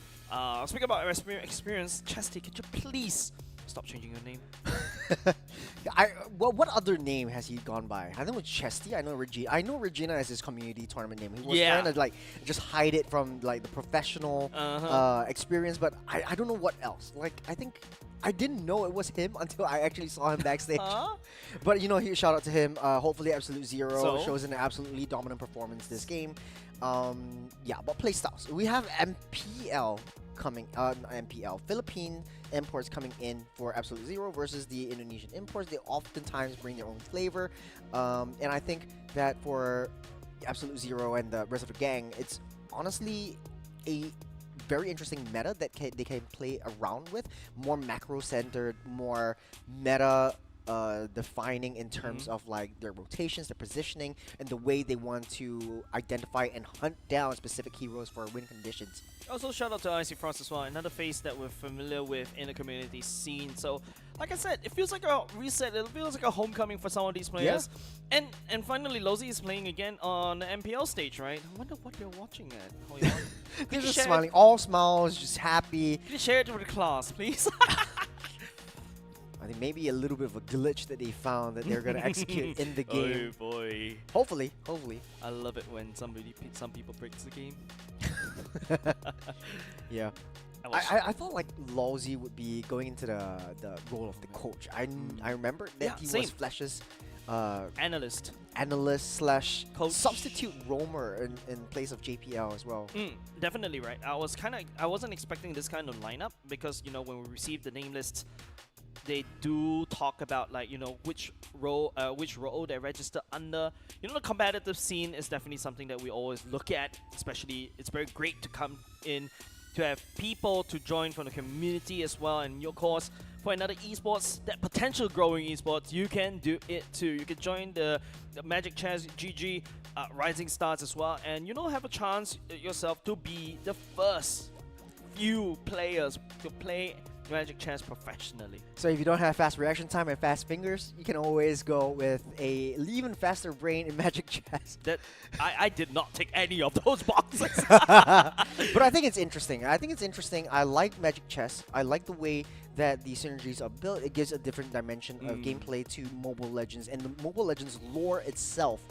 Speaking about experience, Chesty, could you please stop changing your name? Well, what other name has he gone by? I know it's Chesty. I know Regina. I know Regina as his community tournament name. He was trying to like just hide it from like the professional experience, but I don't know what else. Like I think I didn't know it was him until I actually saw him backstage. But you know, shout out to him. Hopefully, Absolute Zero shows an absolutely dominant performance this game. Yeah, but playstyles. We have MPL coming, MPL, Philippine imports coming in for Absolute Zero versus the Indonesian imports. They oftentimes bring their own flavor. And I think that for Absolute Zero and the rest of the gang, it's honestly a very interesting meta that they can play around with. More macro-centered, more meta defining in terms of like their rotations, their positioning, and the way they want to identify and hunt down specific heroes for win conditions. Also, shout out to Icy Frost as well, another face that we're familiar with in the community scene. So, like I said, it feels like a reset. It feels like a homecoming for some of these players. Yeah. And finally, Lozy is playing again on the MPL stage, right? I wonder what you're watching at. They're just smiling, all smiles, just happy. Can you share it with the class, please? I think maybe a little bit of a glitch that they found that they're gonna execute in the game. Oh boy! Hopefully. I love it when some people breaks the game. Yeah. I thought like Lawsy would be going into the role of the coach. I remember that he was Flash's analyst slash coach, substitute roamer in place of JPL as well. Definitely right. I wasn't expecting this kind of lineup because, you know, when we received the name lists, they do talk about like, you know, which role they register under. You know, the competitive scene is definitely something that we always look at. Especially, it's very great to come in to have people to join from the community as well. And of course, for another esports, that potential growing esports, you can do it too. You can join the Magic Chess GG Rising Stars as well, and you know, have a chance yourself to be the first few players to play Magic Chess professionally. So if you don't have fast reaction time and fast fingers, you can always go with a even faster brain in Magic Chess. That I did not tick any of those boxes. But I think it's interesting. I like Magic Chess. I like the way that the synergies are built. It gives a different dimension of gameplay to Mobile Legends and the Mobile Legends lore itself.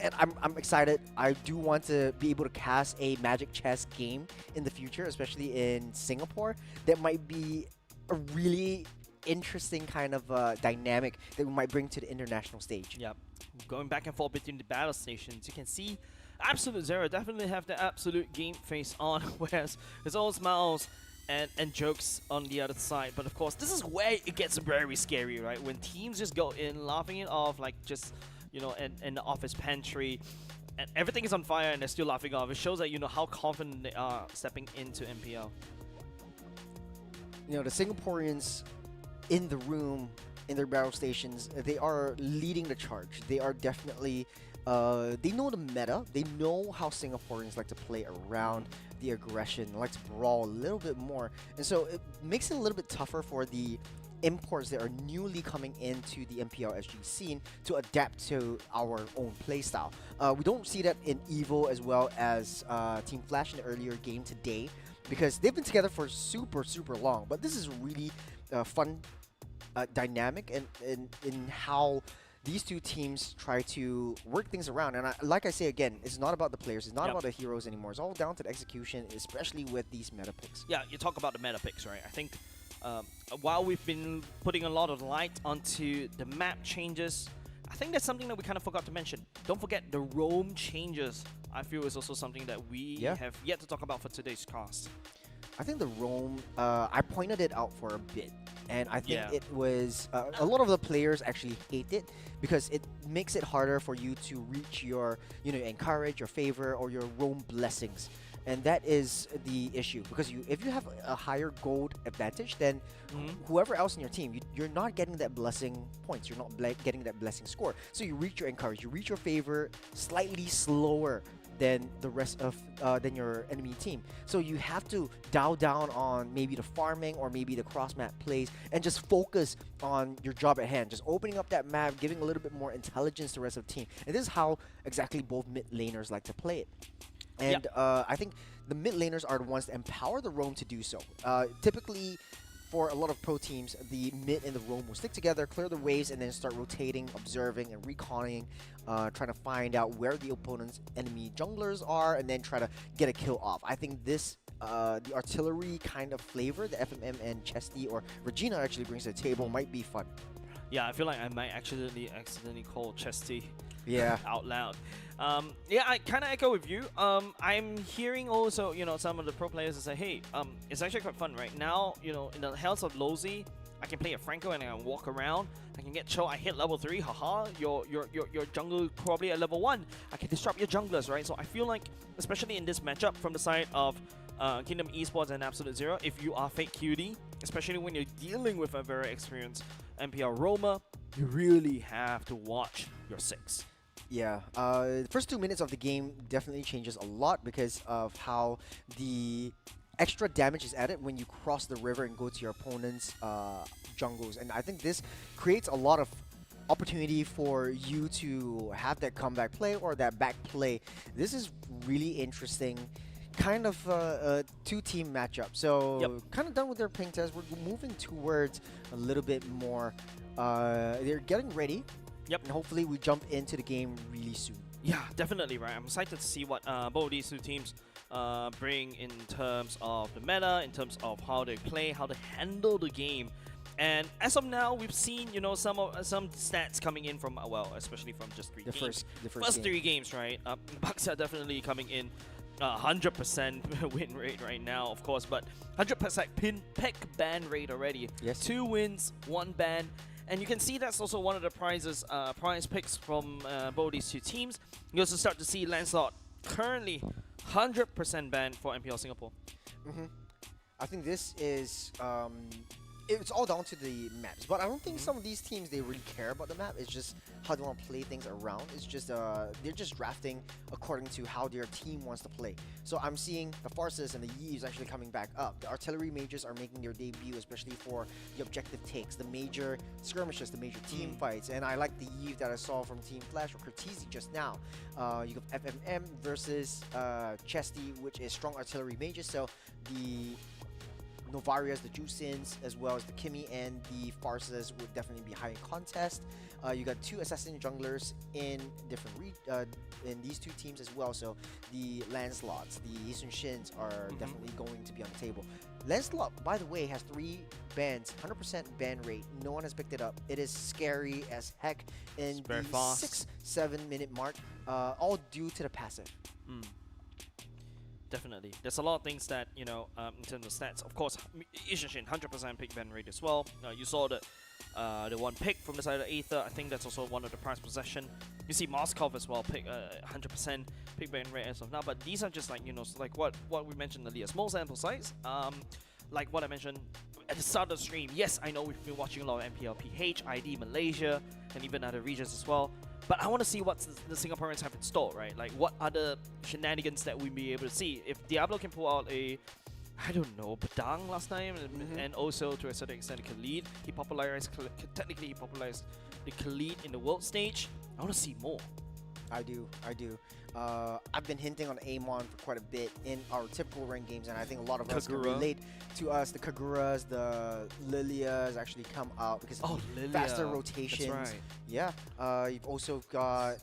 And I'm excited. I do want to be able to cast a Magic Chess game in the future, especially in Singapore. That might be a really interesting kind of dynamic that we might bring to the international stage. Yep. Going back and forth between the battle stations, you can see Absolute Zero definitely have the absolute game face on, whereas it's all smiles and jokes on the other side. But of course, this is where it gets very scary, right? When teams just go in, laughing it off, like just, you know, in the office pantry, and everything is on fire and they're still laughing off. It shows that, you know, how confident they are stepping into MPL. You know, the Singaporeans in the room, in their battle stations, they are leading the charge. They are definitely, they know the meta. They know how Singaporeans like to play around the aggression, like to brawl a little bit more. And so it makes it a little bit tougher for the imports that are newly coming into the MPL SG scene to adapt to our own playstyle. We don't see that in Evo as well as Team Flash in the earlier game today, because they've been together for super long. But this is really fun dynamic in how these two teams try to work things around. And like I say again, it's not about the players, it's not about the heroes anymore. It's all down to the execution, especially with these meta picks. Yeah, you talk about the meta picks, right? I think while we've been putting a lot of light onto the map changes, I think that's something that we kind of forgot to mention. Don't forget the roam changes. I feel is also something that we have yet to talk about for today's cast. I think the roam, I pointed it out for a bit, and I think it was a lot of the players actually hate it because it makes it harder for you to reach your, encourage, your favor, or your roam blessings. And that is the issue, because if you have a higher gold advantage, then whoever else in your team, you're not getting that blessing points. You're not getting that blessing score. So you reach your encourage, you reach your favor slightly slower than the rest of than your enemy team. So you have to dial down on maybe the farming or maybe the cross map plays and just focus on your job at hand, just opening up that map, giving a little bit more intelligence to the rest of the team. And this is how exactly both mid laners like to play it. And I think the mid laners are the ones that empower the roam to do so. Typically, for a lot of pro teams, the mid and the roam will stick together, clear the waves, and then start rotating, observing, and reconning, trying to find out where the opponent's enemy junglers are, and then try to get a kill off. I think this, the artillery kind of flavor that FMM and Chesty or Regina actually brings to the table might be fun. Yeah, I feel like I might accidentally call Chesty out loud. Yeah, I kind of echo with you. I'm hearing also, some of the pro players say, hey, it's actually quite fun right now. In the Hells of Lozi, I can play a Franco and I can walk around. I can get Cho. I hit level 3. Haha, your jungle probably at level 1. I can disrupt your junglers, right? So I feel like, especially in this matchup from the side of Kingdom Esports and Absolute Zero, if you are fake QD, especially when you're dealing with a very experienced MPL roamer, you really have to watch your 6. Yeah, the first 2 minutes of the game definitely changes a lot because of how the extra damage is added when you cross the river and go to your opponent's jungles. And I think this creates a lot of opportunity for you to have that comeback play or that back play. This is really interesting. Kind of a two-team matchup. So kind of done with their ping test. We're moving towards a little bit more. They're getting ready. Yep. And hopefully we jump into the game really soon. Yeah, definitely, right. I'm excited to see what both of these two teams bring in terms of the meta, in terms of how they play, how they handle the game. And as of now, we've seen, some stats coming in from, especially from just 3 games. The first 3 games, right? Bucks are definitely coming in 100% win rate right now, of course, but 100% pick ban rate already. Yes. 2 wins, 1 ban. And you can see that's also one of the prize picks from both these two teams. You also start to see Lancelot currently 100% banned for MPL Singapore. I think this is it's all down to the maps, but I don't think some of these teams, they really care about the map. It's just how they want to play things around. It's just they're just drafting according to how their team wants to play. So I'm seeing the Farces and the Yeeves actually coming back up. The artillery mages are making their debut, especially for the objective takes, the major skirmishes, the major team fights. And I like the Yeeve that I saw from Team Flash or Cortese just now. You have FMM versus Chesty, which is strong artillery mages. So the Novarias, the Jusins, as well as the Kimi and the Farces would definitely be high in contest. You got 2 assassin junglers in different in these 2 teams as well. So the Lancelots, the Yisun Shins are definitely going to be on the table. Lancelot, by the way, has 3 bans, 100% ban rate. No one has picked it up. It is scary as heck in the 6-7 minute mark, all due to the passive. Definitely. There's a lot of things that, in terms of stats. Of course, Ishishin, 100% pick ban rate as well. You saw the one pick from the side of Aether. I think that's also one of the prize possession. You see Moskov as well, pick 100% pick ban rate as of now. But these are just like, like what we mentioned earlier, small sample size. Like what I mentioned at the start of the stream. Yes, I know we've been watching a lot of MPL PH, ID, Malaysia, and even other regions as well. But I want to see what the Singaporeans have in store, right? Like, what other shenanigans that we be able to see. If Diablo can pull out a I don't know, Padang last time, and also to a certain extent Khalid. Technically he popularized the Khalid in the world stage. I want to see more. I do. I've been hinting on Amon for quite a bit in our typical ranked games, and I think a lot of us can Kagura. relate to us. The Kaguras, the Lilias actually come out because of the Lilia. faster rotations. That's right. Yeah. You've also got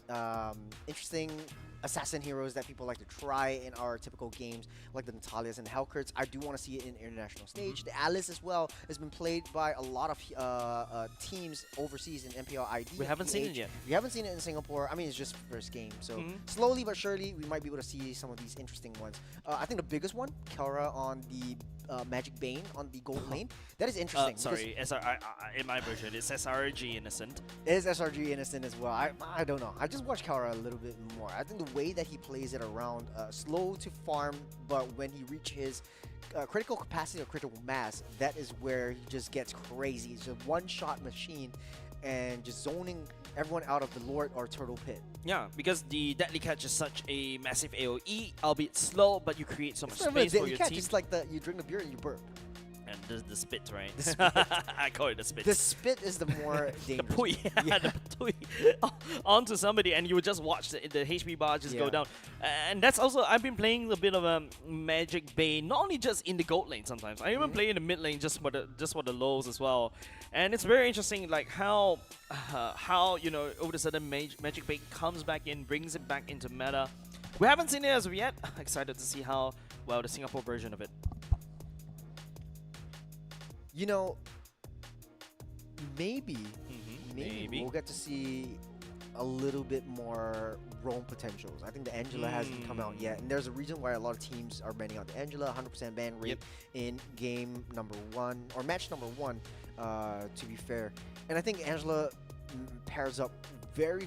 interesting assassin heroes that people like to try in our typical games, like the Natalias and the Hellcurts. I do want to see it in international stage. The Alice as well has been played by a lot of teams overseas in MPL ID. We haven't seen it yet. We haven't seen it in Singapore. I mean, it's just first game, so slowly but surely we might be able to see some of these interesting ones. I think the biggest one, Kelra on the Magic Bane on the gold lane. That is interesting. Sorry, in my version, it's SRG Innocent. It is SRG Innocent as well. I don't know. I just watched Kelra a little bit more. I think the way that he plays it around, slow to farm, but when he reaches his critical capacity or critical mass, that is where he just gets crazy. It's a one-shot machine and just zoning everyone out of the Lord or Turtle Pit. Yeah, because the Deadly Catch is such a massive AoE, albeit slow, but you create so much It's not really space for Deadly your Catch, team. it's like you drink the beer and you burp. And the spit, right? I call it the spit. The spit is the more dangerous. The pui, Yeah. the pui onto somebody, and you would just watch the HP bar just go down. And that's also, I've been playing a bit of a Magic Bane, not only just in the gold lane sometimes. I even play in the mid lane just for the lows as well. And it's very interesting, like how you know, over the sudden Magic Bane comes back in, brings it back into meta. We haven't seen it as of yet. Excited to see how well the Singapore version of it. You know, maybe Maybe. we'll get to see a little bit more roam potentials. I think the Angela hasn't come out yet, and there's a reason why a lot of teams are banning out the Angela. 100% ban rate in game number 1 or match number 1, to be fair. And I think Angela pairs up very